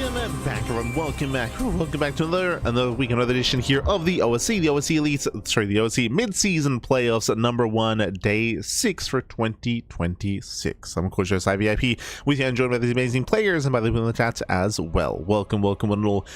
Back everyone, welcome back to another week, another edition here of the OSC, the OSC mid-season playoffs number 1, day 6 for 2026. I'm of course your VIP with you, and joined by these amazing players and by the people in the chat as well. Welcome one and all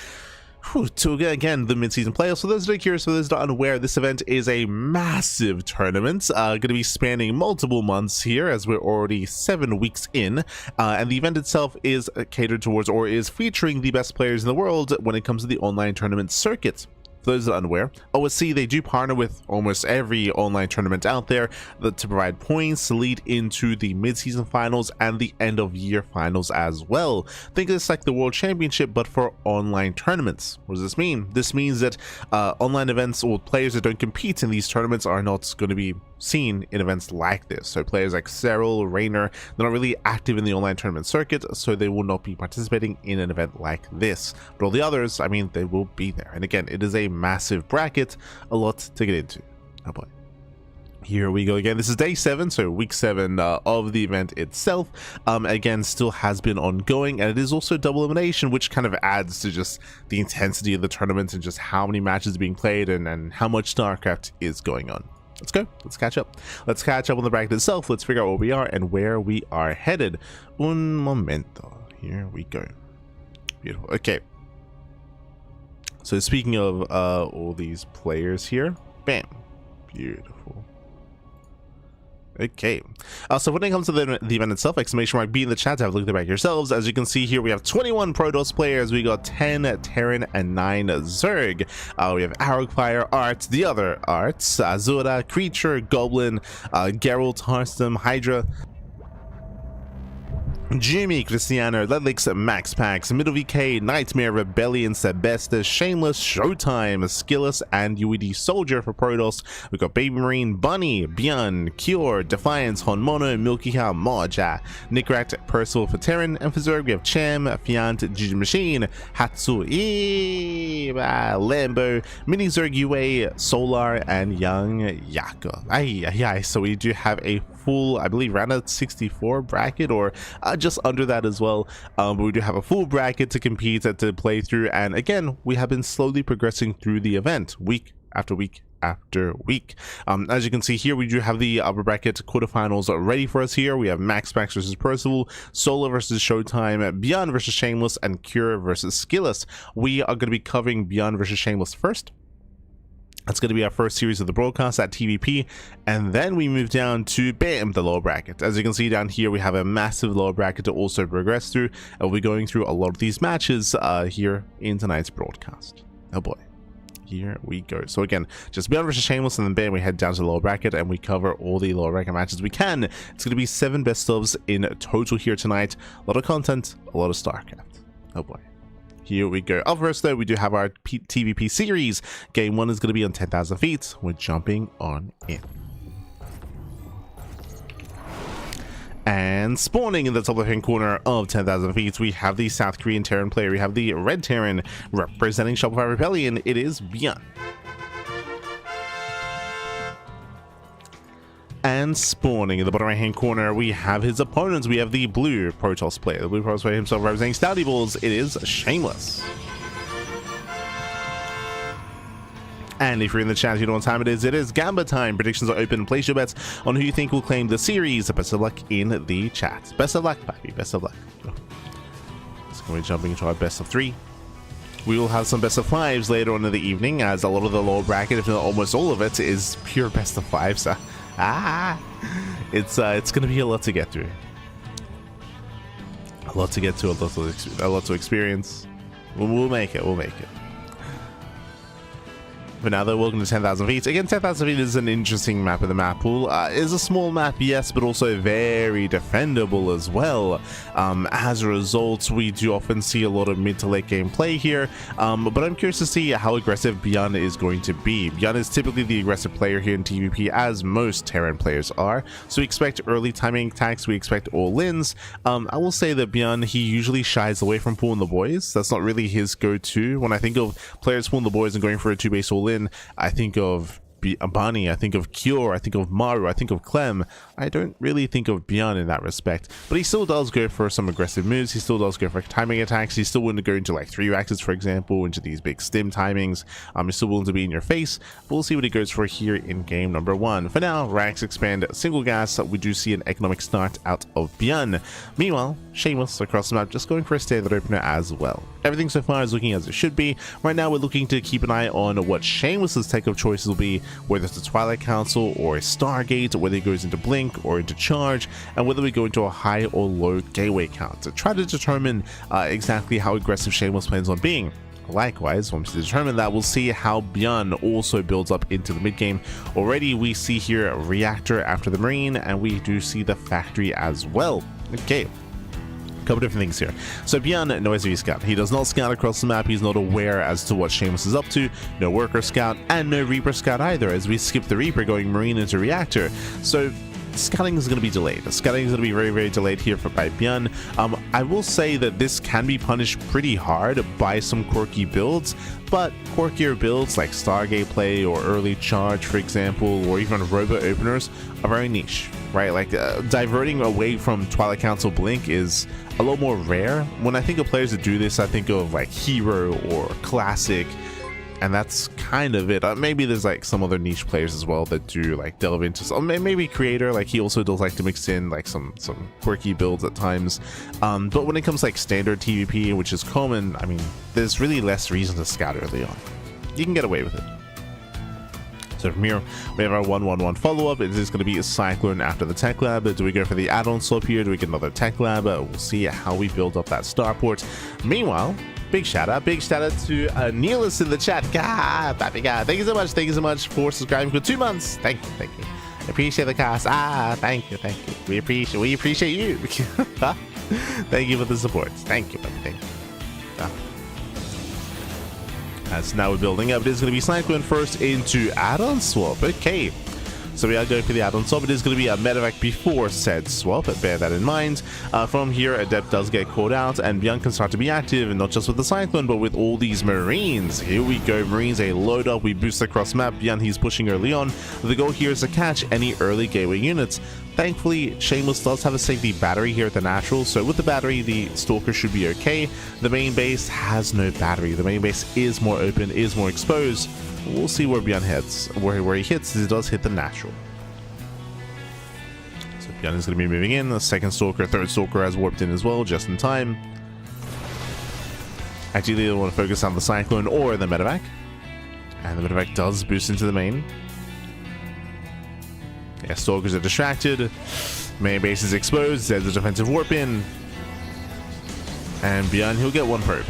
to again the mid-season playoffs. For those that are curious, for those that are unaware, this event is a massive tournament going to be spanning multiple months here, as we're already 7 weeks in, and the event itself is catered towards, or is featuring, the best players in the world when it comes to the online tournament circuit. For those that are unaware, OSC, they do partner with almost every online tournament out there to provide points to lead into the mid-season finals and the end-of-year finals as well. Think of this like the World Championship, but for online tournaments. What does this mean? This means that online events, or players that don't compete in these tournaments, are not going to be seen in events like this. So players like Cyril, Rainer, they're not really active in the online tournament circuit, so they will not be participating in an event like this. But all the others, I mean, they will be there. And again, it is a massive bracket, a lot to get into. Oh boy. Here we go again. This is day 7, so week 7 of the event itself. Again, still has been ongoing, and it is also double elimination, which kind of adds to just the intensity of the tournament and just how many matches are being played and how much StarCraft is going on. Let's go. Let's catch up. Let's catch up on the bracket itself. Let's figure out where we are and where we are headed. Un momento. Here we go. Beautiful. Okay. So speaking of all these players here, bam, beautiful. Okay, so when it comes to the event itself, exclamation mark B in the chat to have a look at the back yourselves. As you can see here, we have 21 Protoss players. We got 10 Terran and 9 Zerg. We have Arrowfire, Art, the other Arts, Azura, Creature, Goblin, Geralt, Hearthstone, Hydra, Jimmy, Cristiano, Ledlix, Max Pax, Middle VK, Nightmare, Rebellion, Sebestus, Shameless, Showtime, Skillus, and UED Soldier for Protoss. We've got Baby Marine, Bunny, ByuN, Cure, Defiance, Honmono, Milky Cow, Moja, Nicoract, Percival for Terran, and for Zerg we have Chem, Fjant, Gigi Machine, Hatsu, Lambo, Mini Zerg UA, Solar, and Young Yako. So we do have a full, I believe, round of 64 bracket, or just under that as well, but we do have a full bracket to compete, to play through, and again, we have been slowly progressing through the event week after week after week. As you can see here, we do have the upper bracket quarterfinals ready for us here. We have Max Max versus Percival, Solar versus Showtime, ByuN versus Shameless, and Cure versus Skillus. We are going to be covering ByuN versus Shameless first. That's going to be our first series of the broadcast at TVP, and then we move down to, bam, the lower bracket. As you can see down here, we have a massive lower bracket to also progress through, and we'll be going through a lot of these matches here in tonight's broadcast. Oh boy, here we go. So again, just ByuN versus Shameless, and then bam, we head down to the lower bracket and we cover all the lower bracket matches we can. It's going to be 7 best ofs in total here tonight. A lot of content, a lot of StarCraft. Oh boy. Here we go. Up first though, we do have our TVP series. Game 1 is going to be on 10,000 feet. We're jumping on in. And spawning in the top left-hand corner of 10,000 feet, we have the South Korean Terran player. We have the Red Terran representing Shopify Rebellion. It is ByuN. And spawning in the bottom right hand corner, we have his opponents. We have the blue Protoss player. The blue Protoss player himself representing Stouty Balls. It is Shameless. And if you're in the chat, you know what time it is Gamba time. Predictions are open. Place your bets on who you think will claim the series. Best of luck in the chat. Best of luck, Pappy. Best of luck. So we're jumping into our best of 3. We will have some best of 5s later on in the evening, as a lot of the lower bracket, if not almost all of it, is pure best of 5s. So it's gonna be a lot to get through, a lot to get to, a lot to experience. We'll make it. But now though, welcome to 10,000 feet. Again, 10,000 feet is an interesting map in the map pool. It is a small map, yes, but also very defendable as well. As a result, we do often see a lot of mid to late game play here. But I'm curious to see how aggressive ByuN is going to be. ByuN is typically the aggressive player here in TVP, as most Terran players are. So we expect early timing attacks, we expect all-ins. I will say that ByuN, he usually shies away from pulling the boys. That's not really his go-to. When I think of players pulling the boys and going for a 2-base all-in, I think of Bunny, I think of Cure, I think of Maru, I think of Clem. I don't really think of ByuN in that respect, but he still does go for some aggressive moves. He still does go for timing attacks. He's still willing to go into like 3 reactors, for example, into these big stim timings. He's still willing to be in your face, but we'll see what he goes for here in game number 1. For now, ranks expand single gas. We do see an economic start out of ByuN. Meanwhile, Shameless across the map just going for a standard opener as well. Everything so far is looking as it should be. Right now, we're looking to keep an eye on what Shameless's take of choices will be, whether it's the Twilight Council or a Stargate, whether he goes into Blink or into Charge, and whether we go into a high or low gateway count to try to determine exactly how aggressive Shameless plans on being. Likewise, once we determine that, we'll see how ByuN also builds up into the mid game. Already we see here Reactor after the Marine, and we do see the Factory as well. Okay, couple different things here. So ByuN, no SV scout. He does not scout across the map. He's not aware as to what Shameless is up to. No worker scout and no Reaper scout either, as we skip the Reaper going Marine into Reactor. So scouting is going to be delayed. Scouting is going to be very, very delayed here by ByuN. I will say that this can be punished pretty hard by some quirky builds, but quirkier builds like Stargate play or early Charge, for example, or even Robot openers are very niche, right? Like diverting away from Twilight Council Blink is a little more rare. When I think of players that do this, I think of like Hero or Classic, and that's kind of it. Maybe there's like some other niche players as well that do like delve into some, maybe Creator, like he also does like to mix in like some quirky builds at times. But when it comes to like standard TVP, which is common, I mean, there's really less reason to scout early on. You can get away with it. So from here, we have our 1-1-1 follow-up. It is going to be a Cyclone after the Tech Lab. Do we go for the add-on swap here? Do we get another Tech Lab? We'll see how we build up that starport. Meanwhile, big shout out to Neelis in the chat. God, thank you so much for subscribing for 2 months. Thank you. I appreciate the cast. Thank you. We appreciate you. Thank you for the support. Thank you. So now we're building up. It is going to be Cyclone first into add-on swap. Okay. So we are going for the add-on swap. It is going to be a medevac before said swap, bear that in mind. From here, Adept does get called out, and ByuN can start to be active, and not just with the Cyclone, but with all these Marines. Here we go, Marines, a load up. We boost across map. ByuN, he's pushing early on. The goal here is to catch any early gateway units. Thankfully, Shameless does have a safety battery here at the natural, so with the battery, the Stalker should be okay. The main base has no battery. The main base is more open, is more exposed. We'll see where ByuN hits. Where he hits, he does hit the natural. So ByuN is going to be moving in. The second Stalker, third Stalker has warped in as well, just in time. Actually, they want to focus on the Cyclone or the medevac. And the medevac does boost into the main. Yeah, Stalkers are distracted. Main base is exposed. There's a defensive warp in. And ByuN, he'll get one probe.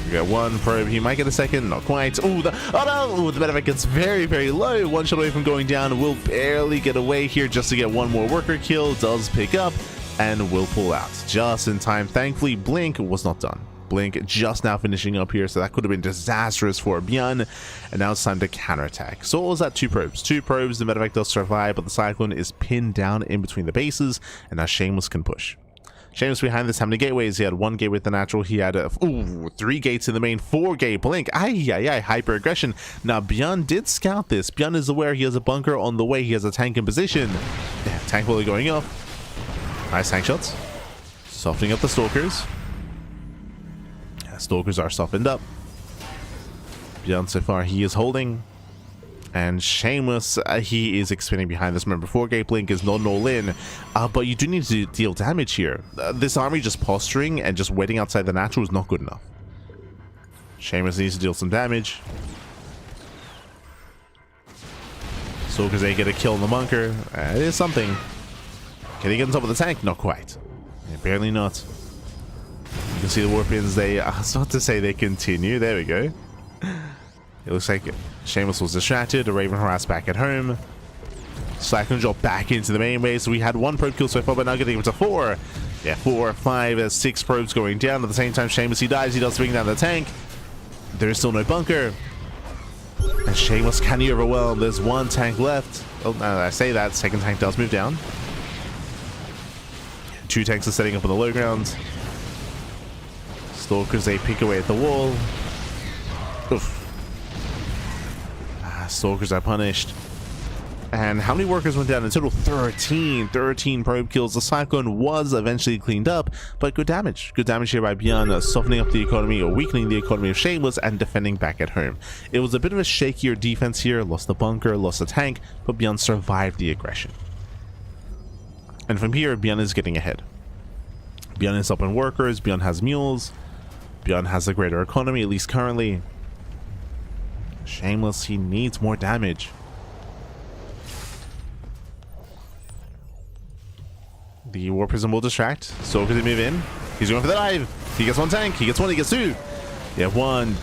He'll get one probe. He might get a second. Not quite. Oh no! The medevac gets very, very low. One shot away from going down. Will barely get away here just to get one more worker kill. Does pick up and will pull out just in time. Thankfully, Blink was not done. Blink just now finishing up here, so that could have been disastrous for ByuN, and now it's time to counterattack. So what was that? 2 probes. 2 probes, the medevac does survive, but the Cyclone is pinned down in between the bases, and now Shameless can push. Shameless behind this, how many gateways? He had 1 gate with the natural, he had 3 gates in the main, 4 gate Blink. Hyper aggression. Now ByuN did scout this. ByuN is aware he has a bunker on the way, he has a tank in position. Yeah, tank fully going up. Nice tank shots. Softening up the Stalkers. Stalkers are softened up. ByuN so far, he is holding. And Shameless, he is expanding behind this. Remember, 4 gate Blink is not an all-in, but you do need to deal damage here. This army just posturing and just waiting outside the natural is not good enough. Shameless needs to deal some damage. Stalkers, they get a kill in the bunker. It is something. Can he get on top of the tank? Not quite. Yeah, barely not. You can see the warp-ins, I was about to say they continue. There we go. It looks like Shameless was distracted. The Raven harassed back at home. Cyclone drop back into the main base. We had 1 probe kill so far, but now getting him to 4. Yeah, 4, 5, 6 probes going down. At the same time, Shameless, he dies. He does bring down the tank. There is still no bunker. And Shameless, can he overwhelm? There's 1 tank left. Oh, now that I say that, second tank does move down. 2 tanks are setting up on the low ground. Stalkers, they pick away at the wall. Oof. Stalkers are punished. And how many workers went down? In total, 13 probe kills. The Cyclone was eventually cleaned up, but good damage. Good damage here by ByuN, softening up the economy or weakening the economy of Shameless and defending back at home. It was a bit of a shakier defense here. Lost the bunker, lost the tank, but ByuN survived the aggression. And from here, ByuN is getting ahead. ByuN is up in workers, ByuN has mules, ByuN has a greater economy, at least currently. Shameless, he needs more damage. The War Prism will distract, so could he move in? He's going for the dive. He gets one tank, he gets one, he gets two. Yeah, one.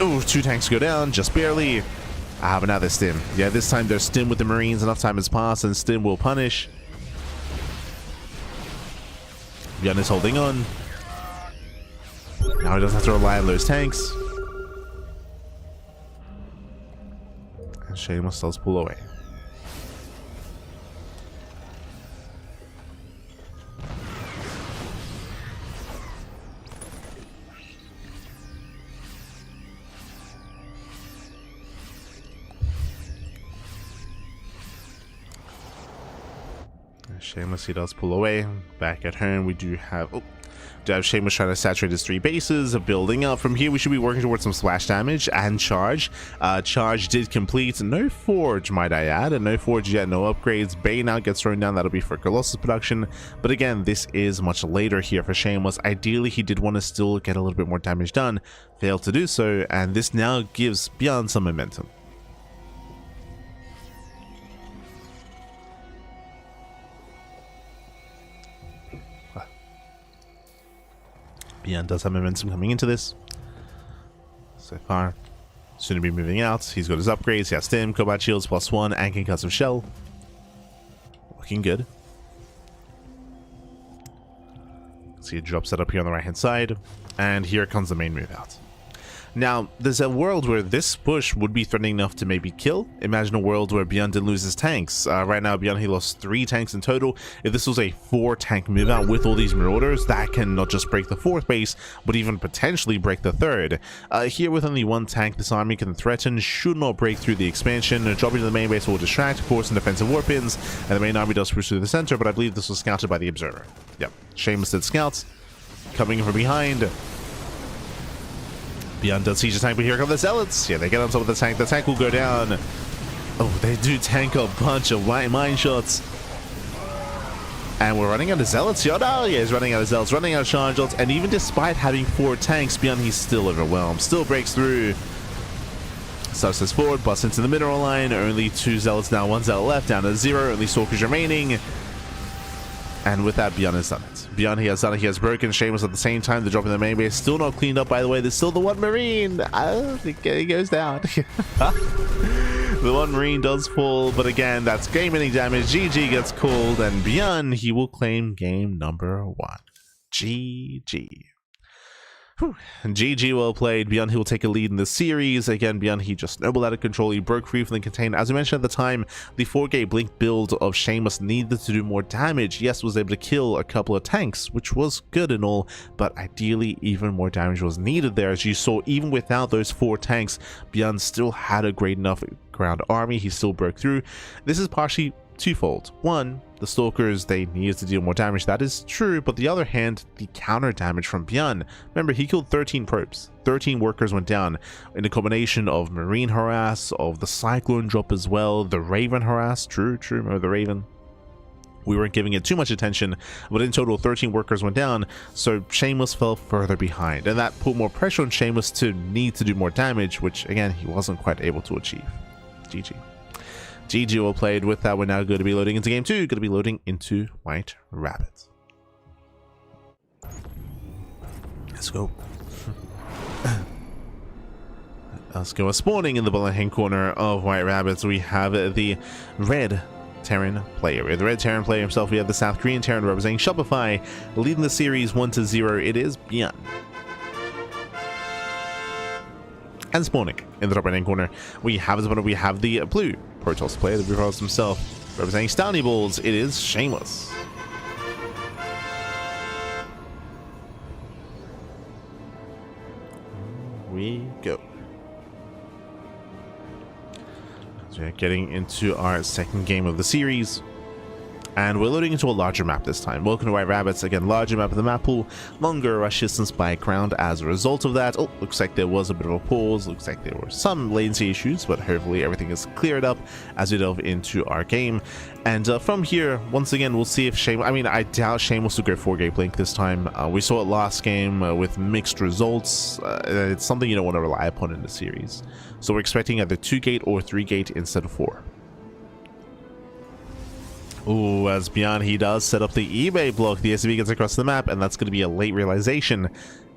Ooh, two tanks go down, just barely. Ah, but now they're stim. Yeah, this time they're stim with the Marines. Enough time has passed and stim will punish. ByuN is holding on. Now he doesn't have to rely on those tanks. And Shameless does pull away. Shameless, he does pull away. Back at home, we do have Shameless trying to saturate his three bases, building up. From here, we should be working towards some splash damage and charge. Charge did complete. No forge, might I add, and no forge yet, no upgrades. Bay now gets thrown down. That'll be for Colossus production. But again, this is much later here for Shameless. Ideally, he did want to still get a little bit more damage done. Failed to do so, and this now gives ByuN some momentum. ByuN does have momentum coming into this. So far, soon to be moving out. He's got his upgrades. He has Stim, Combat Shields +1, and Concussive Shell. Looking good. See a drop set up here on the right hand side. And here comes the main move out. Now, there's a world where this push would be threatening enough to maybe kill. Imagine a world where ByuN didn't lose his tanks. Right now, ByuN, he lost 3 tanks in total. If this was a 4-tank move out with all these Marauders, that can not just break the 4th base, but even potentially break the 3rd. Here with only 1 tank, this army can threaten, should not break through the expansion. Dropping to the main base will distract, of course, in defensive war pins, and the main army does push through the center, but I believe this was scouted by the Observer. Yep, Shameless did scouts. Coming from behind. ByuN does siege the tank, but here come the Zealots. Yeah, they get on top of the tank. The tank will go down. Oh, they do tank a bunch of mine shots. And we're running out of Zealots. Yeah, no, yeah, he's running out of Zealots, running out of charge shots. And even despite having 4 tanks, ByuN, he's still overwhelmed. Still breaks through. Starts this forward, busts into the mineral line. Only 2 Zealots now, 1 Zealot left, down to 0. Only Stalkers remaining. And with that, ByuN has done it. ByuN, he has done it. He has broken Shameless at the same time. The drop in the main base still not cleaned up, by the way. There's still the 1 Marine. He goes down. The 1 Marine does fall, but again, that's game-ending damage. GG gets called, and ByuN, he will claim game number 1. GG. Whew. GG, well played. ByuN, he will take a lead in the series. Again, ByuN, he just snowballed out of control. He broke free from the container. As we mentioned at the time, the 4-gate blink build of Shameless needed to do more damage. Yes, was able to kill a couple of tanks, which was good and all, but ideally even more damage was needed there. As you saw, even without those 4 tanks, ByuN still had a great enough ground army. He still broke through. This is partially twofold. One, the Stalkers, they needed to deal more damage. That is true, but the other hand, the counter damage from ByuN. Remember, he killed 13 probes. 13 workers went down in a combination of Marine harass, of the Cyclone drop as well, the Raven harass. True, remember the Raven? We weren't giving it too much attention, but in total 13 workers went down, so Shameless fell further behind, and that put more pressure on Shameless to need to do more damage, which again, he wasn't quite able to achieve. GG. GG, well played. With that, we're now going to be loading into game 2. Going to be loading into White Rabbit. Let's go. Let's go. Spawning in the bottom hand corner of White Rabbits, we have the red Terran player. We have the red Terran player himself. We have the South Korean Terran representing Shopify, leading the series 1-0. It is ByuN. And spawning in the top right hand corner, we have the blue Protoss player, the blue Protoss himself, representing Stowny Balls. It is Shameless. We go. So yeah, getting into our second game of the series. And we're loading into a larger map this time. Welcome to White Rabbits. Again, larger map of the map pool, longer rush distance by ground as a result of that. Oh, looks like there was a bit of a pause. Looks like there were some latency issues, but hopefully everything is cleared up as we delve into our game. And from here, once again, we'll see if I doubt Shameless will go 4-gate blink this time. We saw it last game with mixed results. It's something you don't want to rely upon in the series. So we're expecting either 2-gate or 3-gate instead of 4. Ooh, as ByuN, he does set up the eBay block. The SCV gets across the map, and that's going to be a late realization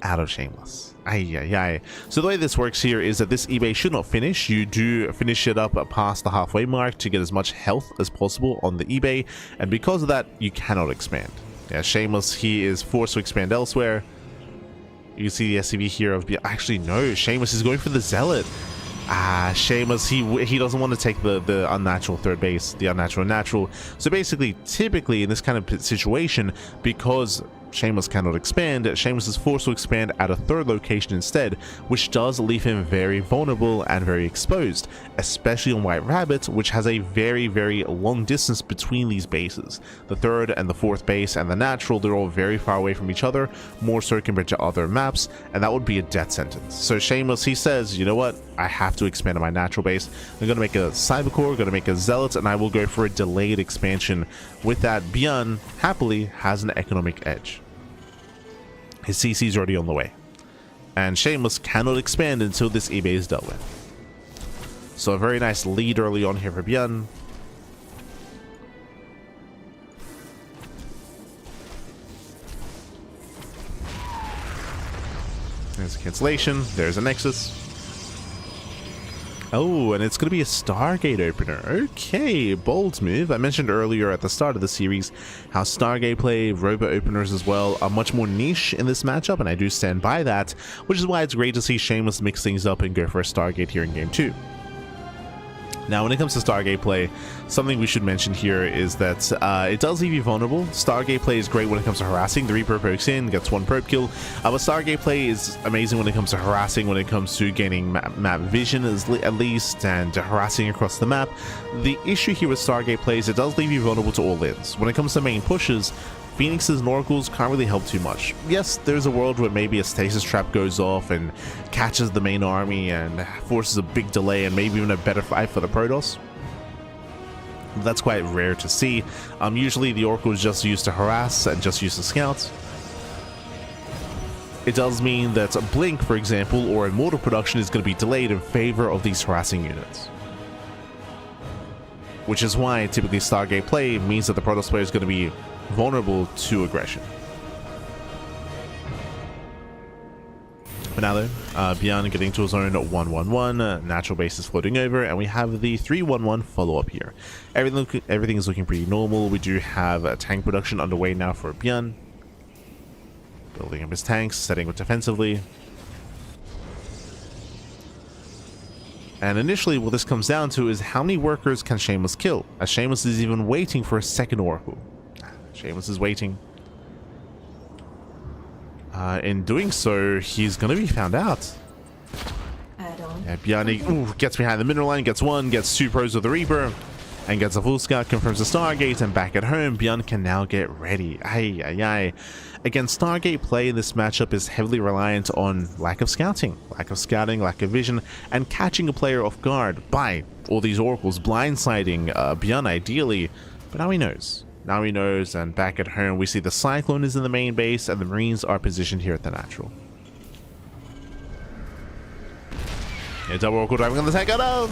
out of Shameless. Ay. So the way this works here is that this eBay should not finish. You do finish it up past the halfway mark to get as much health as possible on the eBay, and because of that, you cannot expand. Yeah, Shameless, he is forced to expand elsewhere. You can see the SCV here of actually no, Shameless is going for the Zealot. Shameless, he doesn't want to take the unnatural third base, the unnatural natural. So basically, typically in this kind of situation, because Shameless cannot expand, Shameless is forced to expand at a third location instead, which does leave him very vulnerable and very exposed, especially on White Rabbit, which has a very, very long distance between these bases. The third and the fourth base and the natural, they're all very far away from each other, more so compared to other maps, and that would be a death sentence. So Shameless, he says, you know what, I have to expand on my natural base. I'm going to make a Cybercore, going to make a Zealot, and I will go for a delayed expansion. With that, ByuN happily has an economic edge. His CC is already on the way, and Shameless cannot expand until this eBay is dealt with. So a very nice lead early on here for ByuN. There's a cancellation. There's a Nexus. Oh, and it's going to be a Stargate opener. Okay, bold move. I mentioned earlier at the start of the series how Stargate play, Robo openers as well, are much more niche in this matchup, and I do stand by that, which is why it's great to see Shameless mix things up and go for a Stargate here in Game 2. Now, when it comes to Stargate play, something we should mention here is that it does leave you vulnerable. Stargate play is great when it comes to harassing. The Reaper pokes in, gets one probe kill. But Stargate play is amazing when it comes to harassing, when it comes to gaining map vision at least, and harassing across the map. The issue here with Stargate play is it does leave you vulnerable to all ends. When it comes to main pushes, Phoenixes and Oracles can't really help too much. Yes, there's a world where maybe a stasis trap goes off and catches the main army and forces a big delay and maybe even a better fight for the Protoss. That's quite rare to see. Usually the Oracle is just used to harass and just used to scout. It does mean that a Blink, for example, or Immortal production is going to be delayed in favor of these harassing units. Which is why typically Stargate play means that the Protoss player is going to be vulnerable to aggression. But now though, ByuN getting to a zone 1-1-1, natural base is floating over, and we have the 3-1-1 follow-up here. Everything is looking pretty normal. We do have a tank production underway now for ByuN. Building up his tanks, setting up defensively. And initially what this comes down to is how many workers can Shameless kill, as Shameless is even waiting for a second Oracle. Shameless is waiting. In doing so, he's going to be found out. Yeah, ByuN gets behind the mineral line, gets one, gets two pros with the Reaper, and gets a full scout, confirms the Stargate, and back at home, ByuN can now get ready. Again, Stargate play in this matchup is heavily reliant on lack of scouting, lack of vision, and catching a player off guard by all these Oracles, blindsiding ByuN ideally, but now he knows. Now he knows, and back at home, we see the Cyclone is in the main base, and the Marines are positioned here at the natural. Yeah, double Oracle driving on the tank. Oh no!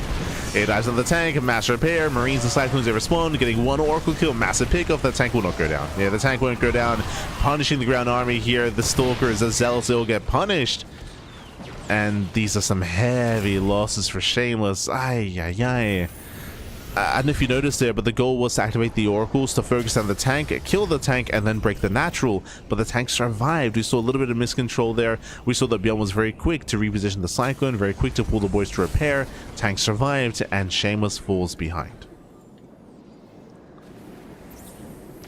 It dives on the tank, mass repair, Marines and Cyclones, they respond, getting one Oracle kill, massive pickoff. That tank will not go down. Yeah, the tank won't go down. Punishing the ground army here. The Stalkers, the Zealots, will get punished. And these are some heavy losses for Shameless. I don't know if you noticed there, but the goal was to activate the Oracles to focus on the tank, kill the tank, and then break the natural. But the tank survived. We saw a little bit of miscontrol there. We saw that ByuN was very quick to reposition the Cyclone, very quick to pull the boys to repair. Tank survived, and Shameless falls behind.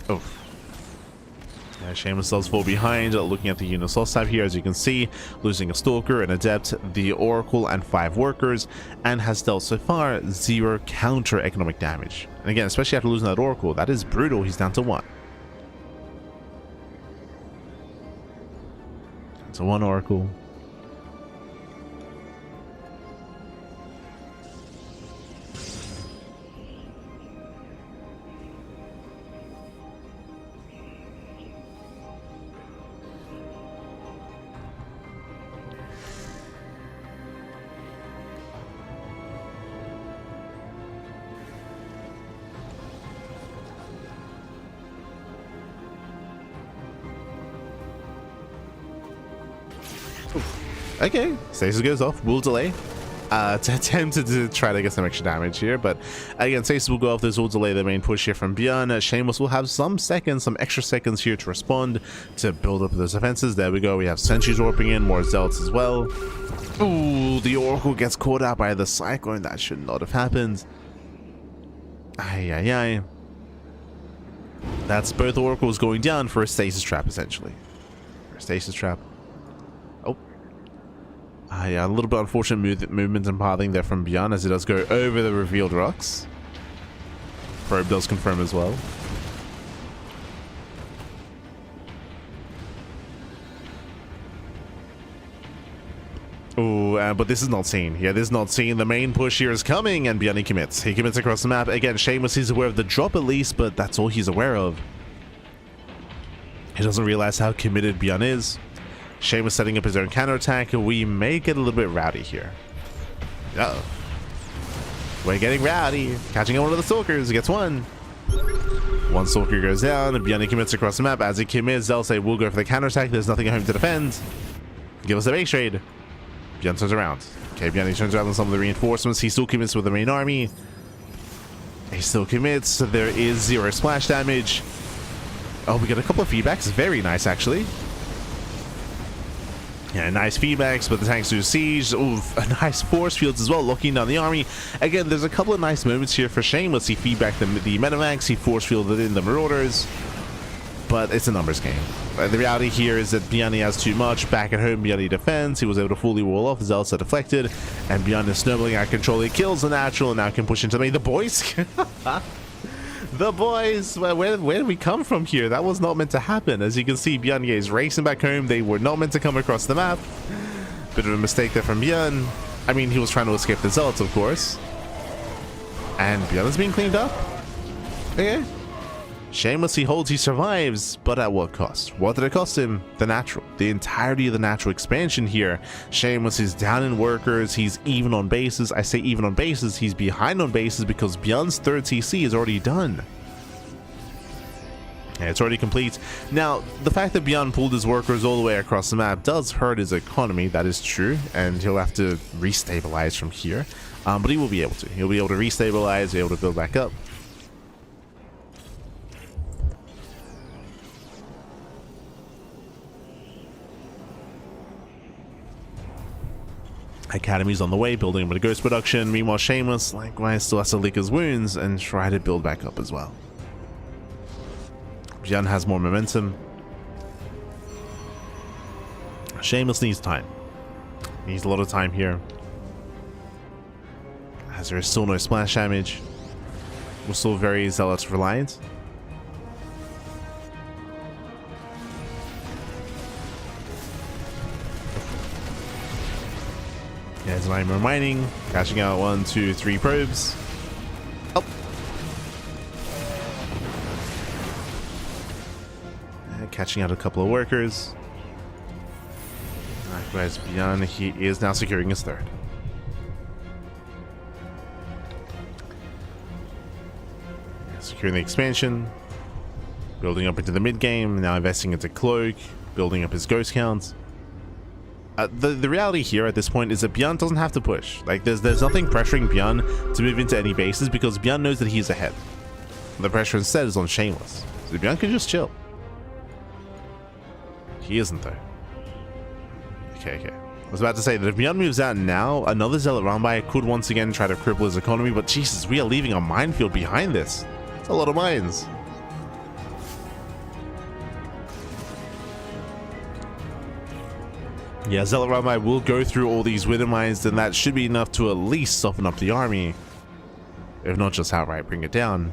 Oh. Yeah, Shameless does fall behind. Looking at the unit loss tab here, as you can see, losing a Stalker, an Adept, the Oracle, and 5 workers, and has dealt so far 0 counter economic damage. And again, especially after losing that Oracle, that is brutal. He's down to 1. Down to 1 Oracle. Okay, Stasis goes off, will delay to attempt to try to get some extra damage here, but again, Stasis will go off, this will delay the main push here from ByuN. Shameless will have some seconds, some extra seconds here to respond, to build up those defenses. There we go, we have Sentries warping in, more Zealots as well. Ooh, the Oracle gets caught out by the Cyclone, that should not have happened. Ay, ay, ay. That's both Oracles going down for a Stasis Trap, essentially. For a Stasis Trap. Yeah, a little bit unfortunate movement and pathing there from ByuN as it does go over the revealed rocks. Probe does confirm as well. Ooh, but this is not seen. Yeah, this is not seen. The main push here is coming, and ByuN commits. He commits across the map. Again, Shameless is aware of the drop at least, but that's all he's aware of. He doesn't realize how committed ByuN is. Shameless setting up his own counterattack. We may get a little bit rowdy here. Uh-oh. We're getting rowdy. Catching on one of the Stalkers. He gets 1. 1 Stalker goes down. ByuN commits across the map. As he commits, they'll say, we'll go for the counterattack. There's nothing at home to defend. Give us a base trade. ByuN turns around. Okay, ByuN turns around on some of the reinforcements. He still commits with the main army. He still commits. There is 0 splash damage. Oh, we got a couple of feedbacks. Very nice, actually. Yeah, nice feedbacks, but the tanks do siege. Ooh, a nice force fields as well, locking down the army. Again, there's a couple of nice moments here for Shameless. He feedbacked the Metamax, he force fielded in the Marauders, but it's a numbers game. The reality here is that ByuN has too much. Back at home, ByuN defends. He was able to fully wall off. Zealots are deflected, and ByuN is snowballing out of control. He kills the natural, and now can push into the main. The boys. The boys, where did we come from here? That was not meant to happen. As you can see, ByuN is racing back home. They were not meant to come across the map. Bit of a mistake there from ByuN. I mean, he was trying to escape the Zealots, of course. And ByuN is being cleaned up. Okay. Shameless, he holds, he survives, but at what cost? What did it cost him? The natural. The entirety of the natural expansion here. Shameless is down in workers, he's even on bases. I say even on bases, he's behind on bases because ByuN's 3rd TC is already done. Yeah, it's already complete. Now, the fact that ByuN pulled his workers all the way across the map does hurt his economy, that is true, and he'll have to restabilize from here. But he will be able to. He'll be able to restabilize, be able to build back up. Academy's on the way, building up a ghost production. Meanwhile, Shameless, likewise, still has to lick his wounds and try to build back up as well. ByuN has more momentum. Shameless needs time. Needs a lot of time here. As there is still no splash damage. We're still very Zealots reliant. Yeah, it's Nightmare mining, catching out 1, 2, 3 probes. Oh. Catching out a couple of workers. Likewise, ByuN, he is now securing his 3rd. Securing the expansion. Building up into the mid game, now investing into Cloak, building up his ghost counts. The reality here at this point is that ByuN doesn't have to push. Like, there's nothing pressuring ByuN to move into any bases because ByuN knows that he's ahead. The pressure instead is on Shameless. So ByuN can just chill. He isn't though. Okay. I was about to say that if ByuN moves out now, another Zealot round by could once again try to cripple his economy, but Jesus, we are leaving a minefield behind this. It's a lot of mines. Yeah, Zealot Rabbi will go through all these Wither Mines, and that should be enough to at least soften up the army. If not just outright bring it down.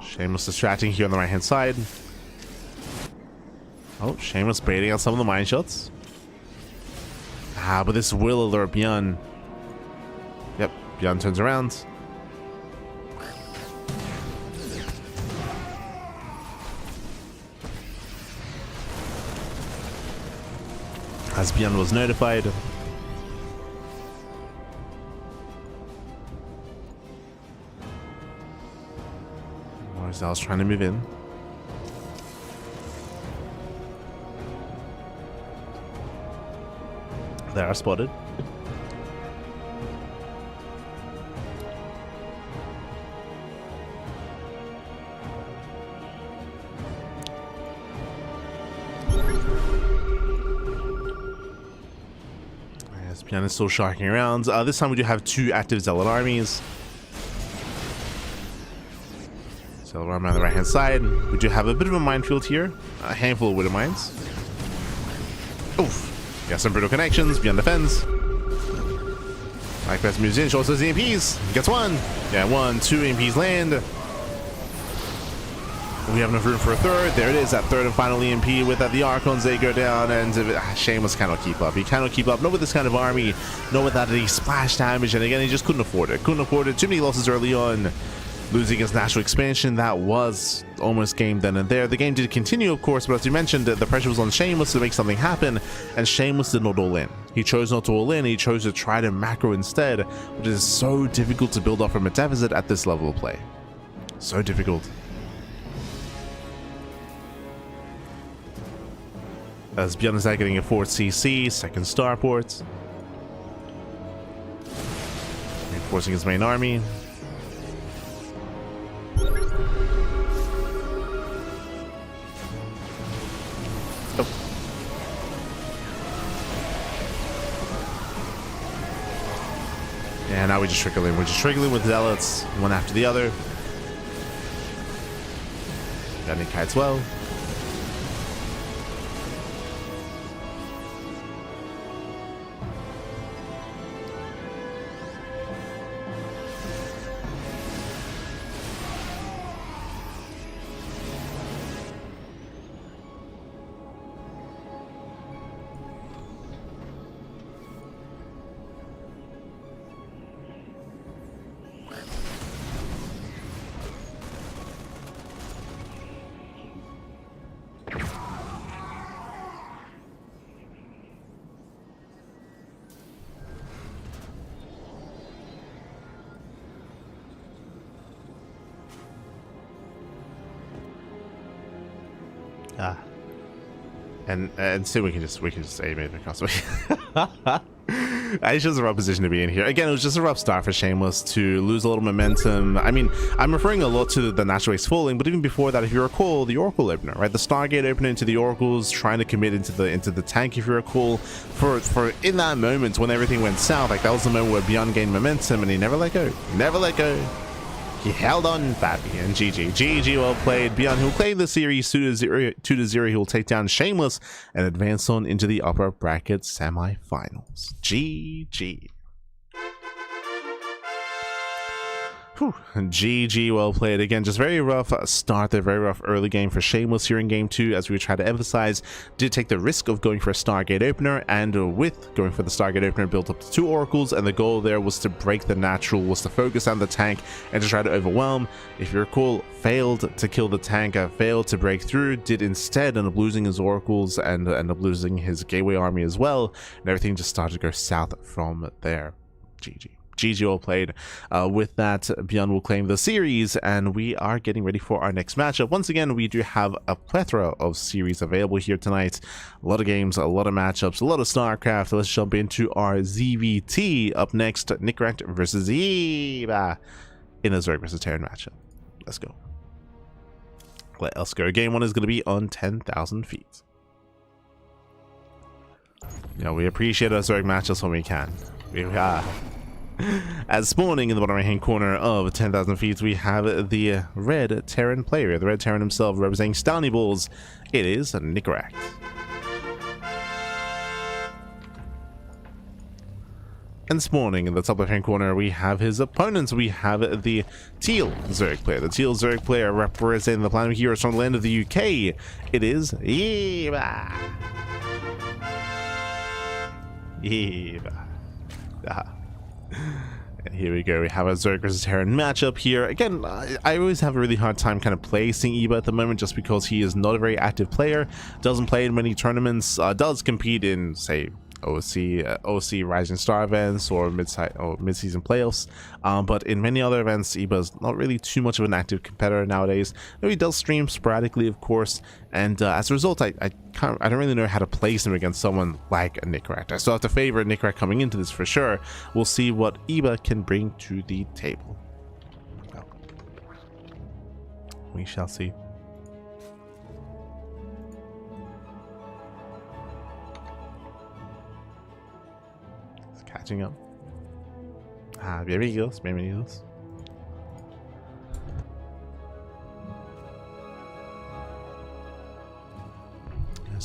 Shameless distracting here on the right hand side. Oh, Shameless baiting out some of the mine shots. Ah, but this will alert ByuN. Yep, ByuN turns around. As ByuN was notified. Morzel's trying to move in. They are spotted. Yes, ByuN is still sharking around. This time we do have 2 active Zealot armies. Zealot army on the right hand side. We do have a bit of a minefield here. A handful of Wither Mines. Oof. Got some brutal connections. ByuN defends. Mike Best moves in, shows those EMPs. Gets 1. Yeah, 1, 2 EMPs land. We have enough room for a third. There it is, that third and final EMP with the Archons. They go down, and Shameless cannot keep up. He cannot keep up, not with this kind of army, not without the splash damage, and again, he just couldn't afford it. Couldn't afford it. Too many losses early on. Losing his natural expansion, that was almost game then and there. The game did continue, of course, but as you mentioned, the pressure was on Shameless to make something happen, and Shameless did not all in. He chose not to all in, he chose to try to macro instead, which is so difficult to build up from a deficit at this level of play. So difficult. As ByuN is now getting a 4th CC, 2nd starport. Reinforcing his main army. And now we just trickle in. We're just trickling with Zealots, one after the other. Got Nick as well. And soon we can just aim it across. It's just a rough position to be in here. Again, it was just a rough start for Shameless to lose a little momentum. I mean, I'm referring a lot to the natural waste falling, but even before that, if you recall, the Oracle opener, right? The Stargate opener into the Oracles, trying to commit into the tank, if you recall, for in that moment when everything went south, like that was the moment where ByuN gained momentum, and he never let go. Never let go. He held on badly, and GG well played. ByuN, who'll claim the series 2-0. He will take down Shameless and advance on into the upper bracket semi-finals. GG. Whew. GG well played. Again, just very rough start there, very rough early game for Shameless here in game 2, as we try to emphasize. Did take the risk of going for a Stargate opener, and with going for the Stargate opener, built up to 2 Oracles, and the goal there was to break the natural, was to focus on the tank and to try to overwhelm. If you recall, failed to kill the tank, failed to break through, did instead end up losing his Oracles and end up losing his Gateway army as well, and everything just started to go south from there. GG. GG well played. With that, ByuN will claim the series, and we are getting ready for our next matchup. Once again, we do have a plethora of series available here tonight. A lot of games, a lot of matchups, a lot of StarCraft. Let's jump into our ZVT. Up next, Nicoract versus Eva in a Zerg versus Terran matchup. Let's go. Let's go. Game 1 is going to be on 10,000 feet. You know, we appreciate our Zerg matchups when we can. As spawning in the bottom right hand corner of 10,000 feet, we have the red Terran player, the red Terran himself, representing Stony Balls. It is Nicoract. And spawning in the top left hand corner, we have his opponents. We have the teal Zerg player. The teal Zerg player representing the planet heroes from the land of the UK. It is Eva. And here we go. We have a Zerg versus Terran matchup here. Again, I always have a really hard time kind of placing Eva at the moment, just because he is not a very active player. Doesn't play in many tournaments. Does compete in, say, OSC Rising Star events or mid-season playoffs, but in many other events, Eba's not really too much of an active competitor nowadays. Though he does stream sporadically, of course, and as a result, I don't really know how to place him against someone like a Nicoract. I still have to favor Nicoract coming into this for sure. We'll see what Eba can bring to the table. Well, we shall see. Catching up. Bienvenidos.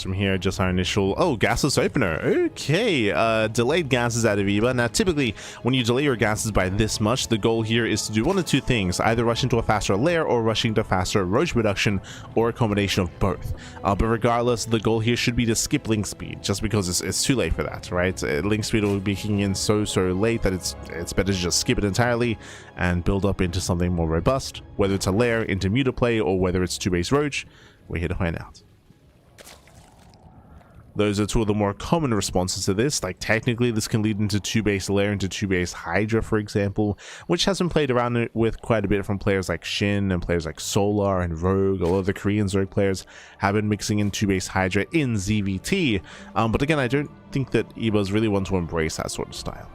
From here, just our initial gases opener. Okay, delayed gases out of Eva. Now typically when you delay your gases by this much, the goal here is to do one of two things: either rush into a faster lair or rushing to faster roach production, or a combination of both. But regardless, the goal here should be to skip link speed, just because it's too late for that, right? Link speed will be kicking in so late that it's better to just skip it entirely and build up into something more robust, whether it's a lair into mutaplay or whether it's 2-base roach. We're here to find out. Those are two of the more common responses to this. Like, technically this can lead into 2-base lair into 2-base Hydra, for example, which has been played around with quite a bit from players like Shin and players like Solar and Rogue. A lot of the Korean Zerg players have been mixing in 2-base Hydra in ZVT, but again, I don't think that Eba's really one to embrace that sort of style.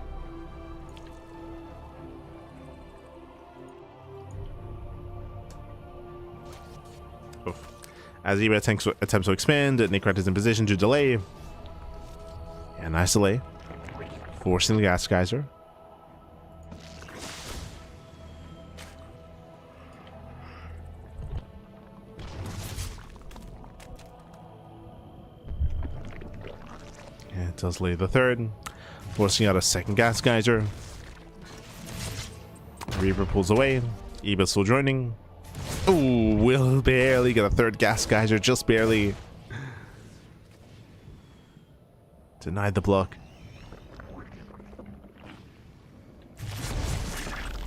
As Eba attempts to expand, Nicoract is in position to delay. Yeah, nice delay. Forcing the gas geyser. Yeah, it does lay the third. Forcing out a second gas geyser. Reaver pulls away. Eba still joining. Ooh, will barely get a third gas geyser, just barely. Denied the block.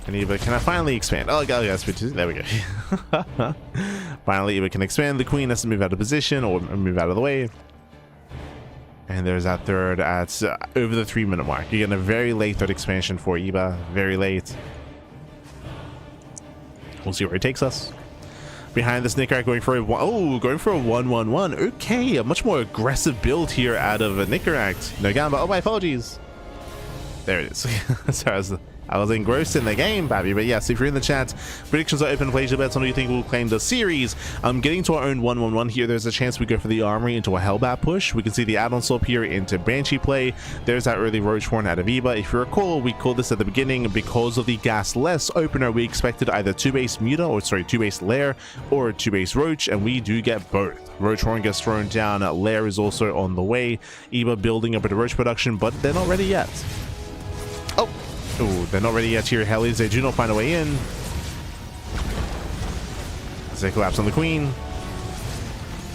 And Eba, can I finally expand? Oh, yes, there we go. Finally, Eba can expand. The queen has to move out of position or move out of the way. And there's that third at over the 3-minute mark. You're getting a very late third expansion for Eba. Very late. We'll see where it takes us. Behind this, Nicoract going for a 1-1-1. Okay, a much more aggressive build here out of Nicoract. No Gamba. Oh, my apologies. There it is. Sorry, I was engrossed in the game, Babby. But yes, if you're in the chat, predictions are open. Place your bets on who you think will claim the series. Getting to our own 1-1-1 here, there's a chance we go for the armory into a Hellbat push. We can see the add-on swap here into Banshee play. There's that early Roach Horn out of Eba. If you recall, we called this at the beginning because of the gas-less opener. We expected either 2-base Muta, or sorry, 2-base Lair, or 2-base Roach, and we do get both. Roach Horn gets thrown down. Lair is also on the way. Eba building up into Roach production, but they're not ready yet. Oh, they're not ready yet here, Hellies. They do not find a way in. As they collapse on the queen.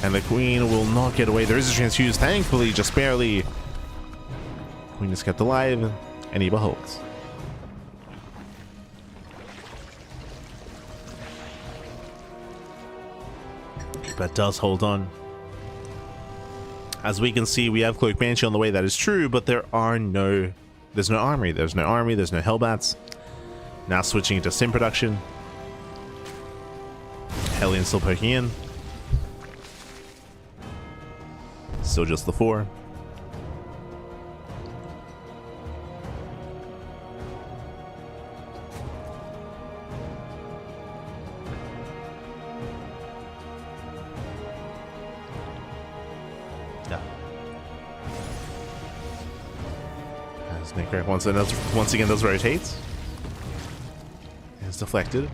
And the queen will not get away. There is a transfuse, thankfully, just barely. Queen is kept alive, and Eba holds. But does hold on. As we can see, we have Cloak Banshee on the way. That is true, but there's no armory. There's no Hellbats. Now switching into Sim production. Hellion still poking in. Still just the 4. As Nicoract once again does rotate. It's deflected.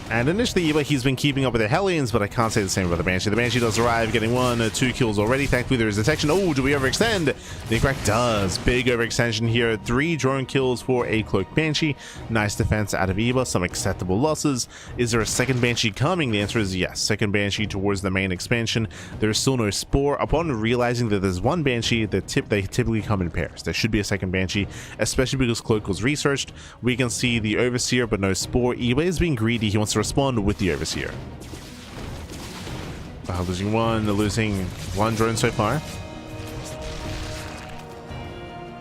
And initially, he's been keeping up with the Hellions, but I can't say the same about the Banshee. The Banshee does arrive, getting 1 or 2 kills already. Thankfully, there is detection. Oh, do we overextend? Nicoract does. Big overextension here. 3 drone kills for a Cloaked Banshee. Nice defense out of Eva. Some acceptable losses. Is there a second Banshee coming? The answer is yes. Second Banshee towards the main expansion. There's still no Spore. Upon realizing that there's one Banshee, they typically come in pairs. There should be a second Banshee, especially because Cloak was researched. We can see the Overseer, but no Spore. Eva is being greedy. He wants to respond with the Overseer. Losing 1 drone so far.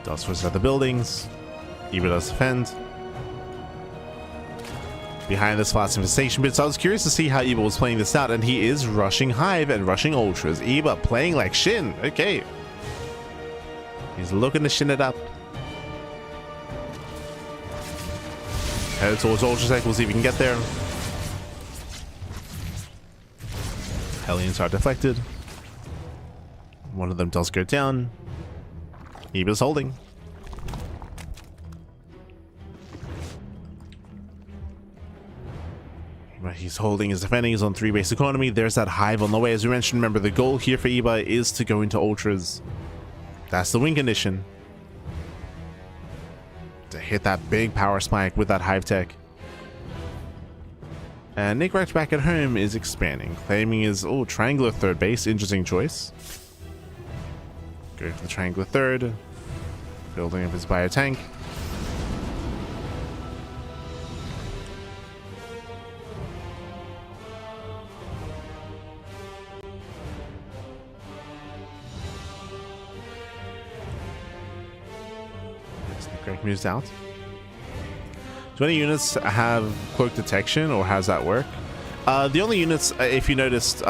Does force out the buildings. Eva does defend. Behind this fast infestation bit, so I was curious to see how Eva was playing this out, and he is rushing Hive and rushing Ultras. Eva playing like Shin. Okay. He's looking to Shin it up. Head towards Ultrasec. We'll see if we can get there. Hellions are deflected. One of them does go down. Eva's holding. But he's holding, he's defending, he's on 3 base economy. There's that Hive on the way. As we mentioned, remember the goal here for Eva is to go into Ultras. That's the win condition. To hit that big power spike with that Hive tech. And Nicoract back at home is expanding, claiming his triangular third base. Interesting choice. Go for the triangular third, building up his bio tank. As Nicoract moves out. 20 units have cloak detection, or how does that work? The only units, if you noticed,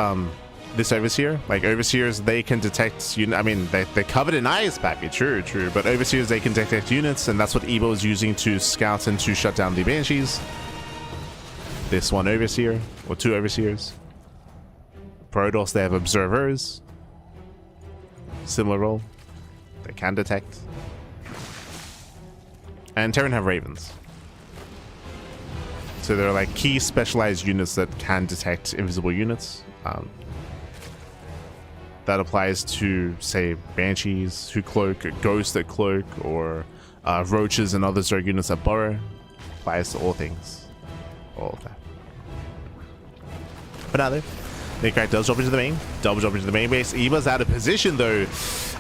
this Overseer, like Overseers, they can detect, I mean, they're covered in ice, Pappy, true, but Overseers, they can detect units, and that's what Evo is using to scout and to shut down the Banshees. This one Overseer, or 2 Overseers. Protoss, they have Observers. Similar role. They can detect. And Terran have Ravens. So they're like key specialized units that can detect invisible units. That applies to, say, Banshees who cloak, Ghosts that cloak, or Roaches and other Zerg units that burrow. Applies to all things. All of that. But now though, Nicoract does drop into the main. Double drop into the main base. Eva's out of position though.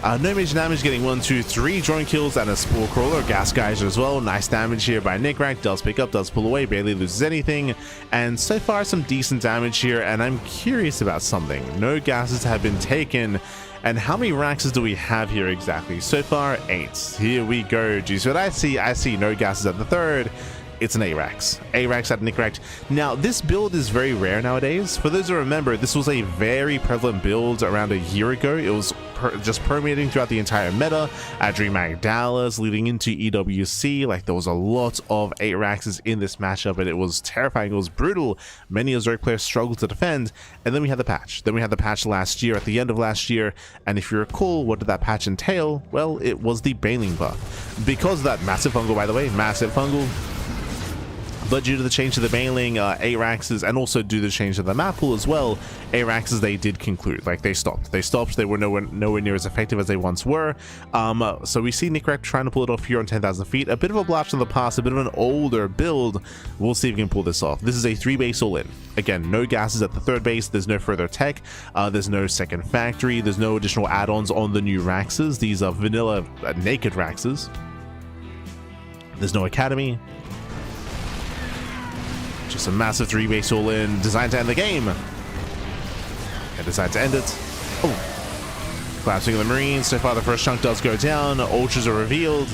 No major damage, getting 1, 2, 3 drone kills and a Spore Crawler. Gas Geyser as well. Nice damage here by Nicoract. Does pick up, does pull away, barely loses anything. And so far some decent damage here, and I'm curious about something. No gases have been taken. And how many Raxes do we have here exactly? So far, 8. Here we go. Do you see what I see? I see no gases at the 3rd. It's an A-Rax. A-Rax at Nicoract. Now, this build is very rare nowadays. For those who remember, this was a very prevalent build around a year ago. It was just permeating throughout the entire meta. At DreamHack Dallas, leading into EWC, like there was a lot of 8-Raxes in this matchup, and it was terrifying. It was brutal. Many Zerg players struggled to defend, and then we had the patch. Then we had the patch last year, at the end of last year, and if you recall, what did that patch entail? Well, it was the Baneling buff. Because of that massive fungal, by the way, massive fungal. But due to the change to the Baneling, 8-Raxes, and also due to the change to the map pool as well, 8-Raxes, they did conclude. Like, they stopped. They were nowhere near as effective as they once were. So we see Nicoract trying to pull it off here on 10,000 feet. A bit of a blast from the past, a bit of an older build. We'll see if we can pull this off. This is a 3-base all-in. Again, no gases at the 3rd base. There's no further tech. There's no second factory. There's no additional add-ons on the new Raxes. These are vanilla naked Raxes. There's no academy. Just a massive 3-base all-in, designed to end the game. And decide to end it. Oh. Collapsing of the Marines. So far, the first chunk does go down. Ultras are revealed.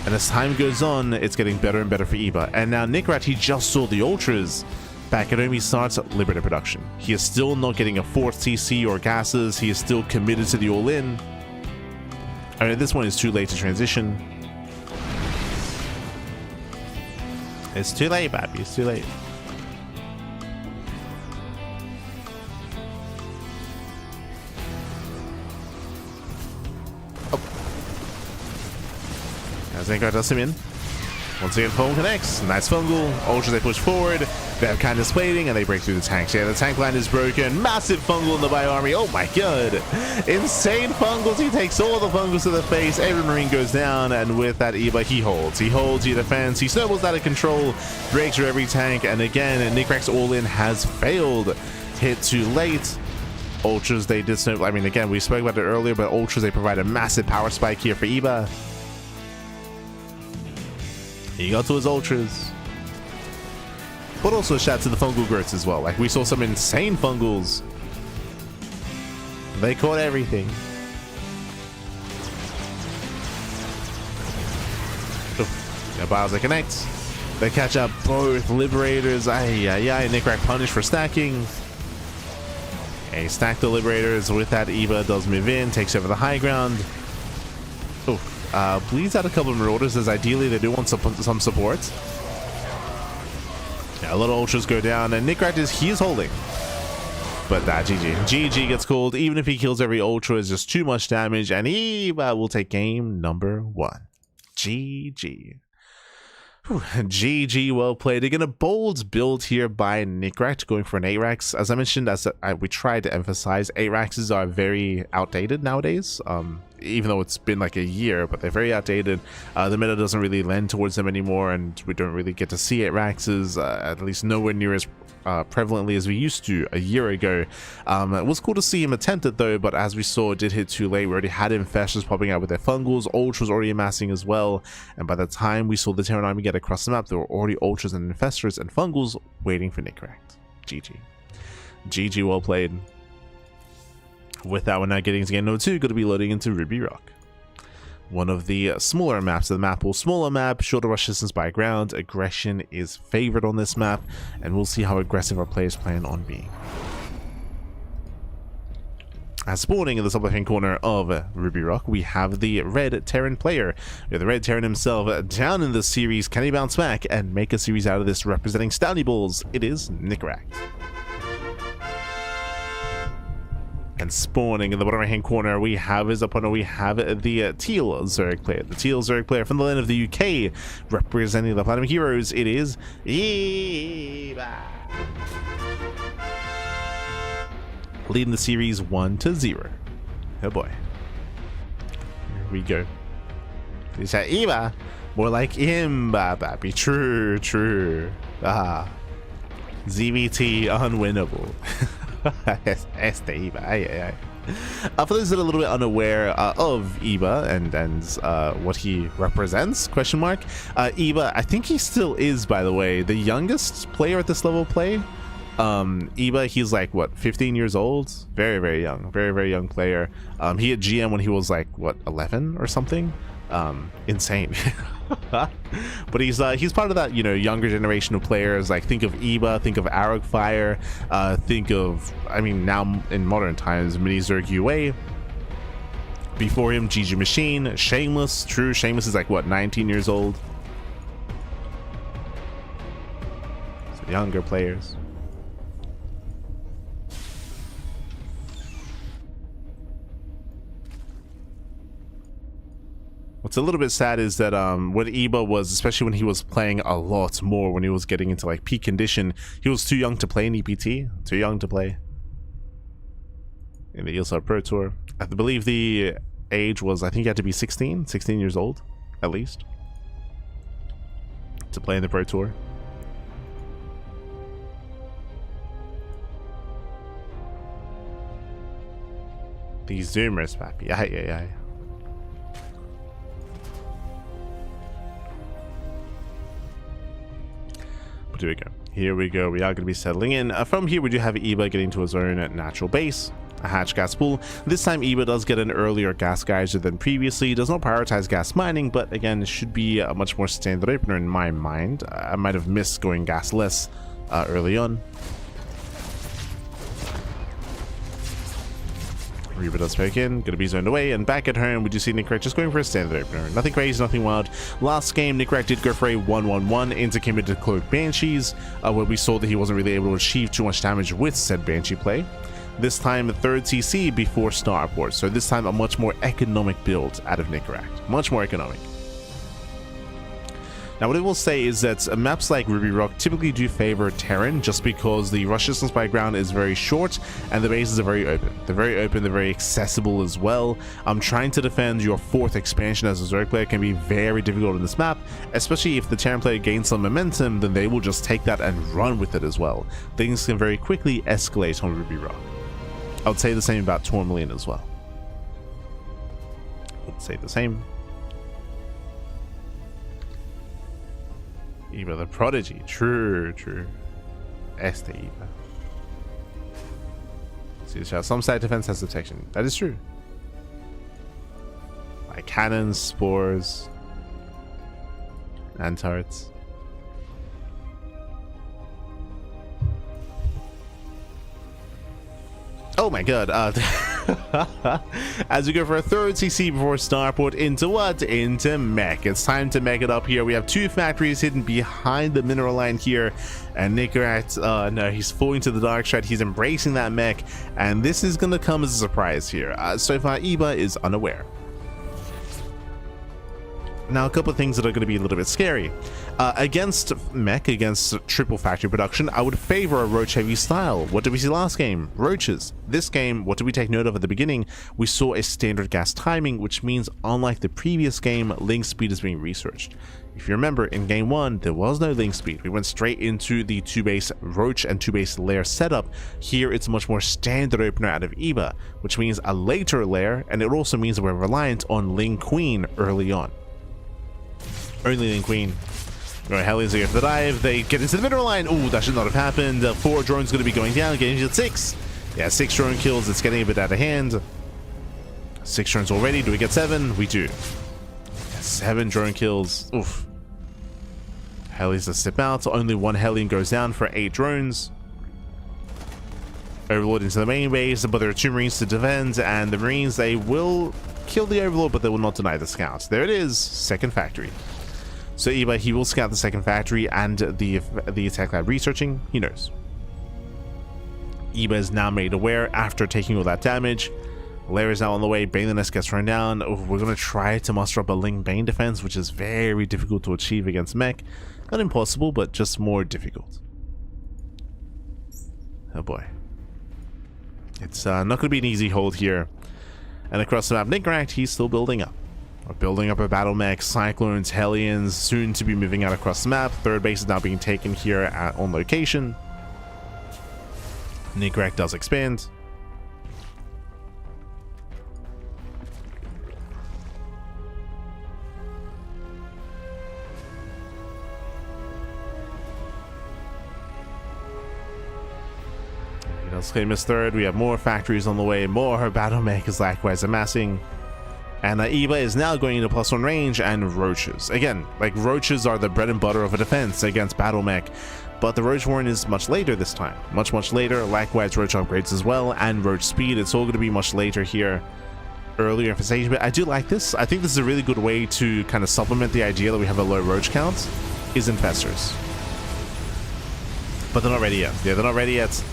And as time goes on, it's getting better and better for Eva. And now Nicoract, he just saw the Ultras. Back at home, he starts Liberator production. He is still not getting a 4th TC or gases. He is still committed to the all-in. I mean, this one is too late to transition. It's too late, Babby. It's too late. As Nicoract does him in. Once again, phone connects. Nice fungal. Ultras, they push forward. They have kindness plating, and they break through the tanks. Yeah, the tank line is broken. Massive fungal in the ByuN army. Oh my god. Insane fungals. He takes all the fungals to the face. Every marine goes down, and with that Eva, he holds. He holds, he defends. He snowballs out of control. Breaks through every tank, and again, Nicoract's all-in has failed. Hit too late. Ultras, they did snow. I mean, again, we spoke about it earlier, but Ultras, they provide a massive power spike here for Eva. He got to his Ultras. But also shout to the fungal growths as well. Like, we saw some insane fungals. They caught everything. Yeah, Biles, they connect. They catch up both Liberators. Nicoract punish for stacking. A stack the Liberators with that Eva does move in, takes over the high ground. Bleeds out a couple of Marauders, as ideally they do want some support. Yeah, a lot of Ultras go down, and Nicoract he's holding. But GG. GG gets called. Even if he kills every Ultra, it's just too much damage, and he will take game number 1. GG. Whew. GG, well played. Again, a bold build here by Nicoract, going for an 8-Rax. As I mentioned, we tried to emphasize, 8-Raxes are very outdated nowadays. Even though it's been like a year, but they're very outdated. The meta doesn't really lend towards them anymore, and we don't really get to see 8-Raxes, at least nowhere near as prevalently as we used to a year ago. It was cool to see him attempt it though, but as we saw, it did hit too late. We already had Infestors popping out with their fungals, Ultras already amassing as well, and by the time we saw the Terran army get across the map, there were already Ultras and Infestors and fungals waiting for Nicoract. GG. GG, well played. With that, we're now getting to game number 2, going to be loading into Ruby Rock. One of the smaller maps of the map, or smaller map, shorter rush distance by ground. Aggression is favored on this map, and we'll see how aggressive our players plan on being. As spawning in the top left-hand corner of Ruby Rock, we have the red Terran player. We have the red Terran himself down in the series. Can he bounce back and make a series out of this, representing Stouty Balls? It is Nicoract. And spawning in the bottom right-hand corner, we have his opponent. We have the teal Zerg player. The teal Zerg player from the land of the UK, representing the Platinum Heroes. It is Eva. Leading the series 1-0. Oh boy. Here we go. Is that Eva? More like Imba, baby. True, true. ZVT unwinnable. Este Eva. For those that are a little bit unaware of Eva and what he represents, question mark, Eva, I think he still is, by the way, the youngest player at this level of play. Eva, he's like, what, 15 years old? Very, very young. Very, very young player. He had GM when he was like, what, 11 or something? Insane. But he's part of that, you know, younger generation of players. Like, think of Eva, think of Arrowfire, think of, I mean, now in modern times, Mini Zerg UA. Before him, GG Machine, Shameless. True, Shameless is like, what, 19 years old? So younger players. What's a little bit sad is that what Eba was, especially when he was playing a lot more, when he was getting into like peak condition, he was too young to play in EPT, too young to play in the ESL Pro Tour. I believe the age was, I think you had to be 16 years old, at least, to play in the Pro Tour. These Zoomers, papi. Aye. But here we go. We are going to be settling in. From here, we do have Eba getting to his own natural base, a hatch gas pool. This time, Eba does get an earlier gas geyser than previously. He does not prioritize gas mining, but again, it should be a much more standard opener in my mind. I might have missed going gasless early on. Reba does poke in, gonna be zoned away, and back at home we do see Nicoract just going for a standard opener. Nothing crazy, nothing wild. Last game, Nicoract did go for a 1-1-1 into came into Cloak Banshees, where we saw that he wasn't really able to achieve too much damage with said Banshee play. This time, 3rd CC before Starport, so this time a much more economic build out of Nicoract. Much more economic. Now, what I will say is that maps like Ruby Rock typically do favor Terran just because the rush distance by ground is very short and the bases are very open. They're very open, they're very accessible as well. Trying to defend your 4th expansion as a Zerg player can be very difficult in this map, especially if the Terran player gains some momentum, then they will just take that and run with it as well. Things can very quickly escalate on Ruby Rock. I would say the same about Tourmaline as well. I would say the same. Eva the Prodigy. True. Este Eva. See, some side defense has detection. That is true. Like cannons, spores, and turrets. Oh my god. As we go for a 3rd CC before starport into what? Into mech. It's time to mech it up here. We have 2 factories hidden behind the mineral line here. And Nicoract, no, he's falling to the dark side. He's embracing that mech. And this is going to come as a surprise here. So far, Eba is unaware. Now, a couple of things that are going to be a little bit scary. Against mech, against triple factory production, I would favor a roach heavy style. What did we see last game? Roaches. This game, what did we take note of at the beginning? We saw a standard gas timing, which means unlike the previous game, link speed is being researched. If you remember, in game 1, there was no link speed. We went straight into the 2-base roach and 2-base lair setup. Here, it's a much more standard opener out of Eba, which means a later lair, and it also means that we're reliant on Ling Queen early on. Only Ling Queen. Right, Hellions are going for the dive. They get into the mineral line. Ooh, that should not have happened. 4 drones going to be going down, getting to 6. Yeah, 6 drone kills. It's getting a bit out of hand. 6 drones already. Do we get 7? We do. Yeah, 7 drone kills. Oof. Hellions to step out. Only 1 Hellion goes down for 8 drones. Overlord into the main base, but there are 2 Marines to defend, and the Marines, they will kill the Overlord, but they will not deny the scouts. There it is. 2nd factory. So Eba, he will scout the 2nd factory and the attack lab researching. He knows. Eba is now made aware after taking all that damage. Lair is now on the way. Baneless gets run down. Oh, we're going to try to muster up a Ling Bane defense, which is very difficult to achieve against mech. Not impossible, but just more difficult. Oh boy. It's not going to be an easy hold here. And across the map, Nicoract, he's still building up. We're building up a battle mech, Cyclones, Hellions, soon to be moving out across the map. 3rd base is now being taken here on location. Nicoract does expand. He does claim his 3rd. We have more factories on the way, more battle mech is likewise amassing. And Eba is now going into +1 range and roaches. Again, like roaches are the bread and butter of a defense against battle mech, but the roach warren is much later this time. Much later. Likewise, roach upgrades as well, and roach speed. It's all going to be much later here. Earlier infestation, but I do like this. I think this is a really good way to kind of supplement the idea that we have a low roach count, is infestors. But they're not ready yet. Yeah, they're not ready yet.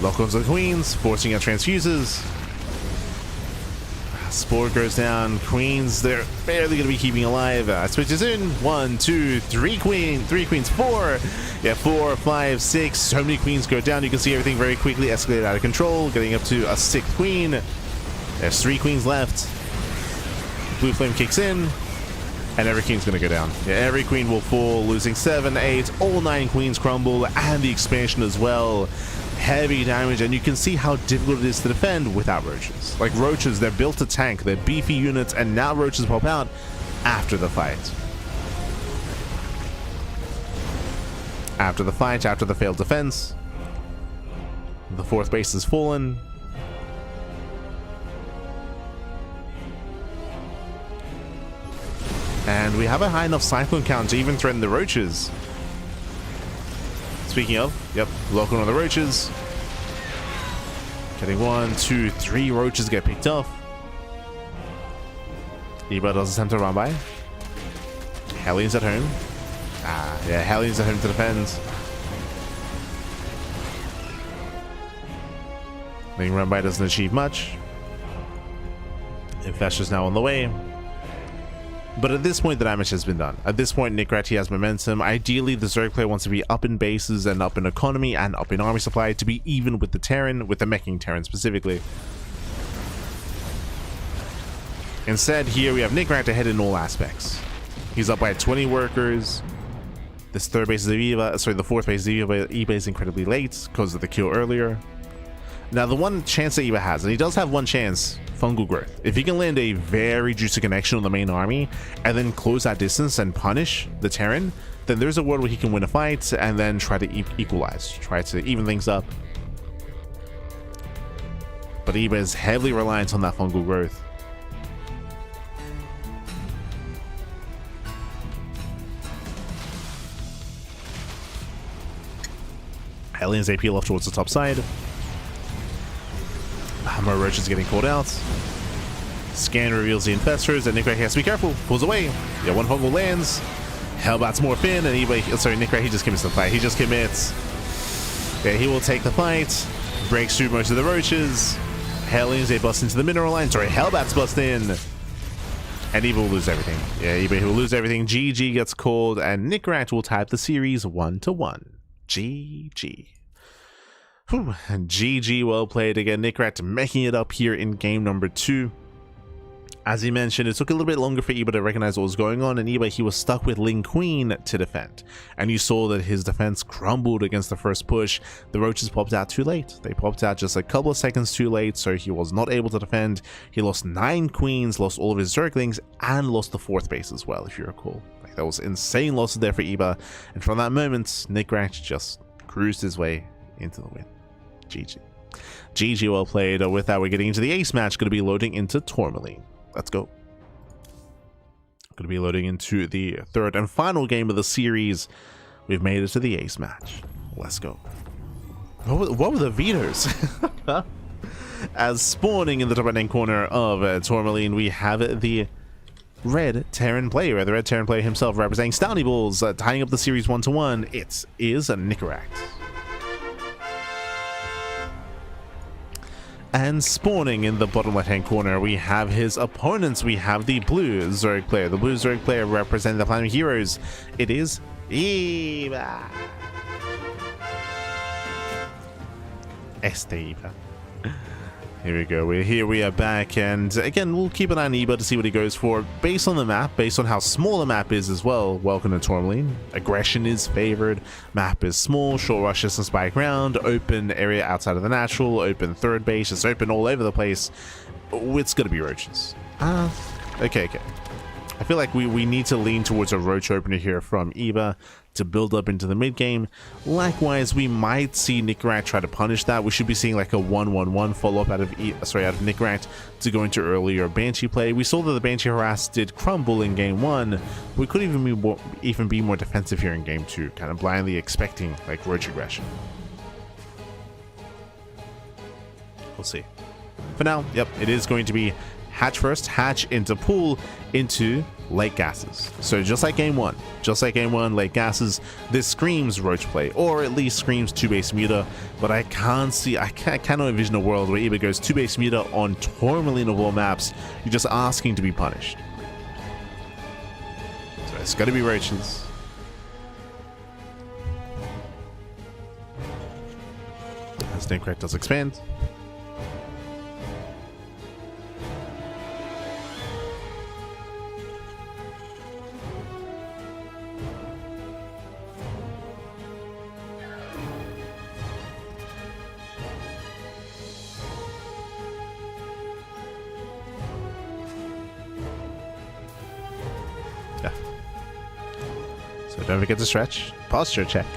Lock-ons of the queens, forcing out transfuses. Spore goes down. Queens, they're barely going to be keeping alive. Switches in. 1, 2, 3 queens, 4. Yeah, 4, 5, 6. So many queens go down. You can see everything very quickly escalate out of control, getting up to a 6th queen. There's 3 queens left. Blue flame kicks in, and every queen's going to go down. Yeah, every queen will fall, losing 7, 8. All 9 queens crumble, and the expansion as well. Heavy damage, and you can see how difficult it is to defend without roaches. Like roaches, they're built to tank, they're beefy units, and now roaches pop out after the fight. After the fight, after the failed defense. The 4th base has fallen. And we have a high enough cyclone count to even threaten the roaches. Speaking of, yep, lock on the roaches. Getting 1, 2, 3 roaches get picked off. Eba does attempt to run by. Hellions at home. Yeah, Hellions at home to defend. Being run by doesn't achieve much. Infestor's now on the way. But at this point, the damage has been done. At this point, Nicoract, he has momentum. Ideally, the Zerg player wants to be up in bases and up in economy and up in army supply to be even with the Terran, with the meching Terran specifically. Instead, here we have Nicoract ahead in all aspects. He's up by 20 workers. This third base is Eva, sorry, the fourth base is Eva. Eva is incredibly late because of the kill earlier. Now, the one chance that Eva has, and he does have one chance, fungal growth. If he can land a very juicy connection on the main army and then close that distance and punish the Terran, then there's a world where he can win a fight and then try to equalize, try to even things up. But Eva is heavily reliant on that fungal growth. Hellions AP off towards the top side. More roaches getting called out. Scan reveals the infestors, and Nicoract has to be careful. Pulls away. Yeah, one fungal lands. Hellbats morph in, and Nicoract, he just commits the fight. He just commits. Yeah, he will take the fight. Breaks through most of the roaches. Hellions, they bust into the mineral line. Sorry, Hellbats bust in. And Eva will lose everything. Yeah, Eva will lose everything. GG gets called, and Nicoract will type the series 1-1. GG. Whew. GG, well played again. Nicoract making it up here in game number 2. As he mentioned, it took a little bit longer for Eba to recognize what was going on, and Eba, he was stuck with Ling Queen to defend. And you saw that his defense crumbled against the first push. The roaches popped out too late. They popped out just a couple of seconds too late, so he was not able to defend. He lost 9 queens, lost all of his Zerglings, and lost the 4th base as well, if you recall. Like, that was insane losses there for Eba. And from that moment, Nicoract just cruised his way into the win. GG. GG, well played. With that, we're getting into the ace match. Going to be loading into Tourmaline. Let's go. Going to be loading into the third and final game of the series. We've made it to the ace match. Let's go. What were the vetoes? As spawning in the top right-hand corner of Tourmaline, we have the red Terran player, the red Terran player himself, representing Stouty Bulls, tying up the series 1-1. It is a Nicoract. And spawning in the bottom left-hand corner, we have his opponents. We have the blue Zerg player. The blue Zerg player representing the Planet Heroes. It is Eva. Eva. Here we go. We are back, and again, we'll keep an eye on Eba to see what he goes for. Based on the map, based on how small the map is as well. Welcome to Tourmaline. Aggression is favored. Map is small, short rush distance spike round, open area outside of the natural, open third base, it's open all over the place. It's gonna be roaches. Okay. I feel like we need to lean towards a roach opener here from Eba to build up into the mid game. Likewise, we might see Nicoract try to punish that. We should be seeing like a 1-1-1 follow-up out of Nicoract to go into earlier Banshee play. We saw that the Banshee harass did crumble in game 1. We could even be more defensive here in game 2, kind of blindly expecting like roach aggression. We'll see. For now, yep, it is going to be hatch first, hatch into pool, into late gases. So just like game 1, late gases, this screams roach play, or at least screams 2-base muta, but I cannot envision a world where Eba goes 2-base muta on Tourmaline of all maps. You're just asking to be punished. So it's gotta be roaches. As Nicoract does expand. Don't forget to stretch. Posture check.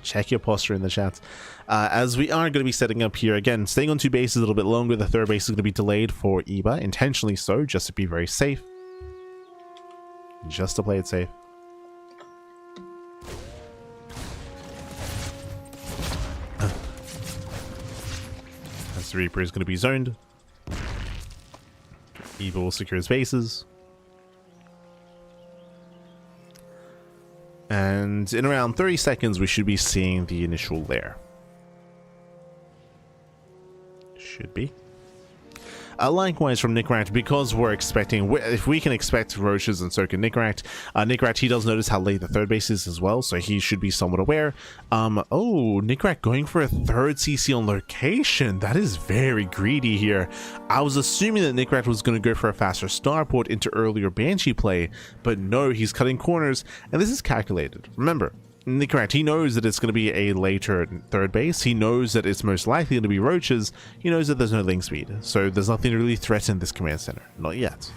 Check your posture in the chat. As we are going to be setting up here, again, staying on 2 bases a little bit longer. The third base is going to be delayed for Eba, intentionally so, just to be very safe. Just to play it safe. As the Reaper is going to be zoned. Eba will secure his bases. And in around 30 seconds, we should be seeing the initial lair. Should be. Likewise from Nicoract, because we're expecting, if we can expect roaches and so can Nicoract, Nicoract, he does notice how late the third base is as well, so he should be somewhat aware. Oh, Nicoract going for a third CC on location. That is very greedy here. I was assuming that Nicoract was going to go for a faster starport into earlier Banshee play, but no, he's cutting corners, and this is calculated. Remember, Nicoract, he knows that it's going to be a later third base. He knows that it's most likely going to be roaches. He knows that there's no link speed, so there's nothing to really threaten this command center. Not yet.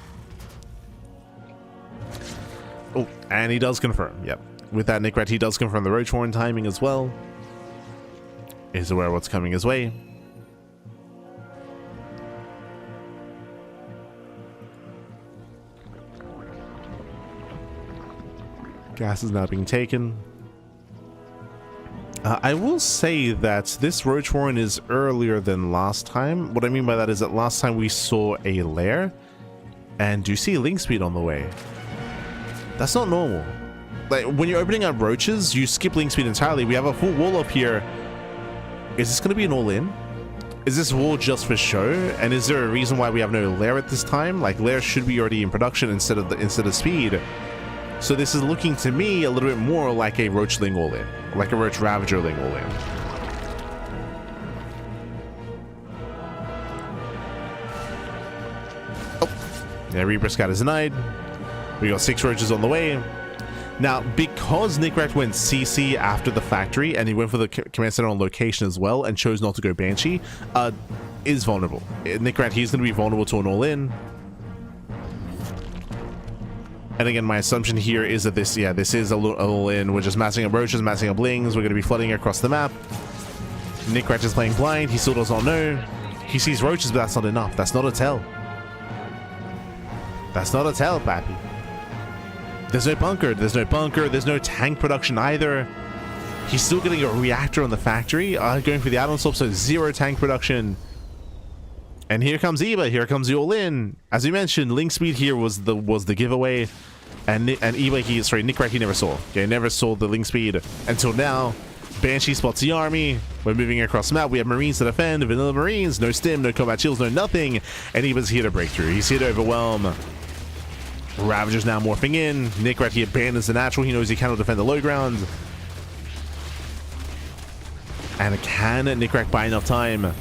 Oh, and he does confirm. Yep. With that, Nicoract, he does confirm the roach horn timing as well. Is aware of what's coming his way. Gas is now being taken. I will say that this roach horn is earlier than last time. What I mean by that is that last time we saw a lair, and do you see link speed on the way? That's not normal. Like, when you're opening up roaches, you skip link speed entirely. We have a full wall up here. Is this going to be an all-in? Is this wall just for show? And is there a reason why we have no lair at this time? Like, lair should be already in production instead of speed. So this is looking to me a little bit more like a roachling all-in, like a roach ravagerling all-in. Oh, yeah, Reaper Scout is denied. We got 6 roaches on the way. Now, because Nicoract went CC after the factory, and he went for the command center on location as well, and chose not to go Banshee, is vulnerable. Nicoract, he's going to be vulnerable to an all-in. And again, my assumption here is that this is a all-in. We're just massing up roaches, massing up lings. We're going to be flooding across the map. Nicoract is playing blind. He still does not know. He sees roaches, but that's not enough. That's not a tell. That's not a tell, Pappy. There's no bunker. There's no bunker. There's no tank production either. He's still getting a reactor on the factory. Going for the add-on swap, so 0 tank production. And here comes Eva. Here comes the all-in. As we mentioned, link speed here was the giveaway, and Eva, Nicoract, he never saw. Okay, never saw the link speed until now. Banshee spots the army. We're moving across the map. We have Marines to defend. Vanilla Marines. No stim, no combat shields, no nothing. And Eva's here to break through. He's here to overwhelm. Ravager's now morphing in. Nicoract, he abandons the natural. He knows he cannot defend the low ground. And can Nicoract buy enough time?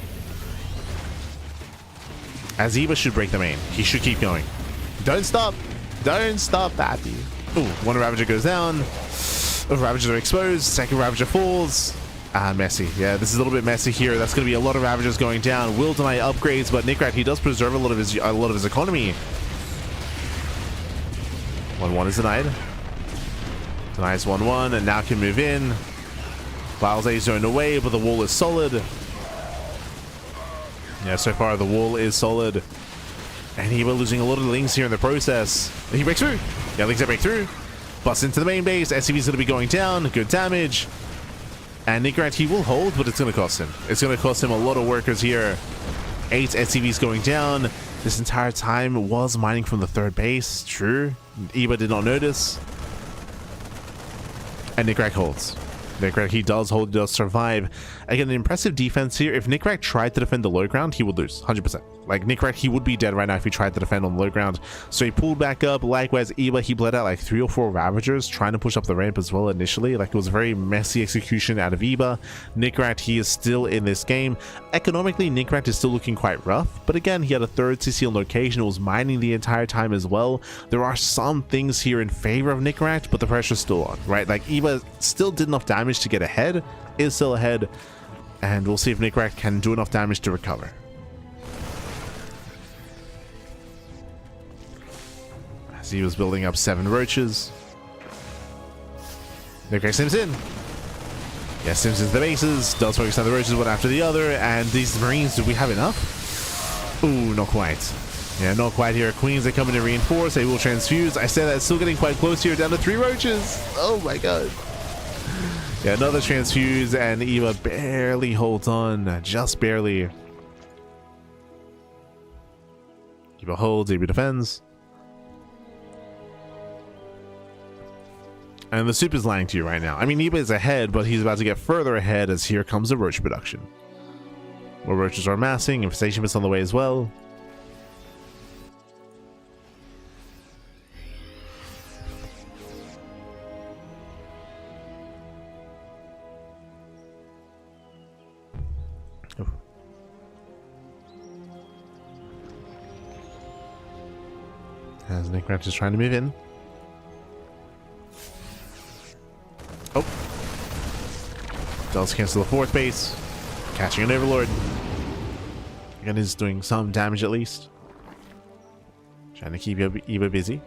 As Eva should break the main. He should keep going. Don't stop. Don't stop, Pappy. Ooh, one Ravager goes down. Ravagers are exposed. Second Ravager falls. Messy. Yeah, this is a little bit messy here. That's going to be a lot of Ravagers going down. Will deny upgrades, but Nicoract, he does preserve a lot of his economy. 1-1 is denied. Denies 1-1, and now can move in. Files A zoned away, but the wall is solid. Yeah, so far the wall is solid. And he will losing a lot of the lings here in the process. He breaks through. Yeah, lings that break through. Busts into the main base. SCV's going to be going down. Good damage. And Nicoract, he will hold, but it's going to cost him. It's going to cost him a lot of workers here. 8 SCVs going down. This entire time was mining from the third base. True. Eva did not notice. And Nicoract holds. Nicoract, he does hold, does survive. Again, an impressive defense here. If Nicoract tried to defend the low ground, he would lose, 100%. Like, Nicoract, he would be dead right now if he tried to defend on the low ground. So he pulled back up. Likewise, Eva, he bled out like 3 or 4 Ravagers trying to push up the ramp as well initially. Like, it was a very messy execution out of Eva. Nicoract, he is still in this game. Economically, Nicoract is still looking quite rough. But again, he had a third CC on location. It was mining the entire time as well. There are some things here in favor of Nicoract, but the pressure's still on, right? Like, Eva still did enough damage to get ahead, is still ahead. And we'll see if Nicoract can do enough damage to recover. As he was building up 7 roaches. Nicoract sims in. Yeah, sims into the bases. Does focus on the roaches one after the other. And these Marines, do we have enough? Ooh, not quite. Yeah, not quite here. Queens, they come in to reinforce. They will transfuse. I said that, still getting quite close here. Down to 3 roaches. Oh my god. Yeah, another transfuse, and Eva barely holds on, just barely. Eva holds, Eva defends. And the soup is lying to you right now. I mean, Eva is ahead, but he's about to get further ahead as here comes the roach production. More roaches are amassing, infestation is on the way as well. As Nicoract is trying to move in. Oh. Does cancel the 4th base. Catching an Overlord. Again, is doing some damage at least. Trying to keep Eva busy.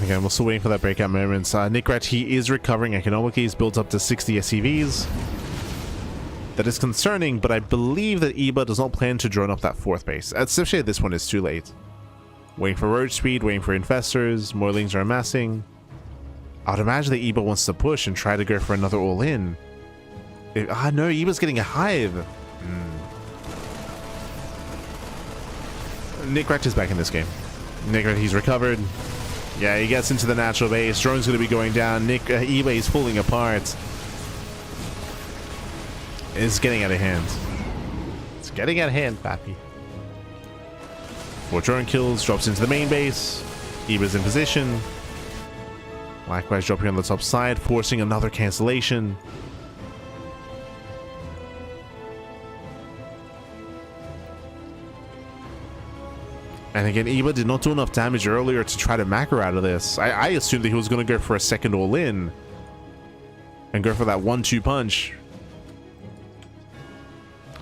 Again, we're still waiting for that breakout moments. Nicoract, he is recovering economically. He's built up to 60 SCVs. That is concerning, but I believe that Eba does not plan to drone up that 4th base. Especially at this one, it's too late. Waiting for road speed, waiting for infestors. Morlings are amassing. I would imagine that Eba wants to push and try to go for another all-in. No, Eba's getting a hive. Nicoract is back in this game. Nicoract, he's recovered. Yeah, he gets into the natural base. Drone's going to be going down. Eba is falling apart. It's getting out of hand. It's getting out of hand, Pappy. 4 drone kills. Drops into the main base. Eba's in position. Likewise dropping on the top side. Forcing another cancellation. And again, Eba did not do enough damage earlier to try to macro out of this. I assumed that he was going to go for a second all-in. And go for that 1-2 punch.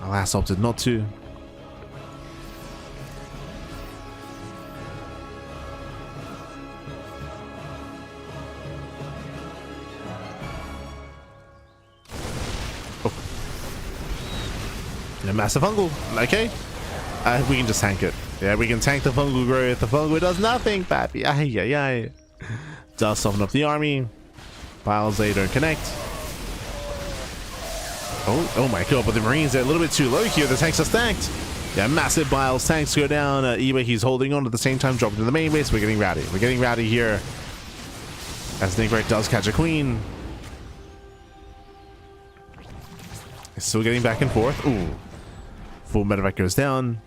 Alas, opted not to. Oh. A massive fungal. Okay. We can just tank it. Yeah, we can tank the fungal growth. The fungal does nothing, Pappy. Ay. Does soften up the army. Piles, they don't connect. Oh my god, but the Marines are a little bit too low here. The tanks are stacked. Yeah, massive Biles. Tanks go down. Eba, he's holding on at the same time, dropping to the main base. We're getting rowdy. We're getting rowdy here. As Nicoract does catch a queen. It's still getting back and forth. Ooh. Full medevac goes down.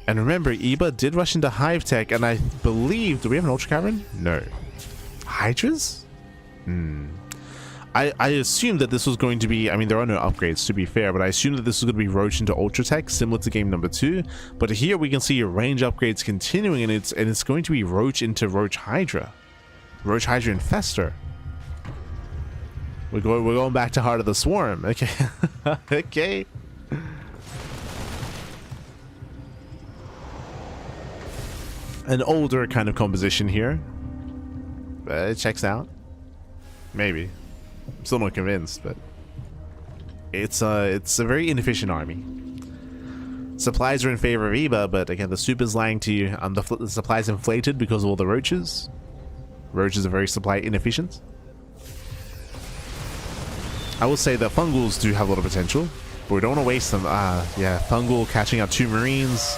And remember, Eba did rush into Hive Tech, and I believe... Do we have an Ultra Cavern? No. Hydras? I assumed that this was going to be... I mean, there are no upgrades, to be fair, but I assumed that this was going to be Roach into Ultra Tech, similar to game number 2. But here we can see your range upgrades continuing, and it's going to be Roach into Roach Hydra. Roach Hydra Infestor. We're going back to Heart of the Swarm. Okay. Okay. An older kind of composition here. It checks out. Maybe. I'm still not convinced, but it's a very inefficient army. Supplies are in favor of Eba, but again, the soup is lying to you. The supply's inflated because of all the roaches. Roaches are very supply inefficient. I will say that fungals do have a lot of potential, but we don't want to waste them. Yeah, fungal catching out 2 Marines.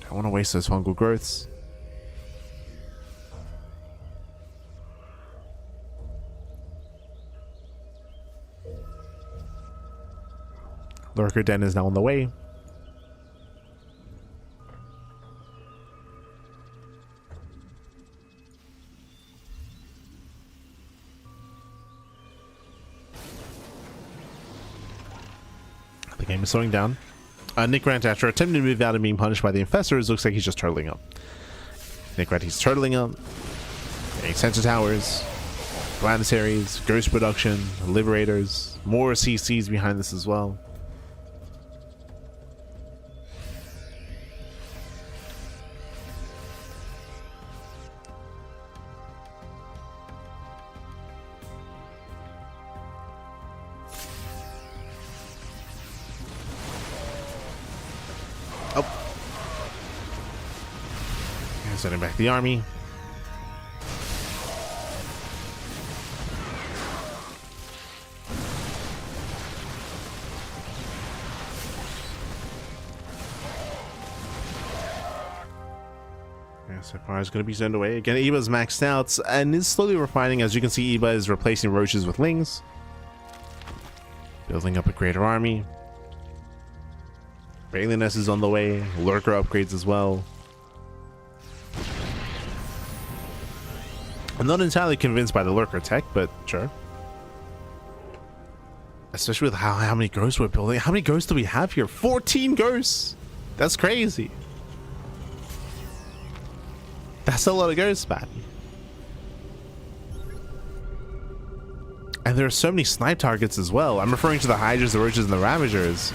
I want to waste those fungal growths. Lurker Den is now on the way. The game is slowing down. Nicoract, after attempting to move out and being punished by the infestors, looks like he's just turtling up. Nicoract, he's turtling up. Getting sensor towers, planetaries, ghost production, liberators, more CCs behind this as well. Sending back the army. Yeah, so far is going to be sent away. Again, Eba's maxed out and is slowly refining. As you can see, Eba is replacing roaches with lings. Building up a greater army. Baliness is on the way. Lurker upgrades as well. I'm not entirely convinced by the lurker tech, but sure. Especially with how many ghosts we're building. How many ghosts do we have here? 14 ghosts! That's crazy. That's a lot of ghosts, man. And there are so many snipe targets as well. I'm referring to the Hydras, the Roaches, and the Ravagers.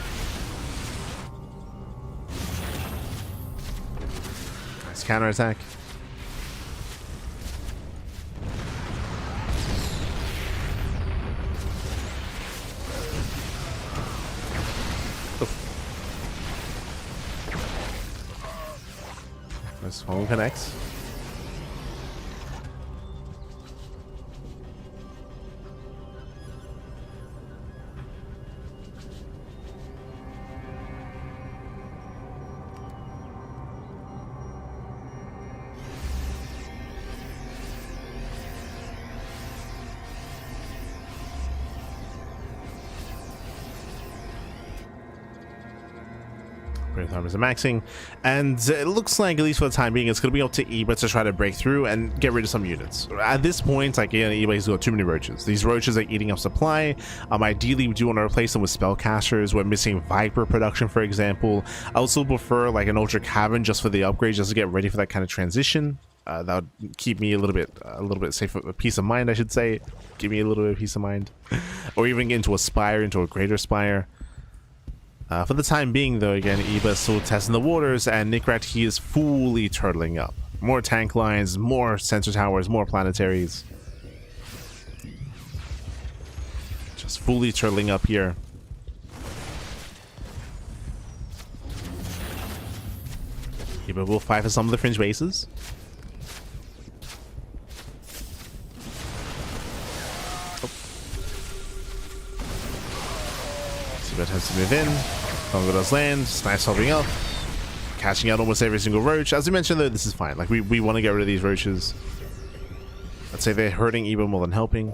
Nice counterattack. This phone connects. Is maxing, and it looks like, at least for the time being, it's going to be up to Eba to try to break through and get rid of some units. At this point, like, yeah, Eba's got too many roaches. These roaches are eating up supply. Ideally, we do want to replace them with spellcasters. We're missing Viper production, for example. I also prefer like an Ultra Cavern just for the upgrade, just to get ready for that kind of transition. That would keep me a little bit safer, peace of mind, I should say. Give me a little bit of peace of mind, or even get into a spire, into a greater spire. For the time being, though, again, Eba's still testing the waters, and Nicoract, he is fully turtling up. More tank lines, more sensor towers, more planetaries. Just fully turtling up here. Eba will fight for some of the fringe bases. Eba has to move in. Congo does land. Snipes hopping up. Catching out almost every single roach. As we mentioned, though, this is fine. Like, we want to get rid of these roaches. I'd say they're hurting Eba more than helping.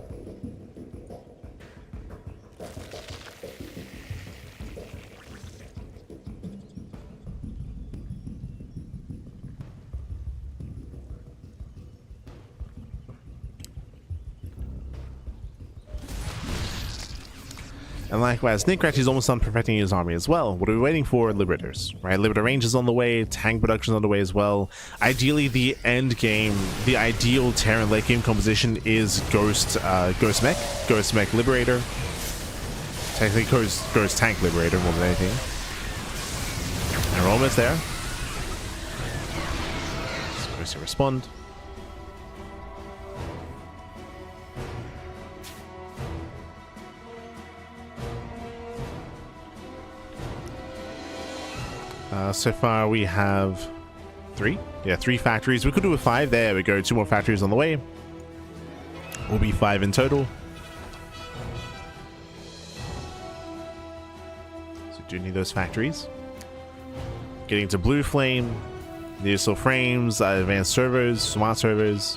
And likewise, Nicoract is almost done perfecting his army as well. What are we waiting for? Liberators, right? Liberator range is on the way, tank production is on the way as well. Ideally, the end game, the ideal Terran late game composition is Ghost Mech Liberator. Technically, Ghost Tank Liberator more than anything. And we're almost there. Supposed to respond. So far we have three factories. We could do a 5. There we go, 2 more factories on the way. Will be 5 in total. So do need those factories. Getting to Blue Flame, Neosol frames, advanced servers, smart servers.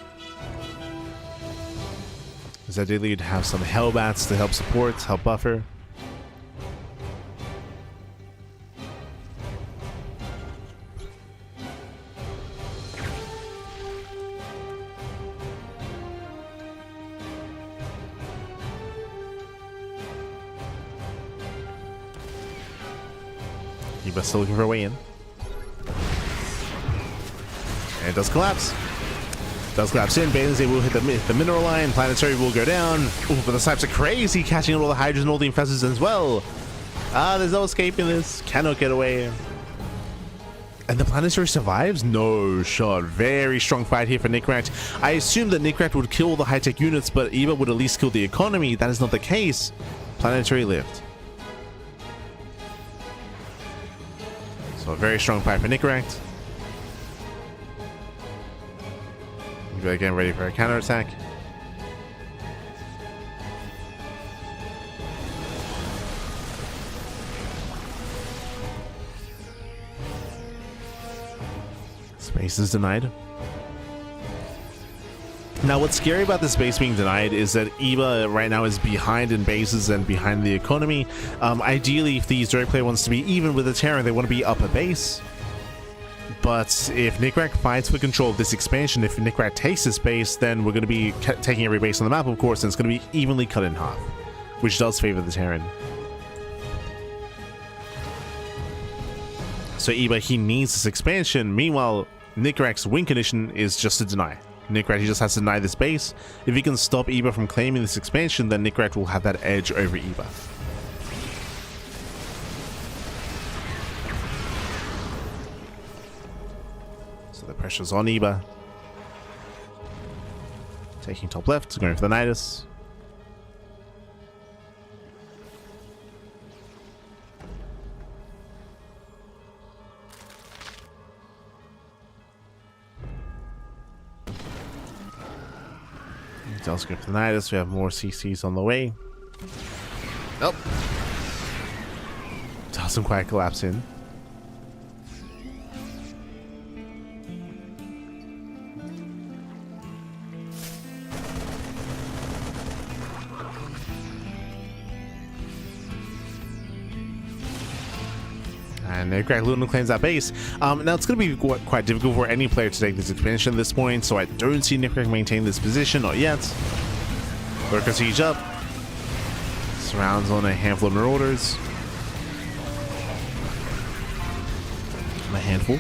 Because ideally you'd have some Hellbats to help support, help buffer. But still looking for a way in. And it does collapse. Does collapse in. Bathing will hit the mineral line. Planetary will go down. Ooh, but the snipes are crazy, catching all the Hydras and all the Infestors as well. There's no escaping this. Cannot get away. And the Planetary survives? No shot. Very strong fight here for Nicoract. I assumed that Nicoract would kill the high-tech units, but Eba would at least kill the economy. That is not the case. Planetary lived. So a very strong fight for Nicoract. Again, ready for a counterattack. Space is denied. Now, what's scary about this base being denied is that Eba right now is behind in bases and behind the economy. Ideally, if the Zerg player wants to be even with the Terran, they want to be up a base. But if Nicoract fights for control of this expansion, if Nicoract takes this base, then we're going to be taking every base on the map, of course, and it's going to be evenly cut in half, which does favor the Terran. So Iba, he needs this expansion. Meanwhile, Nicoract's win condition is just to deny. Nicoract, he just has to deny this base. If he can stop Iba from claiming this expansion, then Nicoract will have that edge over Iba. So the pressure's on Iba. Taking top left, going for the Nidus. Let's go for the Nidus. We have more CCs on the way. Nope. Doesn't quite collapse in. And Nicoract Luna claims that base. Now it's going to be quite difficult for any player to take this expansion at this point, so I don't see Nicoract maintain this position, not yet. Lurker siege up. Surrounds on a handful of Marauders. A handful.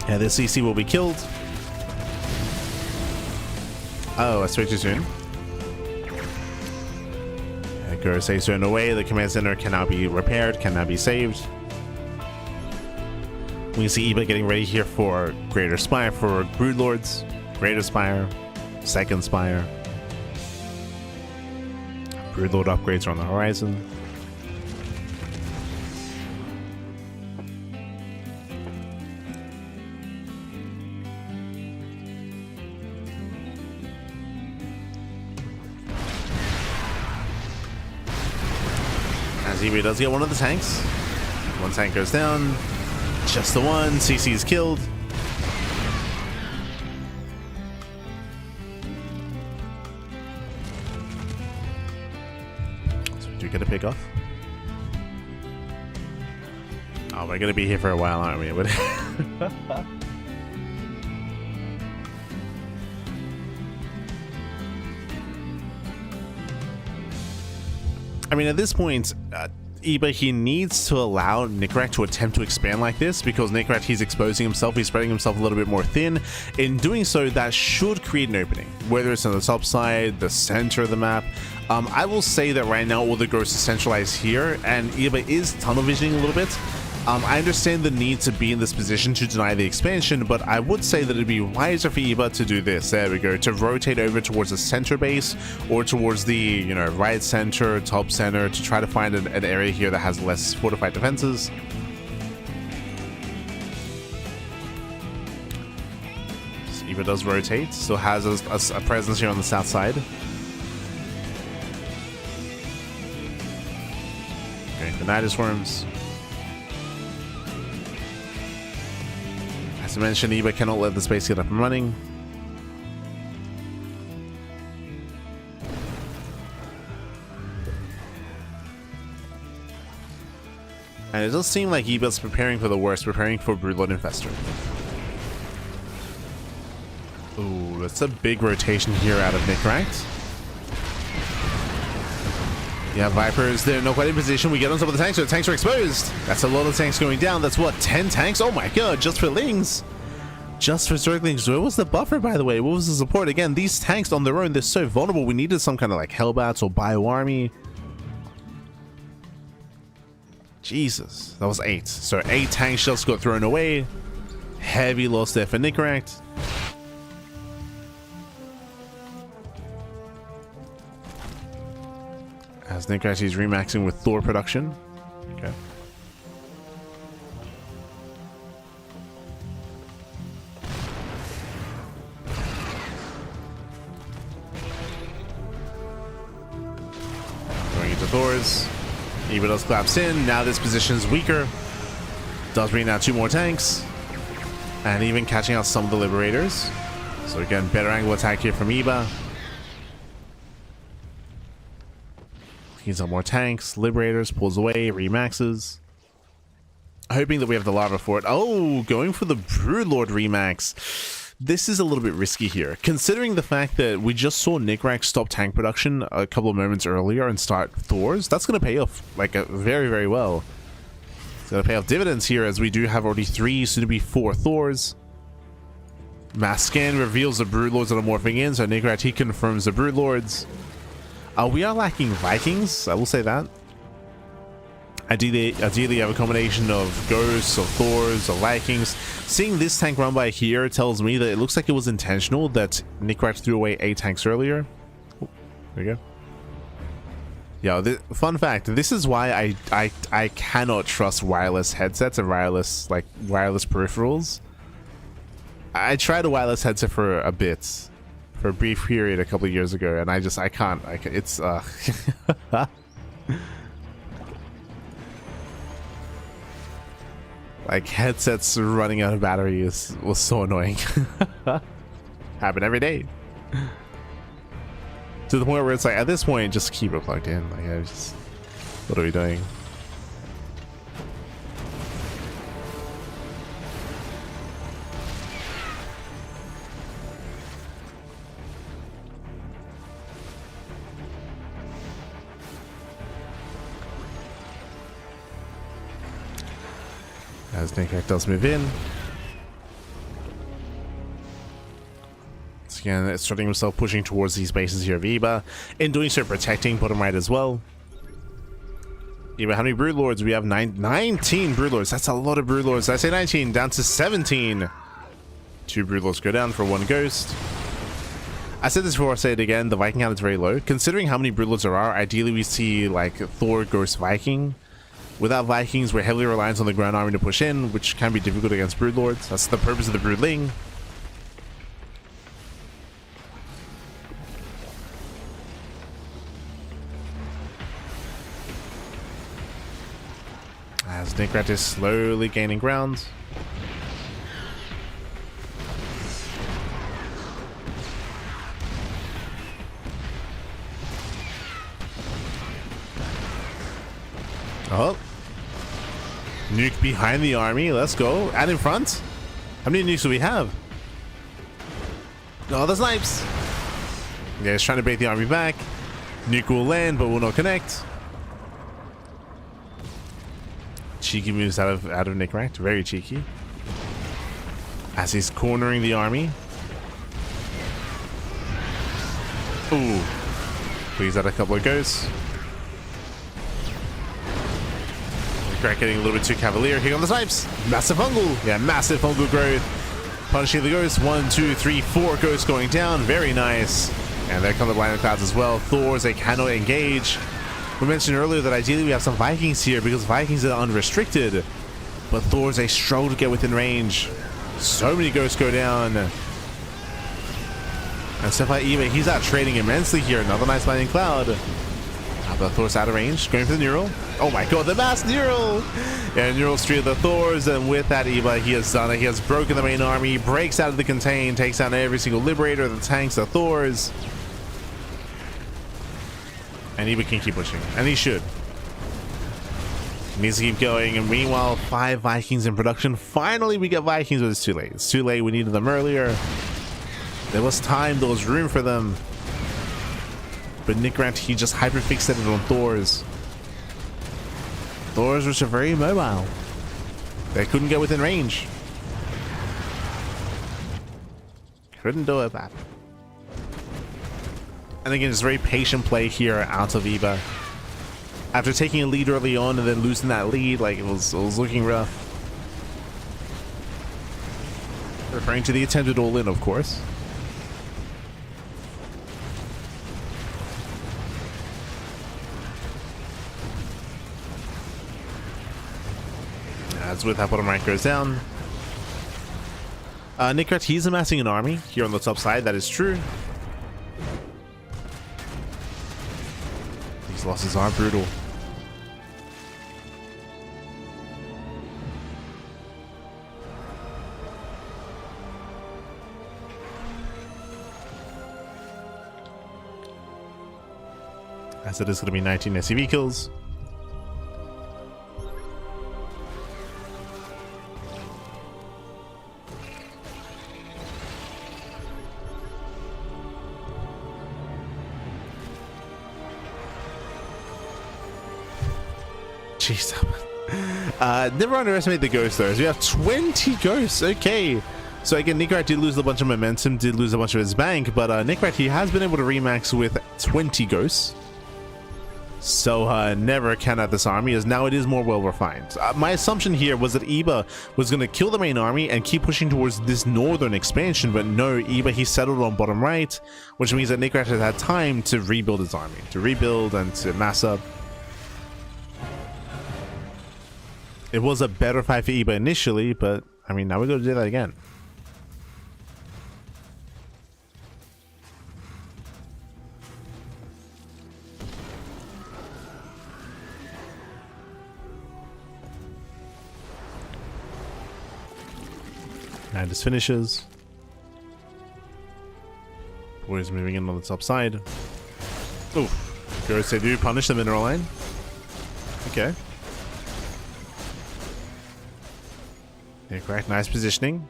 Yeah, this CC will be killed. Oh, I switched too soon. Go say so in a way, the command center can now be repaired, can now be saved. We can see Iba getting ready here for Greater Spire for Broodlords. Greater Spire, Second Spire. Broodlord upgrades are on the horizon. Iba does get one of the tanks. One tank goes down. Just the one. CC is killed. So we do get a pick off. Oh, we're gonna be here for a while, aren't we? I mean, at this point, Iba, he needs to allow Nicoract to attempt to expand like this, because Nicoract, he's exposing himself, he's spreading himself a little bit more thin. In doing so, that should create an opening, whether it's on the top side, the center of the map. I will say that right now all the growth is centralized here, and Iba is tunnel visioning a little bit. I understand the need to be in this position to deny the expansion, but I would say that it'd be wiser for Iba to do this. There we go, to rotate over towards the center base or towards the, you know, right center, top center, to try to find an area here that has less fortified defenses. So Iba does rotate, still has a presence here on the south side. Going for Nidus Worms. As I mentioned, Iba cannot let the space get up and running. And it does seem like Iba's preparing for the worst, preparing for Broodlord Infestor. Ooh, that's a big rotation here out of Nicoract. Yeah, Vipers, they're not quite in position. We get on top of the tanks, so the tanks are exposed. That's a lot of tanks going down. That's what, 10 tanks? Oh my god, just for Lings. Just for Zerglings. Where was the buffer, by the way? What was the support? Again, these tanks on their own, they're so vulnerable. We needed some kind of like Hellbats or Bio Army. Jesus, that was 8. So 8 tanks just got thrown away. Heavy loss there for Nicoract. As Nicoract is remaxing with Thor production. Okay. Going into Thors. Iba does collapse in. Now this position is weaker. Does bring out 2 more tanks. And even catching out some of the Liberators. So again, better angle attack here from Iba. He's on more tanks, liberators, pulls away, remaxes. Hoping that we have the lava for it. Oh, going for the Broodlord remax. This is a little bit risky here, considering the fact that we just saw Nicoract stop tank production a couple of moments earlier and start Thors. That's going to pay off like very, very well. It's going to pay off dividends here, as we do have already 3, soon to be 4 Thors. Mass scan reveals the Broodlords that are morphing in, so Nicoract, he confirms the Broodlords. We are lacking Vikings, I will say that. Ideally you have a combination of Ghosts, of Thors, of Vikings. Seeing this tank run by here tells me that it looks like it was intentional that Nicoract threw away 8 tanks earlier. Oh, there you go. Yeah, fun fact, this is why I cannot trust wireless headsets and wireless peripherals. I tried a wireless headset for a bit, for a brief period a couple of years ago, and I can't, it's like, headsets running out of battery was so annoying. Happen every day. To the point where it's like, at this point, just keep it plugged in. Like, what are we doing? As Nicoract does move in. So again, it's starting himself pushing towards these bases here of Eba. In doing so, protecting bottom right as well. Eba, how many Broodlords? We have 19 Broodlords. That's a lot of Broodlords. I say 19, down to 17. 2 Broodlords go down for 1 Ghost. I said this before, I'll say it again. The Viking count is very low. Considering how many Broodlords there are, ideally we see like Thor, Ghost, Viking. Without Vikings, we're heavily reliant on the ground army to push in, which can be difficult against Broodlords. That's the purpose of the Broodling. As Nicoract is slowly gaining ground. Oh, nuke behind the army. Let's go. And in front. How many nukes do we have? Oh, the snipes. Yeah, he's trying to bait the army back. Nuke will land, but will not connect. Cheeky moves out of Nicoract. Very cheeky. As he's cornering the army. Ooh. Please add a couple of ghosts. Getting a little bit too cavalier. Here on the snipes. Massive fungal. Yeah, massive fungal growth. Punishing the ghosts. 1, 2, 3, 4 ghosts going down. Very nice. And there come the blinding clouds as well. Thors, they cannot engage. We mentioned earlier that ideally we have some Vikings here because Vikings are unrestricted. But Thors, they struggle to get within range. So many ghosts go down. And stuff like Eva, he's out trading immensely here. Another nice blinding cloud. The Thor's out of range, going for the Neural. Oh my god, the mass Neural! And Neural Street of the Thors, and with that Eba, he has done it. He has broken the main army, breaks out of the contain, takes down every single Liberator, the tanks, the Thors. And Eba can keep pushing, and he should. He needs to keep going, and meanwhile, 5 Vikings in production. Finally, we get Vikings, but it's too late. It's too late, we needed them earlier. There was time, there was room for them. But Nicoract, he just hyper-fixated on Thors. Thors, which are very mobile. They couldn't get within range. Couldn't do it, man. And again, it's very patient play here out of Eba. After taking a lead early on and then losing that lead, like it was looking rough. Referring to the attempted all-in, of course. As with that bottom rank goes down. Nicoract, he's amassing an army here on the top side, that is true. These losses are brutal. as it is going to be 19 SCV kills. Jeez. Never underestimate the ghosts though. So we have 20 ghosts. Okay. So again, Nicoract did lose a bunch of momentum, did lose a bunch of his bank, but Nicoract, he has been able to remax with 20 ghosts. So never count out this army, as now it is more well refined. My assumption here was that Eba was going to kill the main army and keep pushing towards this northern expansion, but no, Eba, he settled on bottom right, which means that Nicoract has had time to rebuild his army, to rebuild and to mass up. It was a better fight for Eba initially, but I mean, now we're going to do that again. And this finishes. Boys moving in on the top side. Oh, Ghosts, they do punish the mineral line. Okay. Nicoract, nice positioning.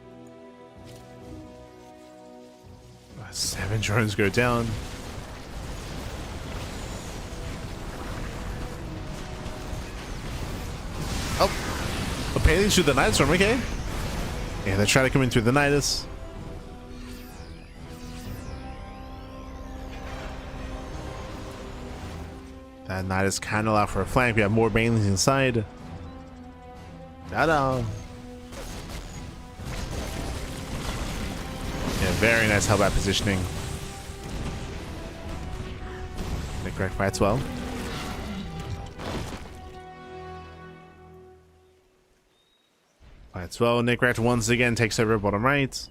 7 drones go down. Oh, apparently through the night storm. Okay. Yeah, they try to come in through the Nidus. That Nidus kind of allowed for a flank. We have more banelings inside. Ta-da! Yeah, very nice hellbat positioning. Nicoract fights well. Fights well. Nicoract once again takes over bottom right.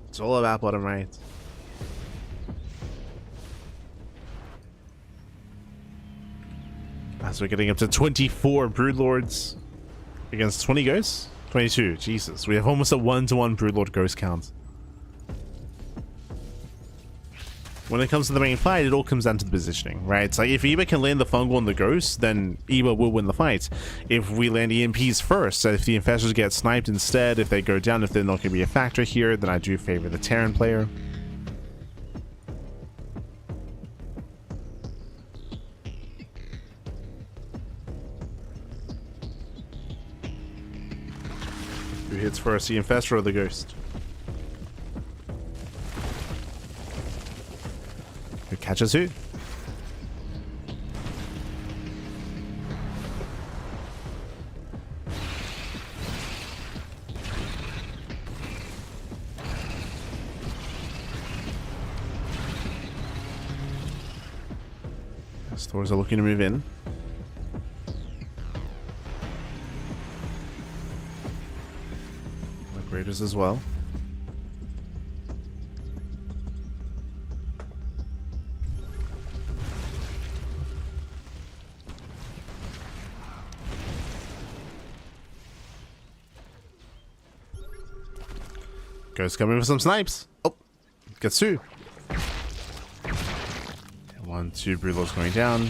It's all about bottom right. As we're getting up to 24 Broodlords against 20 ghosts. 22, Jesus. We have almost a 1-to-1 Broodlord ghost count. When it comes to the main fight, it all comes down to the positioning, right? It's like if Eba can land the fungal on the ghost, then Eba will win the fight. If we land EMPs first, so if the infestors get sniped instead, if they go down, if they're not going to be a factor here, then I do favor the Terran player. Who hits first, the infestor or the ghost? Who catches who? Stores are looking to move in. Raiders as well. Ghost coming with some snipes. Oh, Gatsu. 1, 2 Broodlords going down.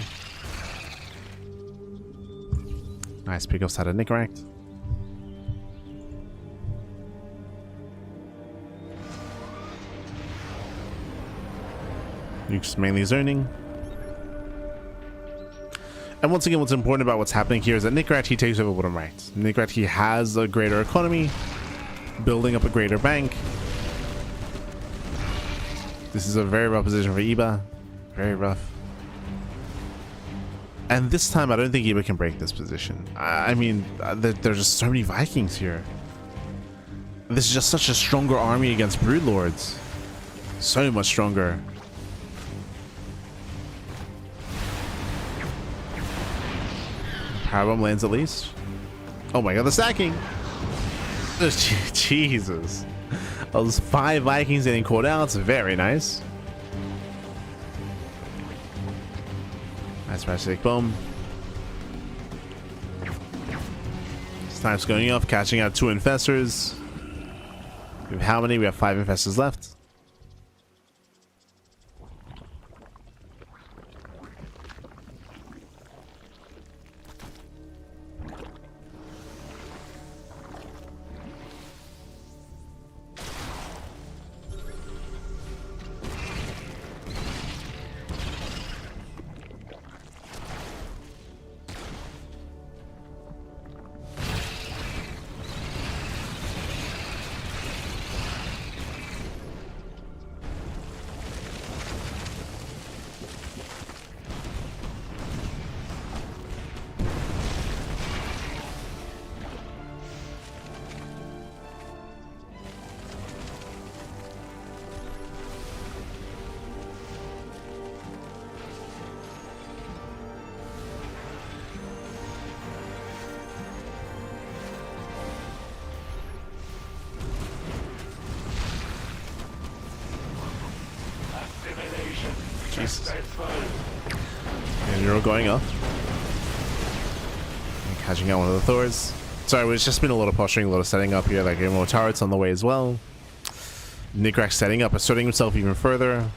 Nice pick outside of Nicoract. Nuke's mainly zoning. And once again, what's important about what's happening here is that Nicoract, he takes over bottom right. Nicoract, he has a greater economy, building up a greater bank. This is a very rough position for Eba. Very rough. And this time, I don't think Eba can break this position. I mean, there's just so many Vikings here. This is just such a stronger army against Broodlords. So much stronger. Powerbomb lands at least. Oh my god, the stacking! Jesus. Those 5 Vikings getting caught out. It's very nice. Nice parasitic bomb. Snipes going off, catching out 2 infestors. We have how many? We have 5 infestors left. Jesus. And you're going up. And catching out one of the Thors. Sorry, it's just been a lot of posturing, a lot of setting up here. Like, more turrets on the way as well. Nicoract setting up, asserting himself even further.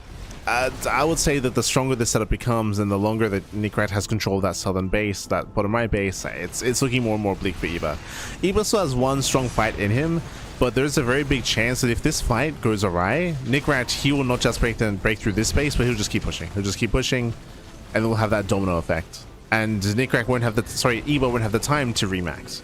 I would say that the stronger the setup becomes and the longer that Nicoract has control of that southern base, that bottom right base, it's looking more and more bleak for Eba. Eba still has one strong fight in him, but there's a very big chance that if this fight goes awry, Nicoract, he will not just break through this base, but he'll just keep pushing. He'll just keep pushing, and it will have that domino effect. And Nicoract won't have the, Eba won't have the time to remax.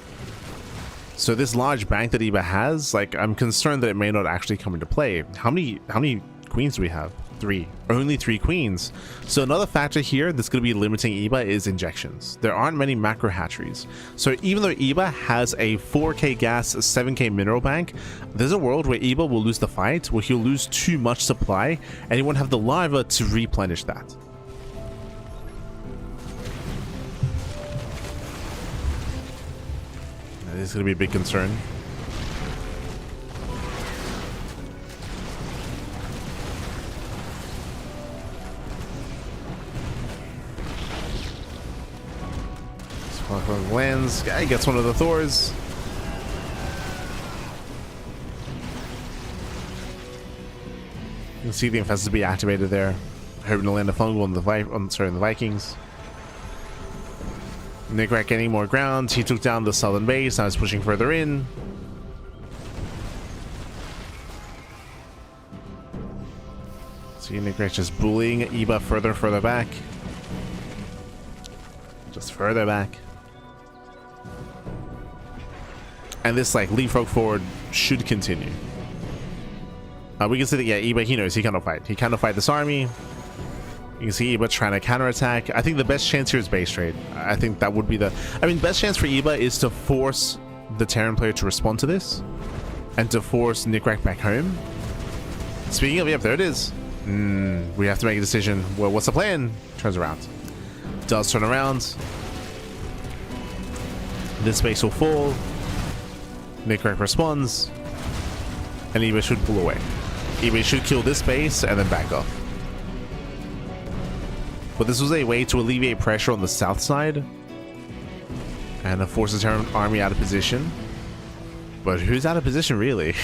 So this large bank that Eba has, like, I'm concerned that it may not actually come into play. How many queens do we have? 3. Only 3 queens. So another factor here that's going to be limiting Eba is injections. There aren't many macro hatcheries. So even though Eba has a 4k gas, 7k mineral bank, there's a world where Eba will lose the fight, where he'll lose too much supply, and he won't have the lava to replenish that. Now, this is going to be a big concern. Lands, guy gets one of the Thors. You can see the infested to be activated there, hoping to land a fungal on the the Vikings. Nicoract getting more ground. He took down the southern base. Now he's pushing further in. See Nicoract just bullying Eba further and further back. Just further back. And this, like, leapfrog forward should continue. We can see that, yeah, Eba, he knows he cannot fight. He cannot fight this army. You can see Eba trying to counterattack. I think the best chance here is base trade. I think that would be the... I mean, best chance for Eba is to force the Terran player to respond to this. And to force Nicoract back home. Speaking of, yep, there it is. We have to make a decision. Well, what's the plan? Turns around. Does turn around. This base will fall. Nicoract responds, and Eba should pull away. Eba should kill this base and then back off. But this was a way to alleviate pressure on the south side and force the Terran army out of position. But who's out of position, really?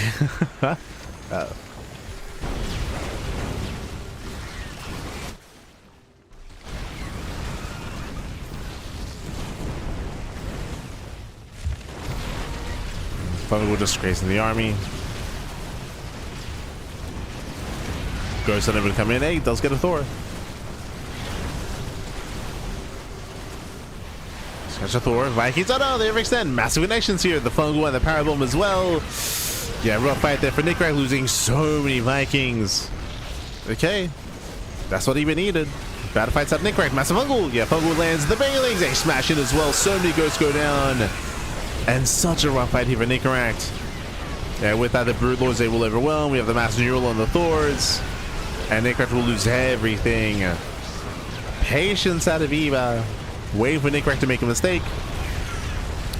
Fungal just grazing the army. Ghost unable to come in. Hey, does get a Thor. Catch a Thor. Vikings. Oh no, they overextend. Massive connections here. The Fungal and the Parabomb as well. Yeah, rough fight there for Nicoract, losing so many Vikings. Okay. That's what Eba needed. Bad fights at Nicoract. Massive Fungal. Yeah, Fungal lands. The Banelings. They smash it as well. So many ghosts go down. And such a rough fight here for Nicoract. Yeah, with that, the Brood Lords they will overwhelm. We have the Master Neural on the Thors. And Nicoract will lose everything. Patience out of Eba. Waiting for Nicoract to make a mistake.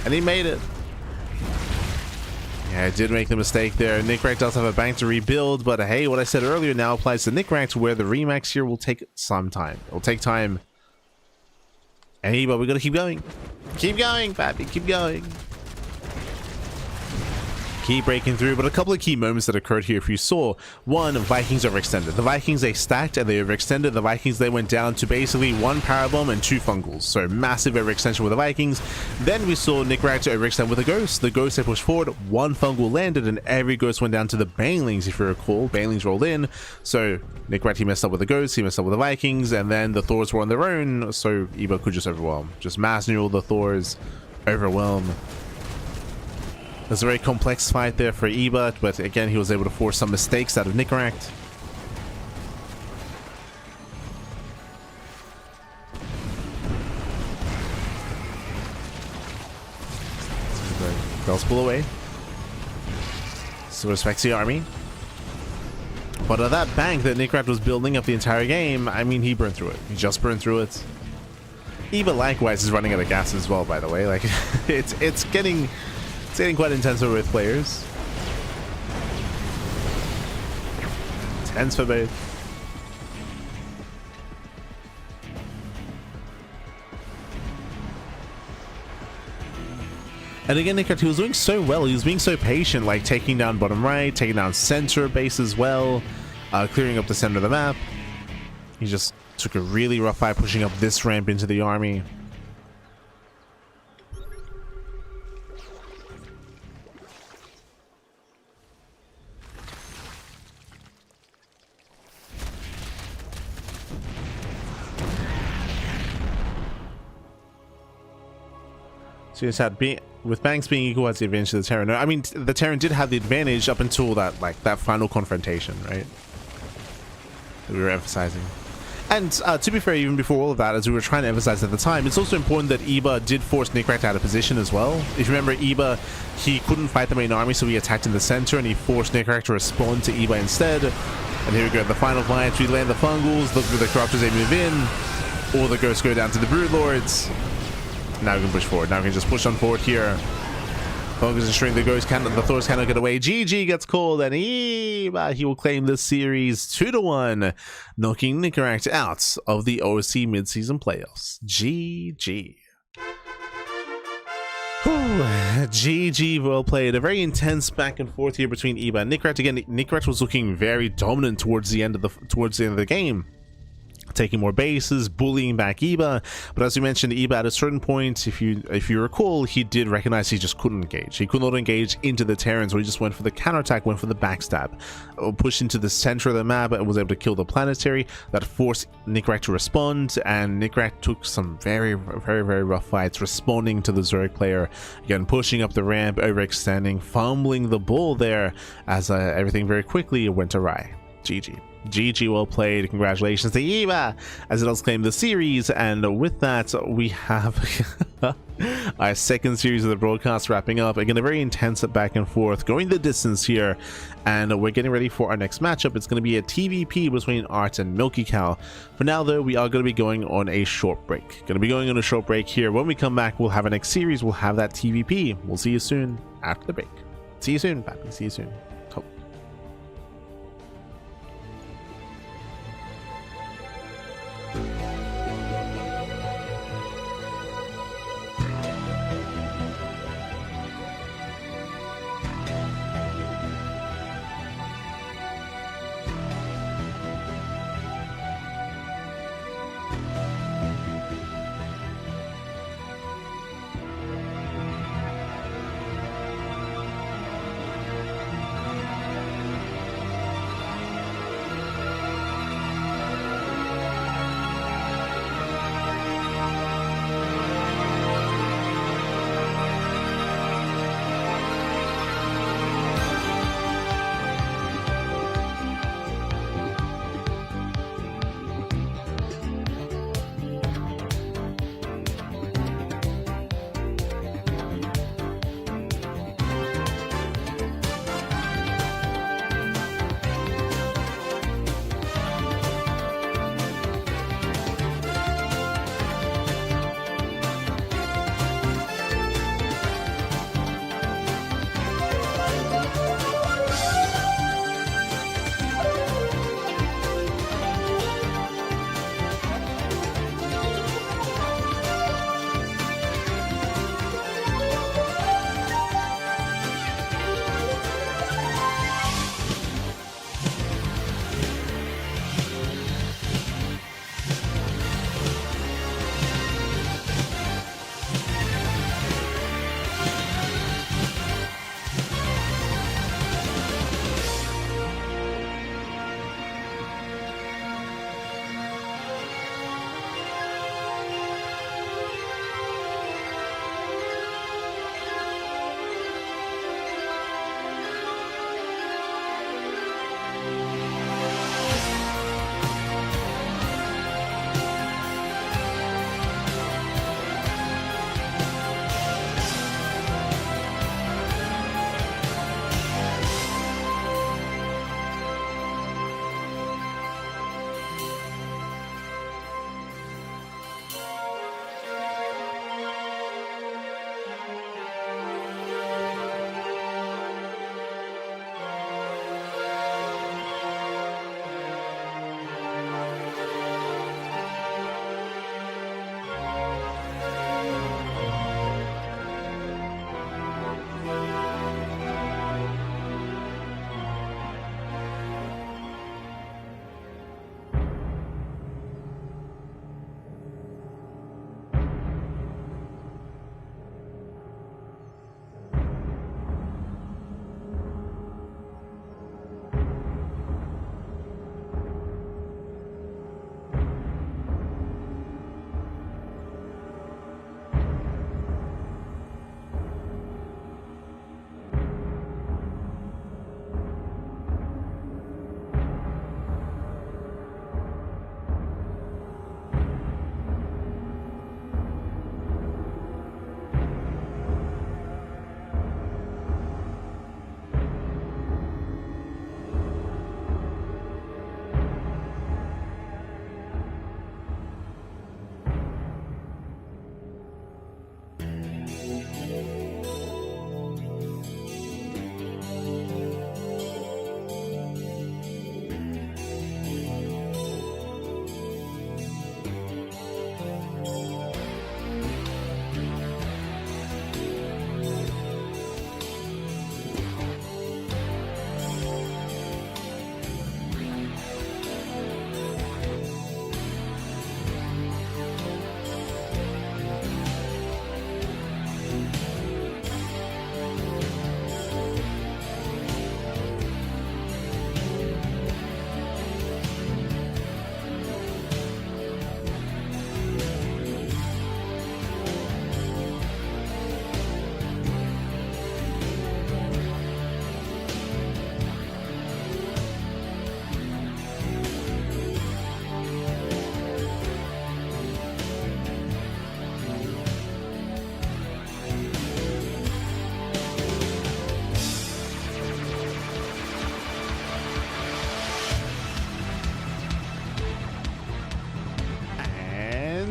And he made it. Yeah, I did make the mistake there. Nicoract does have a bank to rebuild. But hey, what I said earlier now applies to Nicoract, where the remax here will take some time. It'll take time. And Eba, we gotta keep going. Keep going, Pappy. Keep going. Keep breaking through, but a couple of key moments that occurred here. If you saw, one, Vikings overextended. The Vikings, they stacked and they overextended. The Vikings, they went down to basically 1 Parabomb and 2 Fungals. So massive overextension with the Vikings. Then we saw Nicoract overextend with a Ghost. The Ghost, they pushed forward, 1 Fungal landed, and every Ghost went down to the Banelings, if you recall. Banelings rolled in. So Nicoract, he messed up with the Ghost, he messed up with the Vikings, and then the Thors were on their own, so Eba could just overwhelm. Just mass neural the Thors, overwhelm. There's a very complex fight there for Eba, but again, he was able to force some mistakes out of Nicoract. Bells pull away. So respects the army. But that bank that Nicoract was building up the entire game, I mean, he burned through it. He just burned through it. Eba likewise is running out of gas as well, by the way. Like, it's getting quite intense with players. Tense for both. And again, Nicoract, he was doing so well. He was being so patient, like taking down bottom right, taking down center base as well, clearing up the center of the map. He just took a really rough fight pushing up this ramp into the army. So you just had with Banks being equal as the advantage to the Terran. I mean, the Terran did have the advantage up until that final confrontation, right? That we were emphasizing. And to be fair, even before all of that, as we were trying to emphasize at the time, it's also important that Eba did force Nicoract out of position as well. If you remember, Eba, he couldn't fight the main army, so he attacked in the center, and he forced Nicoract to respond to Eba instead. And here we go, the final fight. We land the Fungals, look for the Corruptors, they move in. All the Ghosts go down to the Broodlords. Now we can push forward. Now we can just push on forward here. Focus and string. The Thors cannot get away. GG gets called, and he will claim this series 2-1, knocking Nicoract out of the OSC mid-season playoffs. GG. GG, well played. A very intense back and forth here between Eba and Nicoract. Again, Nicoract was looking very dominant towards the end of the game, taking more bases, bullying back Eba. But as you mentioned, Eba at a certain point, if you recall, he did recognize he just couldn't engage. He could not engage into the Terrans, so he just went for the counterattack, went for the backstab, pushed into the center of the map and was able to kill the planetary. That forced Nicoract to respond, and Nicoract took some very, very, very rough fights responding to the Zerg player. Again, pushing up the ramp, overextending, fumbling the ball there as everything very quickly went awry. GG. GG, well played. Congratulations to Eba as it does claim the series. And with that, we have our second series of the broadcast wrapping up. Again, a very intense back and forth, going the distance here. And we're getting ready for our next matchup. It's going to be a TVP between Art and Milky Cow. For now, though, we are going to be going on a short break. Going to be going on a short break here. When we come back, we'll have our next series. We'll have that TVP. We'll see you soon after the break. See you soon, Pappy. See you soon.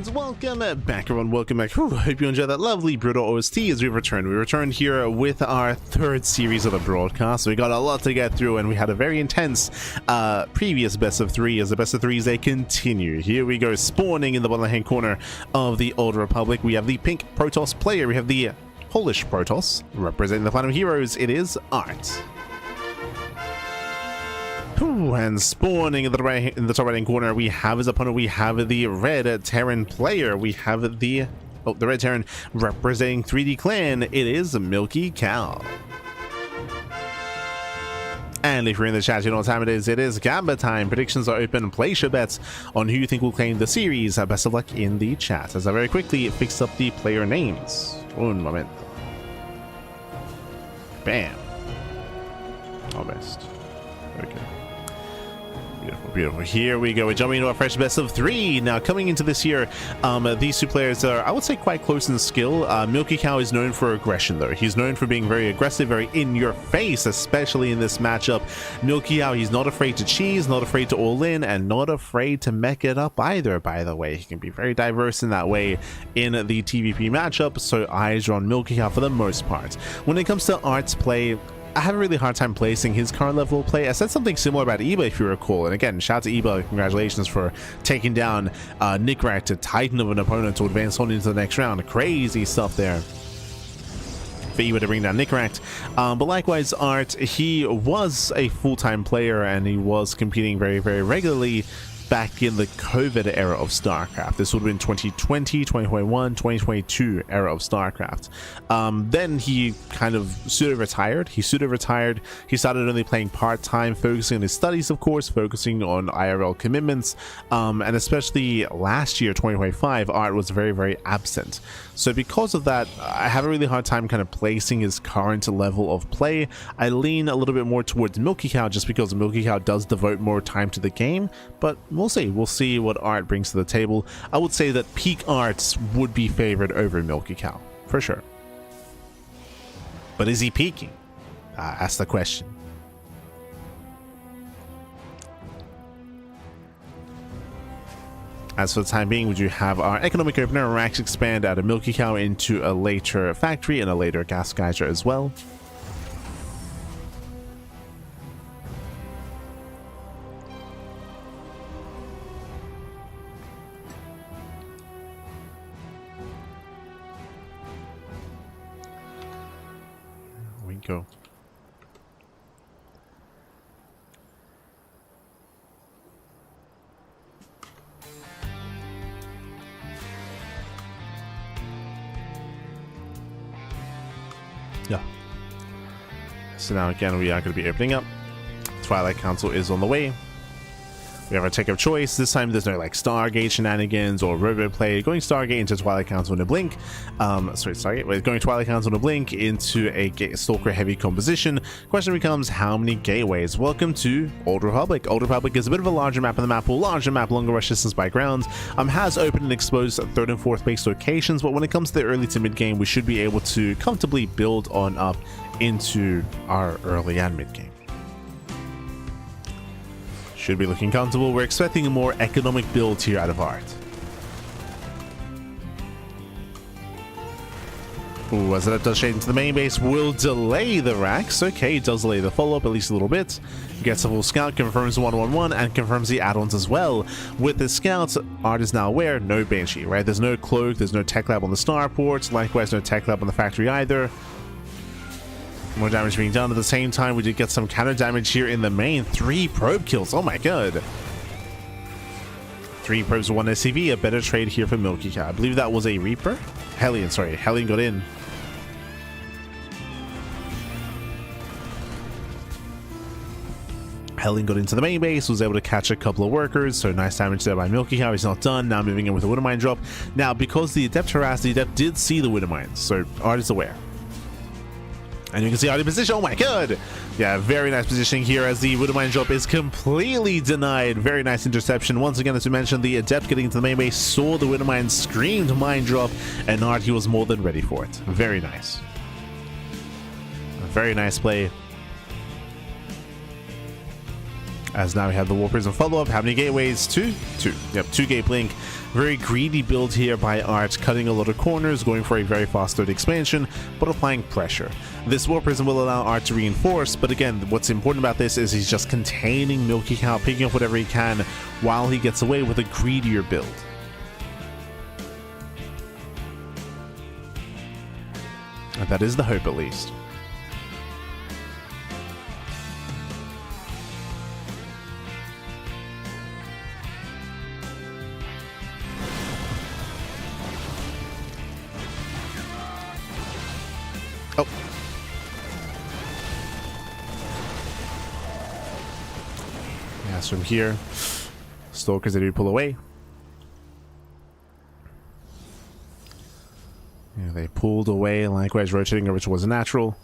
And welcome back, everyone. Welcome back. Whew, hope you enjoyed that lovely brutal OST as we returned. We returned here with our third series of the broadcast. We got a lot to get through, and we had a very intense previous best of three. As the best of threes, they continue. Here we go, spawning in the bottom hand corner of the Old Republic. We have the pink Protoss player. We have the Polish Protoss representing the Platinum Heroes. It is Art. And spawning in the top right hand corner, we have his opponent. We have the red Terran player. We have the red Terran representing 3D Clan. It is Milky Cow. And if you're in the chat, you know what time it is. It is Gamba time. Predictions are open. Place your bets on who you think will claim the series. Best of luck in the chat as I very quickly fix up the player names. Un momento. Bam. Almost. Okay. Beautiful, beautiful. Here we go. We're jumping into our fresh best of three. Now, coming into this year, these two players are, I would say, quite close in skill. Milky Cow is known for aggression, though. He's known for being very aggressive, very in your face, especially in this matchup. Milky Cow, he's not afraid to cheese, not afraid to all in, and not afraid to mech it up either, by the way. He can be very diverse in that way in the TVP matchup, so eyes are on Milky Cow for the most part. When it comes to Art's play, I have a really hard time placing his current level of play. I said something similar about Eba, if you recall. And again, shout out to Eba. Congratulations for taking down Nicoract, a titan of an opponent, to advance on into the next round. Crazy stuff there for Eba to bring down Nicoract. But likewise, Art, he was a full-time player and he was competing very, very regularly back in the COVID era of StarCraft. This would have been 2020, 2021, 2022 era of StarCraft. Then he kind of pseudo-retired. He started only playing part-time, focusing on his studies, of course, focusing on IRL commitments. And especially last year, 2025, Art was very, very absent. So because of that, I have a really hard time kind of placing his current level of play. I lean a little bit more towards Milky Cow just because Milky Cow does devote more time to the game, but we'll see what Art brings to the table. I would say that peak Arts would be favored over Milky Cow for sure, but is he peaking? That's the question. As for the time being, we do have our economic opener racks expand out of Milky Cow into a later factory and a later gas geyser as well. There we go. Yeah. So now again, we are going to be opening up. Twilight Council is on the way. We have our tech of choice. This time there's no like Stargate shenanigans or robo play. Going Stargate into Twilight Council in a blink. We're going Twilight Council in a blink into a Stalker heavy composition. Question becomes, how many gateways? Welcome to Old Republic. Old Republic is a bit of a larger map on the map, longer rush distance by ground. Has opened and exposed third and fourth base locations, but when it comes to the early to mid game, we should be able to comfortably build on up into our early and mid game. Should be looking comfortable. We're expecting a more economic build here out of Art. Ooh, as that does shade into the main base, will delay the racks. Okay, it does delay the follow-up at least a little bit. Gets a full scout, confirms 111, and confirms the add-ons as well. With the scouts, Art is now aware, no Banshee, right? There's no cloak, there's no tech lab on the starports, likewise no tech lab on the factory either. More damage being done. At the same time, we did get some counter damage here in the main. 3 probe kills. Oh my god. 3 probes, 1 SCV. A better trade here for Milky Cow. I believe that was a Reaper. Hellion, sorry. Hellion got in. Hellion got into the main base, was able to catch a couple of workers, so nice damage there by Milky Cow. He's not done. Now moving in with a Widowmine drop. Now, because the Adept harassed, the Adept did see the Widowmines, so Art is aware. And you can see out of position. Oh my god! Yeah, very nice positioning here as the Widowmine drop is completely denied. Very nice interception. Once again, as we mentioned, the Adept getting into the main base saw the Widowmine, screamed mine drop, and Art, he was more than ready for it. Very nice. A very nice play. As now we have the War Prism follow-up. How many gateways? Two? Two. Yep, 2 gate blink. Very greedy build here by Art, cutting a lot of corners, going for a very fast load expansion, but applying pressure. This War Prism will allow Art to reinforce, but again, what's important about this is he's just containing Milky Cow, picking up whatever he can while he gets away with a greedier build. And that is the hope, at least. Oh. Yeah, so from here, Stalkers, they do pull away. Yeah, they pulled away, likewise rotating, which was natural.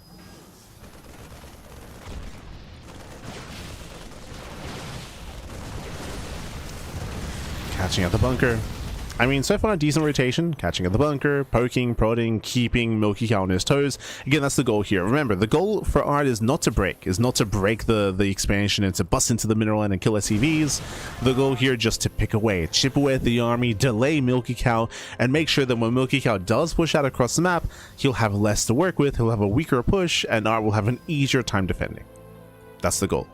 Catching at the bunker. I mean, so far, decent rotation, catching at the bunker, poking, prodding, keeping Milky Cow on his toes. Again, that's the goal here. Remember, the goal for Art is not to break the expansion and to bust into the mineral end and kill SCVs. The goal here just to pick away, chip away at the army, delay Milky Cow, and make sure that when Milky Cow does push out across the map, he'll have less to work with, he'll have a weaker push, and Art will have an easier time defending. That's the goal.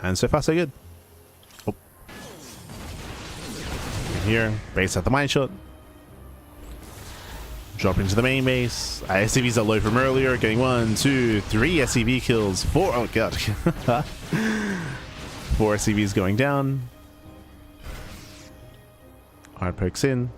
And so far, so good. Here, base at the mine shot. Drop into the main base. SCVs are low from earlier, getting 1, 2, 3 SCV kills. 4, oh god. 4 SCVs going down. Hard pokes in.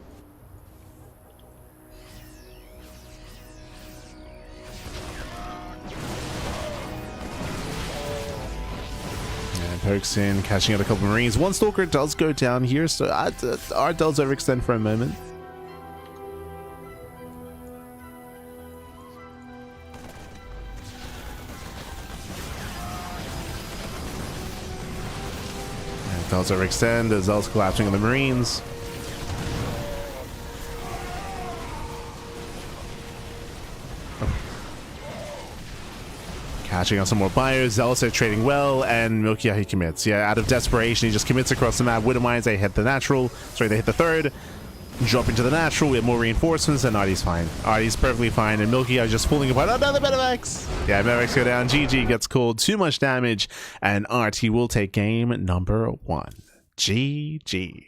Pokes in, catching out a couple of Marines. One Stalker does go down here, so Art does overextend for a moment. And does overextend as Zell's collapsing on the Marines. Catching on some more buyers. Zealous are trading well, and Milky Cow, he commits. Yeah, out of desperation, he just commits across the map. Widow Mines, they hit the natural. Sorry, they hit the third. Drop into the natural. We have more reinforcements, and Artie's fine. Artie's perfectly fine, and Milky Cow is just falling apart. Another Medivacs! Yeah, Medivacs go down. GG gets called. Too much damage, and Art, he will take game number 1. GG.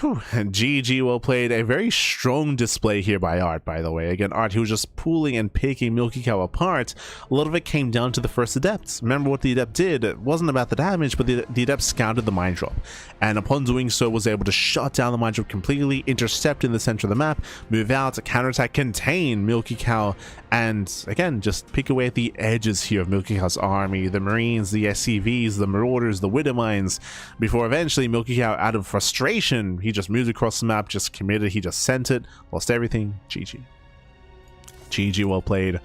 Whew. And GG, well played. A very strong display here by Art, by the way. Again, Art, he was just pulling and picking Milky Cow apart. A lot of it came down to the first Adepts. Remember what the Adept did? It wasn't about the damage, but the Adept scouted the mine drop. And upon doing so, was able to shut down the mine drop completely, intercept in the center of the map, move out, counterattack, contain Milky Cow, and again, just pick away at the edges here of Milky Cow's army, the Marines, the SCVs, the Marauders, the Widow Mines, before eventually Milky Cow, out of frustration, he just moved across the map, just committed, he just sent it, lost everything. GG. GG, well played.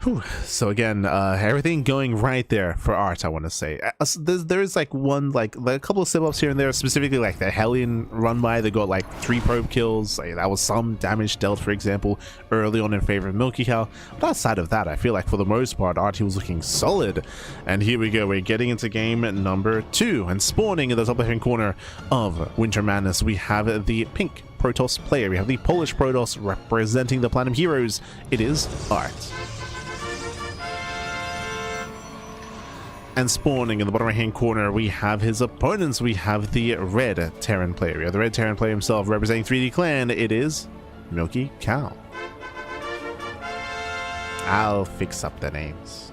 Whew. So again, everything going right there for Art, I want to say. There's like a couple of slip-ups here and there, specifically like the Hellion run by that got like 3 probe kills. Like, that was some damage dealt, for example, early on in favor of Milky Cow. But outside of that, I feel like for the most part, Art, he was looking solid. And here we go, we're getting into game number 2, and spawning in the top left-hand corner of Winter Madness, we have the pink Protoss player. We have the Polish Protoss representing the Platinum Heroes. It is Art. And spawning in the bottom right hand corner, we have his opponents. We have the red Terran player. We have the red Terran player himself representing 3D Clan. It is Milky Cow. I'll fix up the names.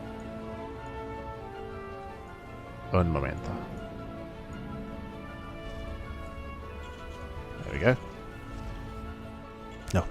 Un momento. There we go. No.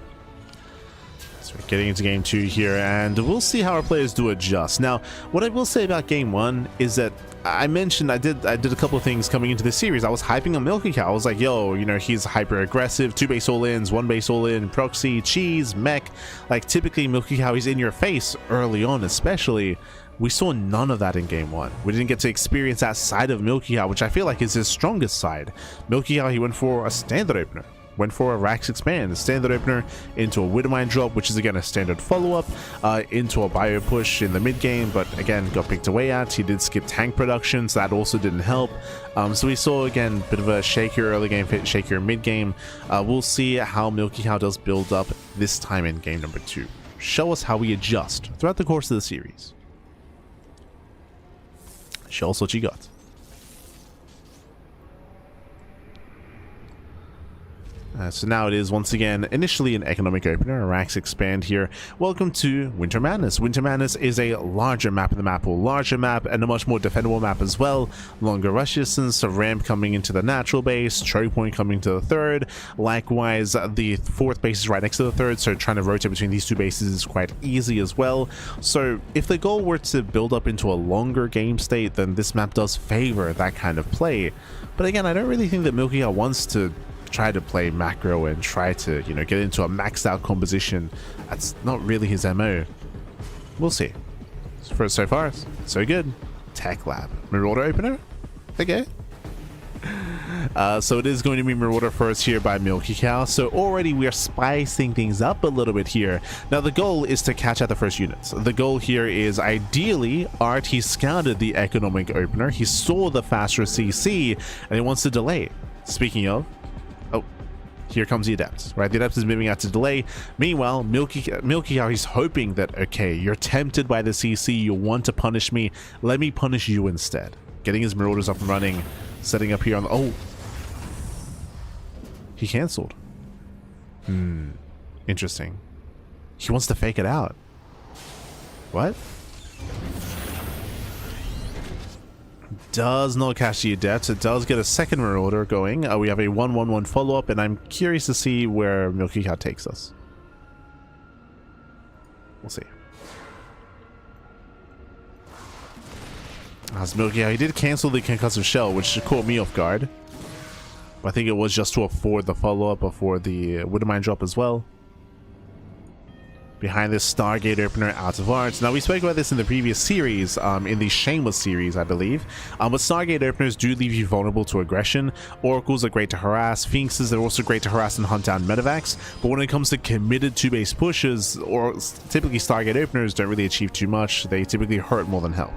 So we're getting into game 2 here, and we'll see how our players do adjust. Now, what I will say about game 1 is that I mentioned I did a couple of things coming into the series. I was hyping on Milky Cow. I was like, yo, you know, he's hyper aggressive, 2 base all-ins, 1 base all-in, proxy, cheese, mech. Like, typically Milky Cow, he's in your face early on, especially. We saw none of that in game 1. We didn't get to experience that side of Milky Cow, which I feel like is his strongest side. Milky Cow, he went for a standard opener. went for a Rax Expand, a standard opener into a Widowmine drop, which is again a standard follow-up, into a Bio Push in the mid-game, but again got picked away at. He did skip tank production, so that also didn't help. So we saw again a bit of a shakier early game, shakier mid-game. We'll see how Milky Cow does build up this time in game number 2. Show us how we adjust throughout the course of the series. Show us what you got. So now it is once again initially an economic opener, a Rax Expand here. Welcome to Winter Madness. Winter Madness is a larger map in the map, and a much more defendable map as well. Longer rush distance, a ramp coming into the natural base, choke point coming to the third. Likewise, the fourth base is right next to the third, so trying to rotate between these two bases is quite easy as well. So if the goal were to build up into a longer game state, then this map does favor that kind of play. But again, I don't really think that Milky Cow wants to try to play macro and try to, you know, get into a maxed out composition. That's not really his MO. We'll see. So far, so good. Tech Lab. Marauder opener? Okay. So it is going to be Marauder first here by Milky Cow. So already we are spicing things up a little bit here. Now the goal is to catch out the first units. The goal here is ideally Art. He scouted the economic opener. He saw the faster CC and he wants to delay. Speaking of, here comes the Adept, right? The Adept is moving out to delay. Meanwhile, Milky Cow, he's hoping that, okay, you're tempted by the CC, you want to punish me, let me punish you instead. Getting his Marauders up and running, setting up here on the... Oh! He cancelled. Interesting. He wants to fake it out. What? Does not catch the Adept. It does get a second Marauder going. We have a 1-1-1 follow-up, and I'm curious to see where Milky Cow takes us. We'll see. As Milky Cow, he did cancel the concussive shell, which caught me off guard. I think it was just to afford the follow-up before the Widowmine drop as well. Behind this Stargate opener out of Arts. Now we spoke about this in the previous series, in the Shameless series, I believe. But Stargate openers do leave you vulnerable to aggression. Oracles are great to harass. Phoenixes are also great to harass and hunt down medevacs. But when it comes to committed two-base pushes, or typically Stargate openers don't really achieve too much. They typically hurt more than help.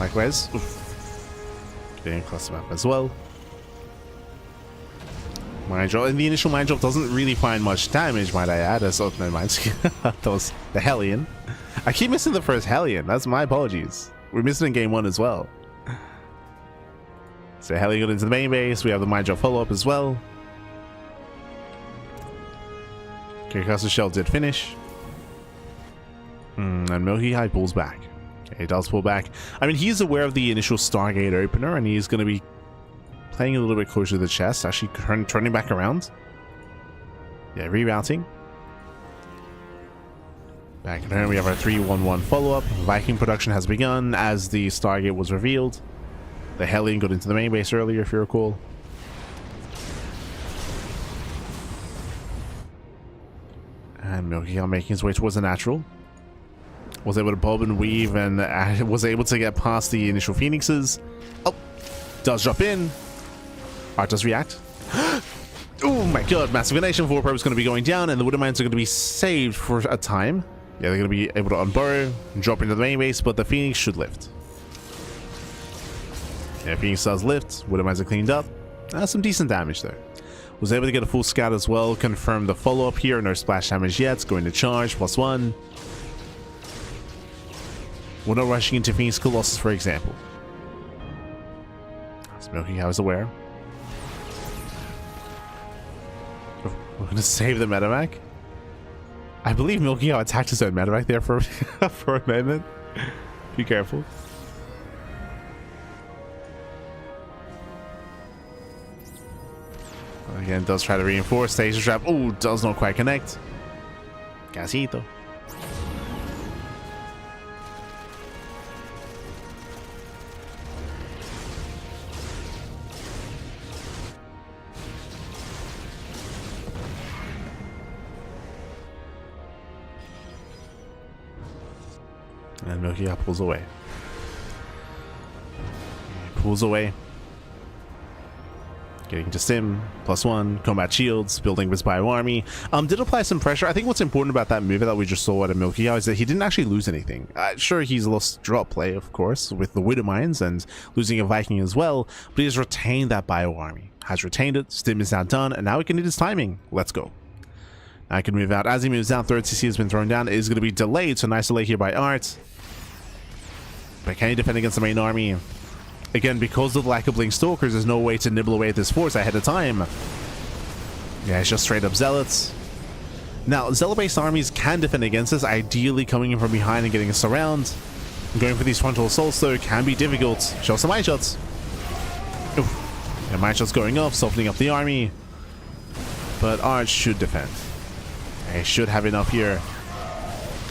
Likewise, getting across the map as well. Mind drop, and the initial mind drop doesn't really find much damage, might I add. As oh no, mind. That was the Hellion. I keep missing the first Hellion. That's my apologies. We missed it in game 1 as well. So Hellion got into the main base. We have the mind drop follow up as well. Concussive shell did finish, and Milky Cow pulls back. He does pull back. I mean, he's aware of the initial Stargate opener, and he's going to be playing a little bit closer to the chest, actually turning back around. Yeah, rerouting. Back at home, we have our 3-1-1 follow-up. Viking production has begun as the Stargate was revealed. The Hellion got into the main base earlier, if you recall. And Milky Cow making his way towards the natural. Was able to bob and weave and was able to get past the initial Phoenixes. Oh, does drop in. Art does react. Oh my god, Massive Nation 4 Probe is going to be going down, and the Widowmines are going to be saved for a time. Yeah, they're going to be able to unburrow and drop into the main base, but the Phoenix should lift. Yeah, Phoenix does lift. Widowmines are cleaned up. Some decent damage there. Was able to get a full scout as well. Confirm the follow-up here. No splash damage yet. It's going to charge. +1. We're not rushing into Phoenix Colossus, for example. Milky Cow is aware. We're going to save the medevac. I believe Milky Cow attacked his own medevac there for, for a moment. Be careful. Again, does try to reinforce. Station trap. Oh, does not quite connect. Casito. And Milky pulls away. Pulls away. Getting to Sim, +1, combat shields, building with Bio Army. Did apply some pressure. I think what's important about that move that we just saw out of Milky is that he didn't actually lose anything. Sure, he's lost drop play, of course, with the Widow Mines and losing a Viking as well, but he has retained that Bio Army. Has retained it, Stim is now done, and now he can hit his timing. Let's go. Now I can move out. As he moves out, third CC has been thrown down. It is going to be delayed, so nice delay here by Art. But can he defend against the main army? Again, because of the lack of Blink Stalkers, there's no way to nibble away at this force ahead of time. Yeah, it's just straight up Zealots. Now, Zealot-based armies can defend against this, ideally coming in from behind and getting us around. Going for these frontal assaults, though, can be difficult. Show some Mind Shots. Oof. Yeah, Mind Shots going off, softening up the army. But Arch should defend. He should have enough here.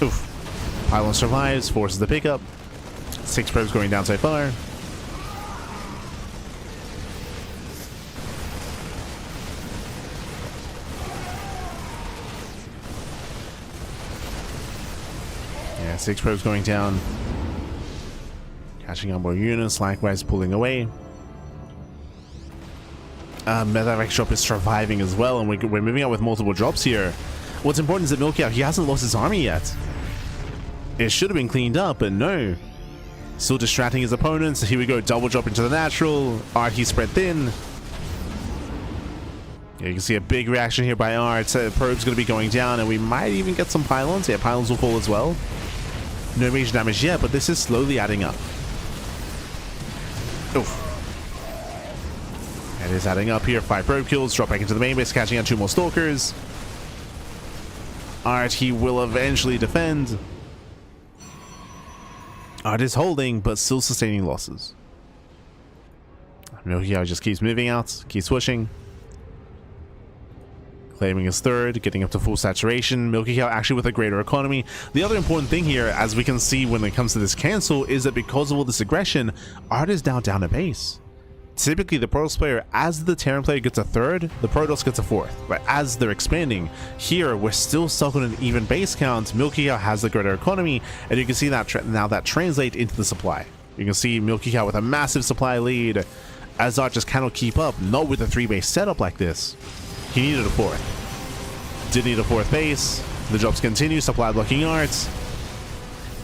Oof. Pylon survives, forces the pickup. 6 probes going down so far. Yeah, 6 probes going down. Catching on more units, likewise pulling away. Medevac drop is surviving as well, and we're moving out with multiple drops here. What's important is that Milky he hasn't lost his army yet. It should have been cleaned up, but no. Still distracting his opponents. Here we go, double drop into the natural. Art, he's spread thin. Yeah, you can see a big reaction here by Art. Probe's going to be going down, and we might even get some pylons. Yeah, pylons will fall as well. No major damage yet, but this is slowly adding up. Oof. It is adding up here. 5 probe kills, drop back into the main base, catching out 2 more Stalkers. Art, he will eventually defend. Art is holding, but still sustaining losses. Milky just keeps moving out, keeps pushing. Claiming his third, getting up to full saturation. Milky Cow actually with a greater economy. The other important thing here, as we can see when it comes to this cancel, is that because of all this aggression, Art is now down a base. Typically, the Protoss player, as the Terran player gets a third, the Protoss gets a fourth. But as they're expanding, here we're still stuck on an even base count. Milky Cow has the greater economy, and you can see that now that translates into the supply. You can see Milky Cow with a massive supply lead. Azar just cannot keep up, not with a 3-base setup like this. He needed a fourth. Did need a fourth base. The drops continue, supply blocking arts.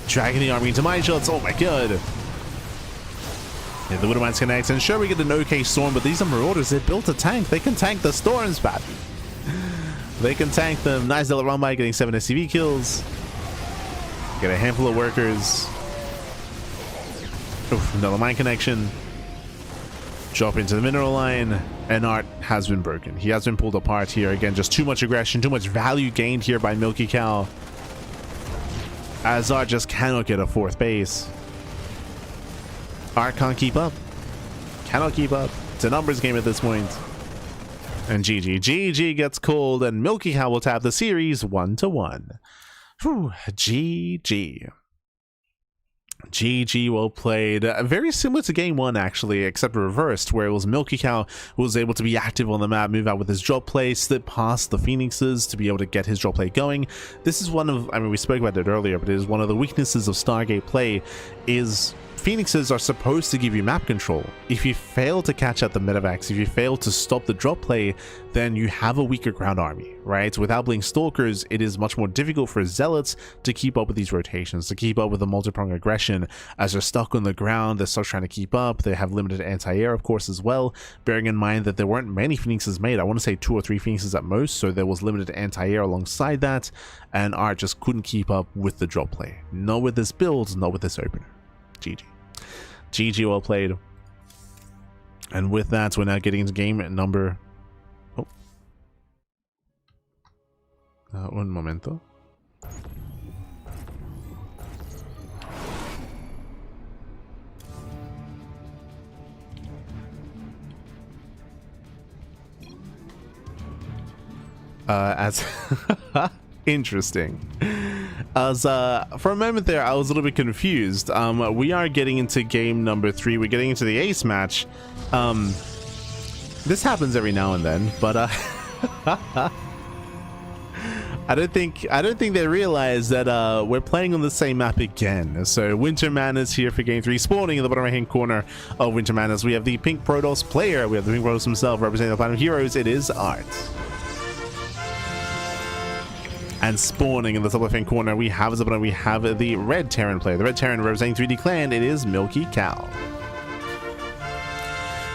Dragging the army into Mind Shots. Oh my god. Yeah, the Widow Mines connects, and sure we get an okay storm, but these are Marauders. They built a tank. They can tank the storms, Pat. They can tank them. Nice little run by, getting 7 SCV kills. Get a handful of workers. Oof, another mine connection. Drop into the mineral line, and Art has been broken. He has been pulled apart here. Again, just too much aggression, too much value gained here by Milky Cow. As Art just cannot get a fourth base. Art can't keep up. Cannot keep up. It's a numbers game at this point. And GG gets called, and Milky Cow will tap the series 1-1. Whew, GG. GG, well played. Very similar to game 1 actually, except reversed, where it was Milky Cow who was able to be active on the map, move out with his drop play, slip past the Phoenixes to be able to get his drop play going. This is one of, I mean, we spoke about it earlier, but it is one of the weaknesses of Stargate play is Phoenixes are supposed to give you map control. If you fail to catch out the medevacs, if you fail to stop the drop play, then you have a weaker ground army, right? Without Blink Stalkers, it is much more difficult for Zealots to keep up with these rotations, to keep up with the multi-pronged aggression, as they're stuck on the ground, they're still trying to keep up, they have limited anti-air, of course, as well, bearing in mind that there weren't many Phoenixes made. I want to say 2 or 3 Phoenixes at most, so there was limited anti-air alongside that, and Art just couldn't keep up with the drop play. Not with this build, not with this opener. GG. GG, well played. And with that, we're now getting into game number... Oh. Un momento. As... Interesting. As for a moment there, I was a little bit confused. We are getting into game number 3. We're getting into the ace match. This happens every now and then, but I don't think they realize that we're playing on the same map again. So Winter Madness here for game 3, spawning in the bottom right hand corner of Winter Madness. We have the Pink Protoss player. We have the Pink Protoss himself representing the Platinum Heroes. It is Art. And spawning in the top left hand corner, we have the Red Terran player. The Red Terran representing 3D Clan. It is Milky Cow.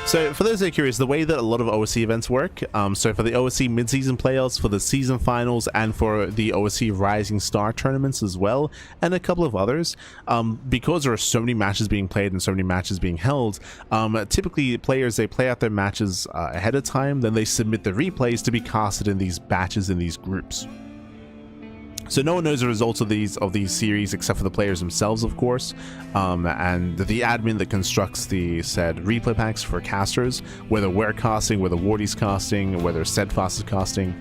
So for those that are curious, the way that a lot of OSC events work, so for the OSC mid-season playoffs, for the season finals, and for the OSC Rising Star tournaments as well, and a couple of others, because there are so many matches being played and so many matches being held, typically players, they play out their matches ahead of time, then they submit the replays to be casted in these batches in these groups. So no one knows the results of these series except for the players themselves, of course, and the admin that constructs the said replay packs for casters, whether we're casting, whether Wardy's casting, whether Steadfast is casting.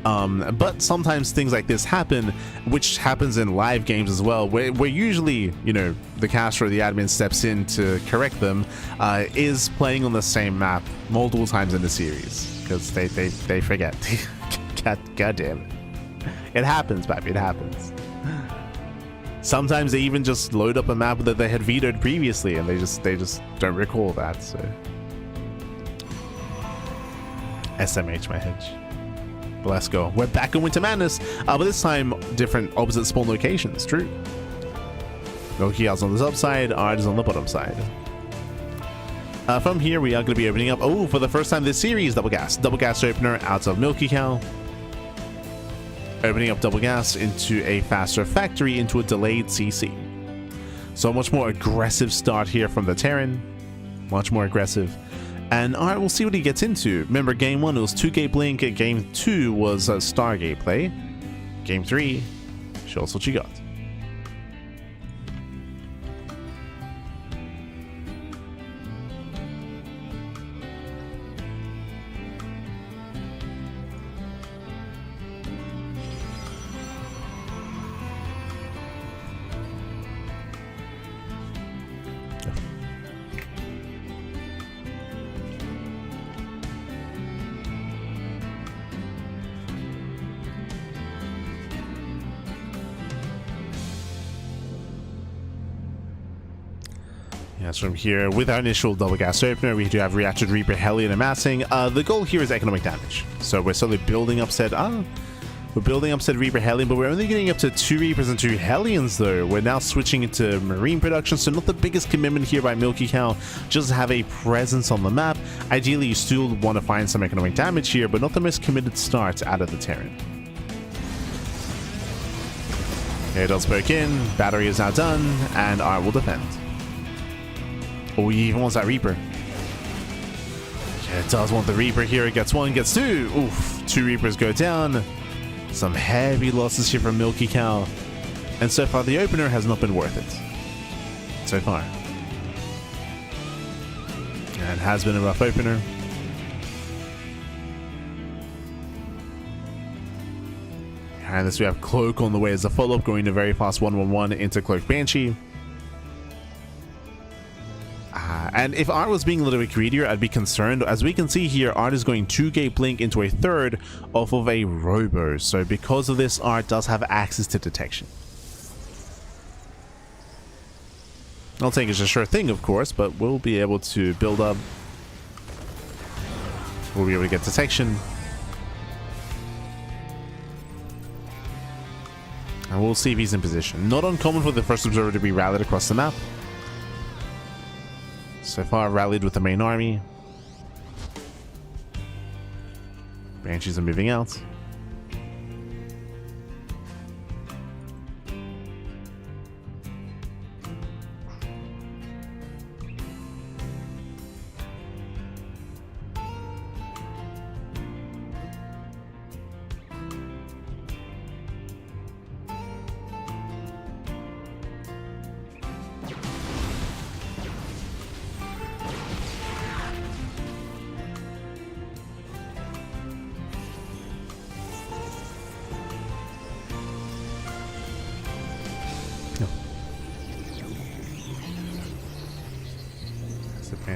But sometimes things like this happen, which happens in live games as well, where usually, you know, the caster or the admin steps in to correct them, is playing on the same map multiple times in the series because they forget. God damn it. It happens, baby. It happens. Sometimes they even just load up a map that they had vetoed previously, and they just don't recall that. So, SMH, my hedge. But let's go. We're back in Winter Madness, but this time different opposite spawn locations. True. Milky Cow's on the top side, Ard is on the bottom side. From here, we are going to be opening up. Oh, for the first time this series, double gas opener out of Milky Cow. Opening up double gas into a faster factory into a delayed CC. So much more aggressive start here from the Terran. Much more aggressive. And alright, we'll see what he gets into. Remember, game 1 it was 2-gate blink, game 2 was a Stargate play. Game 3, show us what you got. Yes, from here, with our initial double gas opener, we do have Reactor Reaper Hellion amassing. The goal here is economic damage. So we're slowly building up said, we're building up said Reaper Hellion, but we're only getting up to 2 Reapers and 2 Hellions though. We're now switching into Marine production, so not the biggest commitment here by Milky Cow, just have a presence on the map. Ideally, you still want to find some economic damage here, but not the most committed start out of the Terran. Okay, it does poke in, battery is now done, and I will defend. Oh, he even wants that Reaper. Yeah, it does want the Reaper here. It gets 1, gets 2. Oof, 2 Reapers go down. Some heavy losses here from Milky Cow. And so far, the opener has not been worth it. So far. And has been a rough opener. And this we have Cloak on the way as a follow-up, going to very fast 1-1-1 into Cloak Banshee. And if Art was being a little bit greedier, I'd be concerned. As we can see here, Art is going 2-gate blink into a 3rd off of a Robo. So because of this, Art does have access to detection. I don't think it's a sure thing, of course, but we'll be able to build up. We'll be able to get detection. And we'll see if he's in position. Not uncommon for the first observer to be rallied across the map. So far, rallied with the main army. Banshees are moving out.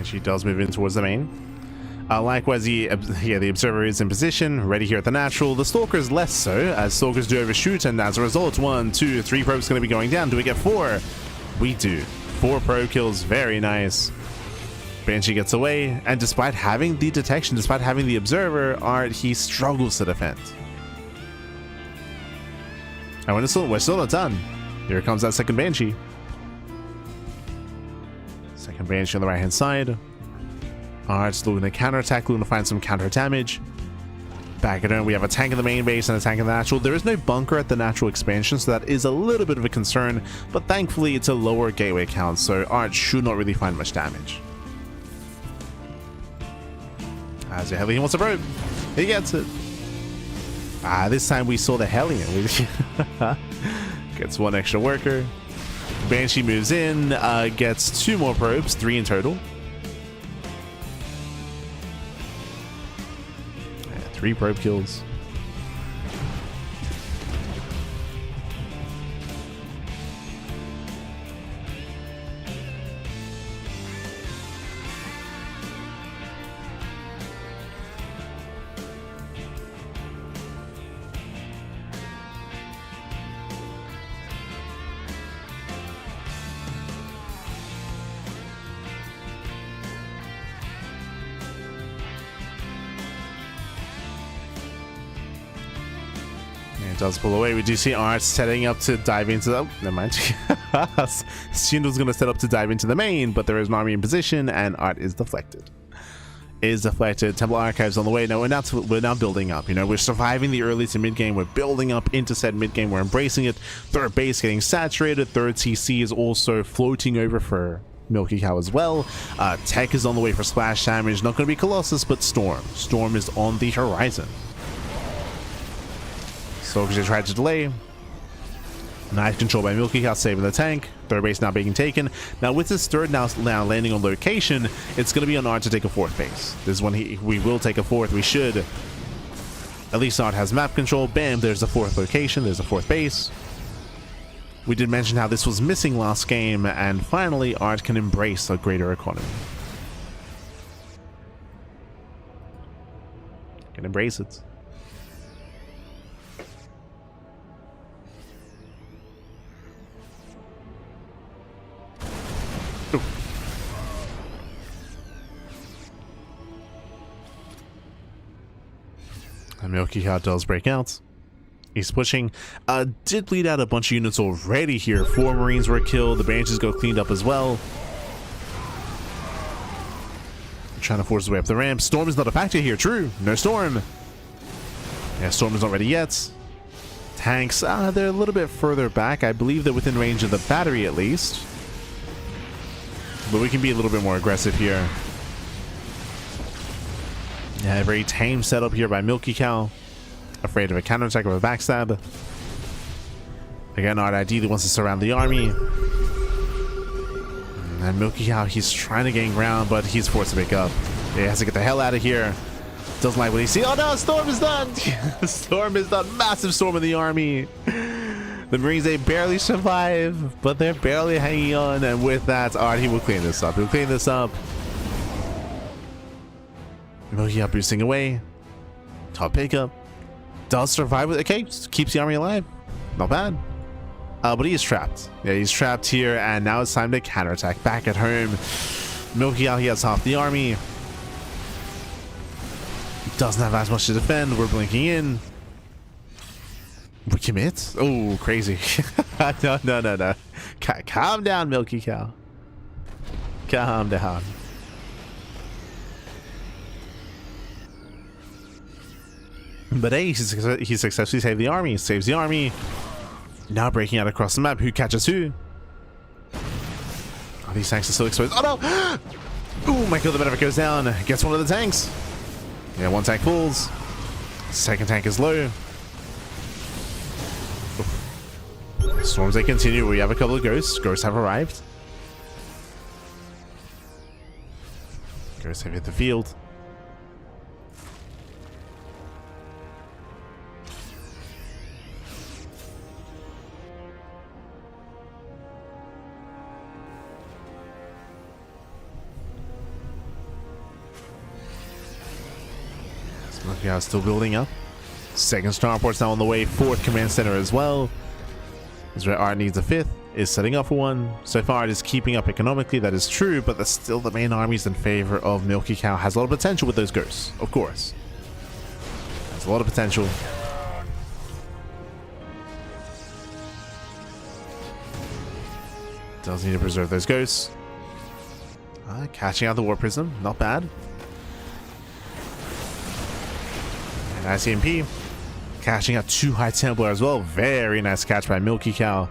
Banshee does move in towards the main. Likewise, the Observer is in position, ready here at the natural. The Stalkers less so, as Stalkers do overshoot, and as a result, 1, 2, 3 probes going to be going down. Do we get 4? We do. 4 probe kills, very nice. Banshee gets away, and despite having the detection, despite having the Observer, he struggles to defend. And we're still not done. Here comes that second Banshee. Second Banshee on the right-hand side. Alright, looking to counterattack, looking to find some counter damage. Back at home, we have a tank in the main base and a tank in the natural. There is no bunker at the natural expansion, so that is a little bit of a concern, but thankfully it's a lower gateway count, so Art should not really find much damage. As a Hellion wants a probe. He gets it. This time we saw the Hellion. Gets 1 extra worker. Banshee moves in, gets 2 more probes, 3 in total. 3 probe kills. It does pull away. We do see Art setting up to dive into the... Oh, never mind. Fjant was going to set up to dive into the main, but there is an army in position, and Art is deflected. Temple Archives on the way. No, we're now building up. You know, we're surviving the early to mid game. We're building up into said mid game. We're embracing it. Third base getting saturated. Third CC is also floating over for Milky Cow as well. Tech is on the way for splash damage. Not going to be Colossus, but Storm. Storm is on the horizon. Soldiers tried to delay. Nice control by Milky Cow, saving the tank. Third base now being taken. Now with this third now landing on location, it's going to be on Art to take a 4th base. This is when we will take a 4th. We should. At least Art has map control. Bam, there's a 4th location. There's a 4th base. We did mention how this was missing last game, and finally Art can embrace a greater economy. Can embrace it. And Milky Cow does break out. He's pushing. Did bleed out a bunch of units already here. 4 Marines were killed. The Banshees go cleaned up as well. Trying to force his way up the ramp. Storm is not a factor here. True. No Storm. Yeah, Storm is not ready yet. Tanks, they're a little bit further back. I believe they're within range of the battery at least. But we can be a little bit more aggressive here. Yeah, a very tame setup here by Milky Cow. Afraid of a counterattack or a backstab. Again, Art ideally wants to surround the army. And Milky Cow, he's trying to gain ground, but he's forced to pick up. He has to get the hell out of here. Doesn't like what he sees. Oh no, Storm is done! Storm is done. Massive storm in the army. The Marines, they barely survive, but they're barely hanging on. And with that, Art, he will clean this up. He'll clean this up. Milky Cow boosting away. Top pickup. Does survive with... Okay, keeps the army alive. Not bad. But he is trapped. Yeah, he's trapped here, and now it's time to counterattack back at home. Milky Cow, he has half the army. Doesn't have as much to defend. We're blinking in. We commit? Oh, crazy. No. Calm down, Milky Cow. Calm down. But hey, he successfully saved the army. Saves the army. Now breaking out across the map. Who catches who? Oh, these tanks are still exposed. Oh no! Oh my god, the benefit goes down. Gets one of the tanks. Yeah, one tank falls. Second tank is low. Storms, they continue. We have a couple of ghosts. Ghosts have arrived. Ghosts have hit the field. Milky still building up. Second starport's now on the way. Fourth command center as well. Is where Art needs a fifth. Is setting up for one. So far it is keeping up economically, that is true, but there's still the main armies in favor of Milky Cow. Has a lot of potential with those ghosts, of course. Has a lot of potential. Does need to preserve those ghosts. Catching out the War Prism, not bad. And ICMP. Catching out 2 High Templar as well. Very nice catch by Milky Cow.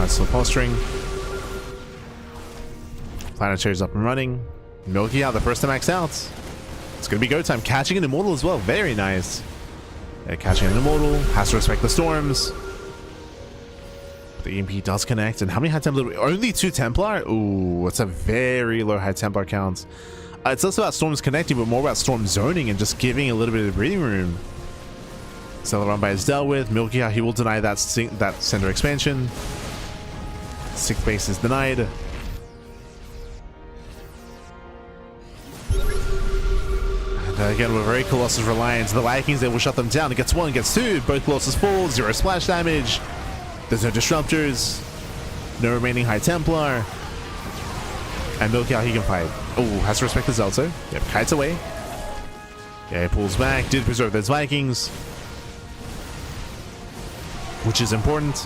Still posturing. Planetary's up and running. Milky out, the first to max out. It's gonna be go time. Catching an Immortal as well. Very nice. Yeah, catching an Immortal. Has to respect the storms. The EMP does connect. And how many High Templar? Only 2 Templar? Ooh, it's a very low High Templar count. It's less about storms connecting, but more about storm zoning and just giving a little bit of breathing room. Celeron is dealt with. Milky out, he will deny that center expansion. 6th base is denied. And again, we're very Colossus reliant. The Vikings, they will shut them down. It gets 1, gets 2. Both Colossus full. 0 splash damage. There's no disruptors. No remaining High Templar. And Milky out, he can fight. Oh, has to respect the Zelzo. Yep, kites away. Yeah, he pulls back. Did preserve those Vikings, which is important.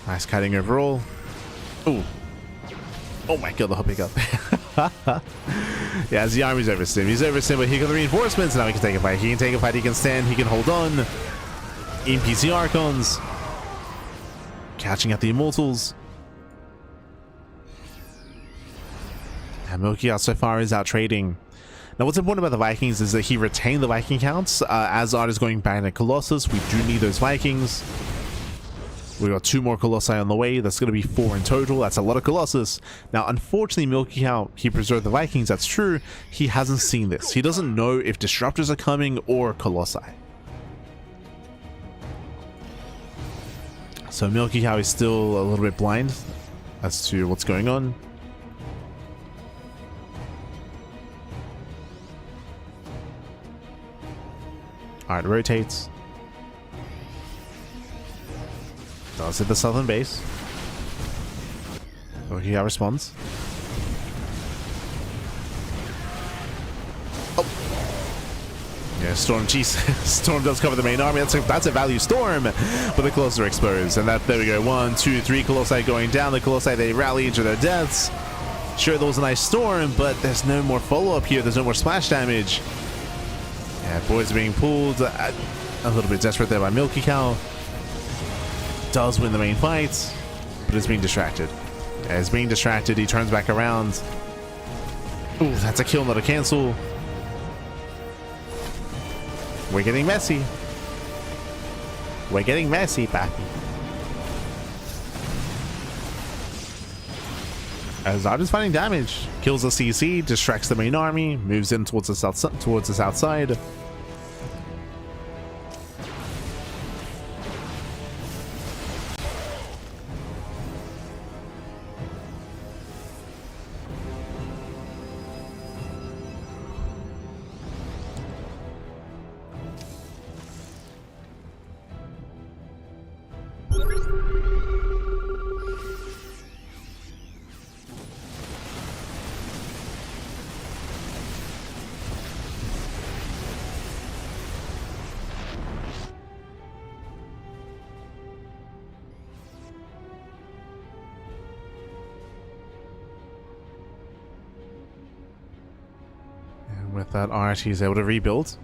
Nice kiting overall. Ooh. Oh my god, the hop pickup. Yeah, the army's overstim. He's overstim, but here come the reinforcements. Now he can take a fight. He can take a fight. He can stand. He can hold on. NPC Archons. Catching at the Immortals. And Milky out so far is out trading. Now, what's important about the Vikings is that he retained the Viking counts. As Art is going back to Colossus, we do need those Vikings. We got 2 more Colossi on the way. That's going to be 4 in total. That's a lot of Colossus. Now, unfortunately, Milky Cow, he preserved the Vikings. That's true. He hasn't seen this. He doesn't know if Disruptors are coming or Colossi. So Milky Cow is still a little bit blind as to what's going on. Alright, rotates. Does hit the southern base. Milky Cow responds. Oh! Yeah, Storm, jeez. Storm does cover the main army. That's a value Storm, but the Colossus are exposed. And there we go. 1, 2, 3 Colossi going down. The Colossi, they rally into their deaths. Sure, there was a nice Storm, but there's no more follow-up here. There's no more splash damage. Yeah, boys are being pulled. A little bit desperate there by Milky Cow. Does win the main fight, but is being distracted. Yeah, he's being distracted. He turns back around. Ooh, that's a kill, not a cancel. We're getting messy. We're getting messy, Pappy. As Art is finding damage, kills the CC, distracts the main army, moves in towards the south side. With that art, he's able to rebuild.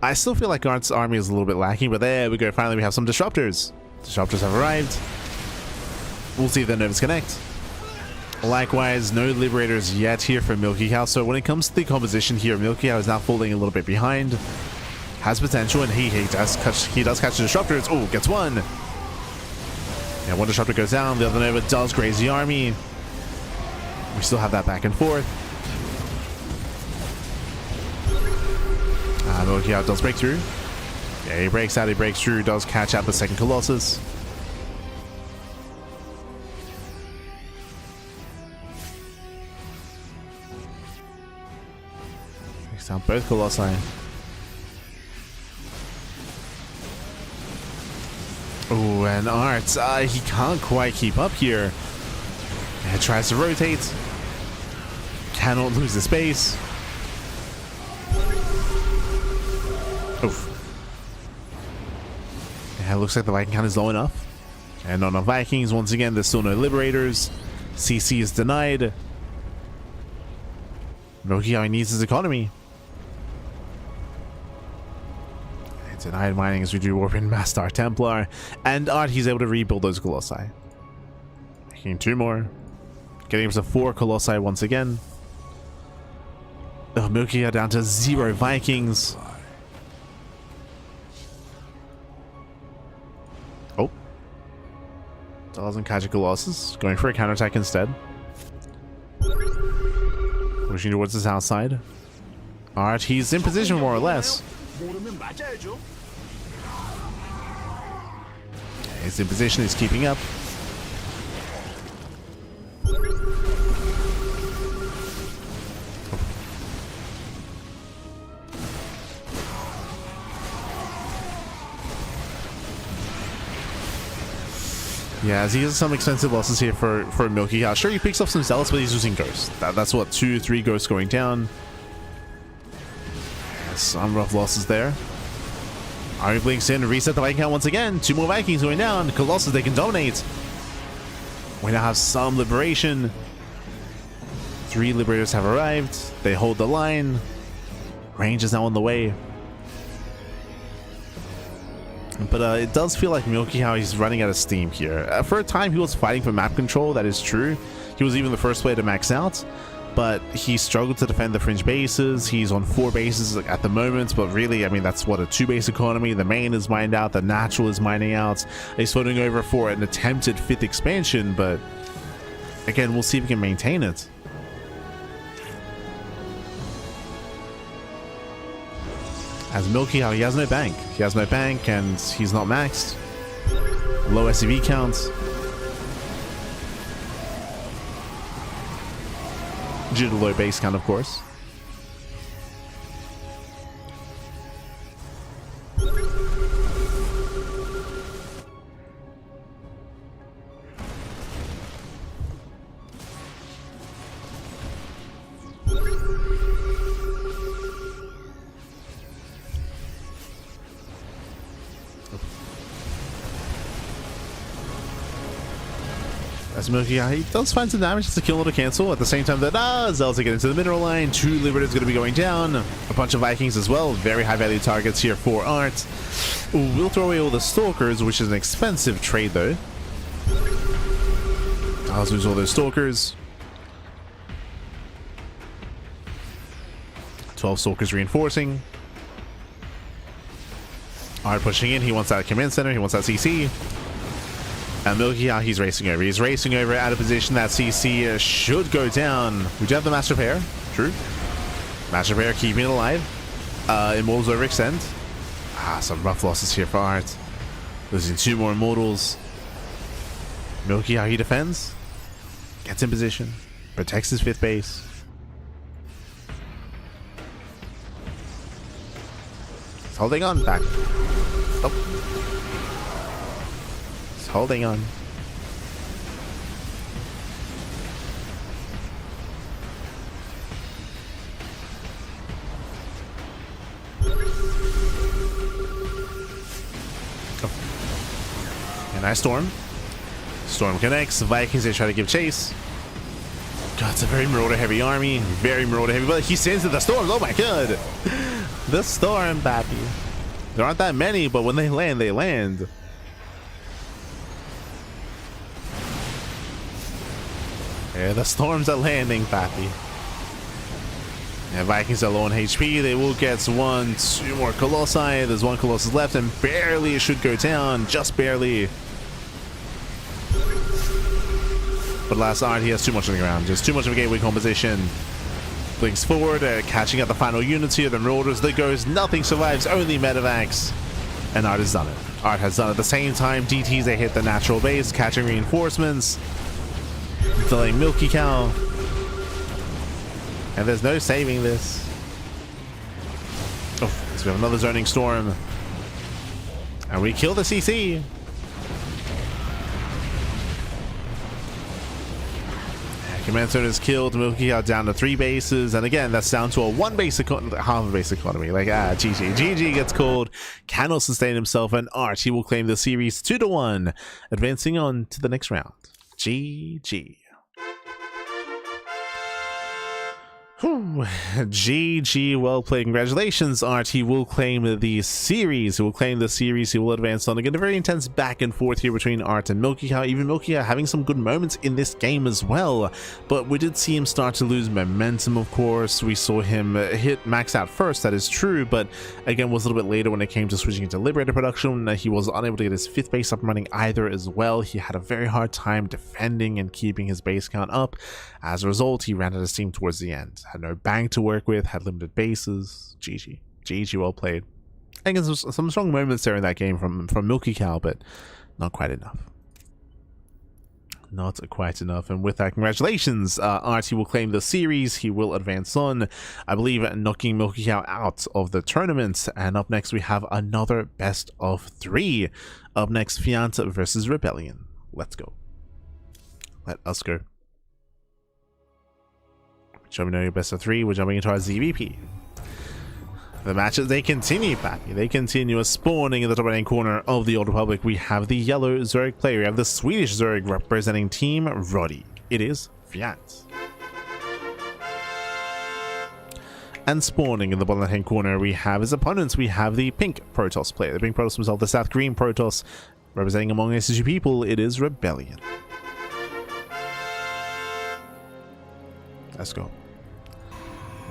I still feel like Art's army is a little bit lacking, but there we go. Finally, we have some disruptors. Disruptors have arrived. We'll see if the nerves connect. Likewise, no liberators yet here for Milky Cow. So when it comes to the composition here, Milky Cow is now falling a little bit behind. Has potential, and he does catch the disruptors. Oh, gets one. Yeah, one disruptor goes down. The other Nova does graze the army. We still have that back and forth. Milky Cow does break through. Yeah, he breaks out, he breaks through, does catch out the second Colossus. Takes down both Colossi. Oh, and Art, he can't quite keep up here. And tries to rotate. Cannot lose the space. Oof. Yeah, it looks like the Viking count is low enough. And not enough Vikings. Once again, there's still no liberators. CC is denied. Milky Cow needs his economy. Denied mining as we do warp in Master Templar. And Art, he's able to rebuild those Colossi. Making 2 more. Getting him to 4 Colossi once again. Oh, Milky Cow down to 0 Vikings. Oh. Doesn't catch a Colossus. Going for a counterattack instead. Pushing towards the south side. Art, he's in position more or less. He's in position, he's keeping up. Yeah, he has some expensive losses here for Milky Cow. Sure, he picks up some zealots, but he's using ghosts. That's what, 2, 3 ghosts going down. Some rough losses there. Army blinks in, reset the Viking count once again. 2 more Vikings going down. Colossus, they can dominate. We now have some liberation. 3 liberators have arrived. They hold the line. Range is now on the way. But it does feel like Milky Cow, he's running out of steam here. For a time, he was fighting for map control. That is true. He was even the first player to max out. But he struggled to defend the fringe bases. He's on 4 bases at the moment, but really, I mean, that's what, a 2-base economy. The main is mined out, the natural is mining out. He's floating over for an attempted 5th expansion, but again, we'll see if he can maintain it. As Milky Cow, he has no bank. He has no bank, and he's not maxed. Low SCV counts. Due to low base count, of course. As Milky Cow, he does find some damage. It's a kill, not a cancel. At the same time that Zealot's get into the mineral line. 2 liberators going to be going down. A bunch of Vikings as well. Very high value targets here for Art. Ooh, we'll throw away all the Stalkers, which is an expensive trade though. I'll lose all those Stalkers. 12 Stalkers reinforcing. Art pushing in. He wants that command center. He wants that CC. And Milky Cow, he's racing over. He's racing over out of position. That CC should go down. We do have the Master Repair. True. Master Repair keeping it alive. Immortals overextend. Some rough losses here for Art. Losing 2 more Immortals. Milky Cow, he defends. Gets in position. Protects his 5th base. He's holding on. Back. Oh. Holding on. Oh. And nice Storm. Storm connects. Vikings, they try to give chase. God, it's a very Marauder heavy army. Very Marauder heavy, but he sends to the storms. Oh my god. The storm, papi. There aren't that many, but when they land, they land. Yeah, the storms are landing, papi. Yeah, Vikings are low on HP. They will get 2 more Colossi. There's 1 Colossus left, and barely it should go down. Just barely. But last art, he has too much on the ground. Just too much of a gateway composition. Blinks forward, catching up the final units here. The Marauders, there goes. Nothing survives, only Medivacs. And Art has done it. Art has done it. At the same time, DTs, they hit the natural base, catching reinforcements. Delaying Milky Cow. And there's no saving this. Oh, so we have another zoning storm. And we kill the CC. Command Zone is killed. Milky Cow down to 3 bases. And again, that's down to a 1 base economy, half a base economy. Like, GG. GG gets called. Cannot sustain himself. And Art, he will claim the series 2-1. Advancing on to the next round. GG. Whew. GG, well played. Congratulations, Art. He will claim the series. He will claim the series. He will advance on. Again, a very intense back and forth here between Art and Milky Cow. Even Milky Cow having some good moments in this game as well. But we did see him start to lose momentum, of course. We saw him hit max out first, that is true. But again, was a little bit later when it came to switching into Liberator production. He was unable to get his 5th base up and running either as well. He had a very hard time defending and keeping his base count up. As a result, he ran out of steam towards the end. Had no bank to work with, had limited bases. GG. GG, well played. I guess some strong moments there in that game from Milky Cow, but not quite enough. Not quite enough. And with that, congratulations, Art. He will claim the series. He will advance on, I believe, knocking Milky Cow out of the tournament. And up next, we have another best of 3. Up next, Fjant versus Rebellion. Let's go. Let us go. Show me know your best of 3. We're jumping into our ZVP. The matches, they continue, papi. They continue spawning in the top right-hand corner of the Old Republic. We have the yellow Zerg player. We have the Swedish Zerg representing Team Roddy. It is Fjant. And spawning in the bottom left-hand corner, we have his opponents. We have the pink Protoss player. The pink Protoss himself, the South Green Protoss, representing among SSG people. It is Rebellion. Let's go.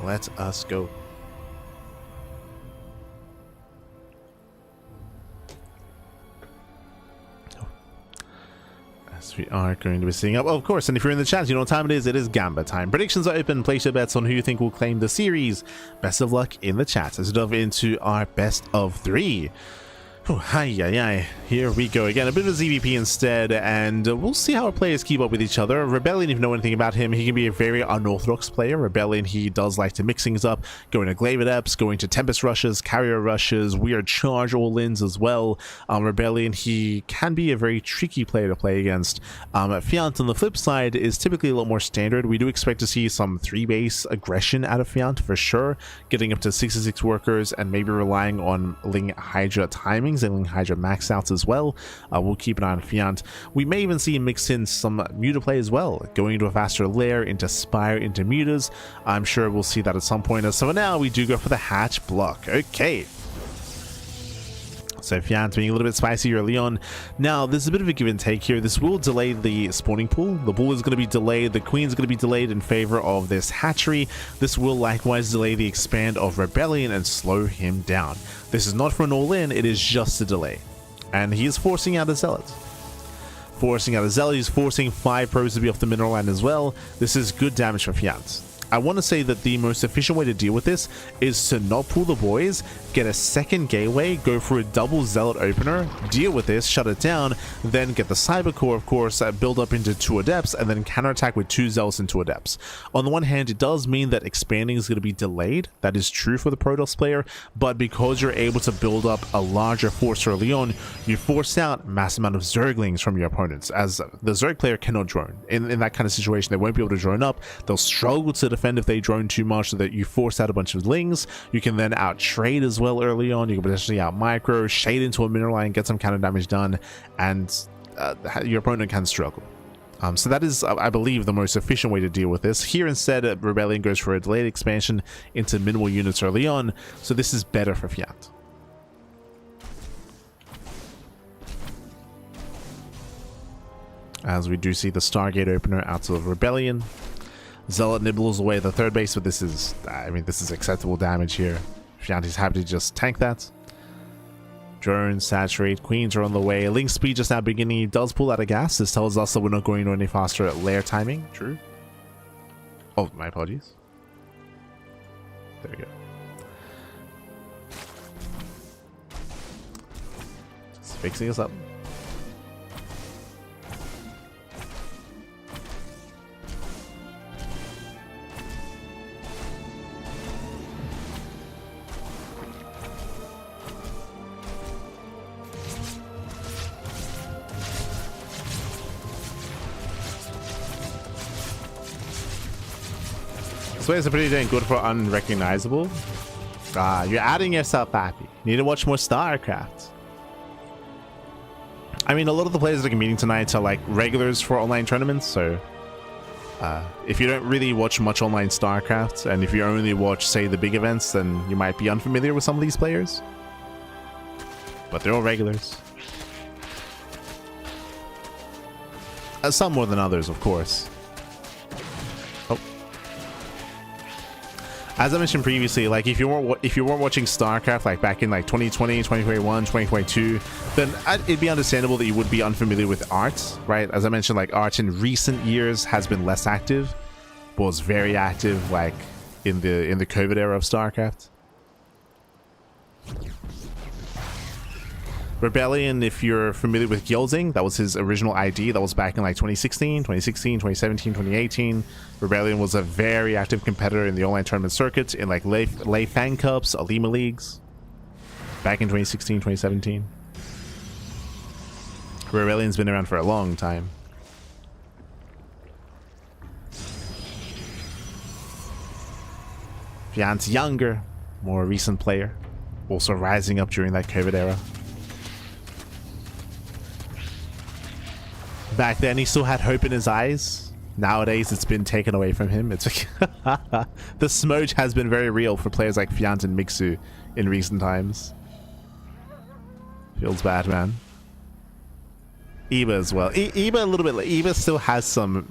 Let us go. As we are going to be seeing up, of course, and if you're in the chat, you know what time it is. It is Gamba time. Predictions are open. Place your bets on who you think will claim the series. Best of luck in the chat as we delve into our best of 3. Oh, hi. Here we go again. A bit of a ZVP instead, and we'll see how our players keep up with each other. Rebellion, if you know anything about him, he can be a very unorthodox player. Rebellion, he does like to mix things up, going to Glaive Adepts, going to Tempest Rushes, Carrier Rushes, weird charge all-ins as well. Rebellion, he can be a very tricky player to play against. Fjant, on the flip side, is typically a lot more standard. We do expect to see some 3-base aggression out of Fjant for sure, getting up to 66 workers and maybe relying on Ling Hydra timing. Ling Hydra max outs as well. We'll keep an eye on Fjant. We may even see him mix in some muta play as well, going into a faster lair, into Spire, into mutas. I'm sure we'll see that at some point. So for now, we do go for the hatch block. Okay. So Fjant being a little bit spicy early on. Now, there's a bit of a give and take here. This will delay the spawning pool. The pool is going to be delayed. The queen's going to be delayed in favor of this hatchery. This will likewise delay the expand of Rebellion and slow him down. This is not for an all-in. It is just a delay. And he is forcing out a Zealot. He's forcing 5 probes to be off the mineral line as well. This is good damage for Fjant. I want to say that the most efficient way to deal with this is to not pull the boys, get a second gateway, go for a double Zealot opener, deal with this, shut it down, then get the Cyber Core, of course, build up into 2 Adepts, and then counterattack with 2 Zealots and 2 Adepts. On the one hand, it does mean that expanding is going to be delayed. That is true for the Protoss player, but because you're able to build up a larger force early on, you force out mass amount of Zerglings from your opponents, as the Zerg player cannot drone. In that kind of situation, they won't be able to drone up. They'll struggle to defend if they drone too much, so that you force out a bunch of Lings. You can then out trade as well early on. You can potentially out micro, shade into a mineral line, get some counter damage done, and your opponent can struggle. So that is, I believe, the most efficient way to deal with this. Here instead, Rebellion goes for a delayed expansion into minimal units early on, so this is better for Fjant. As we do see the Stargate opener out of Rebellion. Zealot nibbles away the third base, but this is, I mean, this is acceptable damage here. Fjant is happy to just tank that. Drones, saturate, queens are on the way. Link speed just now beginning. He does pull out of gas. This tells us that we're not going any faster at lair timing. True. Oh, my apologies. There we go. Just fixing us up. This way is pretty dang good for unrecognizable. You're adding yourself happy. Need to watch more StarCraft. I mean, a lot of the players that are competing tonight are like regulars for online tournaments, so if you don't really watch much online StarCraft, and if you only watch, say, the big events, then you might be unfamiliar with some of these players. But they're all regulars. Some more than others, of course. As I mentioned previously, like if you weren't watching StarCraft like back in like 2020, 2021, 2022, then it'd be understandable that you would be unfamiliar with art, right? As I mentioned, like art in recent years has been less active, but was very active like in the COVID era of StarCraft. Rebellion, if you're familiar with Gilding, that was his original ID. That was back in like 2016, 2017, 2018. Rebellion was a very active competitor in the online tournament circuit in like Lei Fan Cups, Alima Leagues, back in 2016, 2017. Rebellion's been around for a long time. Fjant's younger, more recent player, also rising up during that COVID era. Back then, he still had hope in his eyes. Nowadays, it's been taken away from him. It's the smudge has been very real for players like Fjant and Mixu in recent times. Feels bad, man. Eba as well. Eba a little bit. Eba still has some.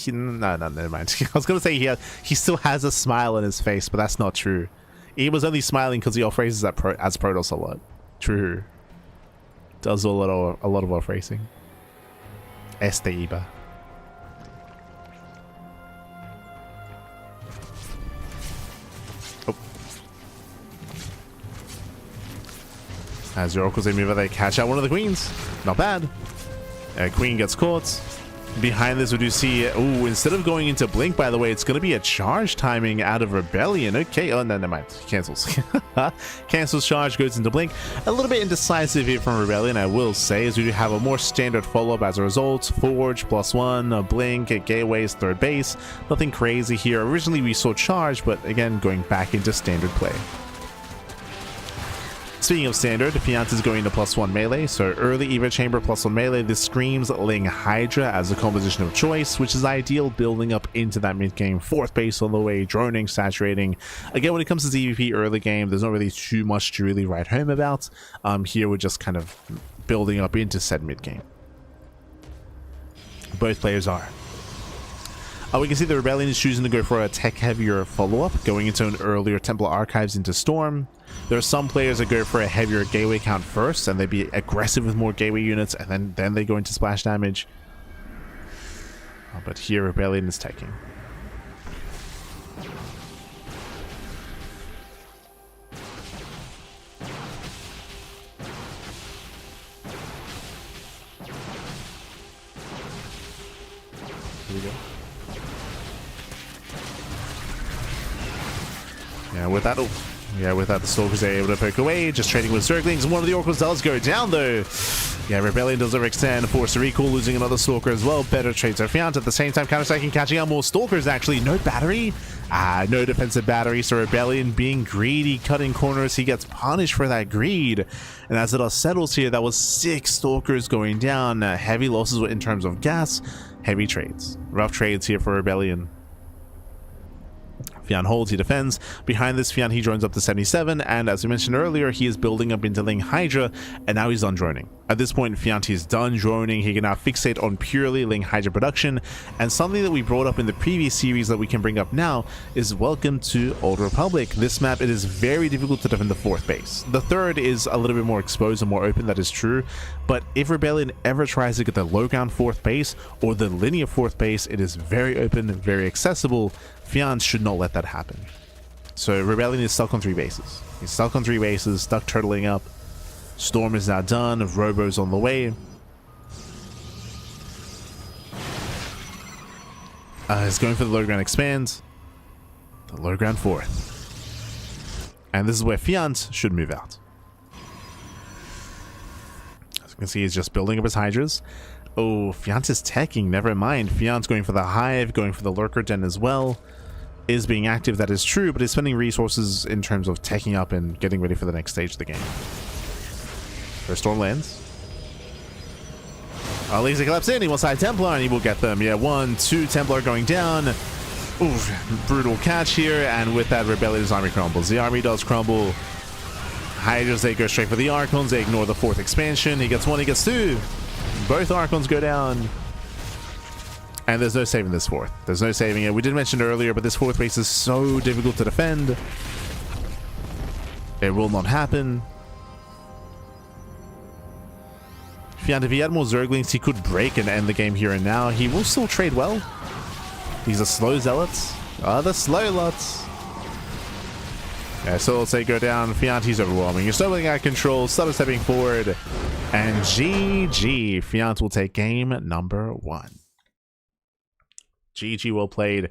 No, never mind. I was gonna say he still has a smile on his face, but that's not true. Eba's only smiling because he off-races as Protoss a lot. True. Does a lot of off-racing. Este Eba. Oh. As your Oracles move, they catch out one of the queens. Not bad. Queen gets caught. Behind this, we do see, oh, instead of going into Blink, by the way, it's going to be a charge timing out of Rebellion. Okay, oh, no, never mind. Cancels. Cancels charge, goes into Blink. A little bit indecisive here from Rebellion, I will say, as we do have a more standard follow-up as a result. Forge, +1, a Blink, at Gateways, third base. Nothing crazy here. Originally, we saw charge, but again, going back into standard play. Speaking of standard, Fjant is going to +1 melee, so early Eva Chamber +1 melee. This screams Ling Hydra as a composition of choice, which is ideal building up into that mid-game. Fourth base on the way, droning, saturating. Again, when it comes to ZVP early game, there's not really too much to really write home about. Here we're just kind of building up into said mid-game. Both players are. We can see the Rebellion is choosing to go for a tech-heavier follow-up, going into an earlier Templar Archives into Storm. There are some players that go for a heavier gateway count first, and they be aggressive with more gateway units, and then they go into splash damage. But here, Rebellion is taking. Here we go. Yeah, with that, with that, the Stalkers are able to poke away, just trading with Zerglings, and one of the Oracles does go down, though. Yeah, Rebellion does overextend, force a recall, losing another Stalker as well. Better trades are Fjant. At the same time, counter-attacking, catching out more Stalkers, actually. No battery? No defensive battery, so Rebellion being greedy, cutting corners, he gets punished for that greed. And as it all settles here, that was 6 Stalkers going down. Heavy losses in terms of gas. Heavy trades. Rough trades here for Rebellion. Fjant holds, he defends. Behind this, Fjant, he drones up to 77, and as we mentioned earlier, he is building up into Ling Hydra, and now he's done droning. At this point, Fjant is done droning. He can now fixate on purely Ling Hydra production, and something that we brought up in the previous series that we can bring up now is welcome to Old Republic. This map, it is very difficult to defend the 4th base. The 3rd is a little bit more exposed and more open, that is true, but if Rebellion ever tries to get the low ground 4th base or the linear 4th base, it is very open, very accessible. Fjant should not let that happen. So Rebellion is stuck on 3 bases. He's stuck on 3 bases, stuck turtling up. Storm is now done, Robo's on the way. He's going for the low ground expand. The low ground 4th. And this is where Fjant should move out. As you can see, he's just building up his Hydras. Oh, Fjant is teching, never mind. Fjant's going for the Hive, going for the Lurker Den as well. Is being active, that is true, but is spending resources in terms of teching up and getting ready for the next stage of the game. First Storm lands. Laser collapse in, he wants High Templar, and he will get them. Yeah, 1, 2, Templar going down. Oof, brutal catch here, and with that, Rebellion's army crumbles. The army does crumble. Hydras, they go straight for the Archons, they ignore the 4th expansion. He gets 1, he gets 2. Both Archons go down. And there's no saving this 4th. There's no saving it. We did mention earlier, but this 4th base is so difficult to defend. It will not happen. Fjant, if he had more Zerglings, he could break and end the game here and now. He will still trade well. These are slow zealots. The slow lots. Yeah, so let's say go down. Fjant, he's overwhelming. You're stumbling out of control. Started stepping forward. And GG. Fjant will take game number 1. GG, well played.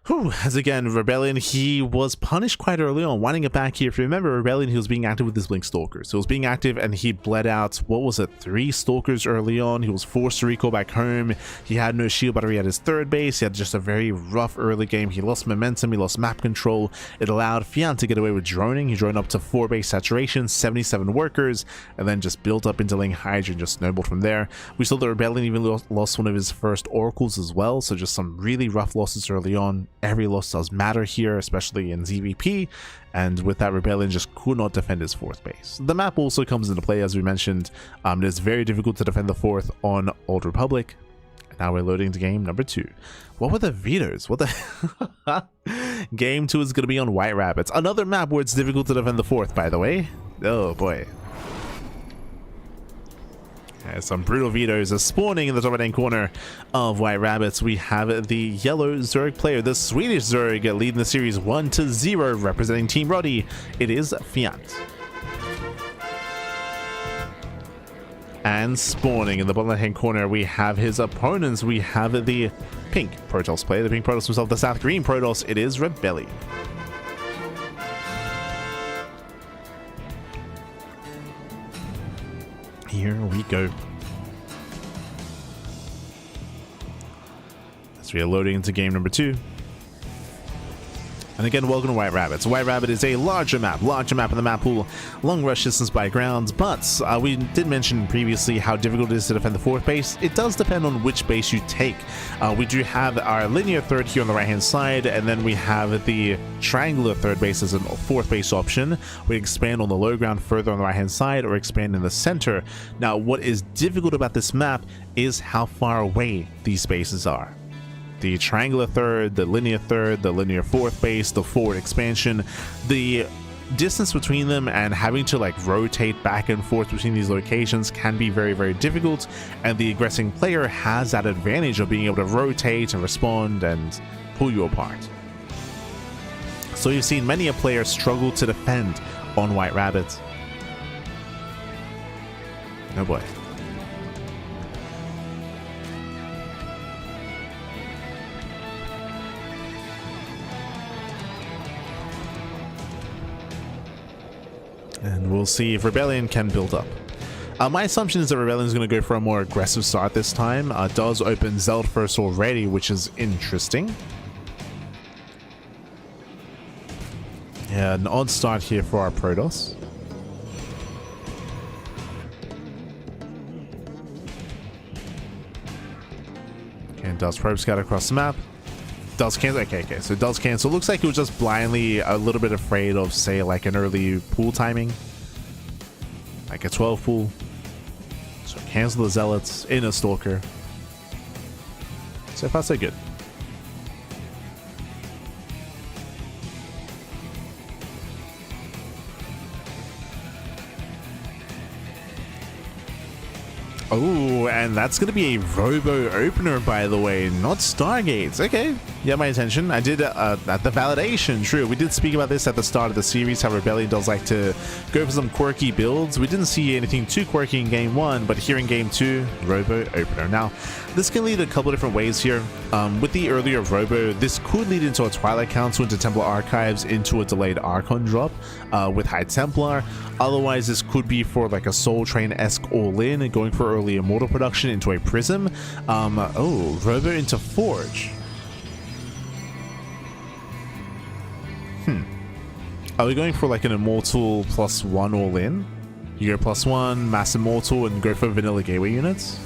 Whew, as again, Rebellion, he was punished quite early on. Winding it back here, if you remember, Rebellion, he was being active with his Blink Stalkers. So he was being active and he bled out, what was it, 3 Stalkers early on. He was forced to recall back home. He had no shield battery at his 3rd base. He had just a very rough early game. He lost momentum, he lost map control. It allowed Fjant to get away with droning. He droned up to 4 base saturation, 77 workers, and then just built up into Ling Hydra and just snowballed from there. We saw the Rebellion even lost one of his first Oracles as well, so just some really rough losses early on. Every loss does matter here, especially in ZVP, and with that, Rebellion just could not defend his 4th base. The map also comes into play, as we mentioned. It is very difficult to defend the 4th on Old Republic. Now we're loading to game number 2. What were the vetoes? What the... Game 2 is going to be on White Rabbits. Another map where it's difficult to defend the 4th, by the way. Oh boy. Yeah, some brutal vetoes are spawning in the top right hand corner of White Rabbits. We have the yellow Zerg player, the Swedish Zerg, leading the series 1-0, representing Team Roddy. It is Fjant. And spawning in the bottom right hand corner, we have his opponents. We have the pink Protoss player, the pink Protoss himself, the South Green Protoss. It is Rebellion. Here we go. So we are loading into game number 2. And again, welcome to White Rabbits. White Rabbit is a larger map in the map pool, long rush distance by grounds, but we did mention previously how difficult it is to defend the 4th base. It does depend on which base you take. We do have our linear 3rd here on the right hand side, and then we have the triangular 3rd base as a 4th base option. We expand on the low ground further on the right hand side or expand in the center. Now, what is difficult about this map is how far away these bases are. The triangular 3rd, the linear 3rd, the linear 4th base, the forward expansion, the distance between them and having to like rotate back and forth between these locations can be very, very difficult, and the aggressing player has that advantage of being able to rotate and respond and pull you apart. So you've seen many a player struggle to defend on White Rabbit. Oh boy. And we'll see if Rebellion can build up. My assumption is that Rebellion is going to go for a more aggressive start this time. Does open Zeld first already, which is interesting. Yeah, an odd start here for our Protoss. and does probe scout across the map. Does cancel. Okay, so it does cancel. Looks like it was just blindly a little bit afraid of, say, like an early pool timing, like a 12 pool. So cancel the zealots in a stalker. So far so good. Oh, and that's going to be a Robo opener, by the way, not Stargates. Okay, yeah, my attention. I did at the validation. True, we did speak about this at the start of the series, how Rebellion does like to go for some quirky builds. We didn't see anything too quirky in game 1, but here in game 2, Robo opener. Now, this can lead a couple different ways here. With the earlier Robo, this could lead into a Twilight Council, into Templar Archives, into a delayed Archon drop with High Templar. Otherwise, this could be for like a Soul Train-esque all-in and going for early Immortal production into a Prism. Oh, Robo into Forge. Are we going for like an Immortal +1 all-in? You go +1, Mass Immortal, and go for vanilla gateway units?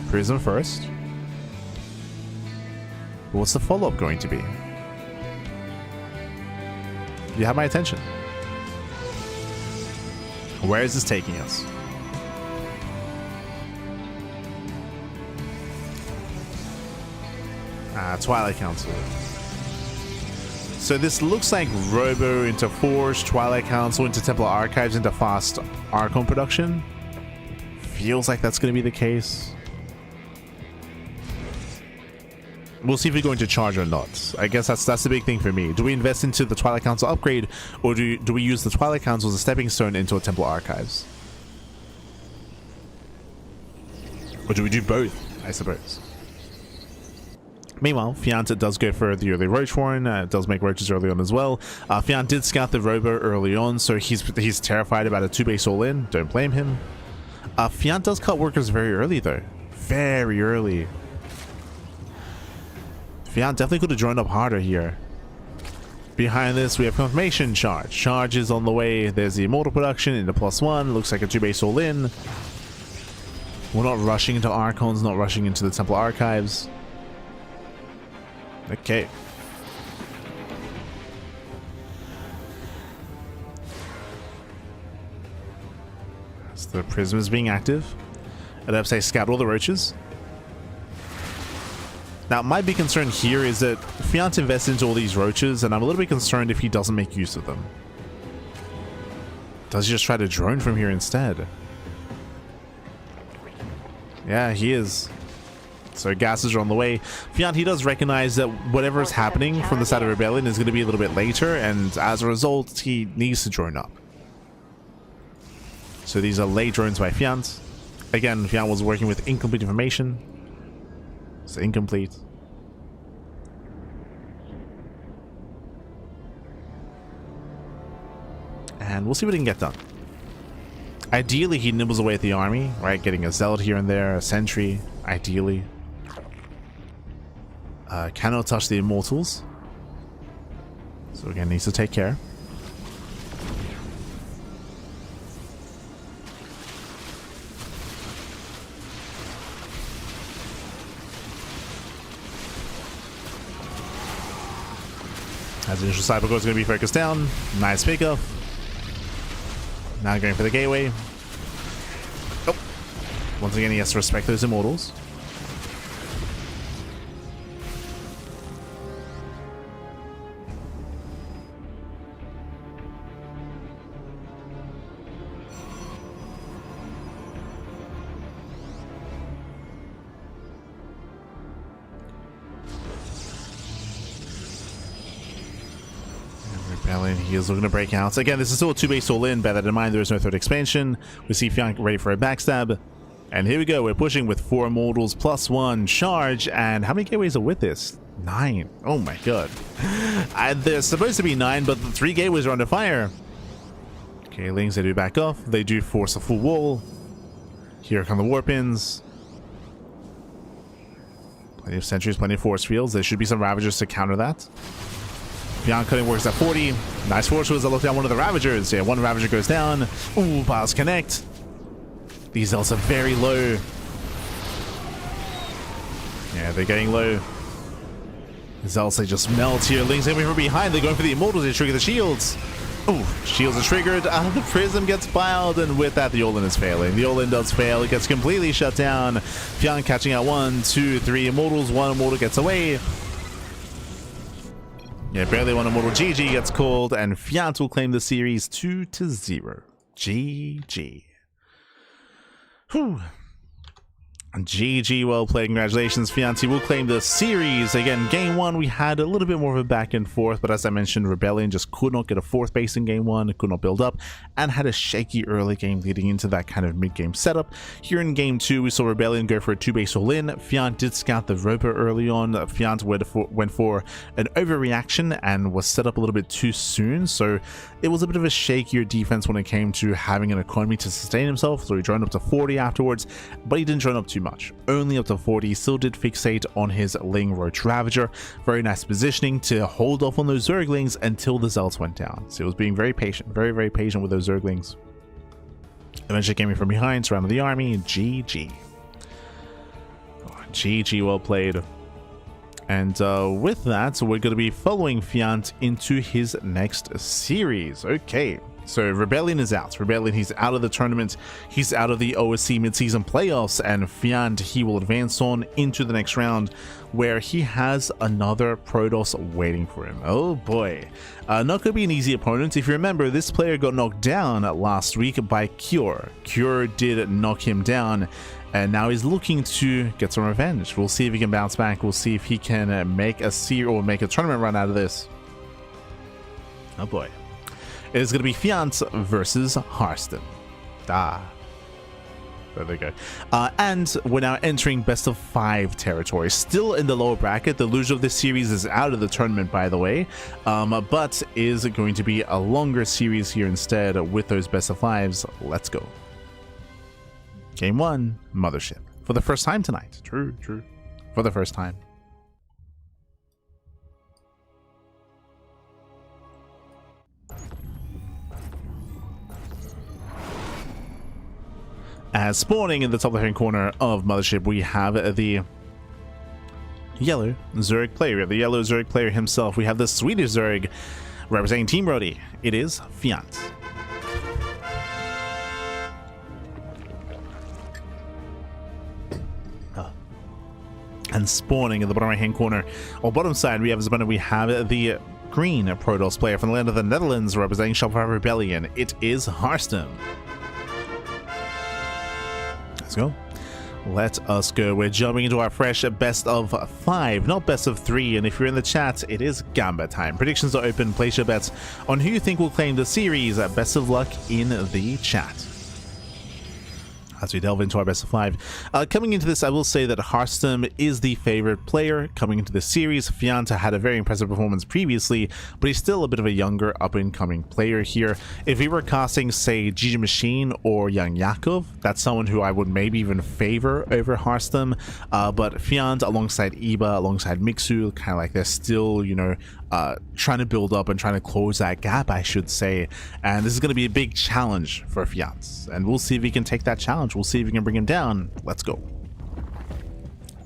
Prism first. What's the follow-up going to be? You have my attention. Where is this taking us? Twilight Council. So this looks like Robo into Forge, Twilight Council into Templar Archives into fast Archon production. Feels like that's going to be the case. We'll see if we're going to charge or not. I guess that's the big thing for me. Do we invest into the Twilight Council upgrade, or do we use the Twilight Council as a stepping stone into a Templar Archives? Or do we do both, I suppose? Meanwhile, Fjant does go for the early Roach Warren. It does make Roaches early on as well. Fjant did scout the Robo early on, so he's terrified about a 2-base all-in. Don't blame him. Fjant does cut workers very early, though. Very early. Fjant definitely could have joined up harder here. Behind this, we have confirmation charge. Charge is on the way. There's the Immortal production into +1. Looks like a 2-base all-in. We're not rushing into Archons, not rushing into the Templar Archives. Okay. So the Prism is being active. I'd have to say scout all the Roaches. Now, my big concern here is that Fjant invests into all these Roaches, and I'm a little bit concerned if he doesn't make use of them. Does he just try to drone from here instead? Yeah, he is. So gases are on the way. Fjant, he does recognize that whatever is happening from the side of Rebellion is going to be a little bit later, and as a result, he needs to drone up. So these are late drones by Fjant. Again, Fjant was working with incomplete information. It's incomplete. And we'll see what he can get done. Ideally, he nibbles away at the army, right? Getting a Zealot here and there, a Sentry, ideally. Cannot touch the Immortals. So again, needs to take care. As the initial Cybercore is going to be focused down. Nice pickup. Now going for the gateway. Oh. Once again, he has to respect those Immortals. He is looking to break out. Again, this is still a 2-base all-in. Bear that in mind, there is no third expansion. We see Fjant ready for a backstab. And here we go. We're pushing with 4 Immortals +1 charge. And how many gateways are with this? 9. Oh my god. There's supposed to be 9, but the 3 gateways are under fire. Okay, Lings, they do back off. They do force a full wall. Here come the Warpins. Plenty of sentries, plenty of force fields. There should be some Ravagers to counter that. Beyond cutting works at 40. Nice force was to look down one of the Ravagers. Yeah, one Ravager goes down. Ooh, piles connect. These elves are very low. Yeah, they're getting low. Zealots, they just melt here. Link's coming from behind. They're going for the Immortals. They trigger the shields. Oh, shields are triggered. The Prism gets piled, and with that, the all-in is failing. The all-in does fail. It gets completely shut down. Fjant catching out 1, 2, 3 Immortals. One Immortal gets away. Yeah, barely one Immortal. GG gets called, and Fjant will claim the series 2-0. GG. Whew. GG, well played. Congratulations, Fjant will claim the series. Again, game 1, we had a little bit more of a back and forth, but as I mentioned, Rebellion just could not get a 4th base in game 1, could not build up, and had a shaky early game leading into that kind of mid-game setup. Here in game 2, we saw Rebellion go for a 2-base all-in. Fjant did scout the Roper early on. Fjant went for an overreaction and was set up a little bit too soon, so it was a bit of a shakier defense when it came to having an economy to sustain himself, so he droned up to 40 afterwards, but he didn't drone up too much, only up to 40. Still did fixate on his Ling Roach Ravager. Very nice positioning to hold off on those Zerglings until the Zealots went down. So he was being very patient, very patient with those Zerglings. Eventually came in from behind, surrounded the army. GG. GG, well played. And with that, we're going to be following Fjant into his next series. Okay. So Rebellion is out. Rebellion, he's out of the tournament. He's out of the OSC mid-season playoffs, and Fjant, he will advance on into the next round where he has another Protoss waiting for him. Oh boy. Not going to be an easy opponent. If you remember, this player got knocked down last week by Cure. Cure did knock him down, and now he's looking to get some revenge. We'll see if he can bounce back. We'll see if he can make a tournament run out of this. Oh boy. It is going to be Fjant versus Harston. There they go. And we're now entering best of 5 territory. Still in the lower bracket. The loser of this series is out of the tournament, by the way. But is going to be a longer series here instead with those best of 5s. Let's go. Game 1, Mothership. For the first time tonight. True. For the first time. As spawning in the top left-hand corner of Mothership, we have the yellow Zerg player. The yellow Zerg player himself. We have the Swedish Zerg representing Team Brody. It is Fjant. And spawning in the bottom right-hand corner, or bottom side, we have the green Protoss player from the land of the Netherlands representing Shopify Rebellion. It is Harston. Let's go. Let us go. We're jumping into our fresh best of 5, not best of 3. And if you're in the chat, it is Gamba time. Predictions are open. Place your bets on who you think will claim the series. Best of luck in the chat as we delve into our best of 5. Coming into this, I will say that Harston is the favorite player coming into this series. Fjant had a very impressive performance previously, but he's still a bit of a younger up-and-coming player here. If he were casting, say, Gigi Machine or Young Yakov, that's someone who I would maybe even favor over Harston. But Fjant alongside Iba, alongside Mixu, kind of like they're still, you know, trying to build up and trying to close that gap, I should say. And this is going to be a big challenge for Fjant, and we'll see if he can take that challenge. We'll see if we can bring him down. Let's go.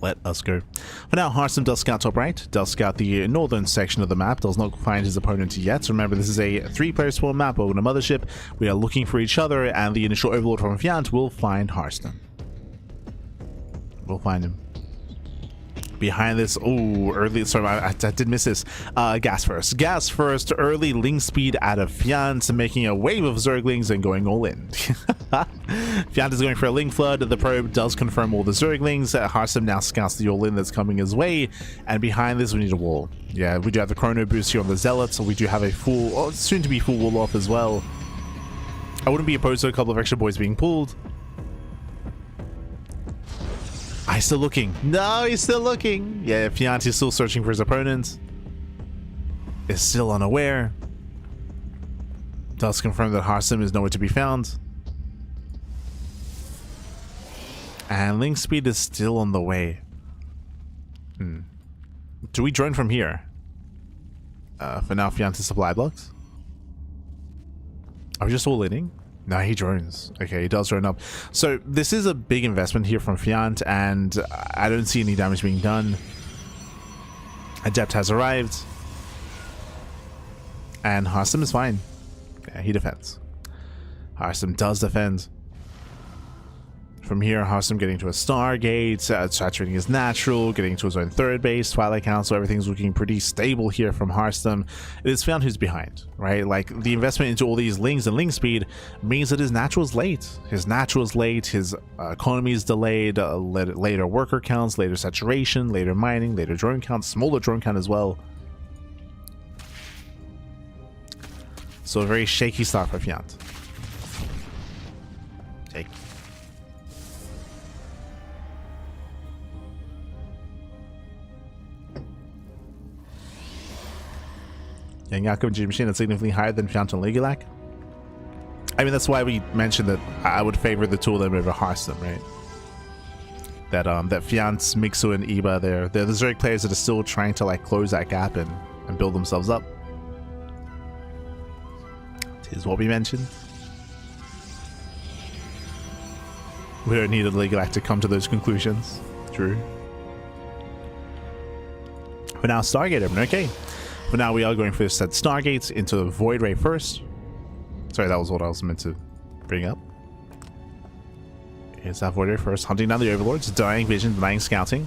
Let us go. For now, Harston does scout top right, does scout the northern section of the map, does not find his opponent yet. Remember, this is a 3-player spawn map over the Mothership. We are looking for each other, and the initial overlord from Fjant will find Harston. We'll find him. Behind this, early, sorry, I did miss this. Gas first, early Ling speed out of Fjant, making a wave of Zerglings and going all in. Fjant is going for a Ling flood. The probe does confirm all the Zerglings. Harston now scouts the all in that's coming his way, and behind this we need a wall. Yeah, we do have the chrono boost here on the Zealots, so we do have a full, soon to be full wall off as well. I wouldn't be opposed to a couple of extra boys being pulled. He's still looking. No, he's still looking. Yeah, Fjant is still searching for his opponent. Is still unaware. Does confirm that Harston is nowhere to be found. And Ling speed is still on the way. Do we drone from here? For now, Fjant is supply blocks. Are we just all inning? No, he drones. Okay, he does drone up. So this is a big investment here from Fjant, and I don't see any damage being done. Adept has arrived. And Harsum is fine. Yeah, he defends. Harsum does defend. From here, Harsum getting to a Stargate, saturating his natural, getting to his own third base, Twilight Council, everything's looking pretty stable here from Harsum. It is Fjant who's behind, right? Like, the investment into all these lings and link speed means that his natural is late. His natural is late, his economy is delayed, later worker counts, later saturation, later mining, later drone count, smaller drone count as well. So a very shaky start for Fjant. Take. And Yakup G Machine is significantly higher than Fjant and Legulac. I mean, that's why we mentioned that I would favor the two of them over Harsum, right? That Fjant's, Mixu, and Iba, they're the Zerg players that are still trying to like close that gap and build themselves up. Is what we mentioned. We don't need a Legulac to come to those conclusions. True. For now, Stargate open. Okay. For now, we are going for set Stargates into the Void Ray first. Sorry, that was what I was meant to bring up. Here's that Void Ray first. Hunting down the Overlords, denying vision, denying scouting.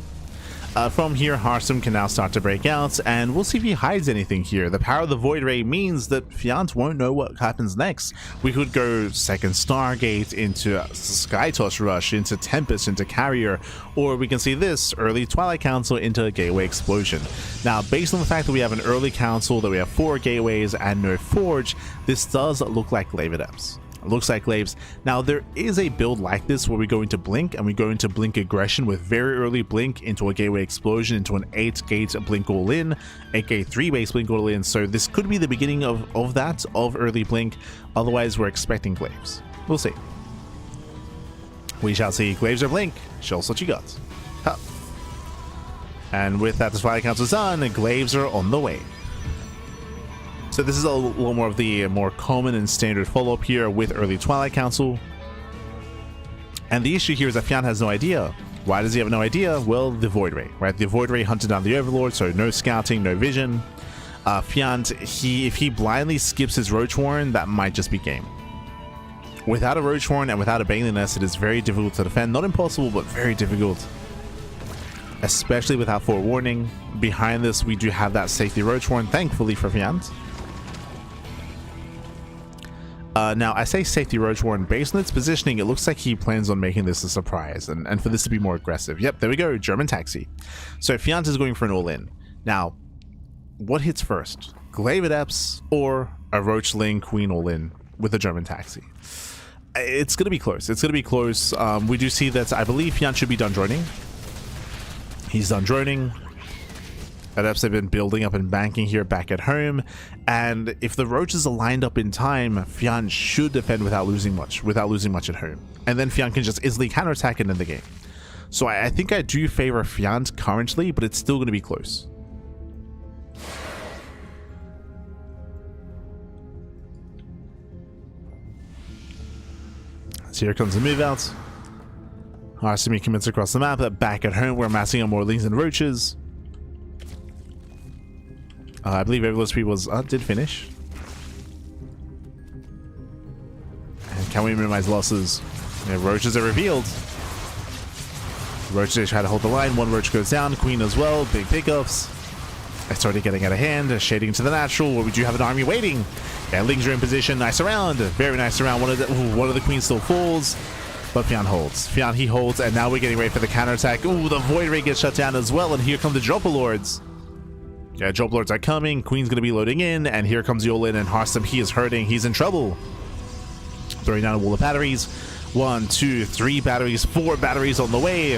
From here, Harsum can now start to break out, and we'll see if he hides anything here. The power of the Void Ray means that Fjant won't know what happens next. We could go second Stargate into Skytoss Rush, into Tempest, into Carrier, or we can see this, early Twilight Council into a Gateway Explosion. Now, based on the fact that we have an early Council, that we have 4 Gateways and no Forge, this does look like Glaive Adepts. Looks like Glaives. Now, there is a build like this where we go into Blink, and we go into Blink Aggression with very early Blink into a Gateway Explosion, into an 8-gate Blink All In, 8-gate 3-base Blink All In. So this could be the beginning of early Blink. Otherwise, we're expecting Glaives. We'll see. We shall see. Glaives or Blink. Show us what you got. Huh. And with that, the Twilight Council's done, and Glaives are on the way. So this is a little more of the more common and standard follow-up here with early Twilight Council. And the issue here is that Fjant has no idea. Why does he have no idea? Well, the Void Ray, right? The Void Ray hunted down the Overlord, so no scouting, no vision. Fjant, if he blindly skips his Roach Warren, that might just be game. Without a Roach Warren and without a Baneling Nest, it is very difficult to defend. Not impossible, but very difficult. Especially without forewarning. Behind this, we do have that safety Roach Warren, thankfully for Fjant. Now, I say safety Roach Warren, based on its positioning, it looks like he plans on making this a surprise, and for this to be more aggressive. Yep, there we go, German Taxi. So Fjant is going for an all-in. Now, what hits first? Glaive Adepts or a Roach Ling Queen all-in with a German Taxi? It's going to be close. It's going to be close. We do see that I believe Fjant should be done droning. He's done droning. Adepts have been building up and banking here back at home, and if the Roaches are lined up in time, Fjant should defend without losing much at home, and then Fjant can just easily counterattack and end the game. So I think I do favor Fjant currently, but it's still going to be close. So here comes the move out. Harsum commits across the map. Back at home, we're amassing on more Lings and Roaches. I believe Overlord Speed was did finish. And can we minimize losses? Yeah, Roaches are revealed. Roaches try to hold the line. One Roach goes down. Queen as well. Big pickups. It's already getting out of hand. Shading to the natural, where we do have an army waiting. Yeah, Lings are in position. Nice round. Very nice round. One of the Queens still falls. But Fjant holds. Fjant, he holds. And now we're getting ready for the counterattack. Ooh, the Void Ray gets shut down as well. And here come the Dropper Lords. Yeah, Job Lords are coming. Queen's going to be loading in. And here comes Yolin and Harsum. He is hurting. He's in trouble. Throwing down a wall of batteries. 1, 2, 3 batteries. 4 batteries on the way.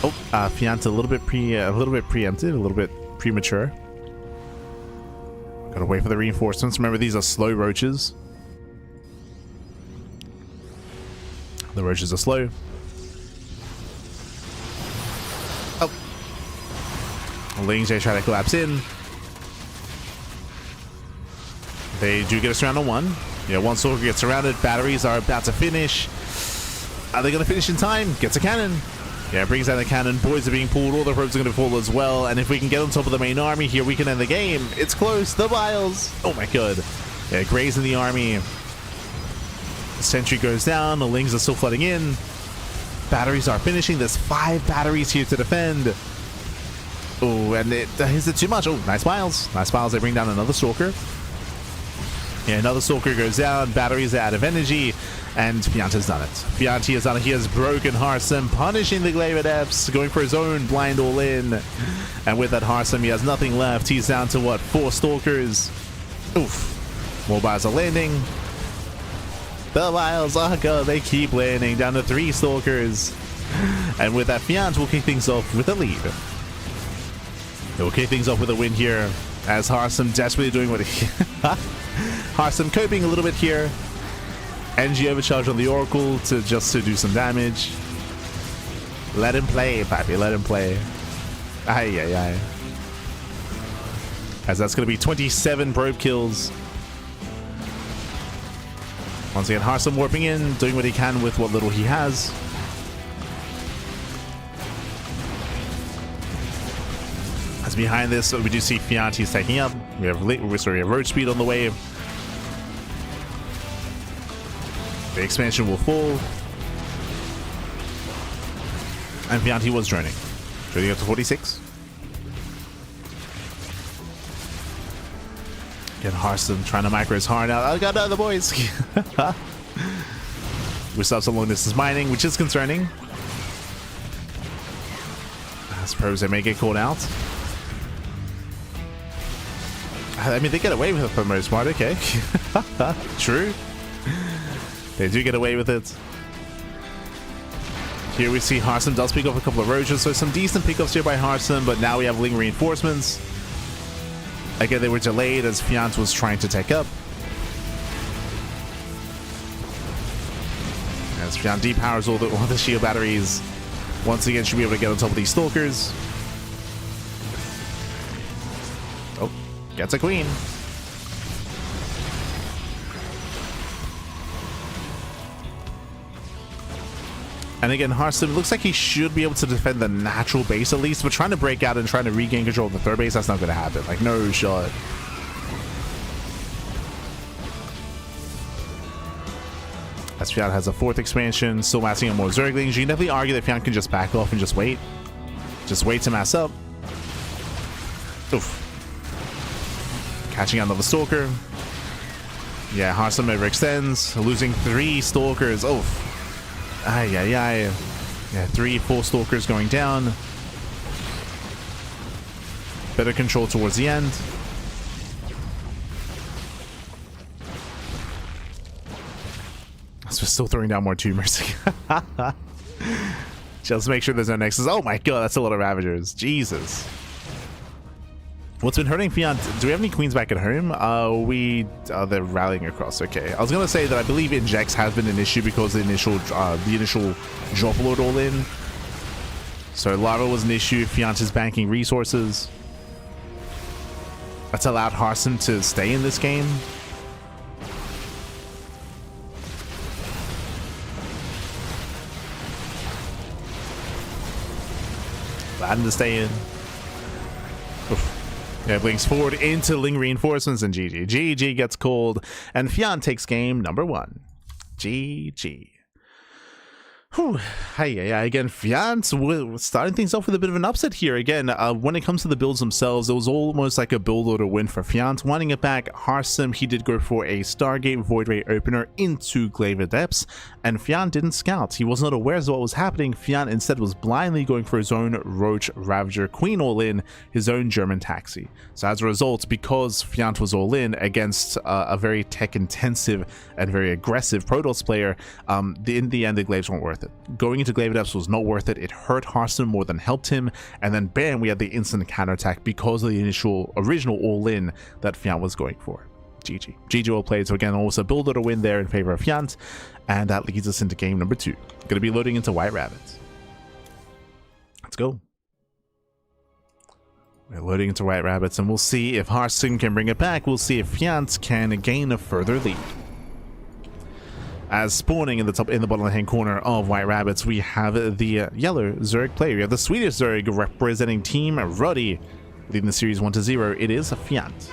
Oh, Fjant a little bit preemptive. A little bit premature. Gotta wait for the reinforcements. Remember, these are slow Roaches. The Roaches are slow. Lings, they try to collapse in. They do get us around on 1. Yeah, one stalker gets surrounded. Batteries are about to finish. Are they going to finish in time? Gets a cannon. Yeah, brings down the cannon. Boys are being pulled. All the ropes are going to fall as well. And if we can get on top of the main army here, we can end the game. It's close. The Biles. Oh my god. Yeah, Gray's in the army. The sentry goes down. The Lings are still flooding in. Batteries are finishing. There's 5 batteries here to defend. Oh, and is it too much? Oh, nice Biles. Nice Biles. They bring down another stalker. Yeah, another stalker goes down. Batteries are out of energy. And Fjant has done it. Fjant has done it. He has broken Harsum, punishing the Glaive Adepts, going for his own blind all-in. And with that Harsum, he has nothing left. He's down to, what, 4 stalkers? Oof. More Biles are landing. The Biles, oh god, they keep landing. Down to 3 stalkers. And with that, Fjant will kick things off with a lead. He'll kick things off with a win here, as Harsum desperately doing what he... Harsum coping a little bit here. NG overcharge on the Oracle to do some damage. Let him play, Pappy, let him play. Ay, ay, ay. As that's going to be 27 probe kills. Once again, Harsum warping in, doing what he can with what little he has. As behind this, we do see Fjant, he's taking up. We have road speed on the way. The expansion will fall. And Fjant, he was droning. Droning up to 46. Again, Harsum trying to micro his hard out. I got another boys. We still have some long distance mining, which is concerning. As probes, they may get called out. I mean, they get away with it for the most part, okay. True. They do get away with it. Here we see Harsum does pick up a couple of roaches, so some decent pickups here by Harsum, but now we have Ling reinforcements. Again, they were delayed as Fjant was trying to take up. As Fjant depowers all the shield batteries, once again should be able to get on top of these stalkers. Oh, gets a queen. And again, Harsum looks like he should be able to defend the natural base at least, but trying to break out and trying to regain control of the third base, that's not going to happen. Like, no shot. As Fjant has a 4th expansion, still massing on more Zerglings. You can definitely argue that Fjant can just back off and just wait. Just wait to mass up. Oof. Catching out another Stalker. Yeah, Harsum overextends, losing 3 Stalkers. Oof. Ay, ay, ay. Yeah, 3, 4 stalkers going down. Better control towards the end. So we're still throwing down more tumors. Just make sure there's no nexus. Oh my god, that's a lot of Ravagers. Jesus. What's been hurting Fjant? Do we have any queens back at home? They're rallying across. Okay, I was gonna say that I believe injects has been an issue because the initial drop load all in. So lava was an issue. Fjant is banking resources. That's allowed Harsum to stay in this game. Allowed him to stay in. Oof. Yeah, blinks forward into Ling reinforcements and GG. GG gets called, and Fjant takes game number 1. GG. Whew. Hey, again, Fjant starting things off with a bit of an upset here. Again, when it comes to the builds themselves, it was almost like a build order win for Fjant. Winding it back, Harsum, he did go for a Stargate Void Ray opener into Glaive Adepts, and Fjant didn't scout. He was not aware of what was happening. Fjant instead was blindly going for his own Roach Ravager Queen all-in, his own German taxi. So as a result, because Fjant was all-in against a very tech-intensive and very aggressive Protoss player, in the end, the Glaives weren't worth it. Going into Glaive Adepts was not worth it. It hurt Harsum more than helped him, and then bam, we had the instant counterattack because of the original all-in that Fjant was going for. GG. GG well played. So again, also build out a win there in favor of Fjant, and that leads us into game number 2. Going to be loading into White Rabbits. Let's go. We're loading into White Rabbits, and we'll see if Harsum can bring it back. We'll see if Fjant can gain a further lead. As spawning in the bottom hand corner of White Rabbits, we have the yellow Zerg player. We have the Swedish Zerg representing Team Ruddy, leading the series 1-0. It is Fjant.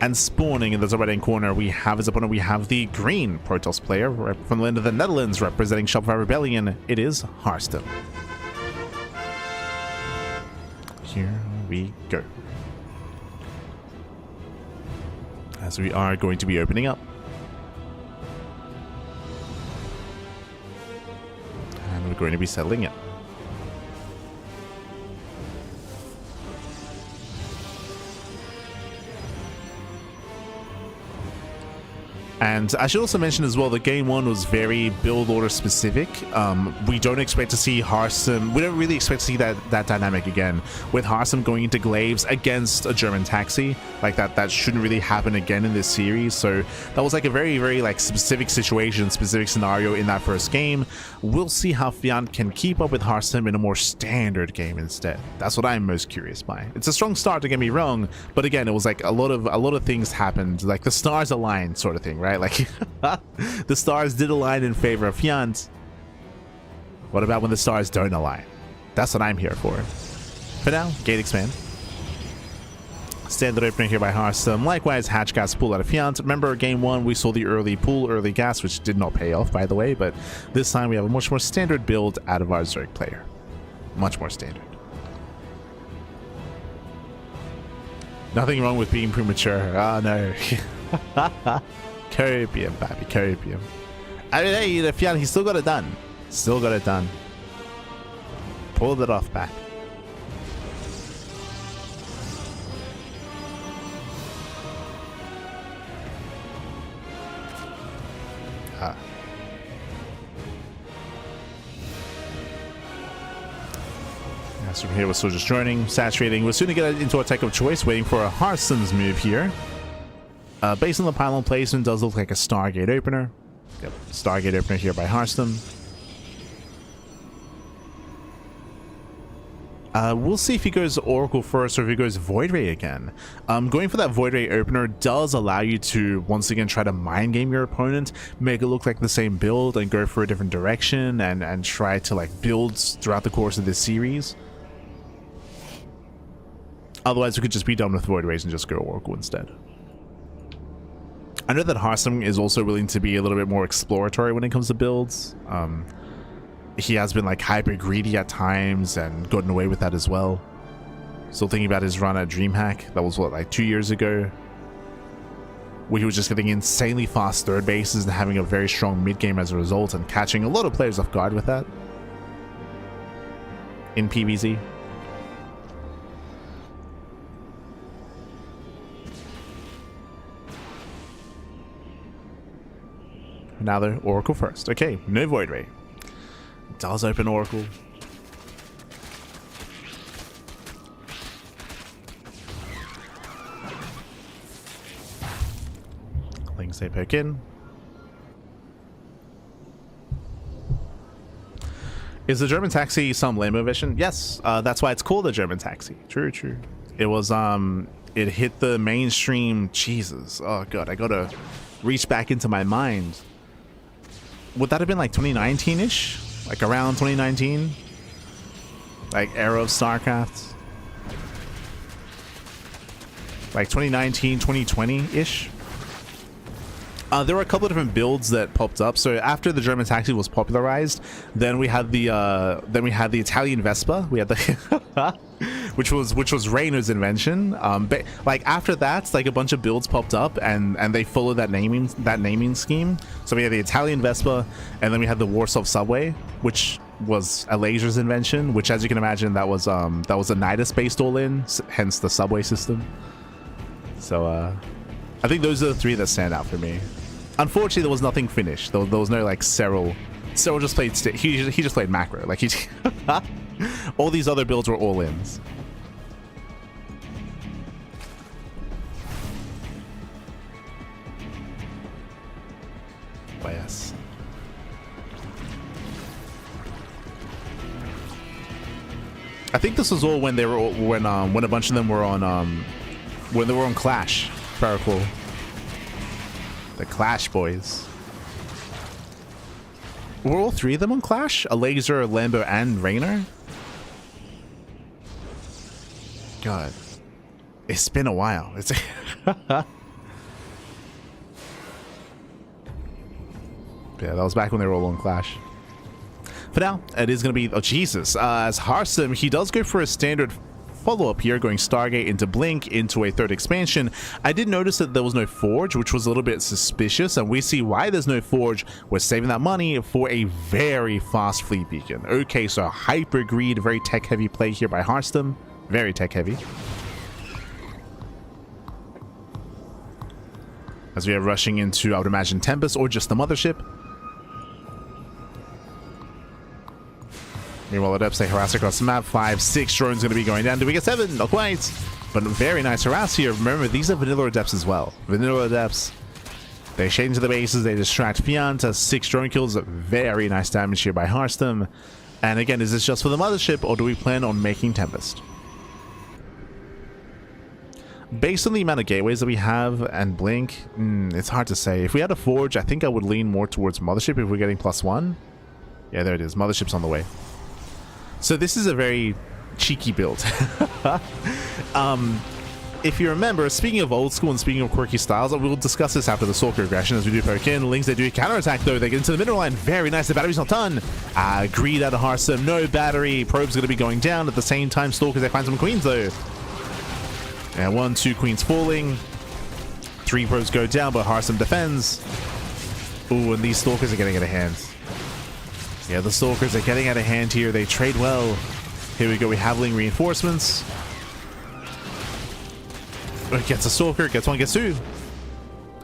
And spawning in the top right hand corner, we have his opponent. We have the green Protoss player from the land of the Netherlands, representing Shopify Rebellion. It is Harston. Here we go. As we are going to be opening up. And we're going to be settling it. And I should also mention as well that game one was very build order specific. We don't expect to see Harsum. We don't really expect to see that dynamic again with Harsum going into Glaives against a German taxi. Like that shouldn't really happen again in this series. So that was like a very, very like specific situation, specific scenario in that first game. We'll see how Fjant can keep up with Harsum in a more standard game instead. That's what I'm most curious by. It's a strong start, don't get me wrong, but again, it was like a lot of things happened, like the stars aligned sort of thing, right? Like the stars did align in favor of Fjant. What about when the stars don't align? That's what I'm here for. For now, gate expand. Standard opener here by Harsum. Likewise, hatch gas pull out of Fjant. Remember, game one, we saw the early pull, early gas, which did not pay off, by the way, but this time we have a much more standard build out of our Zerg player. Much more standard. Nothing wrong with being premature. Ah, no. Copium, baby, copium. I mean, hey, the Fjant, he still got it done. Still got it done. Pulled it off back. So from here, we're still just joining, saturating. We're soon to get into our tech of choice, waiting for a Harsum's move here. Based on the pylon placement, does look like a Stargate opener. Yep, Stargate opener here by Harsum. We'll see if he goes Oracle first or if he goes Void Ray again. Going for that Void Ray opener does allow you to once again try to mind game your opponent, make it look like the same build, and go for a different direction and try to like build throughout the course of this series. Otherwise, we could just be done with Void Rays and just go Oracle instead. I know that Harsum is also willing to be a little bit more exploratory when it comes to builds. He has been like hyper greedy at times and gotten away with that as well. Still thinking about his run at DreamHack. That was what, like 2 years ago? Where he was just getting insanely fast third bases and having a very strong mid game as a result and catching a lot of players off guard with that. In PvZ. Now they're Oracle first. Okay, no Void Ray. Does open Oracle. Things they poke in. Is the German taxi some Lambo vision? Yes, that's why it's called the German taxi. True, true. It was it hit the mainstream. Jesus, oh god, I gotta reach back into my mind. Would that have been like 2019-ish? Like around 2019? Like era of StarCraft? Like 2019, 2020-ish? There were a couple of different builds that popped up. So after the German taxi was popularized, then we had the Italian Vespa. We had the which was Rainer's invention. But like after that, like a bunch of builds popped up and they followed that naming scheme. So we had the Italian Vespa, and then we had the Warsaw subway, which was a Laser's invention. Which, as you can imagine, that was a Nidus based all-in, hence the subway system. So I think those are the three that stand out for me. Unfortunately, there was nothing finished. There was no like Cyril. Cyril just played. He just played macro. Like he. All these other builds were all-ins. But yes. I think this was all when they were when a bunch of them were on when they were on Clash. Very cool. The Clash boys. Were all three of them on Clash? A Laser, Lambo, and Raynor? God. It's been a while. It's yeah, that was back when they were all on Clash. For now, it is going to be... Oh, Jesus. As Harsum, he does go for a standard follow-up here, going Stargate into Blink into a third expansion. I did notice that there was no Forge, which was a little bit suspicious, and we see why there's no Forge. We're saving that money for a very fast fleet beacon. Okay, so hyper greed, very tech-heavy play here by Harsum. Very tech-heavy. As we are rushing into, I would imagine, Tempest or just the Mothership. Meanwhile, Adepts, they harass across the map. 5, 6 drones going to be going down. Do we get 7? Not quite. But very nice harass here. Remember, these are Vanilla Adepts as well. Vanilla Adepts. They shade into the bases. They distract Fjant. 6 drone kills. Very nice damage here by Harsum. And again, is this just for the Mothership, or do we plan on making Tempest? Based on the amount of gateways that we have and Blink, it's hard to say. If we had a Forge, I think I would lean more towards Mothership if we're getting +1. Yeah, there it is. Mothership's on the way. So this is a very cheeky build. If you remember, speaking of old school and speaking of quirky styles, we'll discuss this after the Stalker aggression as we do poke in. Lings, they do a counterattack though. They get into the middle line. Very nice. The battery's not done. Greed out of Harsum. No battery. Probe's going to be going down. At the same time, Stalkers, they find some queens though. And 1, 2 queens falling. 3 probes go down, but Harsum defends. Ooh, and these Stalkers are getting out of hand. Yeah, the Stalkers are getting out of hand here. They trade well. Here we go. We have Ling reinforcements. Gets a Stalker. Gets 1, gets 2.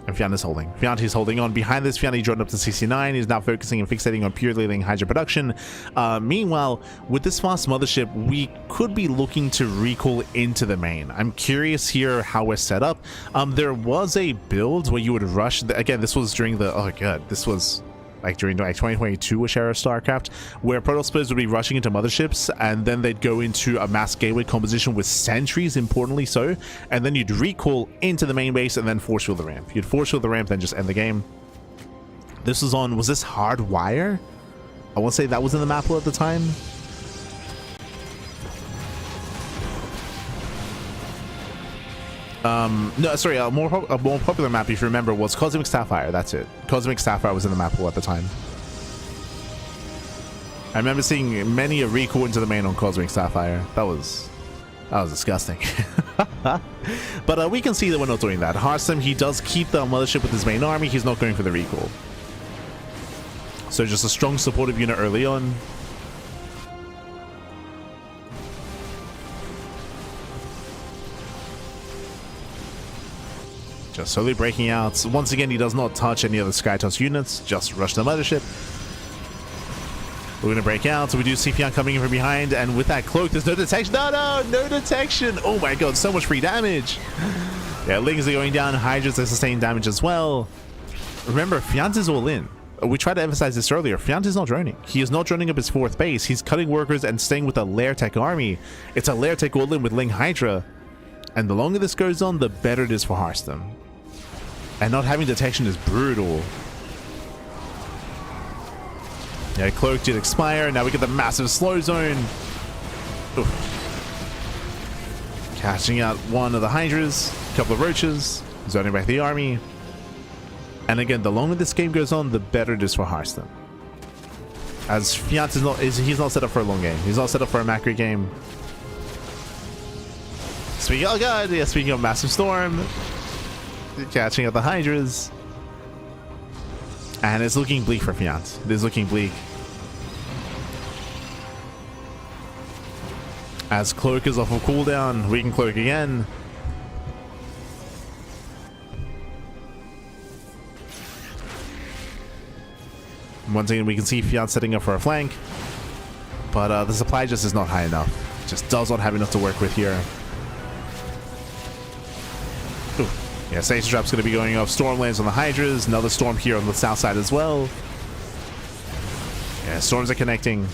And Fjant is holding. Fjant is holding on. Behind this, Fjant dropped up to 69. He's now focusing and fixating on purely Ling Hydra production. Meanwhile, with this fast Mothership, we could be looking to recall into the main. I'm curious here how we're set up. There was a build where you would rush. Again, this was during the... Oh, God. This was... like during like 2022-ish era StarCraft, where Protoss players would be rushing into motherships, and then they'd go into a mass gateway composition with sentries, importantly so, and then you'd recall into the main base and then force field the ramp. You'd force field the ramp, then just end the game. This was on, was this Hardwire? I want to say that was in the map pool at the time. No, sorry, a more popular map, if you remember, was Cosmic Sapphire. That's it. Cosmic Sapphire was in the map pool at the time. I remember seeing many a recall into the main on Cosmic Sapphire. That was disgusting. But we can see that we're not doing that. Harsum, he does keep the Mothership with his main army. He's not going for the recall. So just a strong supportive unit early on. Just slowly breaking out. Once again, he does not touch any of the Skytoss units. Just rush the Mothership. We're going to break out. So we do see Fjant coming in from behind. And with that cloak, there's no detection. No detection. Oh my god, so much free damage. Yeah, Lings are going down. Hydras are sustained damage as well. Remember, Fjant is all in. We tried to emphasize this earlier. Fjant is not droning. He is not droning up his 4th base. He's cutting workers and staying with a Lair Tech army. It's a Lair Tech all in with Ling Hydra. And the longer this goes on, the better it is for Harsum. And not having detection is brutal. Yeah, Cloak did expire. Now we get the massive slow zone. Oof. Catching out one of the Hydras. A couple of Roaches. Zoning back the army. And again, the longer this game goes on, the better it is for Harsum. As Fjant he's not set up for a long game. He's not set up for a macro game. Speaking of, oh god, yeah, speaking of Massive Storm. Catching up the Hydras. And it's looking bleak for Fjant. It is looking bleak. As Cloak is off of cooldown, we can Cloak again. Once again, we can see Fjant setting up for a flank. But the supply just is not high enough. Just does not have enough to work with here. Ooh. Yeah, Sage Trap's going to be going off. Storm lands on the Hydras. Another Storm here on the south side as well. Yeah, Storms are connecting.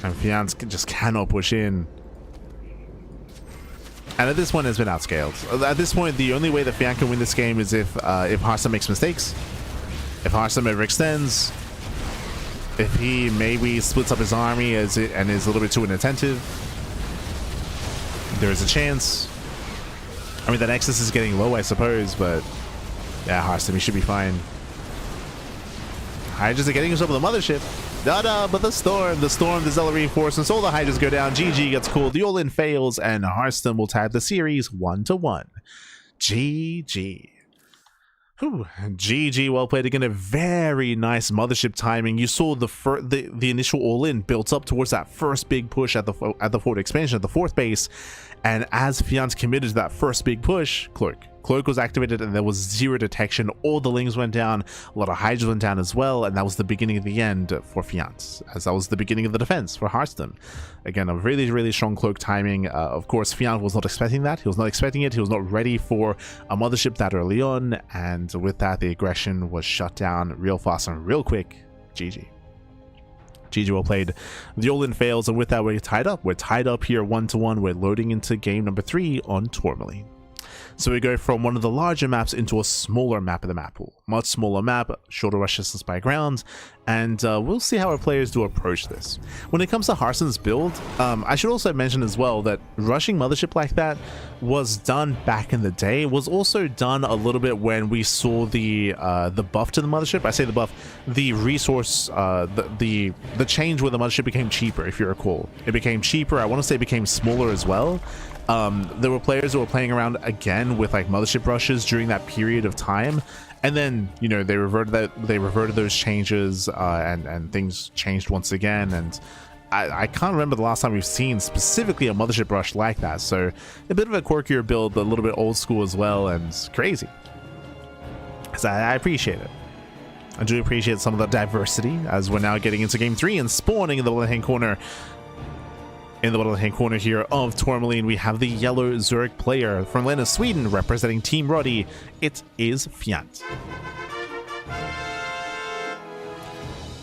And Fjant just cannot push in. And at this point, it's been outscaled. At this point, the only way that Fjant can win this game is if Hearthstone makes mistakes, if Hearthstone overextends, if he maybe splits up his army and is a little bit too inattentive. There is a chance. I mean, that Nexus is getting low, I suppose, but yeah, Hearthstone, he should be fine. Hydras are getting himself with the mothership. But the storm, the Zealot reinforcements, all the Hydras go down. GG gets called, the all-in fails, and Hearthstone will tie the series 1-1. GG. Whew. GG, well played again. A very nice mothership timing. You saw the initial all-in built up towards that first big push at the forward expansion at the 4th base, and as Fjant committed to that first big push, Cloak was activated and there was 0 detection. All the Lings went down, a lot of Hydras went down as well, and that was the beginning of the end for Fjant, as that was the beginning of the defense for Hearthstone. Again, a really, really strong Cloak timing. Of course, Fjant was not expecting that. He was not expecting it. He was not ready for a mothership that early on, and with that, the aggression was shut down real fast and real quick. GG. GG, well played. The all-in fails, and with that, we're tied up. We're tied up here 1-1. We're loading into game number 3 on Tourmaline. So we go from one of the larger maps into a smaller map of the map pool. Much smaller map, shorter rush distance by ground, and we'll see how our players do approach this. When it comes to Hearthstone's build, I should also mention as well that rushing mothership like that was done back in the day. It was also done a little bit when we saw the buff to the mothership. I say the buff, the resource, the change where the mothership became cheaper, if you recall. It became cheaper. I want to say it became smaller as well. There were players who were playing around again with like mothership rushes during that period of time, and then, you know, they reverted those changes, and things changed once again, and I can't remember the last time we've seen specifically a mothership rush like that. So a bit of a quirkier build, a little bit old school as well, and crazy. So I appreciate it. I do appreciate some of the diversity as we're now getting into game 3 and spawning in the left-hand corner. In the bottom-hand corner here of Tourmaline, we have the yellow Zurich player from land of Sweden representing Team Roddy. It is Fjant.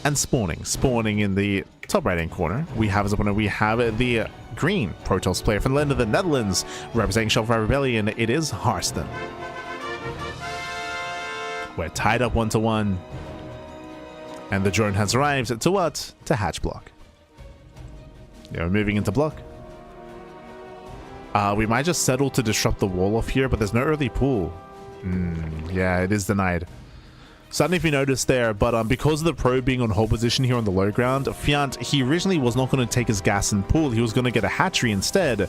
And spawning in the top right-hand corner, we have as opponent, we have the green Protoss player from the land of the Netherlands representing Shellfire Rebellion. It is Hearthstone. We're tied up 1-1, and the drone has arrived to what? To hatch block. Yeah, we're moving into block. We might just settle to disrupt the wall off here, but there's no early pool. Yeah, it is denied. So I don't know if you noticed there, but because of the probe being on hold position here on the low ground, Fjant, he originally was not going to take his gas and pool. He was going to get a hatchery instead.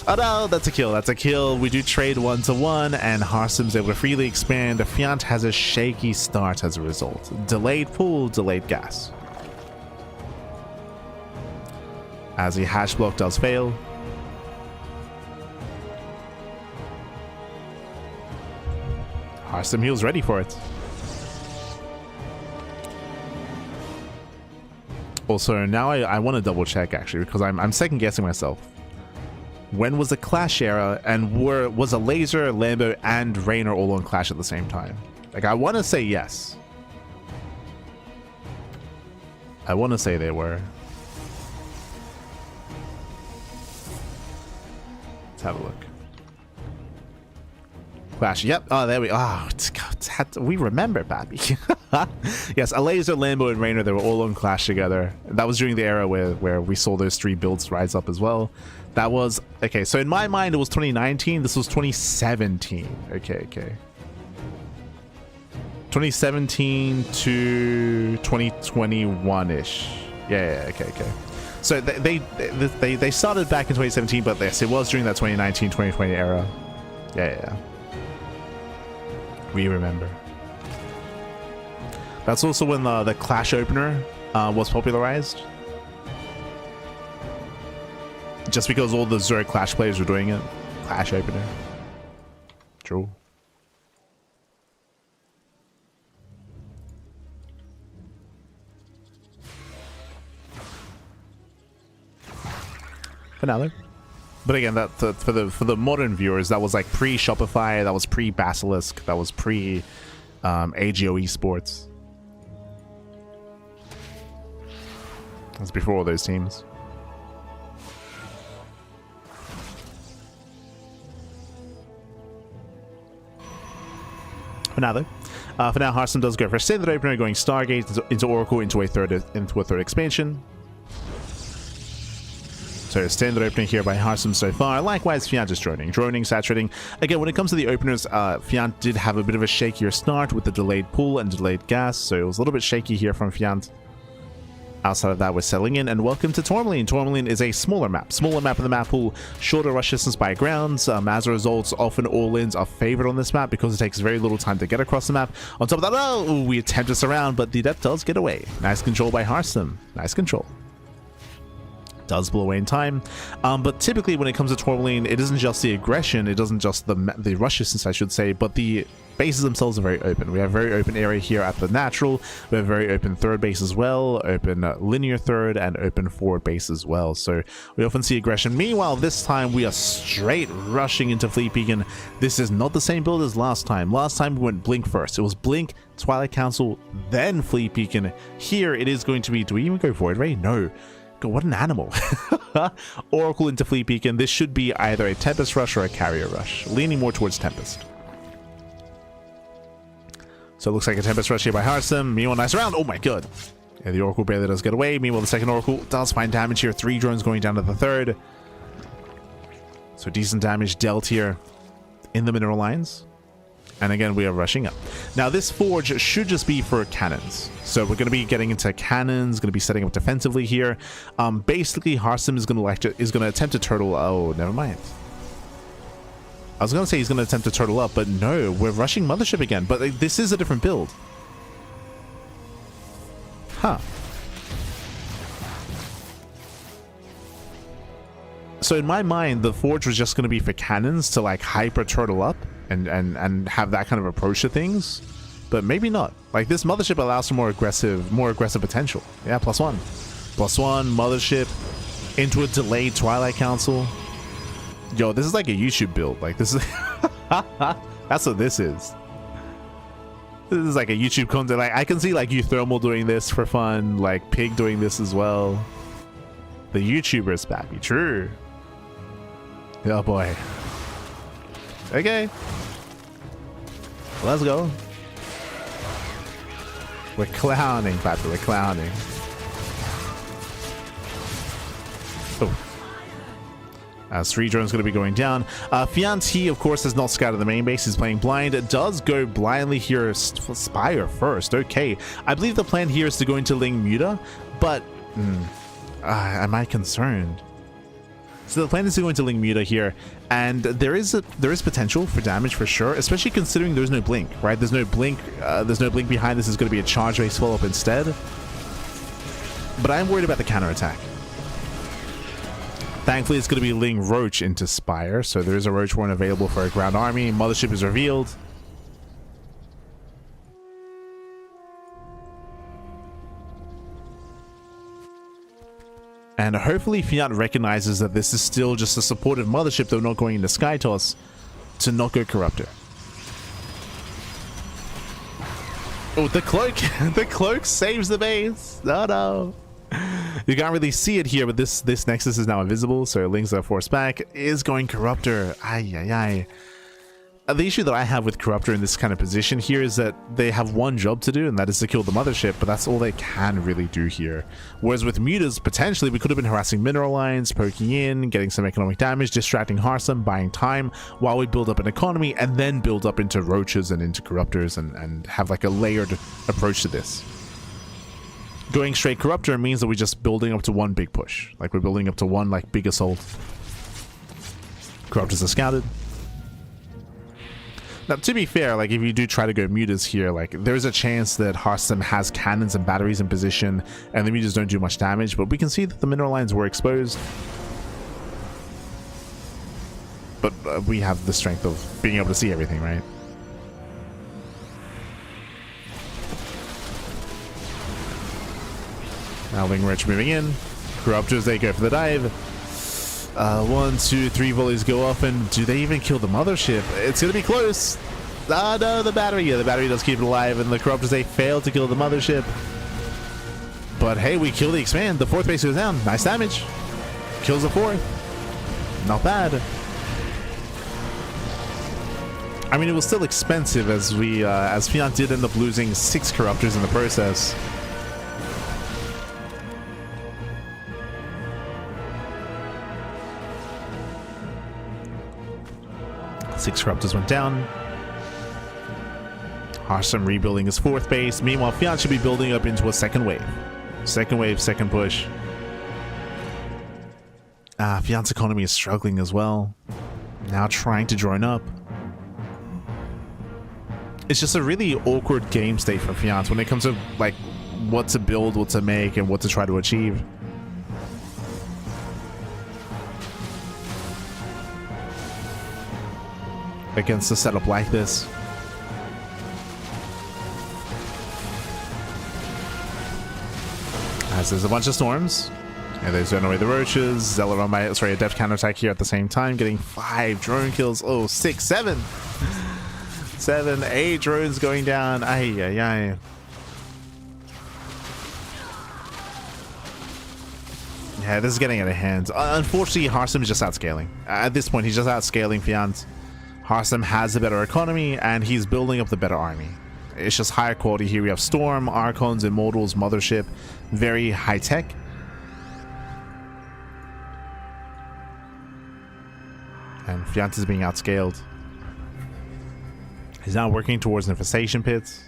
Oh no, that's a kill. That's a kill. We do trade 1-1, and Hearthstone's able to freely expand. Fjant has a shaky start as a result. Delayed pool, delayed gas. As the hash block does fail. Hearthstone heals ready for it. Also, now I want to double check actually, because I'm second guessing myself. When was the Clash era, and was a Laser, Lambo, and Raynor all on Clash at the same time? Like, I want to say yes. I want to say they were. Let's have a look. Clash. Yep. Oh, there we. Oh, we remember, Babby. Yes, a Laser, Lambo, and Raynor. They were all on Clash together. That was during the era where we saw those 3 builds rise up as well. That was okay. So in my mind, it was 2019. This was 2017. Okay. 2017 to 2021-ish. Yeah. Okay. So they started back in 2017, but yes, it was during that 2019-2020 era. Yeah. We remember. That's also when the Clash opener was popularized. Just because all the Zurich Clash players were doing it. Clash opener. True. Finale. But again, that for the modern viewers, that was like pre-Shopify, that was pre-Basilisk, that was pre AGO Esports. That's before all those teams. for now, though. For now, Hearthstone does go for a standard opener, going Stargate into Oracle into a third expansion. So standard opening here by Hearthstone so far. Likewise, Fjant is droning, saturating. Again, when it comes to the openers, Fjant did have a bit of a shakier start with the delayed pull and delayed gas, so it was a little bit shaky here from Fjant. Outside of that, we're settling in, and welcome to Tourmaline. Tourmaline is a smaller map in the map pool, shorter rush distance by grounds. As a result, often all-ins are favored on this map because it takes very little time to get across the map. On top of that, oh, we attempt to surround, but the death does get away. Nice control by Hearthstone. Nice control. Does blow away in time, but typically when it comes to Tourmaline, it isn't just the aggression, it doesn't just the rush distance, I should say, but the bases themselves are very open. We have very open area here at the natural, we have very open third base as well, open linear third, and open forward base as well, so we often see aggression. Meanwhile, this time we are straight rushing into Fleet Beacon. This is not the same build as last time. Last time we went Blink first. It was Blink, Twilight Council, then Fleet Beacon. Here it is going to be, do we even go Void Ray? No. God, what an animal. Oracle into Fleet Beacon. This should be either a Tempest Rush or a Carrier Rush. Leaning more towards Tempest. So it looks like a Tempest Rush here by Hearthstone. Meanwhile, nice round. Oh my god. Yeah, the Oracle barely does get away. Meanwhile, the second Oracle does find damage here. 3 drones going down to the third. So decent damage dealt here in the mineral lines. And again, we are rushing up. Now, this forge should just be for cannons. So we're going to be getting into cannons, going to be setting up defensively here. Basically, Hearthstone is going to attempt to turtle. Oh, never mind. I was going to say he's going to attempt to turtle up, but no, we're rushing Mothership again. But this is a different build. Huh. So in my mind, the forge was just going to be for cannons to like hyper turtle up and have that kind of approach to things, but maybe not. Like, this Mothership allows for more aggressive potential. Yeah, +1 Mothership into a delayed Twilight Council. Yo, this is like a YouTube build. Like, this is that's what this is. This is like a YouTube content. Like, I can see like Uthermal doing this for fun, like Pig doing this as well. The YouTubers, baby. True. Oh boy. Okay. Let's go. We're clowning, Patrick. We're clowning. Oh. As 3 drones going to be going down. Fjant, he, of course, has not scouted the main base. He's playing blind. It does go blindly here. Spire first. Okay. I believe the plan here is to go into Ling Muta, but am I concerned? So the plan is to go into Ling Muta here, and there is potential for damage for sure, especially considering there's no blink, right? There's no blink behind this. Is going to be a charge base follow-up instead. But I'm worried about the counterattack. Thankfully, it's going to be Ling Roach into Spire, so there is a Roach Warren available for a ground army. Mothership is revealed. And hopefully Fjant recognizes that this is still just a supportive Mothership, though not going into Sky Toss, to not go Corruptor. Oh, the cloak! The cloak saves the base! Oh no! You can't really see it here, but this Nexus is now invisible, so Ling's forced back. Is going Corruptor. Ay, ay, ay. The issue that I have with Corruptor in this kind of position here is that they have one job to do, and that is to kill the Mothership, but that's all they can really do here. Whereas with Mutas, potentially we could have been harassing mineral lines, poking in, getting some economic damage, distracting Hearthstone, buying time while we build up an economy, and then build up into Roaches and into Corruptors and have like a layered approach to this. Going straight Corruptor means that we're just building up to one big push. Like, we're building up to one like big assault. Corruptors are scouted. Now, to be fair, like, if you do try to go Mutas here, like, there's a chance that Hearthstone has cannons and batteries in position, and the Mutas don't do much damage, but we can see that the mineral lines were exposed. But we have the strength of being able to see everything, right? Now Ling Roach moving in. Corruptors, they go for the dive. 1, 2, 3 volleys go off, and do they even kill the Mothership? It's gonna be close. Ah, no, the battery. Yeah, the battery does keep it alive, and the Corruptors, they fail to kill the Mothership. But hey, we kill the Expand. The 4th base goes down. Nice damage. Kills the 4th. Not bad. I mean, it was still expensive as Fjant did end up losing 6 corruptors in the process. Six corruptors went down. Harsam rebuilding his 4th base. Meanwhile, Fjant should be building up into a second wave. Second wave, second push. Fjant's economy is struggling as well. Now trying to join up. It's just a really awkward game state for Fjant when it comes to like what to build, what to make, and what to try to achieve. Against a setup like this. As there's a bunch of storms. And they zone away the roaches. Zealot on by, sorry, a depth counterattack here at the same time, getting 5 drone kills. Oh, 6, 7. 7, 8 drones going down. Ay, ay, ay. Yeah, this is getting out of hand. Unfortunately, Harsam is just outscaling. At this point, he's just outscaling Fjant. Harsam has a better economy, and he's building up the better army. It's just higher quality here. We have Storm, Archons, Immortals, Mothership. Very high tech. And Fjant is being outscaled. He's now working towards infestation pits.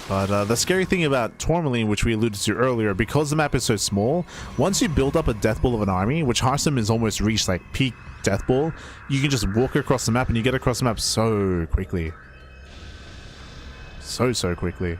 But the scary thing about Tourmaline, which we alluded to earlier, because the map is so small, once you build up a death ball of an army, which Harsam has almost reached like peak death ball, you can just walk across the map and you get across the map so quickly. So quickly.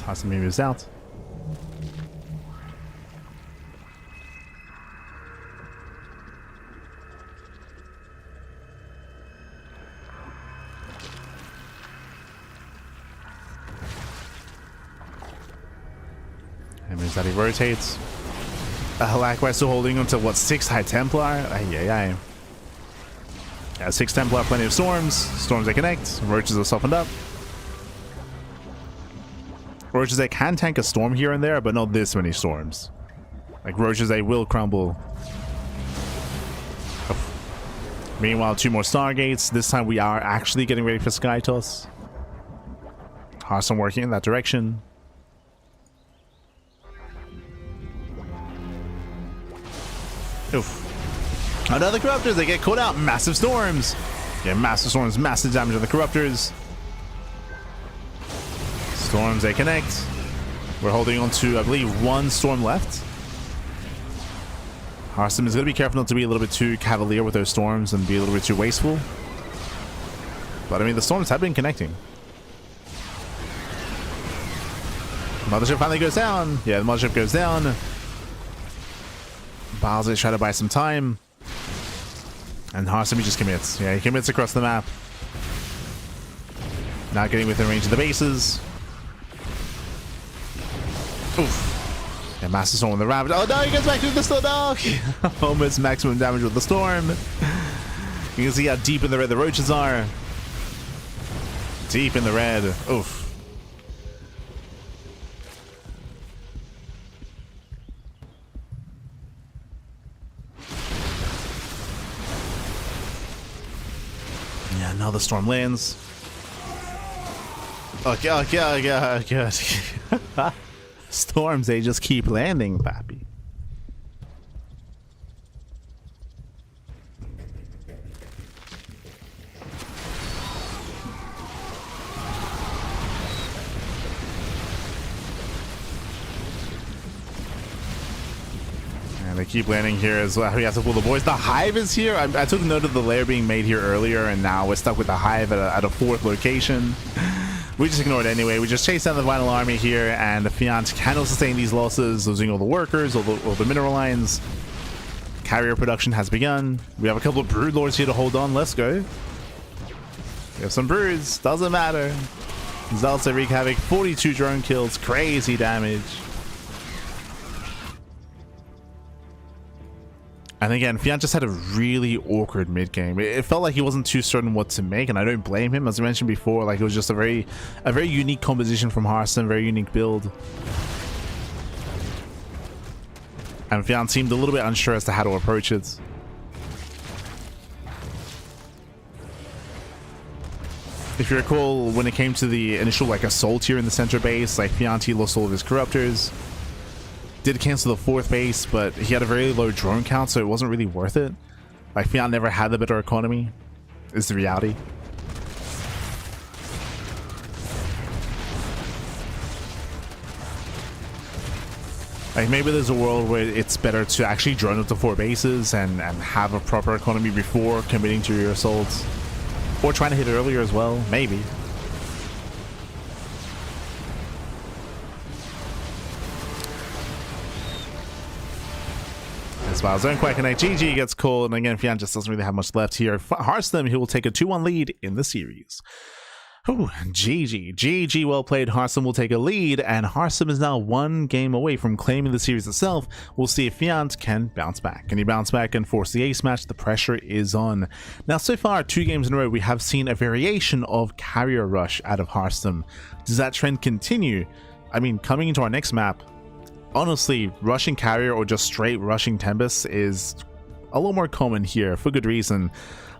Harsam moves out. And means that he rotates. Likewise, still holding on to what, 6 High Templar? Ay. Yeah, 6 Templar, plenty of storms. Storms that connect. Roaches are softened up. Roaches, they can tank a storm here and there, but not this many storms. Like Roaches, they will crumble. Oh. Meanwhile, 2 more Stargates. This time we are actually getting ready for Sky Toss. Harsam working in that direction. Oof. Another Corruptors, they get caught out. Massive storms. Yeah, massive storms, massive damage on the Corruptors. Storms, they connect. We're holding on to, I believe, 1 storm left. Harsam is going to be careful not to be a little bit too cavalier with those storms and be a little bit too wasteful. But I mean, the storms have been connecting. Mothership finally goes down. Yeah, the Mothership goes down. Bowser try to buy some time. And Harsam, he just commits. Yeah, he commits across the map. Not getting within range of the bases. Oof. Yeah, Master Storm with the Ravage. Oh no, he gets back to the storm. No! Almost maximum damage with the storm. You can see how deep in the red the roaches are. Deep in the red. Oof. Yeah, now the storm lands. Okay. Storms, they just keep landing, pappy. And they keep landing here as well. We have to pull the boys. The hive is here. I took note of the lair being made here earlier, and now we're stuck with the hive at a 4th location. We just ignore it anyway. We just chase down the vital army here, and the Fjant cannot sustain these losses, losing all the workers, all the mineral lines. Carrier production has begun. We have a couple of brood lords here to hold on. Let's go. We have some broods. Doesn't matter. Zealots wreak havoc. 42 drone kills. Crazy damage. And again, Fjant just had a really awkward mid game. It felt like he wasn't too certain what to make, and I don't blame him. As I mentioned before, like it was just a very unique composition from Hearthstone, very unique build. And Fjant seemed a little bit unsure as to how to approach it. If you recall, when it came to the initial like assault here in the center base, like Fjant, he lost all of his corruptors. Did cancel the 4th base, but he had a very low drone count, so it wasn't really worth it. Like, Fjant never had the better economy, is the reality. Like, maybe there's a world where it's better to actually drone up to 4 bases and have a proper economy before committing to your assaults. Or trying to hit earlier as well, maybe. Well, Zone Quack Connect, GG gets called, and again, Fjant just doesn't really have much left here. Hearthstone, he will take a 2-1 lead in the series. Ooh, GG, well played. Hearthstone will take a lead, and Hearthstone is now 1 game away from claiming the series itself. We'll see if Fjant can bounce back. Can he bounce back and force the ace match? The pressure is on. Now, so far, 2 games in a row, we have seen a variation of carrier rush out of Hearthstone. Does that trend continue? I mean, coming into our next map, honestly, rushing carrier or just straight rushing Tempest is a little more common here for good reason.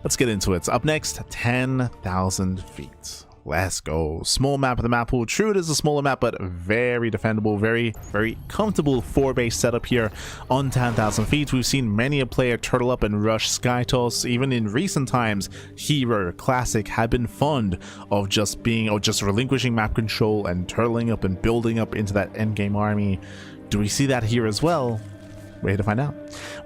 Let's get into it. Up next, 10,000 feet. Let's go. Small map of the map pool. True, it is a smaller map, but very defendable, very comfortable 4-base setup here on 10,000 feet. We've seen many a player turtle up and rush Skytoss. Even in recent times, Hero, Classic have been fond of just relinquishing map control and turtling up and building up into that endgame army. Do we see that here as well? We're here to find out.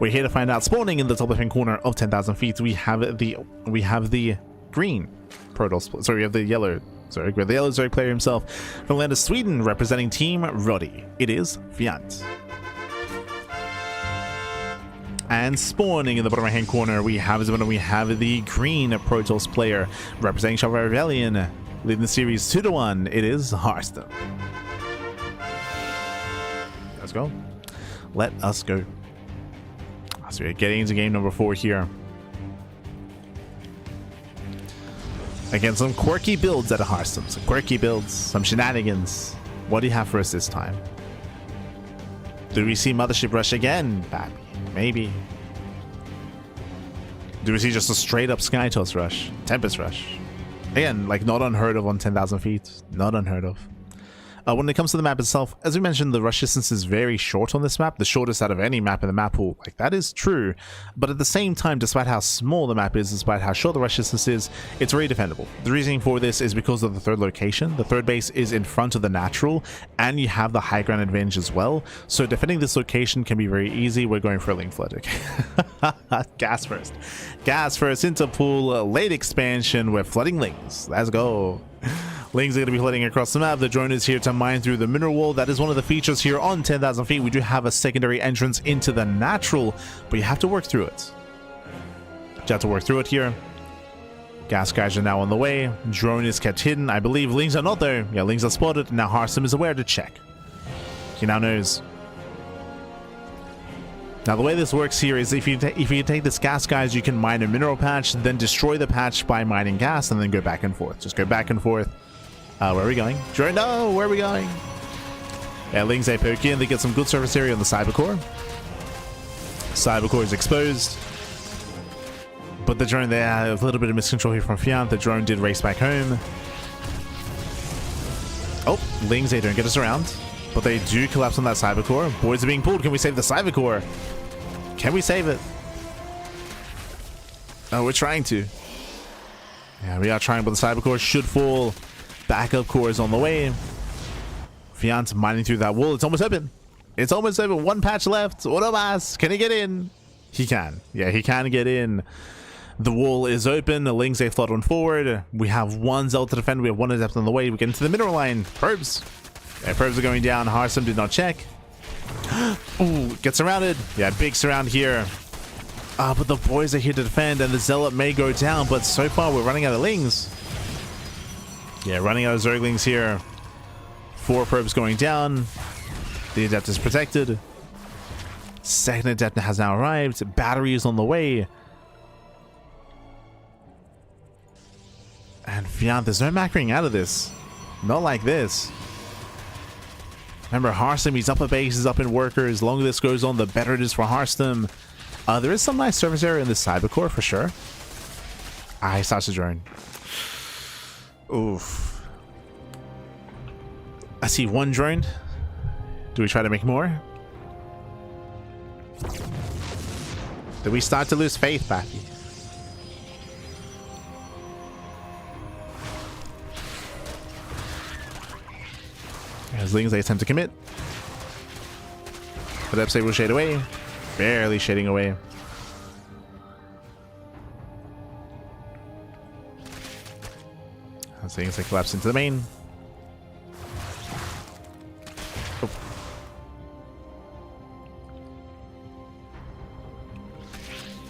We're here to find out. Spawning in the top left-hand corner of 10,000 feet, we have the green Protoss. Sorry, we have the yellow. Sorry, the yellow Zerg player himself from land of Sweden, representing Team Roddy. It is Fjant. And spawning in the bottom right-hand corner, we have the green Protoss player representing Shalva Rebellion, leading the series 2-1. It is Hearthstone. Let's go. Let us go. So we're getting into game number 4 here. Again, some quirky builds out of Hearthstone. Some quirky builds, some shenanigans. What do you have for us this time? Do we see Mothership Rush again, Babby? Maybe. Do we see just a straight up Skytoss Rush? Tempest Rush? Again, like not unheard of on 10,000 feet. Not unheard of. When it comes to the map itself, as we mentioned, the rush distance is very short on this map, the shortest out of any map in the map pool. Like, that is true, but at the same time, despite how small the map is, despite how short the rush distance is, it's very defendable. The reasoning for this is because of the 3rd location. The 3rd base is in front of the natural, and you have the high ground advantage as well, so defending this location can be very easy. We're going for a Link Flood. Gas first. Gas first into pool, late expansion, we're flooding Lings. Let's go. Lings are going to be flooding across the map. The drone is here to mine through the mineral wall. That is one of the features here on 10,000 feet. We do have a secondary entrance into the natural, but you have to work through it. You have to work through it here. Gas guys are now on the way. Drone is kept hidden. I believe Lings are not there. Yeah, Lings are spotted. Now Hearthstone is aware to check. He now knows. Now the way this works here is if you take this gas guys, you can mine a mineral patch, then destroy the patch by mining gas, and then go back and forth. Just go back and forth. Where are we going? Drone, no, where are we going? Yeah, Lings they poke in. They get some good surface area on the Cybercore. Cybercore is exposed. But the drone there, a little bit of miscontrol here from Fjant. The drone did race back home. Oh, Lings, they don't get us around. But they do collapse on that Cybercore. Boys are being pulled. Can we save the Cybercore? Can we save it? Oh, we're trying to. Yeah, we are trying, but the Cybercore should fall. Backup core is on the way. Fjant mining through that wall. It's almost open. It's almost open. 1 patch left. Automas. Can he get in? He can. Yeah, he can get in. The wall is open. The Lings they flood on forward. We have 1 Zealot to defend. We have 1 Adept on the way. We get into the mineral line. Probes. Yeah, probes are going down. Hearthstone did not check. Ooh, gets surrounded. Yeah, big surround here. But the boys are here to defend, and the Zealot may go down, but so far we're running out of Lings. Yeah, running out of Zerglings here. 4 probes going down. The Adept is protected. Second Adept has now arrived. Battery is on the way. And Fjant, there's no macroing out of this. Not like this. Remember, Hearthstone, he's up a base, he's up in workers. The longer this goes on, the better it is for Hearthstone. There is some nice surface area in this cybercore for sure. He starts to drone. Oof. I see 1 drone. Do we try to make more? Do we start to lose faith, Pappy? As Lings, they attempt to commit. But Epsay will shade away. Barely shading away. As Lings, they collapse into the main. Oh.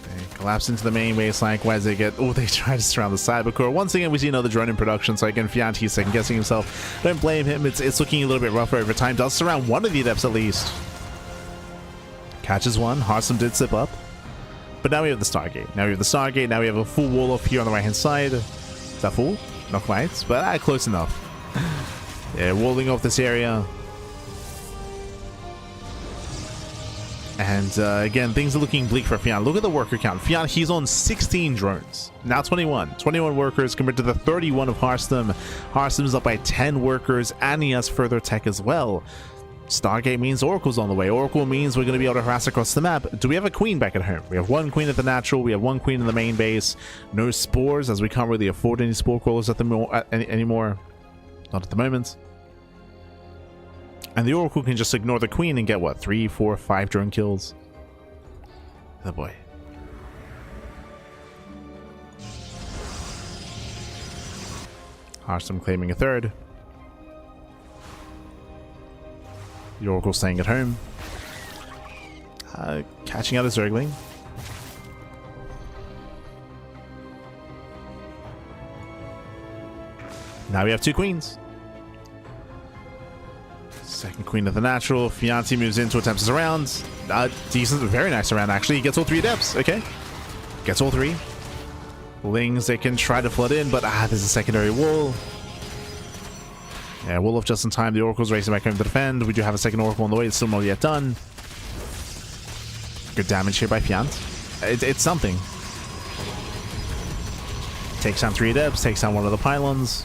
They collapse into the main base. Likewise, they get... Oh, they try to surround the cybercore. Once again, we see another drone in production. So again, Fjant, he's second guessing himself. Don't blame him. It's looking a little bit rougher over time. Does surround one of the Adepts at least. Catches one. Hearthstone did slip up. But now we have the Stargate. Now we have the Stargate. Now we have a full wall off here on the right hand side. Is that full? Not quite, but close enough. Yeah, walling off this area. And again, things are looking bleak for Fjant. Look at the worker count. Fjant, he's on 16 drones. Now 21. 21 workers compared to the 31 of Hearthstone. Hearthstone is up by 10 workers, and he has further tech as well. Stargate means Oracle's on the way. Oracle means we're going to be able to harass across the map. Do we have a queen back at home? We have 1 queen at the natural. We have 1 queen in the main base. No spores, as we can't really afford any spore crawlers anymore. Not at the moment. And the Oracle can just ignore the queen and get, what, 3, 4, 5 drone kills? Oh boy. Hearthstone claiming a 3rd. The Oracle staying at home. Catching out a Zergling. Now we have 2 queens. Second queen of the natural. Fianti moves in to attempt his round. Decent, very nice round actually. He gets all 3 adepts. Okay. Gets all 3. Lings, they can try to flood in, but there's a secondary wall. Yeah, wall off just in time. The Oracle's racing back home to defend. We do have a second Oracle on the way. It's still not yet done. Good damage here by Fjant. It's something. Takes down 3 adepts. Takes down one of the pylons.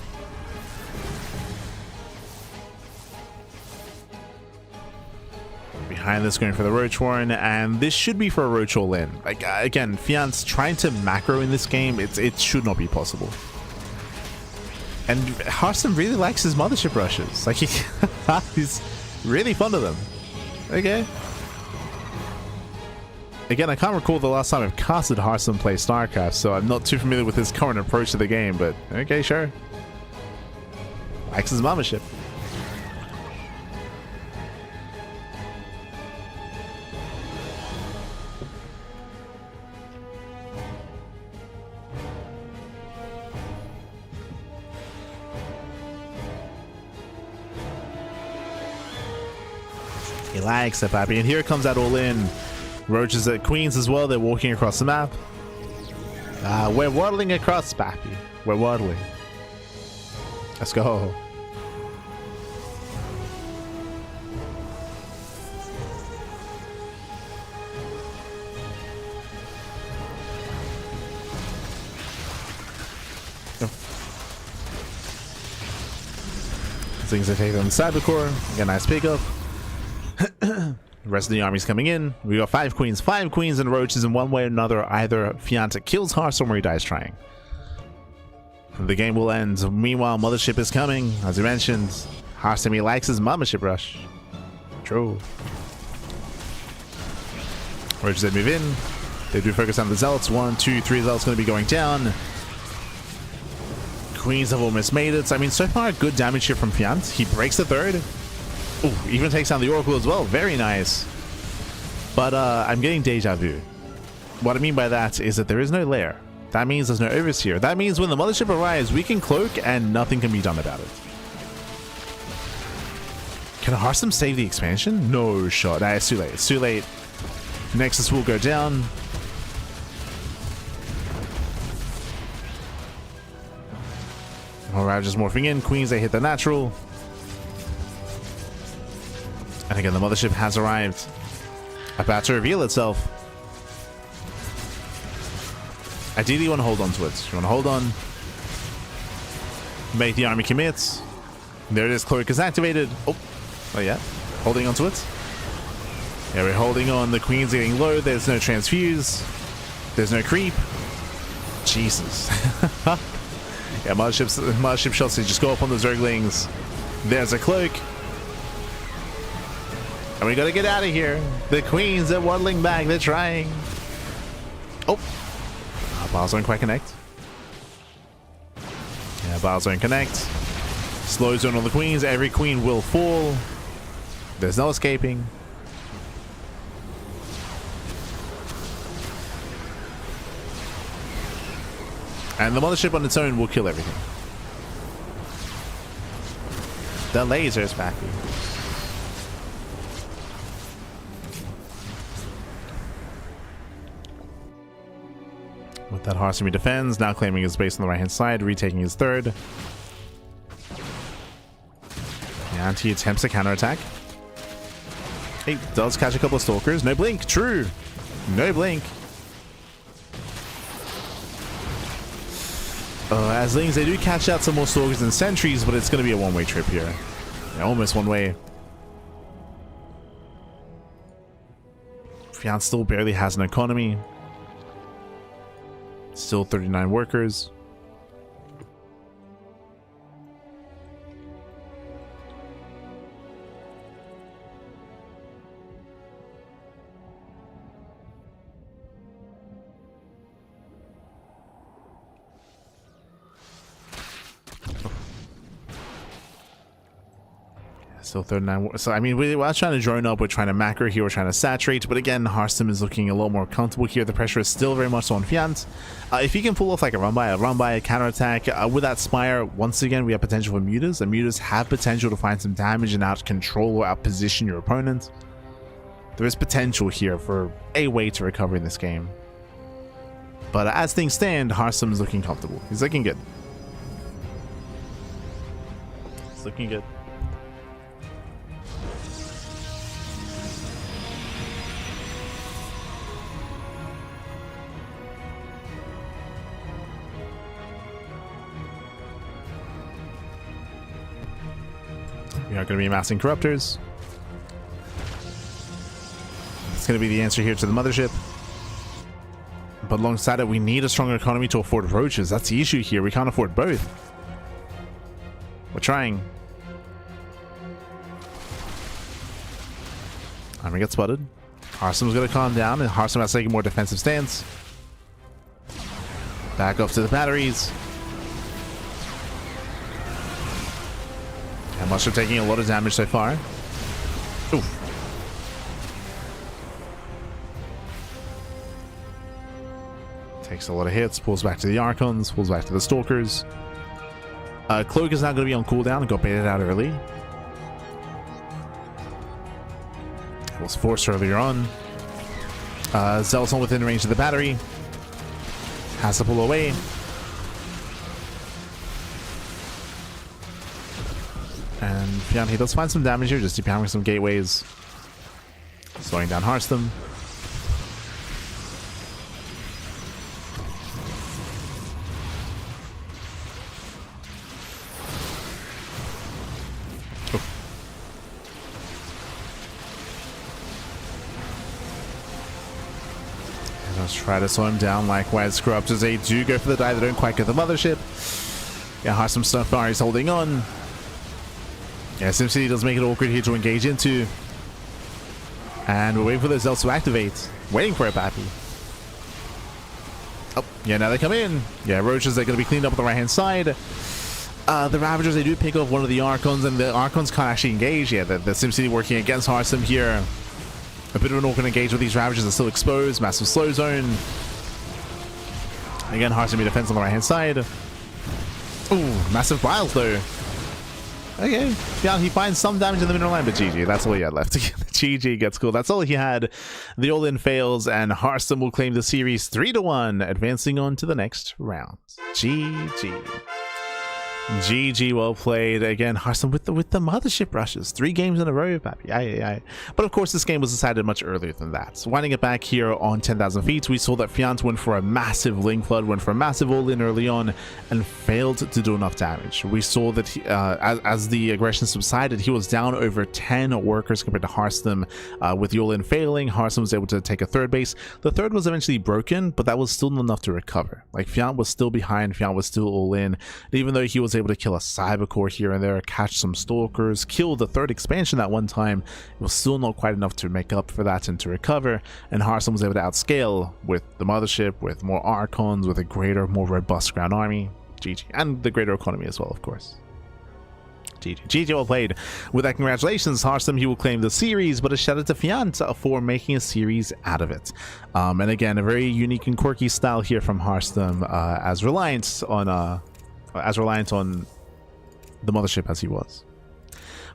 Behind this, going for the Roach Warren, and this should be for a Roach all in. Like again, Fjant's trying to macro in this game. It should not be possible. And Hearthstone really likes his Mothership rushes. Like he's really fond of them. Okay. Again, I can't recall the last time I've casted Hearthstone play StarCraft, so I'm not too familiar with his current approach to the game. But okay, sure. Likes his Mothership. He likes it, Pappy. And here comes that all in. Roaches at queens as well. They're walking across the map. We're waddling across, Pappy. We're waddling. Let's go. Things are taken on the cybercore. Get a nice pickup. The rest of the army's coming in. We got 5 queens and roaches in one way or another. Either Fjant kills Hearthstone or he dies trying. The game will end. Meanwhile, Mothership is coming. As you mentioned, Hearthstone likes his Mothership rush. True. Roaches, they move in. They do focus on the Zealots. 1, 2, 3 Zealots going to be going down. Queens have almost made it. I mean, so far, good damage here from Fjant. He breaks the 3rd. Oh, even takes down the Oracle as well. Very nice. But I'm getting deja vu. What I mean by that is that there is no lair. That means there's no overseer. That means when the mothership arrives, we can cloak and nothing can be done about it. Can Hearthstone save the expansion? No shot. Nah, it's too late. It's too late. Nexus will go down. Alright, just morphing in. Queens, they hit the natural. And again, the mothership has arrived. About to reveal itself. Ideally, you want to hold on to it. You want to hold on. Make the army commit. There it is. Cloak is activated. Oh yeah. Holding on to it. Yeah, we're holding on. The queen's getting low. There's no transfuse. There's no creep. Jesus. Yeah, mothership shots, they just go up on the Zerglings. There's a cloak. And we gotta get out of here. The queens are waddling back. They're trying. Oh. Bile Zone quite connect. Yeah, Bile Zone connect. Slow zone on the queens. Every queen will fall. There's no escaping. And the mothership on its own will kill everything. The laser's back. With that, Hearthstone defends, now claiming his base on the right hand side, retaking his third. And he attempts a counterattack. He does catch a couple of stalkers. No blink, true. No blink. As Lings, they do catch out some more stalkers and sentries, but it's going to be a one-way trip here. Yeah, almost one way. Fjant still barely has an economy. Still 39 workers. Still 39. So, I mean, we're trying to drone up. We're trying to macro here. We're trying to saturate. But again, Hearthstone is looking a lot more comfortable here. The pressure is still very much on Fjant. If he can pull off like a run by, a counterattack with that Spire, once again, we have potential for mutas. And mutas have potential to find some damage and out control or out position your opponent. There is potential here for a way to recover in this game. But as things stand, Hearthstone is looking comfortable. He's looking good. He's looking good. We are going to be amassing corruptors. It's going to be the answer here to the mothership. But alongside it, we need a stronger economy to afford roaches. That's the issue here. We can't afford both. We're trying. And we get spotted. Hearthstone's going to calm down, and Hearthstone has to take a more defensive stance. Back up to the batteries. And Mushroom taking a lot of damage so far. Oof. Takes a lot of hits, pulls back to the Archons, pulls back to the Stalkers. Cloak is now going to be on cooldown and got baited out early. Was forced earlier on. Zealot's not within range of the battery. Has to pull away. And Fjant, he does find some damage here, just depounding some gateways. Slowing down Hearthstone. Let's try to slow him down. Likewise, Corruptors, they do go for the die. They don't quite get the mothership. Yeah, Hearthstone so far is holding on. Yeah, SimCity does make it awkward here to engage into. And we're waiting for the Zealots to activate. Waiting for it, Pappy. Oh, yeah, now they come in. Yeah, Roaches, they're going to be cleaned up on the right-hand side. The Ravagers, they do pick off one of the Archons, and the Archons can't actually engage. Yeah, the SimCity working against Hearthstone here. A bit of an awkward engage with these Ravagers are still exposed. Massive slow zone. Again, Harsum defense on the right-hand side. Ooh, massive biles though. Okay, yeah, he finds some damage in the mineral line, but GG, that's all he had left. GG gets cool. That's all he had. The all-in fails, and Harsum will claim the series 3-1, advancing on to the next round. GG. GG, well played. Again, Harsum with the mothership rushes. 3 games in a row, papi. Aye. But of course, this game was decided much earlier than that. So winding it back here on 10,000 feet, we saw that Fjant went for a massive Link Flood, went for a massive all-in early on, and failed to do enough damage. We saw that he, as the aggression subsided, he was down over 10 workers compared to Harsum. With the all-in failing, Harsum was able to take a third base. The third was eventually broken, but that was still not enough to recover. Like, Fjant was still behind, Fjant was still all-in, and even though he was able to kill a cybercore here and there, catch some stalkers, kill the third expansion at one time, it was still not quite enough to make up for that and to recover, and Harsum was able to outscale with the mothership, with more archons, with a greater, more robust ground army. GG. And the greater economy as well, of course. GG, well played. With that, congratulations, Harsum. He will claim the series, but a shout out to Fjant for making a series out of it. And again, a very unique and quirky style here from Harsum, as reliant on the mothership as he was.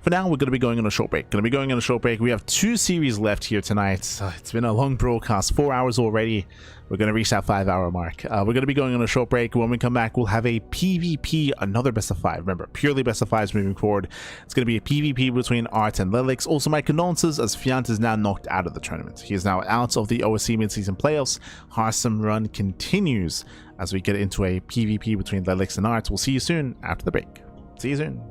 For now, we're going to be going on a short break. We have 2 series left here tonight. It's been a long broadcast, 4 hours already. We're going to reach that 5-hour mark. We're going to be going on a short break. When we come back, we'll have a PvP, another best of 5. Remember, purely best of 5s moving forward. It's going to be a PvP between Art and Lelix. Also, my condolences, as Fjant is now knocked out of the tournament. He is now out of the OSC mid-season playoffs. Harsum run continues as we get into a PvP between Lelix and Art. We'll see you soon after the break. See you soon.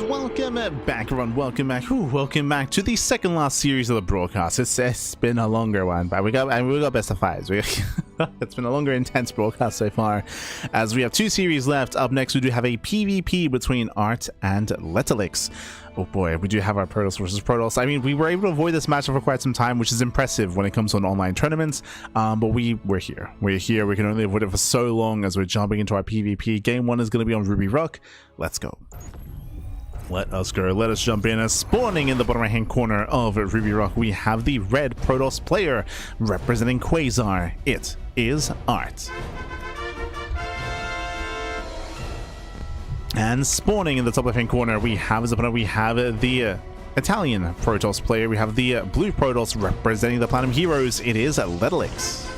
welcome back, everyone. Welcome back. Welcome back to the second last series of the broadcast. It's been a longer one, but we got best of fives. It's been a longer, intense broadcast so far, as we have 2 series left. Up next, we do have a PvP between Art and Letterlix. Oh boy, we do have our Protoss versus Protoss. I mean, we were able to avoid this matchup for quite some time, which is impressive when it comes to an online tournaments. But we're here. We're here. We can only avoid it for so long as we're jumping into our PvP. Game 1 is going to be on Ruby Rock. Let's go. Let us go. Let us jump in. As spawning in the bottom right hand corner of Ruby Rock, we have the red Protoss player representing Quasar. It is Art. And spawning in the top left hand corner, we have as opponent, we have the Italian Protoss player. We have the blue Protoss representing the Platinum Heroes. It is Letterlix.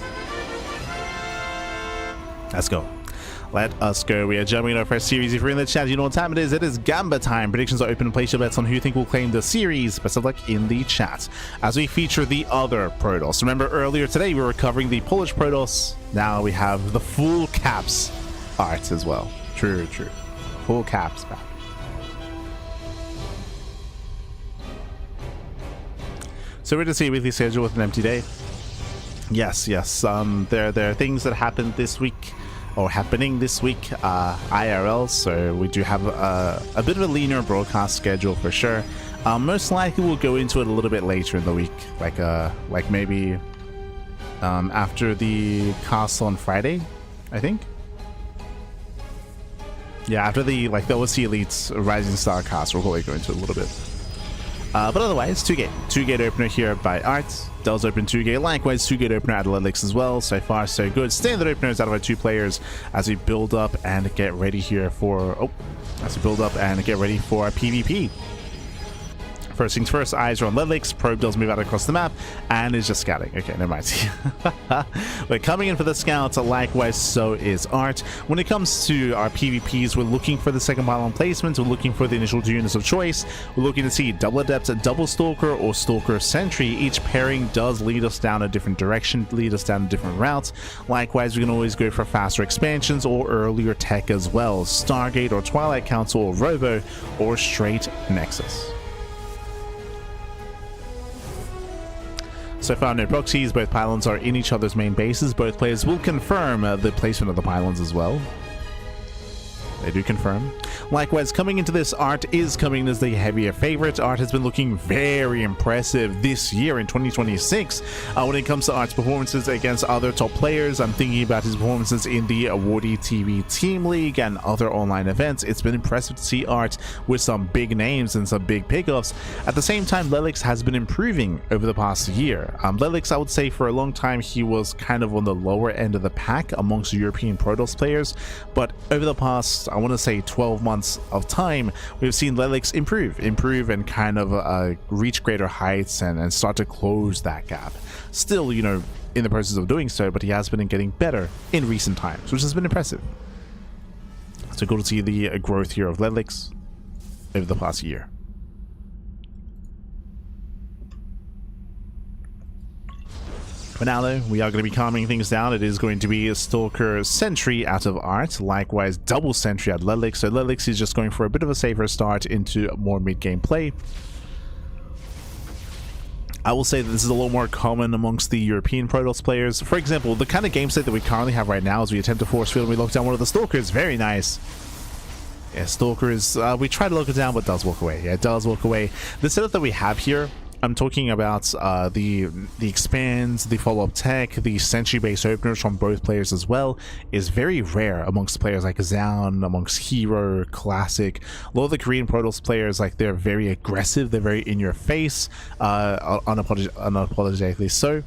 Let's go. Let us go. We are jumping into our first series. If you're in the chat, you know what time it is. It is Gamba time. Predictions are open. Place your bets on who you think will claim the series. Best of luck in the chat as we feature the other Protoss. Remember earlier today we were covering the Polish Protoss. Now we have the full caps Art as well. True. Full caps back. So we're to see a weekly schedule with an empty day. Yes. There are things that happened this week, or happening this week, IRL, so we do have a bit of a leaner broadcast schedule for sure. Most likely we'll go into it a little bit later in the week, like maybe after the cast on Friday, I think. Yeah, after the OSC Elites Rising Star cast, we'll probably go into it a little bit. But otherwise, 2-gate opener here by Art. Does open 2-gate. Likewise, 2-gate opener at Letterlix as well. So far, so good. Standard openers out of our 2 players as we build up and get ready here for... our PvP. First things first, eyes are on Letterlix. Probe does move out across the map and is just scouting. Okay, never mind. We're coming in for the scouts. Likewise, so is Art. When it comes to our PvPs, we're looking for the second pylon placement. We're looking for the initial 2 units of choice. We're looking to see double adept, double stalker, or stalker sentry. Each pairing does lead us down a different direction, lead us down a different route. Likewise, we can always go for faster expansions or earlier tech as well. Stargate or Twilight Council or Robo or straight Nexus. So far, no proxies. Both pylons are in each other's main bases. Both players will confirm the placement of the pylons as well. They do confirm. Likewise, coming into this, Art is coming in as the heavier favorite. Art has been looking very impressive this year in 2026. When it comes to Art's performances against other top players, I'm thinking about his performances in the Awardee TV Team League and other online events. It's been impressive to see Art with some big names and some big pickoffs. At the same time, Letterlix has been improving over the past year. Letterlix, I would say for a long time, he was kind of on the lower end of the pack amongst European Protoss players, but over the past, I want to say 12 months of time, we've seen Letterlix improve and kind of reach greater heights and start to close that gap. Still, you know, in the process of doing so, but he has been getting better in recent times, which has been impressive. So cool to see the growth here of Letterlix over the past year. For now, though, we are going to be calming things down. It is going to be a Stalker Sentry out of Art. Likewise, double Sentry at Letterlix. So Letterlix is just going for a bit of a safer start into more mid-game play. I will say that this is a little more common amongst the European Protoss players. For example, the kind of game state that we currently have right now is we attempt to force field and we lock down one of the Stalkers. Very nice. Yeah, Stalker is... we try to lock it down, but it does walk away. Yeah, it does walk away. The setup that we have here... I'm talking about the expands, the follow-up tech, the sentry-based openers from both players as well, is very rare amongst players like Zaun, amongst Hero, Classic. A lot of the Korean Protoss players, like, they're very aggressive, they're very in-your-face, unapologetically so.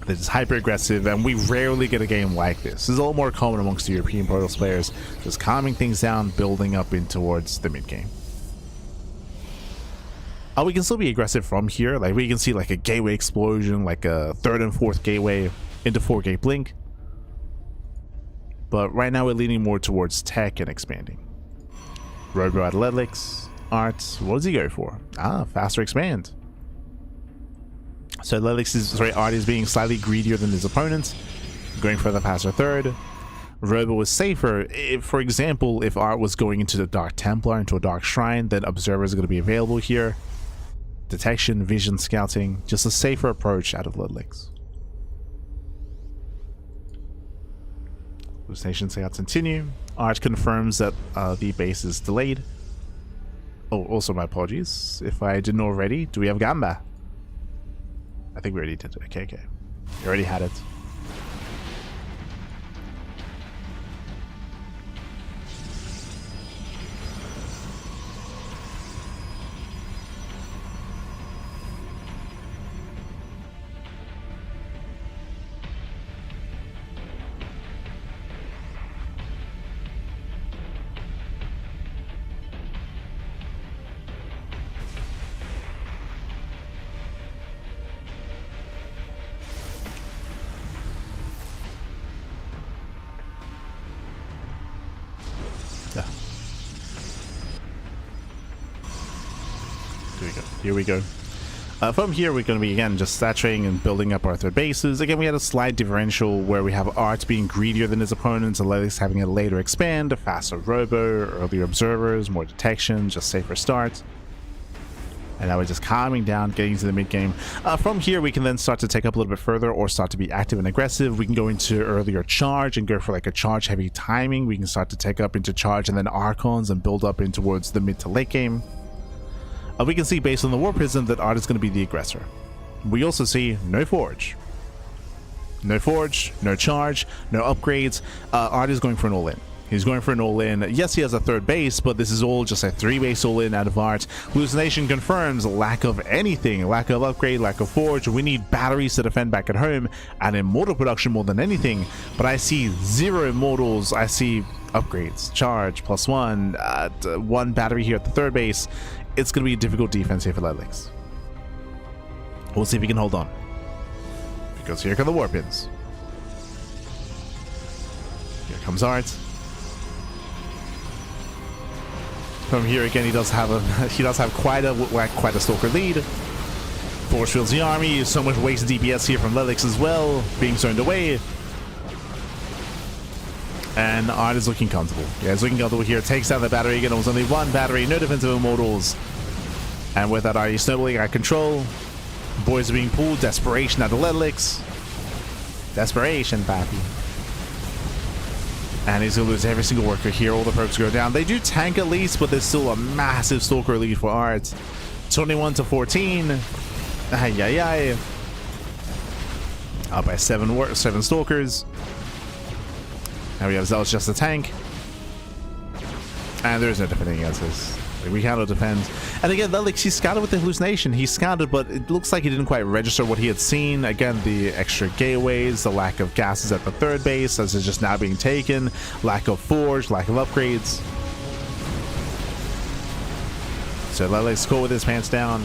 They're just hyper-aggressive, and we rarely get a game like this. This is a little more common amongst the European Protoss players, just calming things down, building up in towards the mid-game. We can still be aggressive from here. Like, we can see like a gateway explosion, like a 3rd and 4th gateway into 4-gate blink. But right now we're leaning more towards tech and expanding. Robo at Letterlix. Art, what does he go for? Faster expand. So Art is being slightly greedier than his opponent, going for the faster 3rd. Robo is safer. If, for example, if Art was going into the Dark Templar, into a Dark Shrine, then Observer is going to be available here. Detection, vision, scouting, just a safer approach out of Ludwig's. Hallucination scouts continue. Art confirms that the base is delayed. Oh, also my apologies. If I didn't already, do we have Gamba? I think we already did. Okay. We already had it. Here we go. From here, we're going to be, again, just saturating and building up our third bases. Again, we had a slight differential where we have Art being greedier than his opponents, Alex having a later expand, a faster Robo, earlier Observers, more detection, just safer starts. And now we're just calming down, getting into the mid game. From here, we can then start to take up a little bit further or start to be active and aggressive. We can go into earlier charge and go for like a charge heavy timing. We can start to take up into charge and then Archons and build up in towards the mid to late game. We can see based on the War Prism that Art is going to be the aggressor. We also see no Forge. No Forge, no charge, no upgrades. Art is going for an all-in. He's going for an all-in. Yes, he has a third base, but this is all just a 3-base all-in out of Art. Hallucination confirms lack of anything. Lack of upgrade, lack of Forge. We need batteries to defend back at home and immortal production more than anything. But I see 0 immortals. I see upgrades, charge, +1, 1 battery here at the third base. It's going to be a difficult defense here for Ludwig's. We'll see if he can hold on. Because here come the Warpins. Here comes Art. From here again, he does have quite a stalker lead. Force fields the army. So much wasted DPS here from Ludwig's as well, being zoned away. And Art is looking comfortable. Yeah, he's looking comfortable here. Takes out the battery again. It was only 1 battery, no defensive immortals. And with that, Art is snowballing out of control. Boys are being pulled. Desperation out of Ludwig's. Desperation, pappy. And he's going to lose every single worker here. All the perks go down. They do tank at least, but there's still a massive stalker lead for Art. 21 to 14. Ay. Up by 7 stalkers. Now we have Zealous just a tank. And there's no defending against this. We cannot defend. And again, Ludwig, he scouted with the hallucination. He scouted, but it looks like he didn't quite register what he had seen. Again, the extra gateways, the lack of gases at the third base, as is just now being taken. Lack of Forge, lack of upgrades. So Ludwig's cool with his pants down.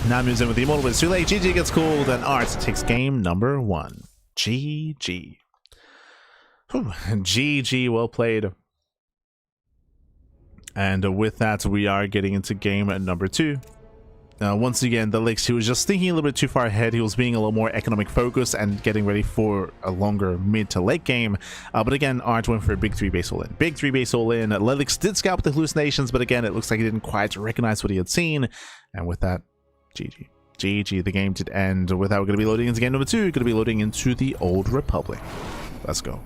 Now moves in with the immortal, but it's too late. GG gets called, and Art takes game number 1. GG. Whew. GG, well played. And with that, we are getting into game number 2. Once again, the Licks, he was just thinking a little bit too far ahead. He was being a little more economic focused and getting ready for a longer mid to late game. But again, Art went for a big 3-base all-in. Big 3-base all-in. Ludwig did scout with the hallucinations, but again, it looks like he didn't quite recognize what he had seen. And with that, GG. GG, the game did end. With that, we're going to be loading into game number 2. We're going to be loading into the Old Republic. Let's go.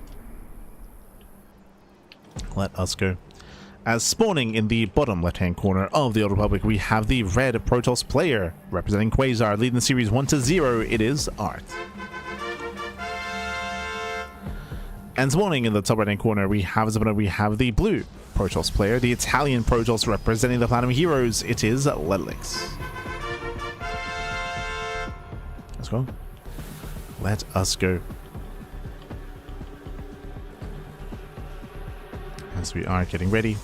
Let us go. As spawning in the bottom left-hand corner of the Old Republic, we have the red Protoss player representing Quasar, leading the series 1-0. It is Art. And spawning in the top right-hand corner, we have the blue Protoss player, the Italian Protoss representing the Platinum Heroes. It is Ludwig's. Let's go. Let us go. As we are getting ready.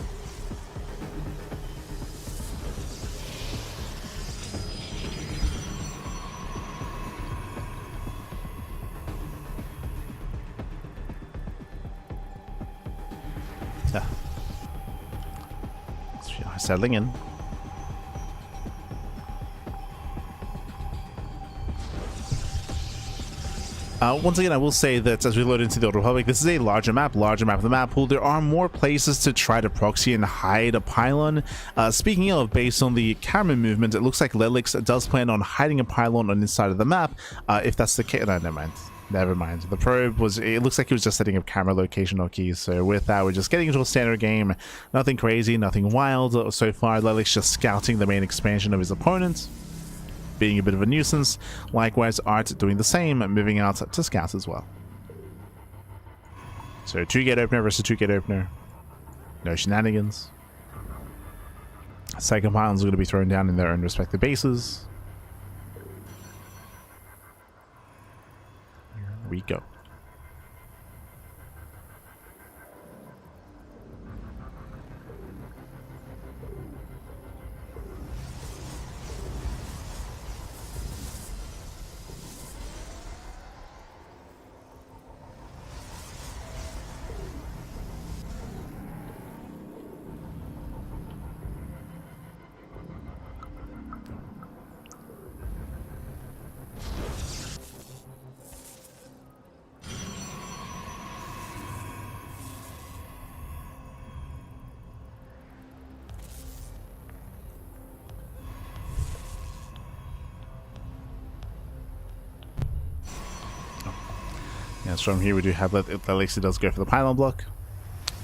So we are settling in. Once again, I will say that as we load into the Old Republic, this is a larger map of the map pool. There are more places to try to proxy and hide a pylon. Speaking of, based on the camera movement, it looks like Lelix does plan on hiding a pylon on this side of the map. If that's the case, no, never mind. The probe was, it looks like he was just setting up camera location keys. So with that, we're just getting into a standard game. Nothing crazy, nothing wild. So far, Lelix just scouting the main expansion of his opponent, being a bit of a nuisance. Likewise, Art doing the same, moving out to scout as well. So 2-gate opener versus 2-gate opener. No shenanigans. Second pylons are going to be thrown down in their own respective bases. Here we go. Yes, from here we do have that Lelix does go for the pylon block.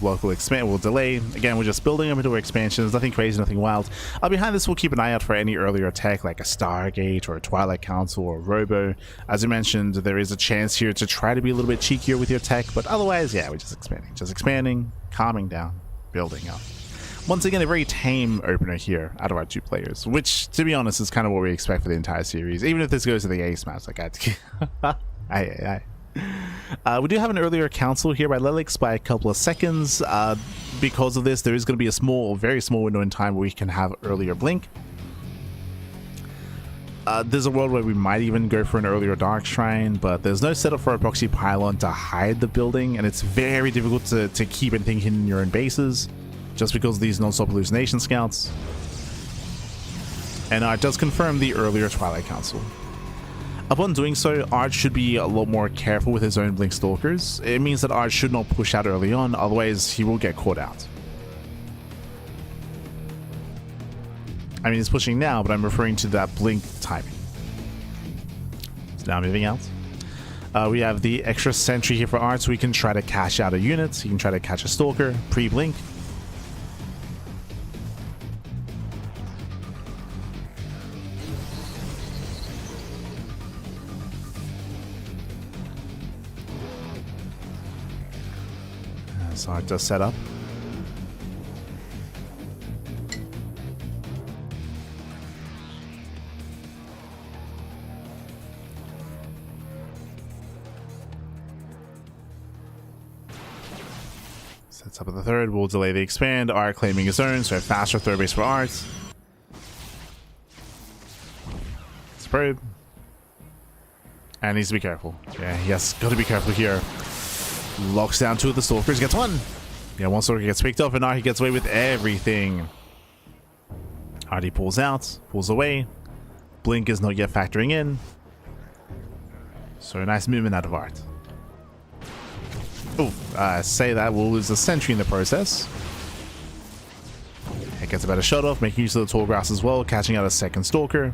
Block will expand, will delay. Again, we're just building them into our expansions. Nothing crazy, nothing wild. Behind this, we'll keep an eye out for any earlier tech like a Stargate or a Twilight Council or a Robo. As I mentioned, there is a chance here to try to be a little bit cheekier with your tech, but otherwise, yeah, we're just expanding, calming down, building up. Once again, a very tame opener here out of our two players, which, to be honest, is kind of what we expect for the entire series. Even if this goes to the ace match, like we do have an earlier council here by Lelix by a couple of seconds. Because of this, there is going to be a very small window in time where we can have earlier blink. There's a world where we might even go for an earlier Dark Shrine, but there's no setup for a proxy pylon to hide the building, and it's very difficult to keep anything hidden in your own bases, just because of these non-stop hallucination scouts. And it does confirm the earlier Twilight Council. Upon doing so, Art should be a lot more careful with his own Blink Stalkers. It means that Art should not push out early on, otherwise he will get caught out. I mean, he's pushing now, but I'm referring to that Blink timing. So now moving out. We have the extra sentry here for Art, so we can try to cash out a unit. He can try to catch a Stalker, pre-Blink. So Art does set up. Sets up at the third. We'll delay the expand. Art claiming his own, so a faster third base for Art. Probe. And needs to be careful. Yeah, yes, got to be careful here. Locks down two of the Stalkers, gets one. Yeah, one Stalker gets picked up, and now he gets away with everything. Artie pulls out, pulls away. Blink is not yet factoring in. So a nice movement out of Art. Oh, say that, we'll lose a sentry in the process. It gets a better shot off, making use of the tall grass as well, catching out a second Stalker.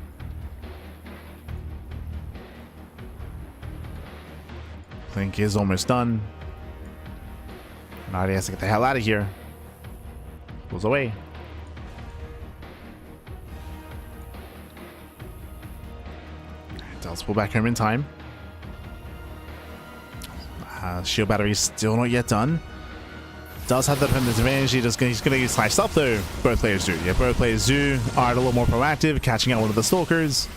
Blink is almost done. Now he has to get the hell out of here. Pulls away. Does pull back home in time. Shield battery is still not yet done. Does have that advantage. He's going to get sliced up though. Both players do. Yeah, both players do. Art a little more proactive, catching out one of the Stalkers.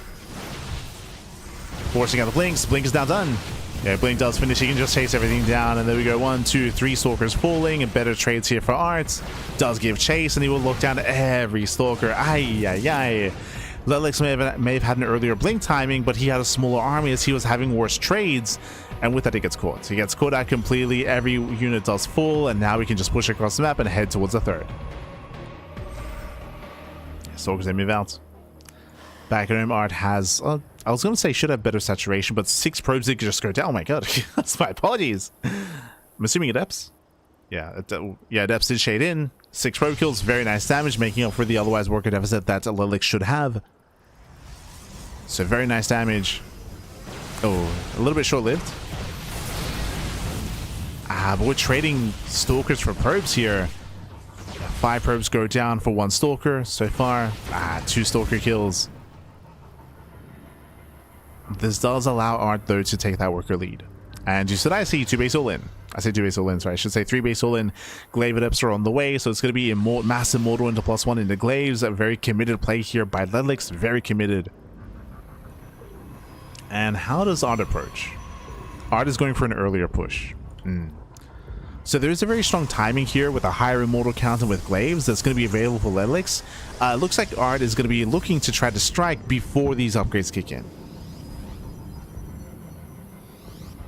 Forcing out the Blinks. Blink is now done. Yeah, Blink does finish. He can just chase everything down, and there we go. 1, 2, 3 Stalkers falling, and better trades here for Art. Does give chase, and he will look down at every Stalker. Ay, ay, ay. Lelix may have had an earlier Blink timing, but he had a smaller army as he was having worse trades, and with that he gets caught. He gets caught out completely. Every unit does full, and now we can just push across the map and head towards the third. Stalkers, they move out. Back at home, Art has I was going to say should have better saturation, but 6 probes did just go down. Oh my god. That's my apologies. I'm assuming Adepts. Yeah, Adepts did shade in. 6 probe kills, very nice damage, making up for the otherwise worker deficit that Lilix should have. So very nice damage. Oh, a little bit short-lived. But we're trading Stalkers for probes here. 5 probes go down for 1 Stalker so far. 2 Stalker kills. This does allow Art, though, to take that worker lead. And you said I see 2 base all-in. I say 2 base all-in, sorry. I should say 3 base all-in. Glaive Adepts are on the way, so it's going to be a massive Mortal into +1 into Glaives. A very committed play here by Lilix. Very committed. And how does Art approach? Art is going for an earlier push. So there's a very strong timing here with a higher immortal count and with Glaives that's going to be available for Lilix. It looks like Art is going to be looking to try to strike before these upgrades kick in.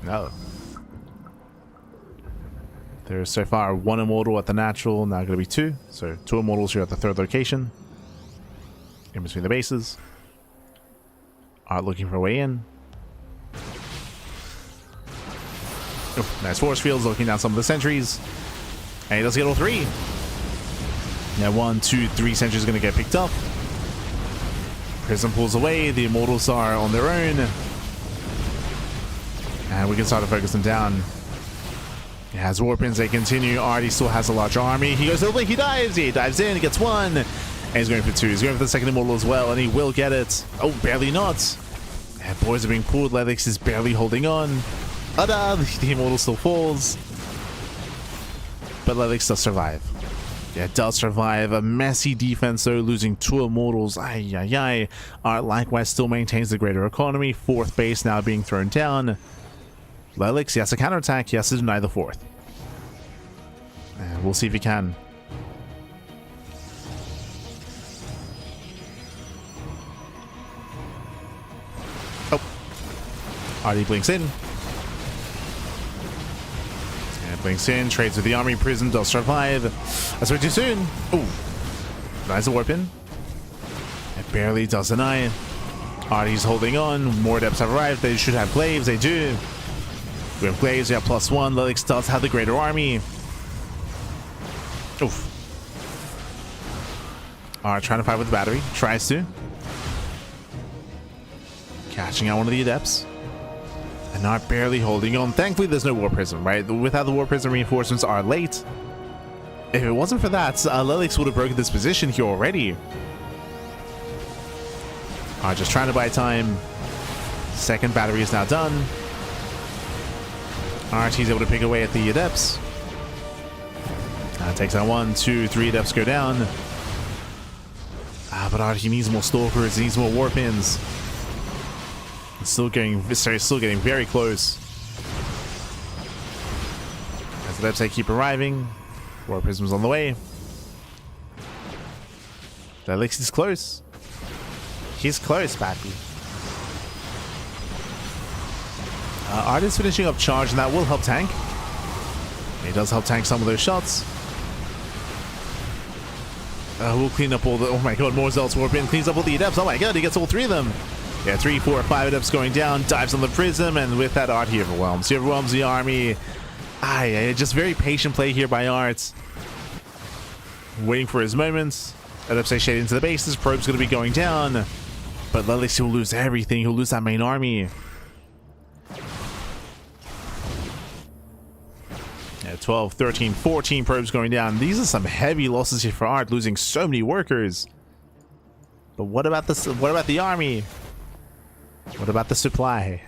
No. There's so far 1 immortal at the natural, now going to be 2. So 2 immortals here at the 3rd location. In between the bases. Art looking for a way in. Oh, nice force fields, looking down some of the sentries. And he does get all 3. Now 1, 2, 3 sentries are going to get picked up. Prism pulls away, the immortals are on their own. And we can start to focus them down. He has warpins, they continue. Artie still has a large army. He goes over, he dives. He dives in, he gets 1. And he's going for 2. He's going for the 2nd immortal as well, and he will get it. Oh, barely not. And boys are being pulled. Lilix is barely holding on. The immortal still falls. But Lilix does survive. Yeah, it does survive. A messy defense though, losing 2 immortals. Art likewise still maintains the greater economy. 4th base now being thrown down. Lilix, he has to counterattack. He has to deny the 4th. And we'll see if he can. Oh. Artie blinks in. And blinks in. Trades with the army. Prism does survive. That's way too soon. Oh. Nice warp in. It barely does deny. Artie's holding on. More Adepts have arrived. They should have Glaives. They do. We have Glaives, we have +1. Lilix does have the greater army. Oof. Alright, trying to fight with the battery. Tries to. Catching out one of the Adepts. And not barely holding on. Thankfully, there's no War Prism, right? Without the War Prism, reinforcements are late. If it wasn't for that, Lilix would have broken this position here already. Alright, just trying to buy time. 2nd battery is now done. Artie's able to pick away at the Adepts. Takes out 1, 2, 3 Adepts go down. But Artie needs more Stalkers, he needs more Warpins. It's still getting very close. As the Adepts they keep arriving. War Prism's on the way. Lilix is close. He's close, Pappy. Art is finishing up charge, and that will help tank. He does help tank some of those shots. We'll clean up all the... Oh my god, more Zealots warp in. Cleans up all the Adepts. Oh my god, he gets all 3 of them. Yeah, 3, 4, 5 Adepts going down. Dives on the Prism, and with that, Art he overwhelms. He overwhelms the army. Just very patient play here by Art. Waiting for his moments. Adepts they shade into the bases. Probe's going to be going down. But Lilix will lose everything. He'll lose that main army. 12, 13, 14 probes going down. These are some heavy losses here for Art, losing so many workers. But what about the army? What about the supply?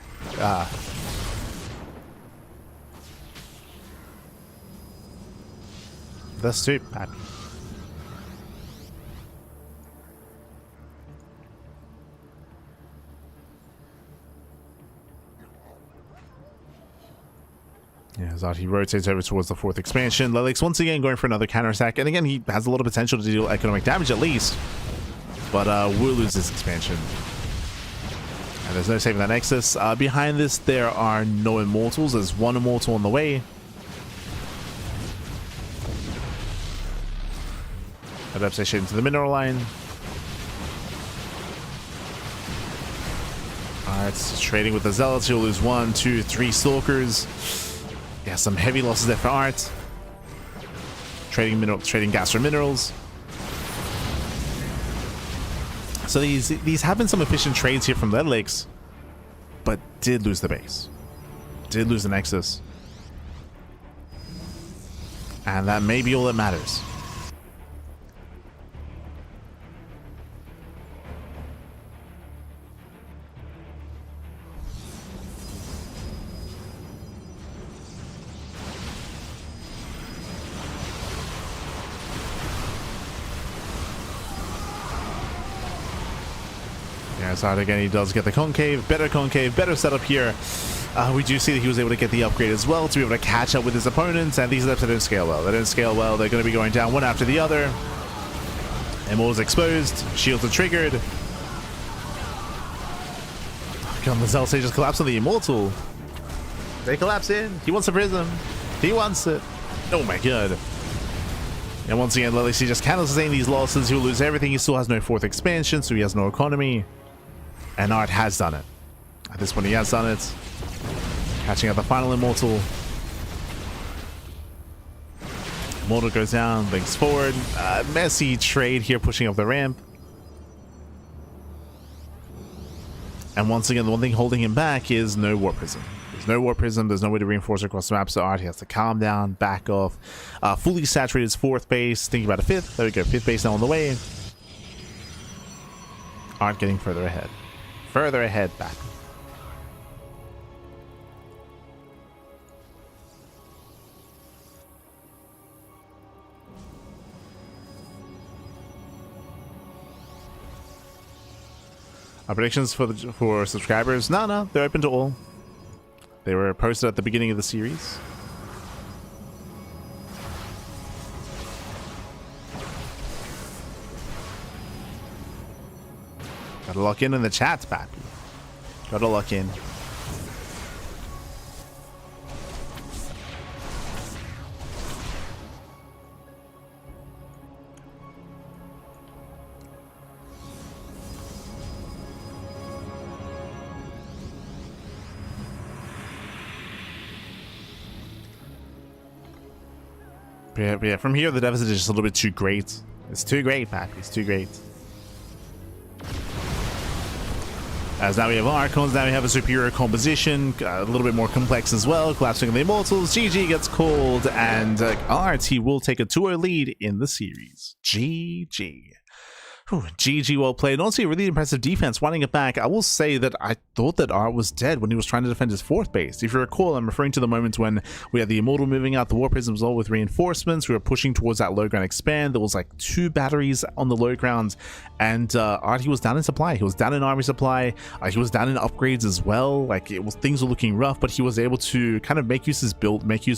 The soup, Pappy. Yeah, as Artie rotates over towards the 4th expansion. Lilix once again going for another counterattack. And again, he has a lot of potential to deal economic damage at least. But will lose this expansion. And there's no saving that Nexus. Behind this, there are no Immortals. There's 1 Immortal on the way. Adepts station into the mineral line. Art's trading with the Zealots. He'll lose 1, 2, 3 Stalkers. Yeah, some heavy losses there for Art. Trading gas for minerals. So these have been some efficient trades here from Ducklings, but did lose the base. Did lose the Nexus. And that may be all that matters. So again, he does get the concave, better setup here. We do see that he was able to get the upgrade as well to be able to catch up with his opponents, and these steps didn't scale well. They didn't scale well. They're going to be going down one after the other. Immortal's exposed. Shields are triggered. Come on, the Zealot just collapse on the Immortal. They collapse in. He wants a prism. He wants it. Oh my god. And once again, Ducklings just cannot sustain these losses. He'll lose everything. He still has no 4th expansion, so he has no economy. And Art has done it. At this point, he has done it. Catching up the final Immortal. Immortal goes down, links forward. Messy trade here, pushing up the ramp. And once again, the one thing holding him back is no Warp Prism. There's no Warp Prism, there's no way to reinforce across the map, so Art has to calm down, back off. Fully saturate his 4th base, thinking about a 5th. There we go, 5th base now on the way. Art getting further ahead. Further ahead back. Our predictions for subscribers? No, they're open to all. They were posted at the beginning of the series. Gotta lock in the chat, Pappy. Gotta lock in. But yeah, from here the deficit is just a little bit too great. It's too great, Pappy. It's too great. As now we have Archons, now we have a superior composition, a little bit more complex as well. Collapsing of the Immortals, GG gets called, and Art, he will take a 2-0 lead in the series. GG. GG, well played. Honestly, a really impressive defense, winding it back. I will say that I thought that Art was dead when he was trying to defend his 4th base. If you recall, I'm referring to the moment when we had the Immortal moving out, the War Prisms all with reinforcements. We were pushing towards that low ground expand. There was like 2 batteries on the low ground, and Art, he was down in supply. He was down in army supply. He was down in upgrades as well. Like, things were looking rough, but he was able to kind of make use of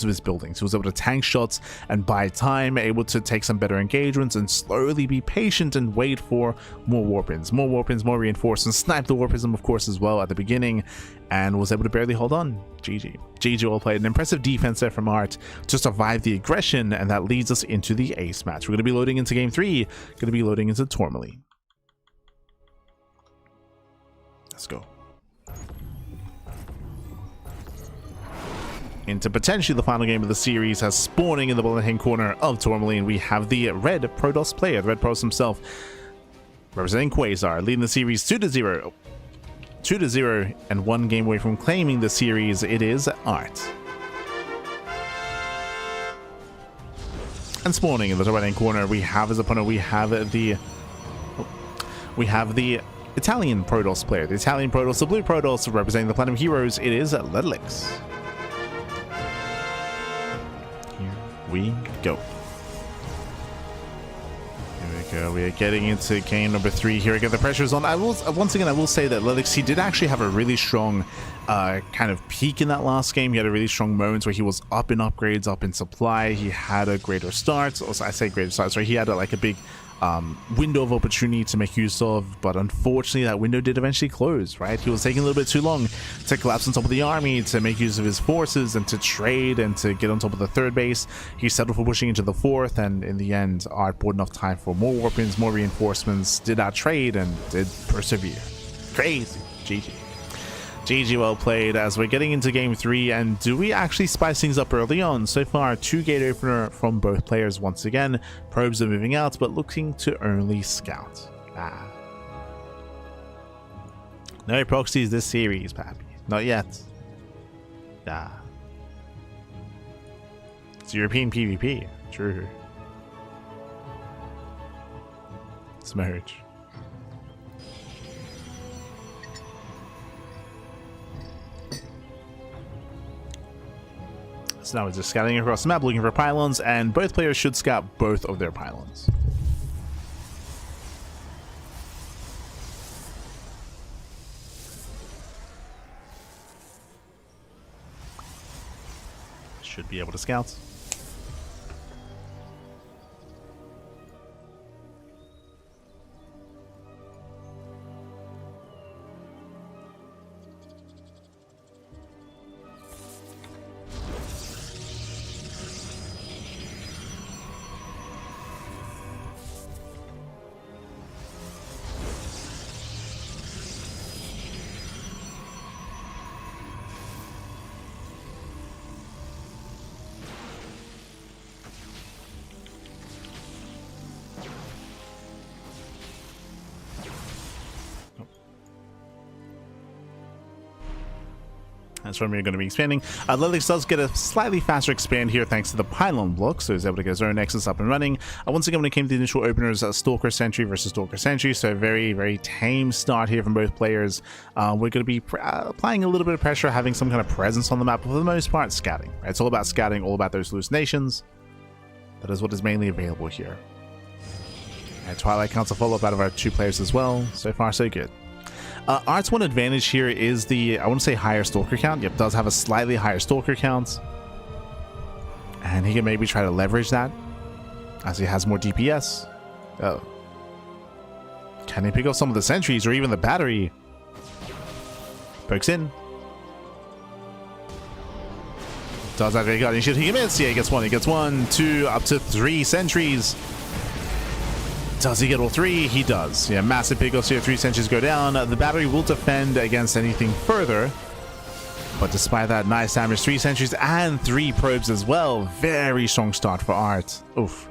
his buildings. He was able to tank shots and buy time, able to take some better engagements and slowly be patient and wait for more warpins, more reinforcements. Sniped the warpism, of course, as well at the beginning, and was able to barely hold on. GG, well played. An impressive defense there from Art to survive the aggression, and that leads us into the ace match. We're going to be loading into game 3, going to be loading into Tourmaline. Let's go. Into potentially the final game of the series, as spawning in the bottom hand corner of Tourmaline, we have the red Protoss player, the red Protoss himself, representing Quasar, leading the series 2-0. 2-0, and 1 game away from claiming the series. It is Art. And spawning in the right hand corner, we have his opponent. We have the Italian Protoss player, the Italian Protoss, the blue Protoss, representing the Platinum Heroes. It is Ducklings. Here we go. We are getting into game number 3 here. Again, the pressure is on. Once again, I will say that Ducklings, he did actually have a really strong kind of peak in that last game. He had a really strong moment where he was up in upgrades, up in supply. He had a greater start. Also, I say greater start, sorry. He had like a big window of opportunity to make use of, but unfortunately that window did eventually close, right? He was taking a little bit too long to collapse on top of the army, to make use of his forces, and to trade, and to get on top of the 3rd base. He settled for pushing into the 4th, and in the end, Art bought enough time for more warpins, more reinforcements, did not trade, and did persevere. Crazy. GG. GG, well played. As we're getting into game 3, and do we actually spice things up early on? So far, 2 gate opener from both players once again. Probes are moving out, but looking to early scout. No proxies this series, Pappy. Not yet. It's European PvP. True. Smurge. So now we're just scouting across the map looking for pylons, and both players should scout both of their pylons. Should be able to scout. That's when we're going to be expanding. Ducklings does get a slightly faster expand here thanks to the pylon block, so he's able to get his own Nexus up and running. Once again, when it came to the initial openers, Stalker Sentry versus Stalker Sentry, so a very, very tame start here from both players. We're going to be applying a little bit of pressure, having some kind of presence on the map, but for the most part, scouting. Right? It's all about scouting, all about those hallucinations. That is what is mainly available here. And Twilight counts a follow-up out of our 2 players as well. So far, so good. Art's one advantage here is the, I want to say, higher Stalker count. Yep, does have a slightly higher Stalker count. And he can maybe try to leverage that as he has more DPS. Oh. Can he pick up some of the sentries or even the battery? Pokes in. Does that really got any shit? He commits. Yeah, he gets 1. He gets 1, 2, up to 3 sentries. Does he get all 3? He does. Yeah, massive pickups here. 3 sentries go down. The battery will defend against anything further. But despite that, nice damage. 3 sentries and 3 probes as well. Very strong start for Art. Oof.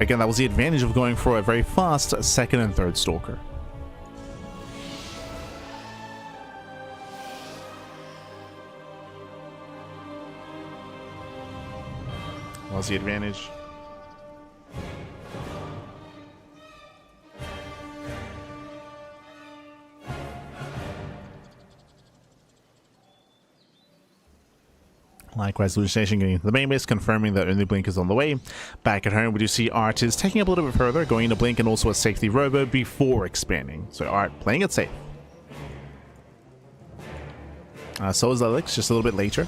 Again, that was the advantage of going for a very fast 2nd and 3rd Stalker. What was the advantage? Likewise, hallucination getting into the main base, confirming that only blink is on the way. Back at home, we do see Art is taking up a little bit further, going into blink and also a safety robo before expanding. So Art playing it safe. So is Ducklings, just a little bit later.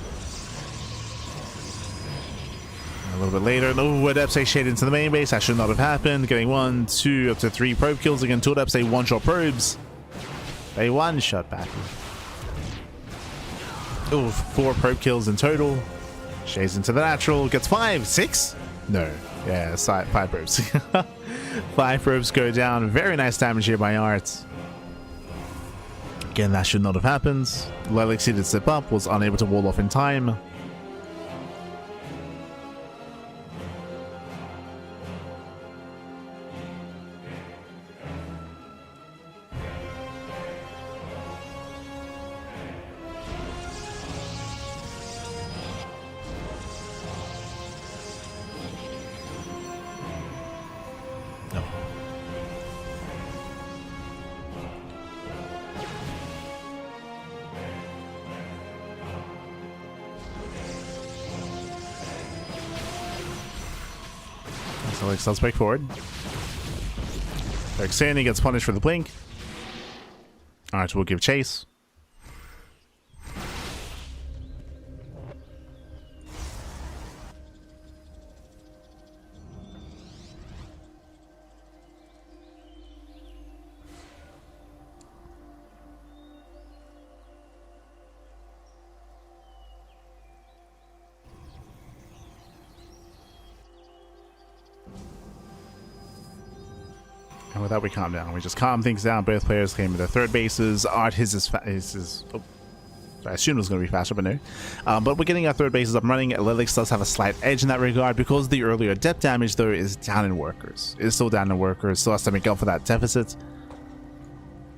A little bit later. No, Adepts shade into the main base. That should not have happened. Getting 1, 2, up to 3 probe kills again. 2 Adepts, 1-shot probes. A 1-shot back. Oh, 4 probe kills in total. Shades into the natural. Gets 5, 6? No. Yeah, 5 probes. 5 probes go down. Very nice damage here by Art. Again, that should not have happened. Ducklings did step up, was unable to wall off in time. Ducklings does break forward. Sandy gets punished for the blink. Alright, we'll give chase. And with that, we calm down. We just calm things down. Both players claim their third bases. Art, his is oh, I assumed it was going to be faster, but no. But we're getting our third bases up and running. Lelix does have a slight edge in that regard because the earlier depth damage, though, is down in workers. It is still down in workers. Still has to make up for that deficit.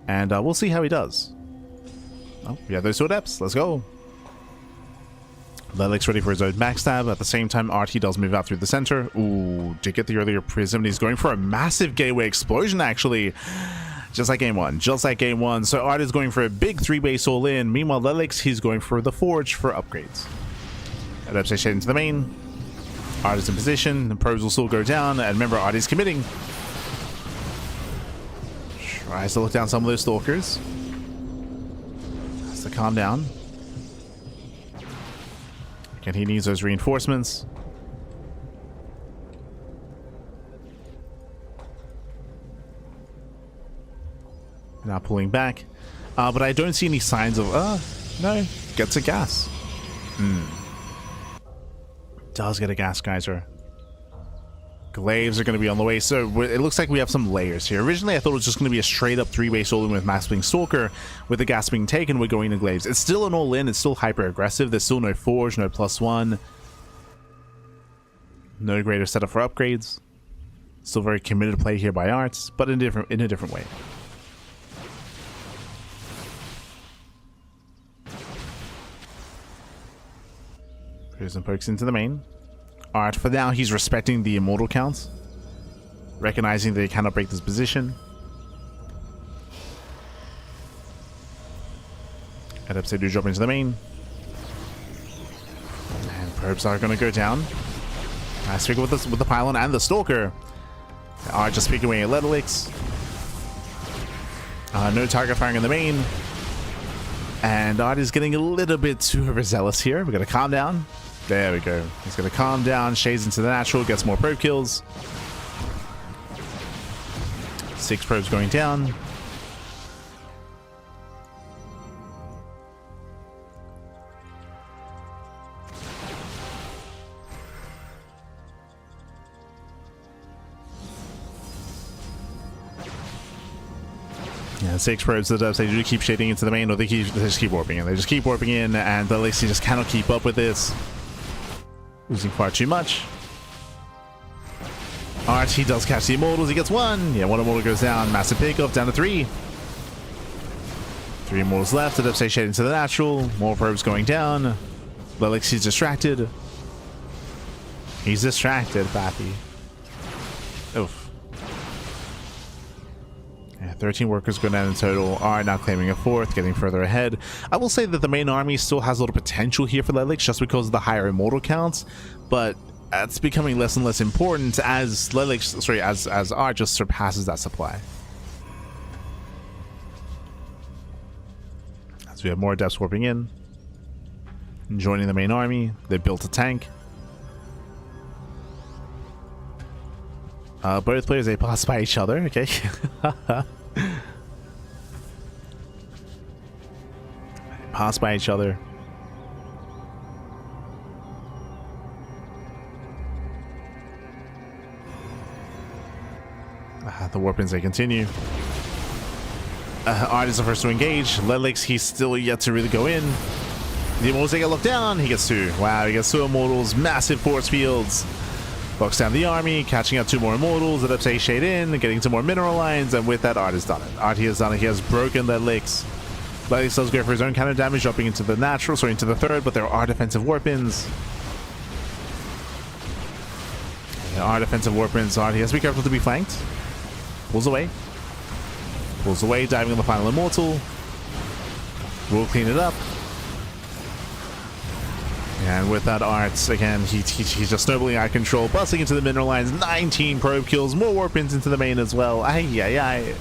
And we'll see how he does. Oh, we have those two adepts. Let's go. Lelix ready for his own backstab. At the same time, Art, he does move out through the center. Ooh, did get the earlier prism. And he's going for a massive gateway explosion, actually. Just like game one. Just like game one. So Art is going for a big 3-base all-in. Meanwhile, Lelix, he's going for the Forge for upgrades. Adepts are shading into the main. Art is in position. The probes will still go down. And remember, Art is committing. Tries to look down some of those stalkers. Has to calm down. Again, he needs those reinforcements. Now pulling back. But I don't see any signs of... no. Gets a gas. Does get a gas geyser. Glaives are going to be on the way. So it looks like we have some layers here. Originally, I thought it was just going to be a straight up 3-base all-in with Max Wing Stalker. With the gas being taken, we're going to Glaives. It's still an all-in. It's still hyper-aggressive. There's still no Forge, no +1. No greater setup for upgrades. Still very committed play here by Arts, but in a different way. Here's some pokes into the main. Alright, for now, he's respecting the immortal count. Recognizing that he cannot break this position. Adepts do drop into the main. And probes are going to go down. Nice figure with the pylon and the stalker. Alright, just picking away at Lelix. No target firing in the main. And Art is getting a little bit too overzealous here. We're going to calm down. There we go. He's going to calm down, shades into the natural, gets more probe kills. 6 probes going down. Yeah, 6 probes to the dubs. They do keep shading into the main, or they just keep warping in. They just keep warping in, and the Lacey just cannot keep up with this. Losing far too much. Alright, he does catch the immortals. He gets 1. Yeah, 1 immortal goes down. Massive pickoff down to 3. 3 immortals left. The dubs stay shading to the natural. More probes going down. Lelix, he's distracted. He's distracted, Pappy. Oof. 13 workers go down in total. Are now claiming a 4th, getting further ahead. I will say that the main army still has a little potential here for Lelix just because of the higher immortal counts, but it's becoming less and less important as Lelix, sorry, as Art just surpasses that supply. As we have more adepts warping in, joining the main army. They built a tank. Both players, they pass by each other, okay? Pass by each other. The warpins, they continue. Art is the first to engage. Lelix, he's still yet to really go in. The immortals, they get locked down. He gets 2. Wow, he gets 2 immortals. Massive force fields. Locks down the army, catching up 2 more immortals. Adepts a shade in, getting some more mineral lines, and with that, Art has done it. Art, he has done it. He has broken Lelix. Lelix does go for his own counter damage, dropping into the natural, sorry, into the 3rd, but there are defensive warpins. There are defensive warpins. Art, he has to be careful to be flanked. Pulls away. Pulls away, diving on the final immortal. We'll clean it up. And with that, Art, again, he's just snowballing out of control, busting into the mineral lines. 19 probe kills, more warpins into the main as well. Ay, ay, ay.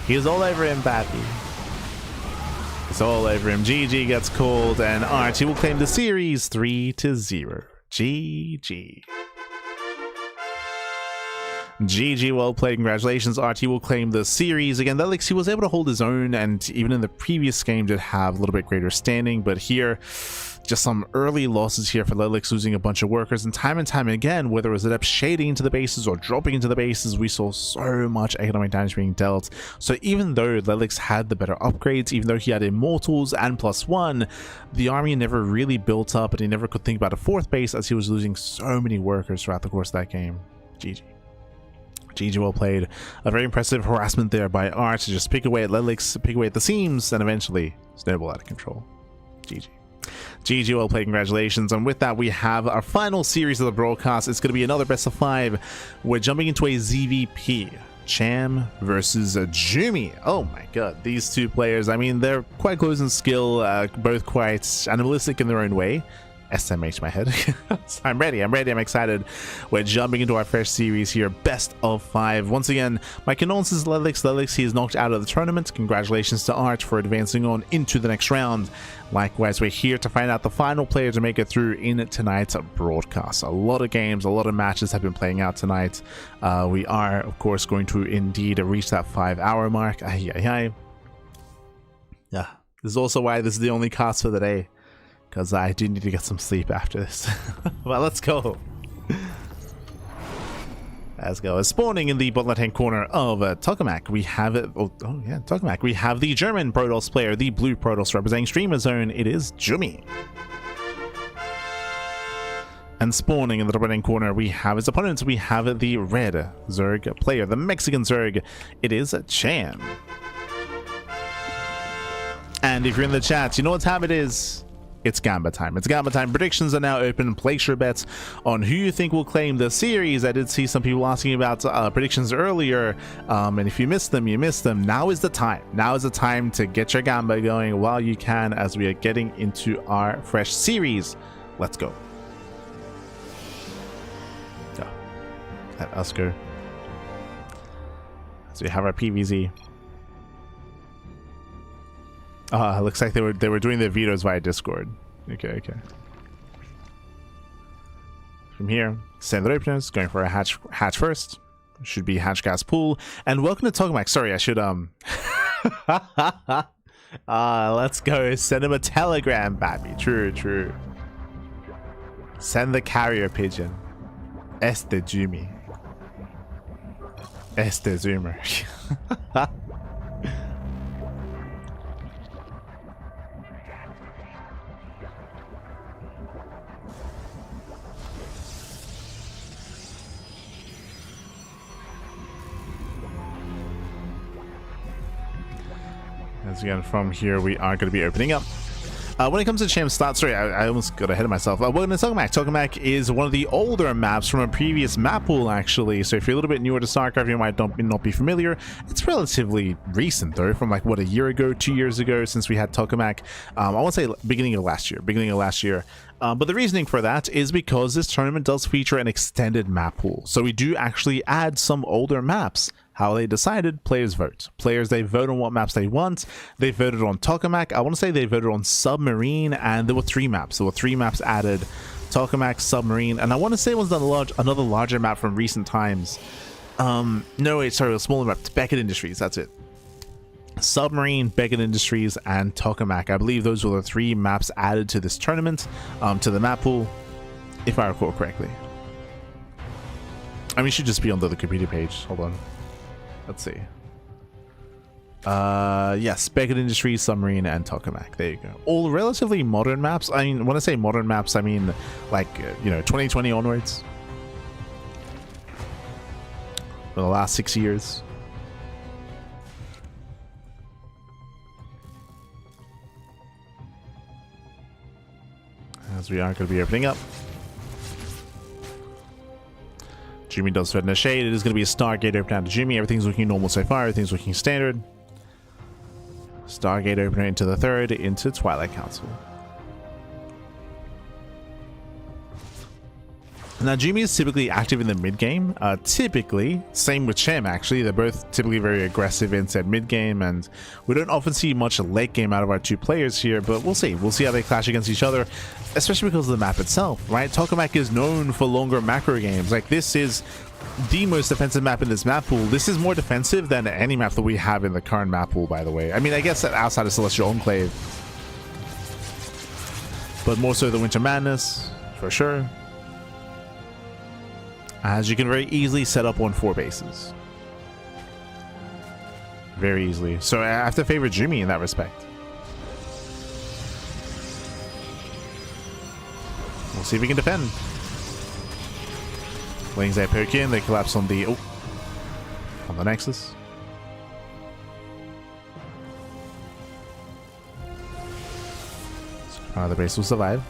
He's all over him, Pappy. It's all over him. GG gets called, and Art, he will claim the series 3-0. GG. GG, well played. Congratulations. RT will claim the series. Again, Ducklings, he was able to hold his own, and even in the previous game did have a little bit greater standing, but here, just some early losses here for Ducklings, losing a bunch of workers, and time again, whether it was up shading into the bases or dropping into the bases, we saw so much economic damage being dealt. So even though Ducklings had the better upgrades, even though he had immortals and +1, the army never really built up, and he never could think about a fourth base as he was losing so many workers throughout the course of that game. GG. GG, well played. A very impressive harassment there by Art to just pick away at Ducklings, pick away at the seams, and eventually snowball out of control. GG. GG, well played. Congratulations. And with that, we have our final series of the broadcast. It's going to be another best of 5. We're jumping into a ZVP. Cham versus Jumi. Oh my god, these two players, I mean, they're quite close in skill, both quite animalistic in their own way. SMH my head. So I'm ready, I'm excited. We're jumping into our fresh series here, best of 5. Once again, my condolences to Ducklings. He is knocked out of the tournament. Congratulations to Art for advancing on into the next round. Likewise, we're here to find out the final player to make it through in tonight's broadcast. A lot of games, a lot of matches have been playing out tonight. We are, of course, going to indeed reach that 5-hour mark. Yeah, this is also why this is the only cast for the day, because I do need to get some sleep after this. Well, let's go. Let's go. Spawning in the bottom left-hand corner of Tokamak, we have it. Oh yeah, Tokamak. We have the German Protoss player, the blue Protoss representing Streamer Zone. It is Jumi. And spawning in the top right-hand corner, we have his opponents. We have the red Zerg player, the Mexican Zerg. It is Cham. And if you're in the chat, you know what time it is. It's Gamba time. It's Gamba time. Predictions are now open. Place your bets on who you think will claim the series. I did see some people asking about predictions earlier, and if you missed them, you missed them. Now is the time. Now is the time to get your Gamba going while you can, as we are getting into our fresh series. Let's go. Let us go. So we have our PVZ. It looks like they were doing their vetoes via Discord. Okay. From here, standard openers, going for a hatch first. Should be hatch gas pool. And welcome to Tokamak. Sorry, I should let's go. Send him a telegram, baby. True. Send the carrier pigeon. Este Jumi. Este Zoomer. As again, from here, we are going to be opening up. When it comes to Champ Start, sorry, I almost got ahead of myself. Welcome to Tokamak. Tokamak is one of the older maps from a previous map pool, actually. So if you're a little bit newer to StarCraft, you might not be familiar. It's relatively recent, though, from like, what, a year ago, 2 years ago, since we had Tokamak. I want to say beginning of last year. But the reasoning for that is because this tournament does feature an extended map pool. So we do actually add some older maps. How they decided, players vote. Players, they vote on what maps they want. They voted on Tokamak. I want to say they voted on Submarine, and there were 3 maps. There were 3 maps added. Tokamak, Submarine, and I want to say it was another larger map from recent times. No, wait, sorry, a smaller map. Beckett Industries, that's it. Submarine, Beckett Industries, and Tokamak. I believe those were the 3 maps added to this tournament, to the map pool, if I recall correctly. I mean, it should just be on the Wikipedia page. Hold on. Let's see. Yes, Beckett Industries, Submarine, and Tokamak. There you go. All relatively modern maps. I mean, when I say modern maps, I mean like, 2020 onwards. For the last 6 years. As we are going to be opening up. Jumi does fit in the shade. It is going to be a Stargate opener down to Jumi. Everything's looking normal so far. Everything's looking standard. Stargate opener into the 3rd, into Twilight Council. Now, Jumi is typically active in the mid-game. Typically, same with Cham, actually. They're both typically very aggressive inside mid-game, and we don't often see much late game out of our 2 players here, but we'll see. We'll see how they clash against each other, especially because of the map itself, right? Tokamak is known for longer macro games. Like, this is the most defensive map in this map pool. This is more defensive than any map that we have in the current map pool, by the way. I mean, I guess that outside of Celestial Enclave, but more so the Winter Madness, for sure. As you can very easily set up on 4 bases. Very easily. So I have to favor Jimmy in that respect. We'll see if we can defend. Wings they poke in, they collapse on the Nexus. The base will survive.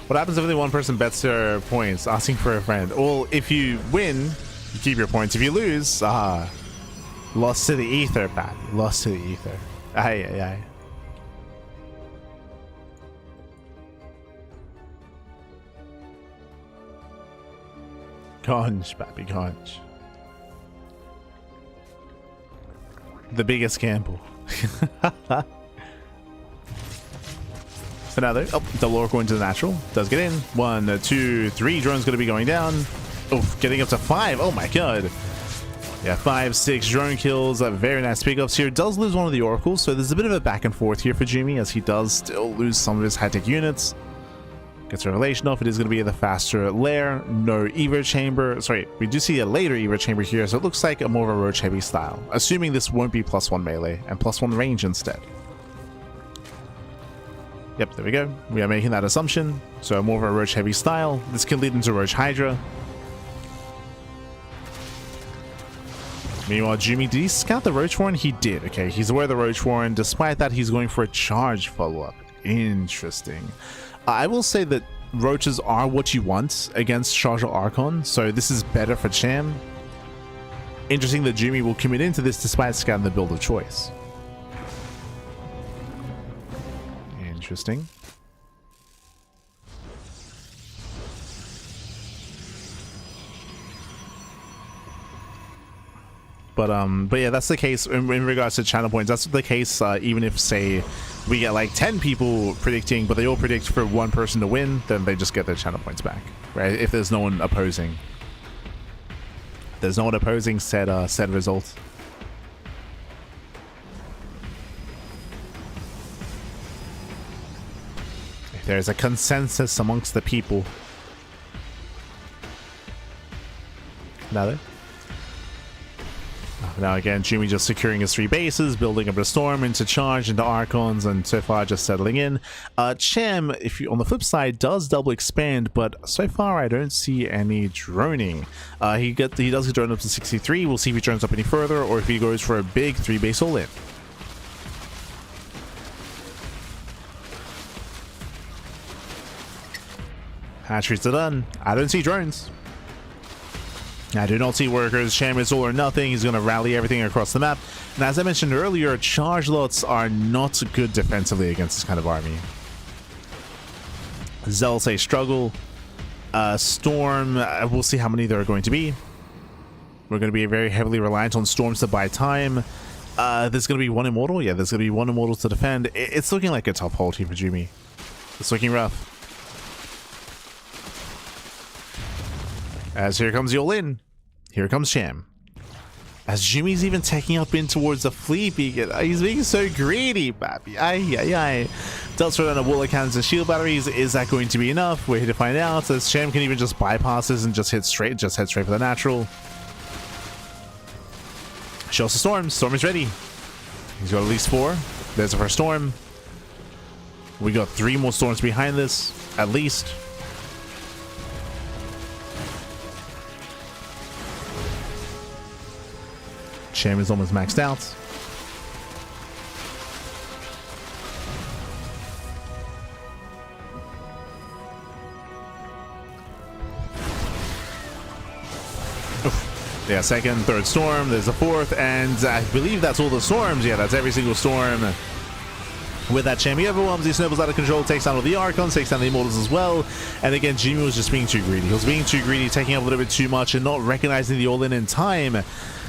What happens if only one person bets their points? Asking for a friend. Well, if you win, you keep your points. If you lose, lost to the ether, Pat. Lost to the ether. Aye, aye, aye. Conch, papi, conch. The biggest gamble. Another. Oh, double oracle into the natural. Does get in. 1, 2, 3. Drone's going to be going down. Oh, getting up to 5. Oh my god. Yeah, 5, 6 drone kills. Very nice pickups here. Does lose one of the oracles, so there's a bit of a back and forth here for Jimmy, as he does still lose some of his high-tech units. Gets Revelation off. It is going to be the faster lair. No Evo chamber. Sorry, we do see a later Evo chamber here, so it looks like a more of a roach heavy style. Assuming this won't be +1 melee and +1 range instead. Yep, there we go. We are making that assumption. So more of a roach heavy style. This can lead into Roach Hydra. Meanwhile, Jimmy, did he scout the Roach Warren? He did. Okay, he's aware of the Roach Warren. Despite that, he's going for a charge follow-up. Interesting. I will say that roaches are what you want against Charge Archon, so this is better for Cham. Interesting that Jimmy will commit into this despite scouting the build of choice. Interesting. But yeah, that's the case in regards to channel points. That's the case even if, say, we get like 10 people predicting, but they all predict for one person to win, then they just get their channel points back, right? If there's no one opposing. There's no one opposing said result. If there's a consensus amongst the people. Another. Now again, Jimmy just securing his 3 bases, building up a storm into charge, into Archons, and so far just settling in. Cham, if you on the flip side, does double expand, but so far I don't see any droning. He does get drone up to 63. We'll see if he drones up any further, or if he goes for a big 3-base all-in. Hatcheries are done. I don't see drones. I do not see workers. Cham is all or nothing. He's going to rally everything across the map. And as I mentioned earlier, charge lots are not good defensively against this kind of army. Zealots a struggle. Storm, we'll see how many there are going to be. We're going to be very heavily reliant on storms to buy time. There's going to be 1 immortal. Yeah, there's going to be 1 immortal to defend. It's looking like a tough hold here for Jimmy. It's looking rough. As here comes the all-in. Here comes Cham. As Jimmy's even taking up in towards the fleet beacon. He's being so greedy, baby. Aye, aye, aye. Does throw down a wall of cannons and shield batteries. Is that going to be enough? We're here to find out. As Cham can even just bypass this and just head straight for the natural. Shows the storm. Storm is ready. He's got at least 4. There's the first storm. We got 3 more storms behind this, at least. Cham is almost maxed out. Oof. Yeah, second, third storm. There's a 4th, and I believe that's all the storms. Yeah, that's every single storm. With that, Cham, he overwhelms, he snowballs out of control, takes down all the Archons, takes down the Immortals as well. And again, Jimmy was just being too greedy. He was being too greedy, taking up a little bit too much, and not recognizing the all-in in time.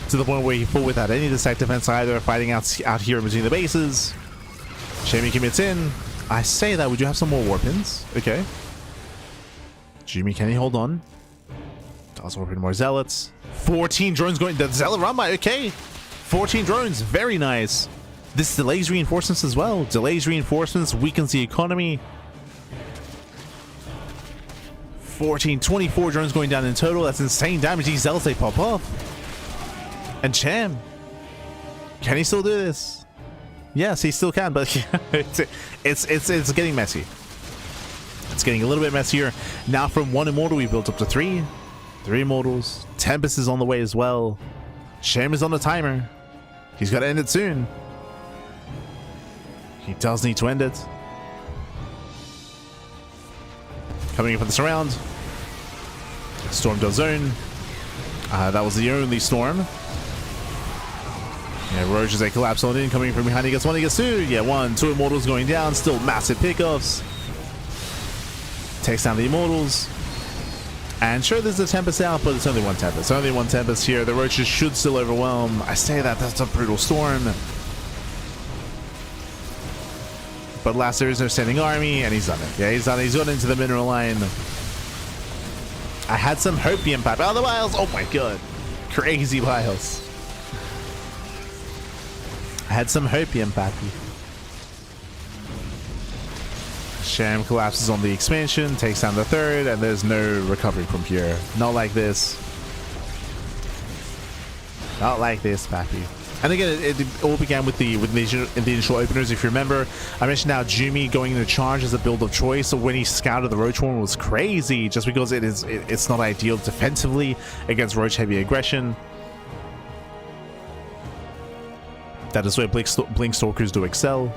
To the point where he fought without any of the stack defense either, fighting out here in between the bases. Jamie commits in. I say that. Would you have some more warpins? Okay. Jimmy, can he hold on? Does warp in more zealots. 14 drones going. The zealot run by. Okay. 14 drones. Very nice. This delays reinforcements as well. Delays reinforcements. Weakens the economy. 24 drones going down in total. That's insane damage. These zealots, they pop off. And Cham. Can he still do this? Yes, he still can, but it's getting messy. It's getting a little bit messier. Now from 1 immortal, we built up to 3. 3 immortals. Tempest is on the way as well. Cham is on the timer. He's got to end it soon. He does need to end it. Coming in for the surround. Storm does zone. That was the only storm. Yeah, Roach is a collapse on in, coming from behind. He gets 1, he gets 2. Yeah, 1, 2 immortals going down. Still massive pickoffs. Takes down the immortals. And sure, there's a Tempest out, but it's only 1 Tempest. Only 1 Tempest here. The Roaches should still overwhelm. I say that, that's a brutal storm. But last there is no standing army, and he's done it. Yeah, he's done it. He's gone into the mineral line. I had some hopium pipe. Oh, the vials! Oh my god. Crazy vials. I had some hopium pappy. Cham collapses on the expansion, takes down the 3rd, and there's no recovery from here. Not like this. Not like this, pappy. And again, it all began with the initial openers. If you remember, I mentioned how Jumi going into charge as a build of choice. So when he scouted the Roach one was crazy, just because it's not ideal defensively against Roach heavy aggression. That is where Blink Stalkers do excel.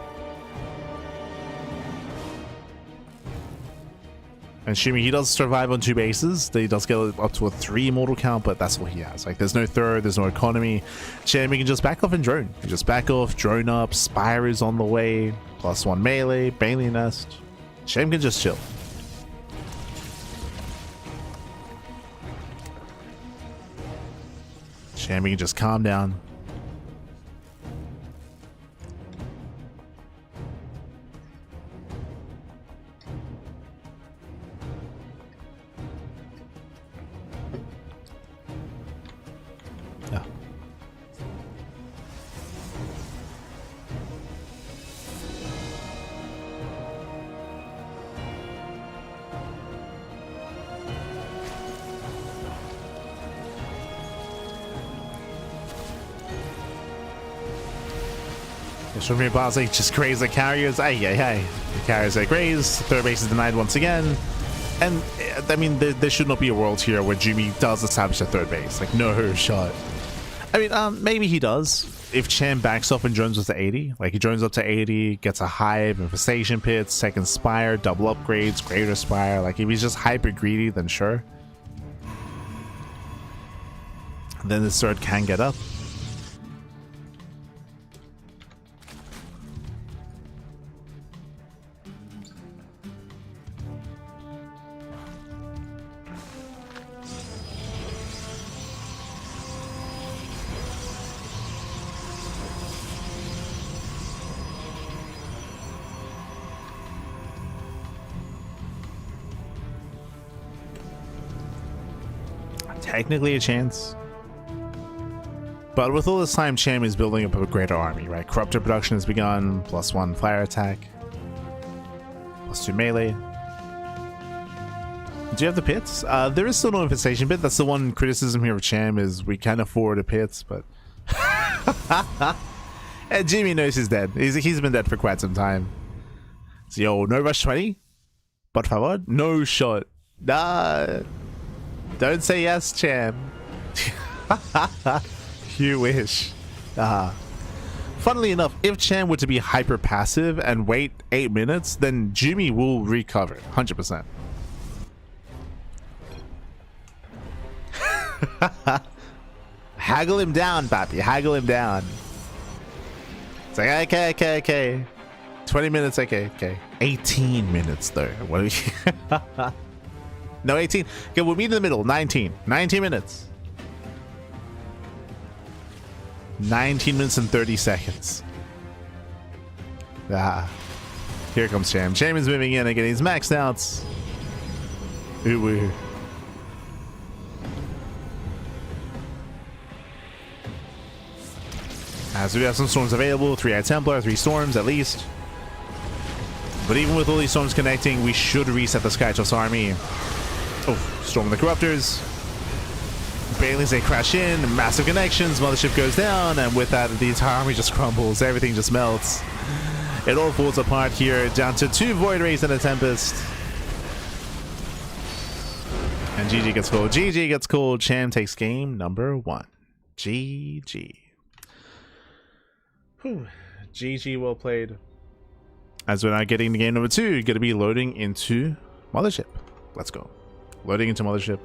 And Shumi, he does survive on 2 bases. He does get up to a 3 immortal count, but that's all he has. Like, there's no 3rd, there's no economy. Cham, he can just back off and drone. He can just back off, drone up, Spire is on the way, +1 melee, Bailey Nest. Cham can just chill. Cham, he can just calm down. From here, boss, like, just graze the carriers. Ay. The carriers are grazed. 3rd base is denied once again. And, I mean, there should not be a world here where Jumi does establish a 3rd base. Like, no shot. I mean, maybe he does. If Cham backs off and drones up to 80. Like, he drones up to 80, gets a hive, infestation pits, 2nd Spire, double upgrades, greater Spire. Like, if he's just hyper greedy, then sure. And then the 3rd can get up. Technically a chance. But with all this time, Cham is building up a greater army, right? Corruptor production has begun, +1 fire attack, +2 melee. Do you have the pits? There is still no infestation pit. That's the one criticism here of Cham, is we can afford a pits, but and Jimmy knows he's dead. He's been dead for quite some time. So yo, no rush 20? Por favor? No shot. Nah. Don't say yes, Cham. You wish. Funnily enough, if Cham were to be hyper passive and wait 8 minutes, then Jimmy will recover 100%. Haggle him down, papi. Haggle him down. It's like, okay. 20 minutes, okay. 18 minutes, though. What are we... No, 18. Okay, we'll meet in the middle. 19. 19 minutes. 19 minutes and 30 seconds. Here comes Cham. Cham is moving in again. He's maxed out. Ooh. So we have some storms available. 3 Eye Templar, 3 storms at least. But even with all these storms connecting, we should reset the Skytoss army. Oh, Storm of the Corruptors. Banelings, they crash in. Massive connections. Mothership goes down. And with that, the entire army just crumbles. Everything just melts. It all falls apart here. Down to 2 Void Rays and a Tempest. And GG gets called. GG gets called. Cham takes game number 1. GG. Whew. GG, well played. As we're now getting to game number 2, going to be loading into Mothership. Let's go. Loading into Mothership.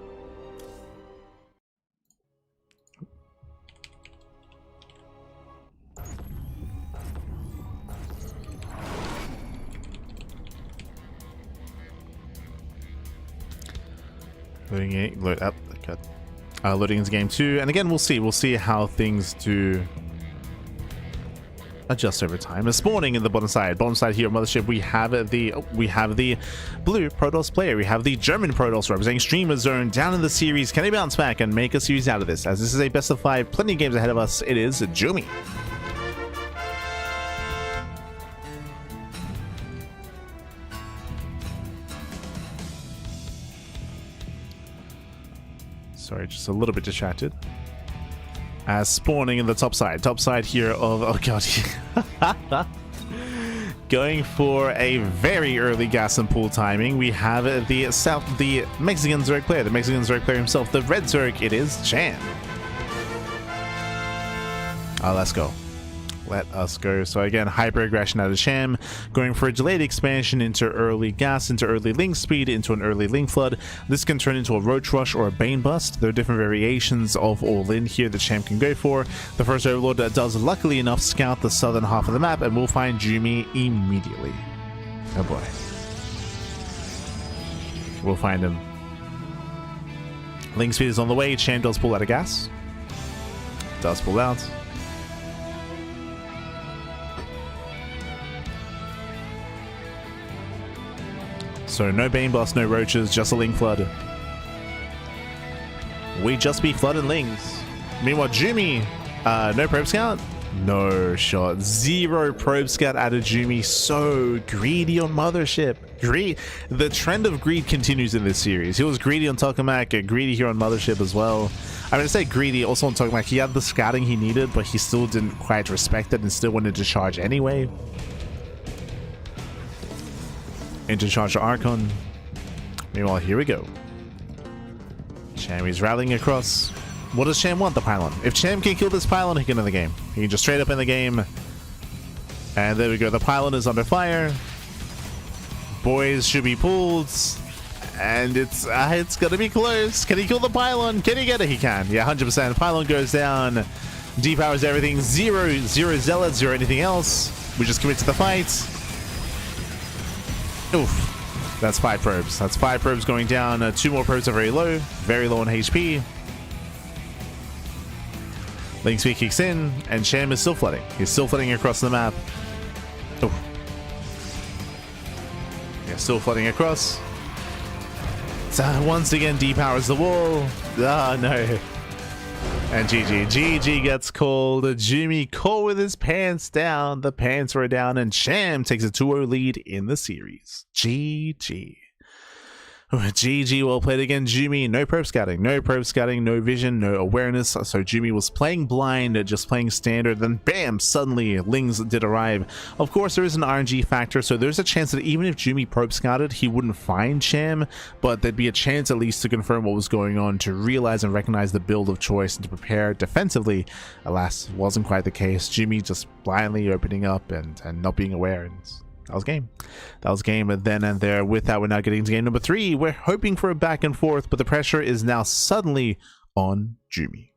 Loading into game 2, and again we'll see how things do adjust over time. A spawning in the bottom side here at Mothership, we have the blue Protoss player, we have the German Protoss representing Streamer Zone down in the series. Can they bounce back and make a series out of this? As this is a best of 5, plenty of games ahead of us. It is Jumi. Sorry, just a little bit distracted. As spawning in the top side here of, oh god, going for a very early gas and pool timing. We have the Mexican Zerg player, himself, the red Zerg. It is Cham. Let's go. Let us go. So again, hyper aggression out of Cham, going for a delayed expansion into early gas, into early link speed, into an early link flood. This can turn into a roach rush or a bane bust. There are different variations of all in here that Cham can go for. The first overlord does luckily enough scout the southern half of the map, and we'll find Jumi immediately. Oh boy, we'll find him. Link speed is on the way. Cham does pull out of gas, does pull out. So no Bane Blast, no Roaches, just a Link Flood. We just be flooded Lings. Meanwhile, Jumi, no Probe Scout? No shot. 0 Probe Scout out of Jumi. So greedy on Mothership. The trend of greed continues in this series. He was greedy on Tokamak, greedy here on Mothership as well. I mean, I say greedy also on Tokamak. He had the scouting he needed, but he still didn't quite respect it and still wanted to charge anyway. Into charge the Archon. Meanwhile, here we go. Cham is rallying across. What does Cham want? The pylon. If Cham can kill this pylon, he can end the game. He can just straight up end the game. And there we go. The pylon is under fire. Boys should be pulled. And it's gonna be close. Can he kill the pylon? Can he get it? He can. Yeah, 100%. Pylon goes down. Depowers everything. Zero zealots, 0 anything else. We just commit to the fight. Oof. That's 5 probes. That's 5 probes going down. 2 more probes are very low on HP. Link speed kicks in, and Cham is still flooding. He's still flooding across the map. Oof. Yeah, still flooding across. So once again, depowers the wall. Ah, no. And GG gets called. Jumi caught with his pants down. The pants were down, and Cham takes a 2-0 lead in the series. GG. GG, well played again. Jumi, no probe scouting, no vision, no awareness. So Jumi was playing blind, just playing standard. Then bam, suddenly Lings did arrive. Of course, there is an RNG factor, so there's a chance that even if Jumi probe scouted, he wouldn't find Cham, but there'd be a chance at least to confirm what was going on, to realize and recognize the build of choice, and to prepare defensively. Alas, wasn't quite the case. Jumi just blindly opening up and not being aware. And that was game. That was game then and there. With that, we're now getting to game number 3. We're hoping for a back and forth, but the pressure is now suddenly on Jumi.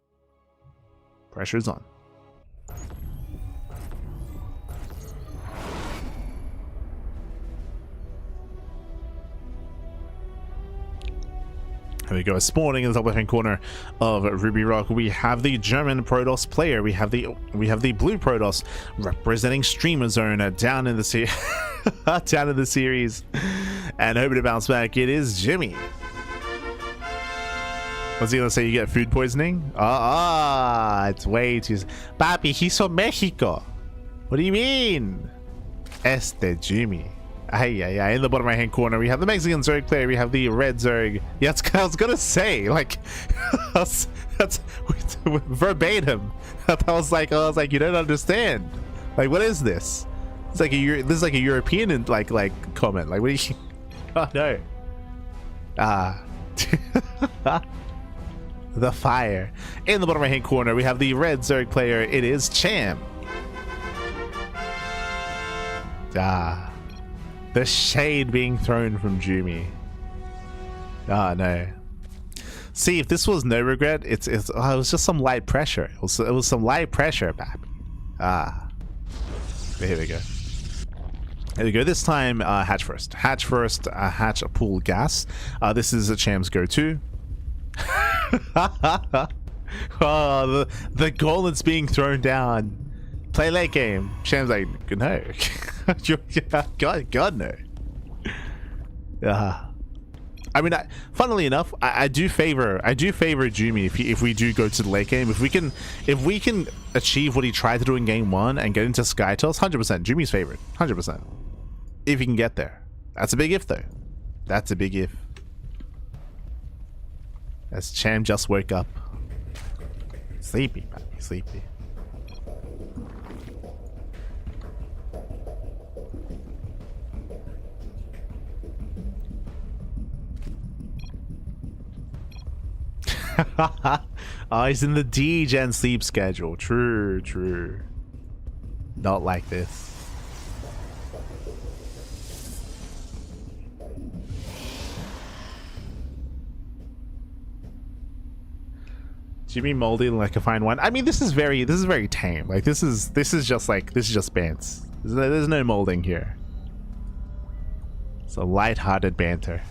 Pressure is on. Here we go, spawning in the top left hand corner of Ruby Rock. We have the German Protoss player. We have the blue Protoss representing Streamer Zone down in the sea. down in the series. And hoping to bounce back, it is Jimmy. What's he gonna say? You get food poisoning? It's way too... Papi, he's from Mexico. What do you mean? Este Jimmy. In the bottom right hand corner, we have the Mexican Zerg player. We have the red Zerg. Yeah, I was gonna say, like, that's verbatim. I was like, you don't understand. Like, what is this? It's like this is like a European like comment. Like, what are you? Oh no. The fire. In the bottom right hand corner, we have the red Zerg player. It is Cham. The shade being thrown from Jumi. No. See, if this was no regret, it was just some light pressure. It was some light pressure, baby. Here we go. There we go. This time, hatch first. Hatch first. Hatch a pool gas. This is a Cham's go-to. Oh, the gauntlet's being thrown down. Play late game. Cham's like, no. God no. I mean, funnily enough, I do favor Jumi if we do go to the late game. If we can achieve what he tried to do in game 1 and get into Skytels, 100%. Jumi's favorite, 100%. If he can get there, that's a big if though. That's a big if. As Cham just woke up, sleepy, man, sleepy. Oh, he's in the D-Gen sleep schedule. True. Not like this. Jimmy molding like a fine wine. I mean, this is very tame. Like this is just bants. There's no molding here. It's a light-hearted banter.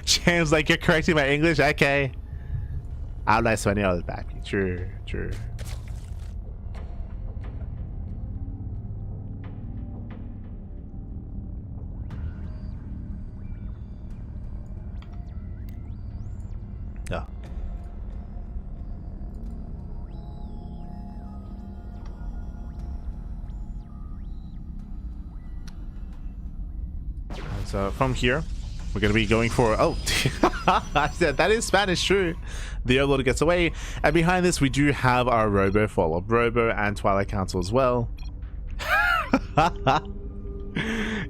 Cham's like, you're correcting my English? Okay. Habla español, baby. True. Yeah. So from here, we're going to be going for... Oh, I said that is Spanish, true. The Overlord gets away. And behind this, we do have our Robo follow-up. Robo and Twilight Council as well.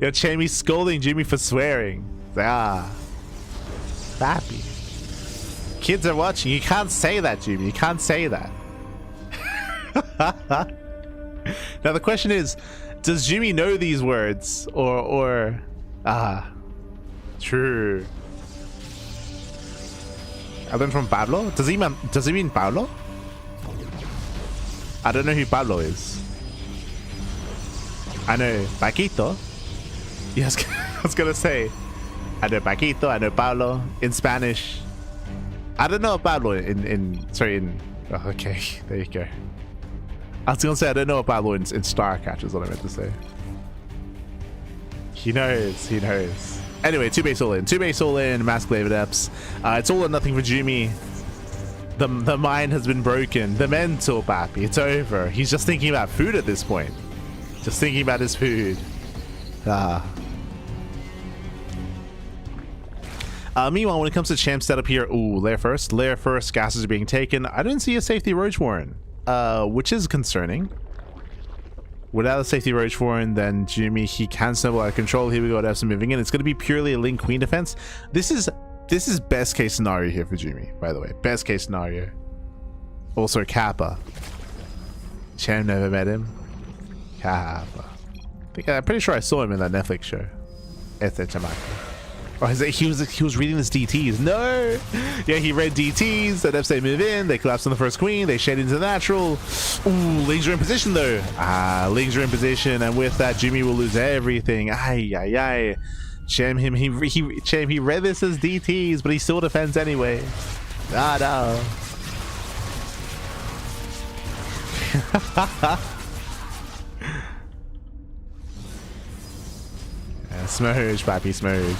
Yo, Jamie scolding Jimmy for swearing. Happy. Kids are watching. You can't say that, Jimmy. You can't say that. Now, the question is, does Jimmy know these words? Or... True. I learned from Pablo. Does he mean Pablo? I don't know who Pablo is. I know Paquito. Yes, I was gonna say. I know Paquito. I know Pablo in Spanish. I don't know Pablo in. Oh, okay, there you go. I was gonna say I don't know Pablo in Starcatch is what I meant to say. He knows. Anyway, 2-base all in, Mask Glaive Adepts. It's all or nothing for Jumi. The mind has been broken. The mental, papi. It's over. He's just thinking about food at this point. Just thinking about his food. Meanwhile, when it comes to champ setup here, lair first, gases are being taken. I don't see a safety Roach Warren, which is concerning. Without a safety Roach Warren, then Jimmy, he can snowball out of control. Here we go, Epson moving in. It's going to be purely a Link Queen defense. This is best case scenario here for Jimmy, by the way. Best case scenario. Also Kappa. Cham never met him. Kappa. I'm pretty sure I saw him in that Netflix show. Este Chamaco. Or he was reading his DTs. No! Yeah, he read DTs. The Depths, they move in. They collapse on the first queen. They shade into the natural. Lings are in position though. Lings are in position, and with that, Jimmy will lose everything. Cham, he read this as DTs, but he still defends anyway. Ah, no. Yeah, smurge, papi, smurge.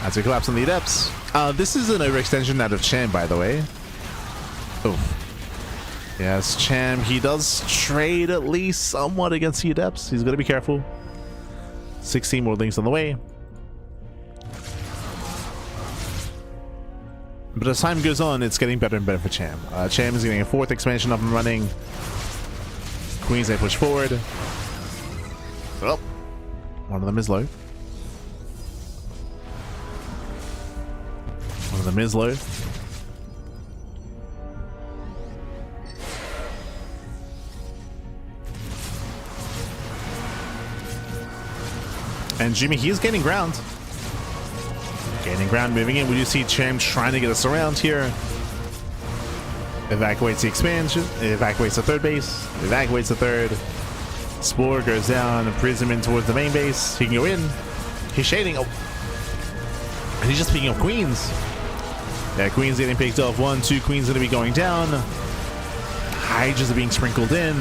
As we collapse on the adepts. This is an overextension out of Cham, by the way. Oh. Yes, Cham, he does trade at least somewhat against the adepts. He's going to be careful. 16 more links on the way. But as time goes on, it's getting better and better for Cham. Cham is getting a 4th expansion up and running. Queens, they push forward. Oh, one of them is low. One of them is low. And Jimmy, he is gaining ground. Gaining ground, moving in. We do see Cham trying to get us around here. Evacuates the expansion. Evacuates the 3rd base. Evacuates the 3rd. Spore goes down. Prism in towards the main base. He can go in. He's shading. Oh. And he's just picking up queens. Yeah, queens getting picked off. 1, 2 queens going to be going down. Hydras are being sprinkled in.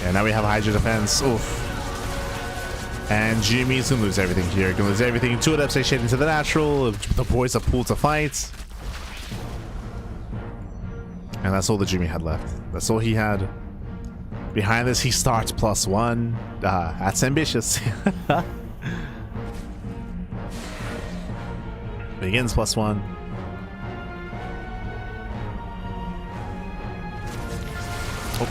And now we have Hydra defense. Oof. And Jimmy's gonna lose everything here. Gonna lose everything. 2 adepts they shade into the natural. The boys are pulled to fight. And that's all that Jimmy had left. That's all he had. Behind this, he starts +1. That's ambitious. Begins +1. Oh.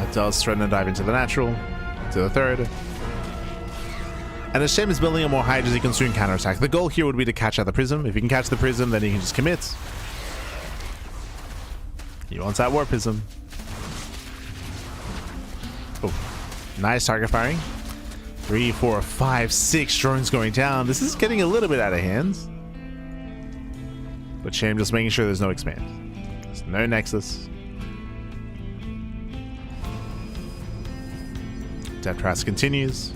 It does threaten to dive into the natural. To the 3rd. And as Cham is building up more Hydras, he can soon counterattack. The goal here would be to catch out the Prism. If he can catch the Prism, then he can just commit. He wants that War Prism. Oh, nice target firing. 3, 4, 5, 6 drones going down. This is getting a little bit out of hand. But Cham just making sure there's no expand. There's no Nexus. Depth Trask continues.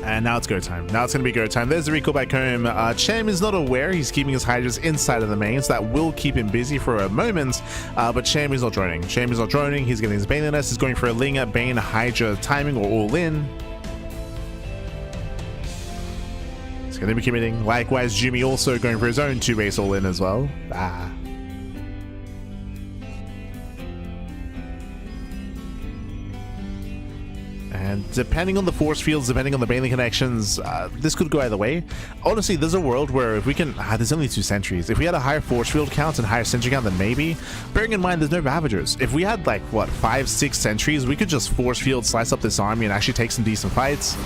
And now it's go time. Now it's going to be go time. There's the recall back home. Cham is not aware. He's keeping his Hydras inside of the main, so that will keep him busy for a moment. But Cham is not droning. Cham is not droning. He's getting his Bane nest. He's going for a Linger, Bane, Hydra timing or all in. He's going to be committing. Likewise, Jimmy also going for his own 2-base all in as well. And depending on the force fields, depending on the Baneling connections, this could go either way. Honestly, there's a world where if we can... there's only 2 sentries. If we had a higher force field count and higher sentry count, then maybe. Bearing in mind, there's no Ravagers. If we had, like, what, 5, 6 sentries, we could just force field, slice up this army, and actually take some decent fights.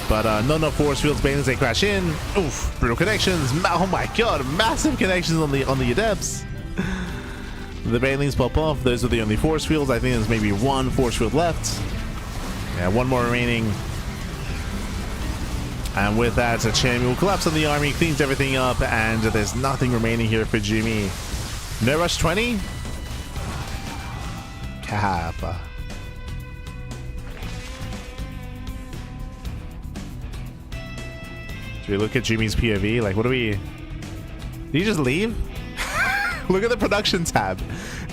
But not enough force fields. Banelings, they crash in. Oof, brutal connections. Oh my god, massive connections on the adepts. The Banelings pop off. Those are the only force fields. I think there's maybe 1 force field left. Yeah, 1 more remaining. And with that, Cham will collapse on the army, cleans everything up, and there's nothing remaining here for Jimmy. No rush 20? Kappa. Should we look at Jimmy's POV? Like, what do we... Did he just leave? Look at the production tab.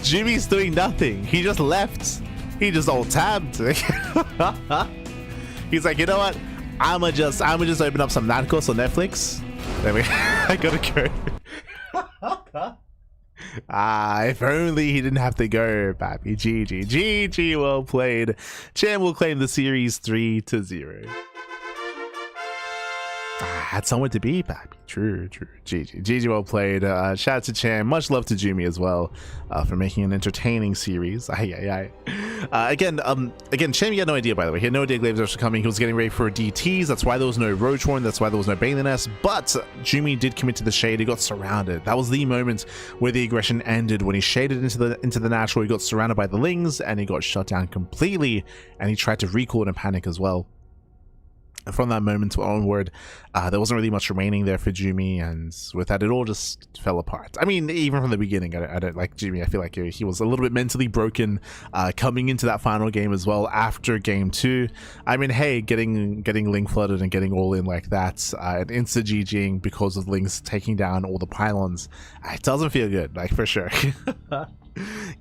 Jimmy's doing nothing. He just left. He just alt-tabbed. He's like, you know what? I'ma just open up some Narcos on Netflix. There we go. I gotta go. If only he didn't have to go, papi. GG, well played. Cham will claim the series 3-0. Had somewhere to be, papi. True. GG, well played. Shout out to Cham. Much love to Jimmy as well for making an entertaining series. Again, Shammy had no idea, by the way. He had no idea Glaives were coming. He was getting ready for DTs. That's why there was no Roachhorn. That's why there was no Baliness. But Jumi did commit to the shade. He got surrounded. That was the moment where the aggression ended. When he shaded into the natural, he got surrounded by the Lings and he got shut down completely. And he tried to recall in a panic as well. From that moment onward, there wasn't really much remaining there for Jumi, and with that, it all just fell apart. I mean, even from the beginning, I don't like Jumi. I feel like he was a little bit mentally broken coming into that final game as well. After game 2, I mean, hey, getting Ling flooded and getting all in like that, and insta GGing because of Lings taking down all the pylons, it doesn't feel good, like for sure.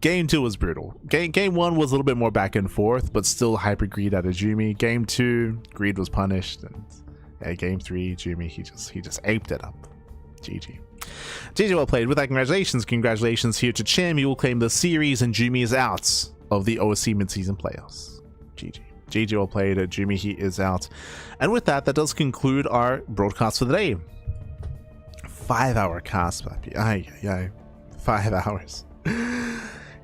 Game 2 was brutal. Game 1 was a little bit more back and forth, but still hyper greed out of Jumi. Game 2, greed was punished, and yeah, game 3, Jumi he just aped it up. GG. GG, well played. With that, congratulations here to Chim. You will claim the series, and Jumi is out of the OSC mid-season playoffs. GG. GG, well played. Jumi, he is out. And with that, that does conclude our broadcast for the day. 5-hour cast, papi. Ay. 5 hours.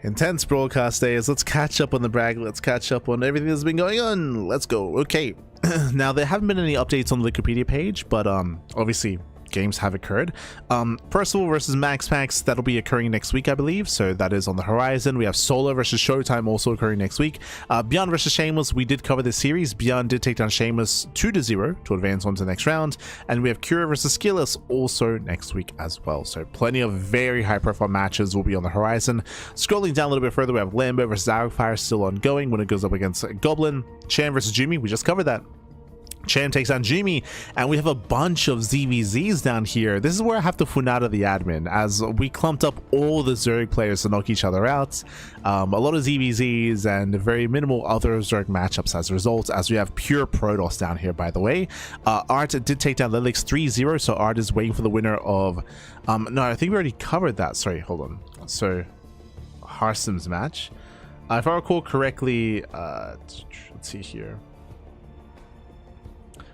Intense broadcast days. Let's catch up on the brag. Let's catch up on everything that's been going on. Let's go. Okay. Now, there haven't been any updates on the Wikipedia page, but obviously games have occurred. Percival versus Max Pax, that'll be occurring next week, I believe, so that is on the horizon. We have Solar versus Showtime also occurring next week. ByuN versus Shameless, we did cover this series. ByuN did take down Shameless 2-0 to advance on to the next round, and we have Cura versus Skilless also next week as well. So plenty of very high profile matches will be on the horizon. Scrolling down a little bit further, we have Lambo versus Aragfire still ongoing when it goes up against Goblin. Chan versus Jumi, we just covered that. Chan takes on Jumi, and we have a bunch of ZVZs down here. This is where I have to Funada the admin, as we clumped up all the Zerg players to knock each other out. A lot of ZVZs and very minimal other Zerg matchups as a result, as we have pure Protoss down here, by the way. Art did take down Lilix 3-0, so Art is waiting for the winner of... no, I think we already covered that. Sorry, hold on. So, Harsim's match. If I recall correctly, let's see here.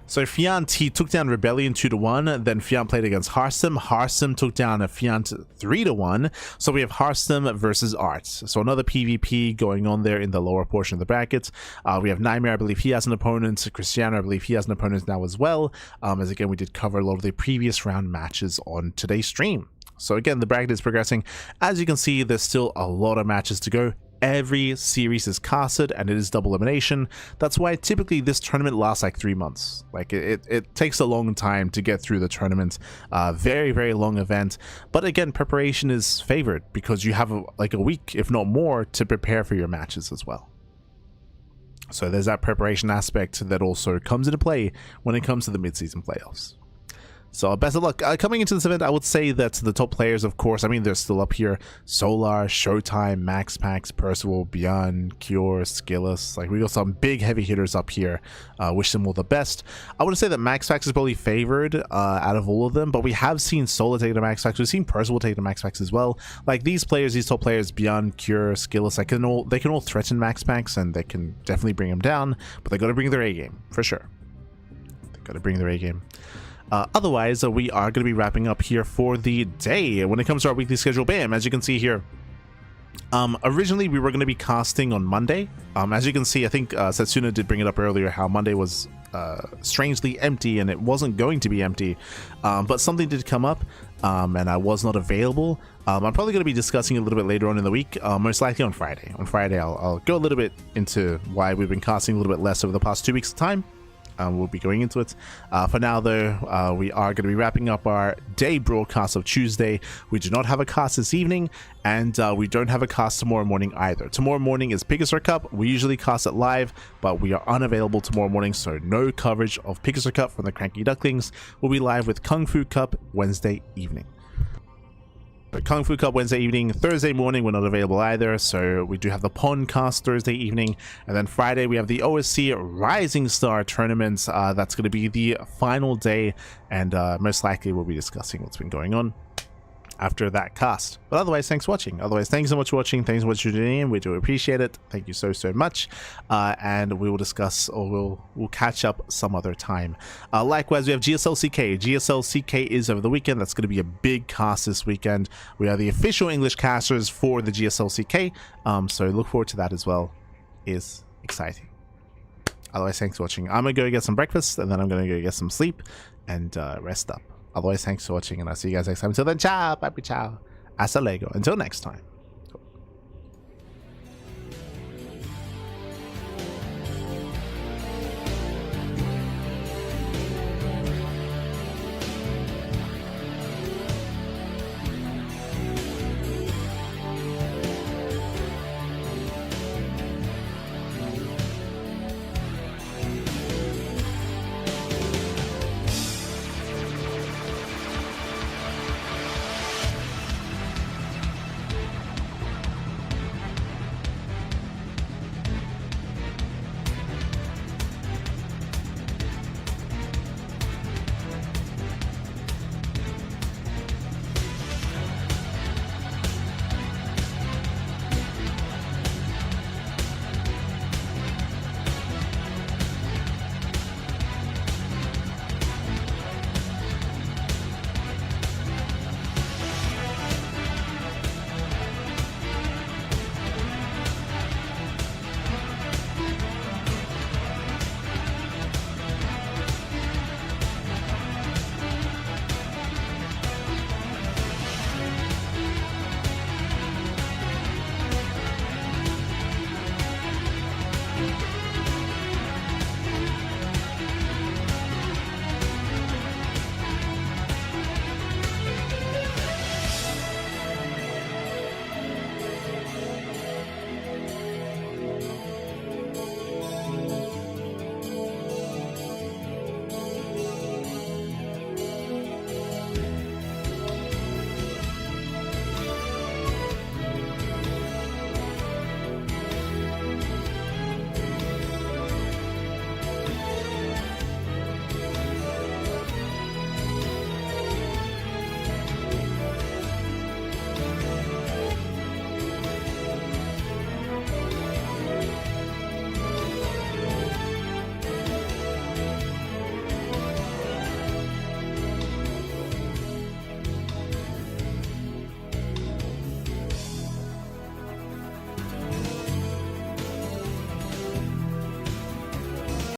So Fjant, he took down Rebellion 2-1, then Fjant played against Harsim. Harsim took down a Fjant 3-1. So we have Harsim versus Art. So another PvP going on there in the lower portion of the bracket. We have Nightmare, I believe he has an opponent. Cristiano, I believe he has an opponent now as well. As again, we did cover a lot of the previous round matches on today's stream. So again, the bracket is progressing. As you can see, there's still a lot of matches to go. Every series is casted and it is double elimination. That's why typically this tournament lasts like 3 months. Like it takes a long time to get through the tournament. Very long event, but again, preparation is favored because you have like a week, if not more, to prepare for your matches as well. So there's that preparation aspect that also comes into play when it comes to the mid-season playoffs. So best of luck. Coming into this event, I would say that the top players, of course, I mean, they're still up here. Solar, Showtime, Max Pax, Percival, ByuN, Cure, Skilless. Like, we got some big heavy hitters up here. Wish them all the best. I would say that Max Pax is probably favored out of all of them, but we have seen Solar take the Max Pax. We've seen Percival take the Max Pax as well. Like, these players, these top players, ByuN, Cure, Skilless, they can all threaten Max Pax, and they can definitely bring him down, but they got to bring their A game, for sure. They got to bring their A game. Otherwise, we are going to be wrapping up here for the day. When it comes to our weekly schedule, bam, as you can see here, originally we were going to be casting on Monday. As you can see, I think Setsuna did bring it up earlier, how Monday was strangely empty, and it wasn't going to be empty, but something did come up, and I was not available. I'm probably going to be discussing it a little bit later on in the week, most likely on Friday. On Friday, I'll go a little bit into why we've been casting a little bit less over the past 2 weeks of time. We'll be going into it. For now, though, we are going to be wrapping up our day broadcast of Tuesday. We do not have a cast this evening, and we don't have a cast tomorrow morning either. Tomorrow morning is Picasso Cup. We usually cast it live, but we are unavailable tomorrow morning, so no coverage of Picasso Cup from the CranKy Ducklings. We'll be live with Kung Fu Cup Wednesday evening. But Kung Fu Cup Wednesday evening. Thursday morning we're not available either, so we do have the Pond cast Thursday evening, and then Friday we have the OSC Rising Star tournament. That's going to be the final day, and most likely we'll be discussing what's been going on after that cast. But otherwise, thanks for watching. Otherwise, thanks so much for watching. Thanks so much for tuning in. We do appreciate it. Thank you so much. And we will discuss, or we'll catch up some other time. Likewise, we have GSL-CK. GSL-CK is over the weekend. That's going to be a big cast this weekend. We are the official English casters for the GSL-CK. So look forward to that as well. is exciting. Otherwise, thanks for watching. I'm gonna go get some breakfast, and then I'm gonna go get some sleep and rest up. Otherwise, thanks for watching, and I'll see you guys next time. Until then, ciao, bye, ciao, hasta luego. Until next time.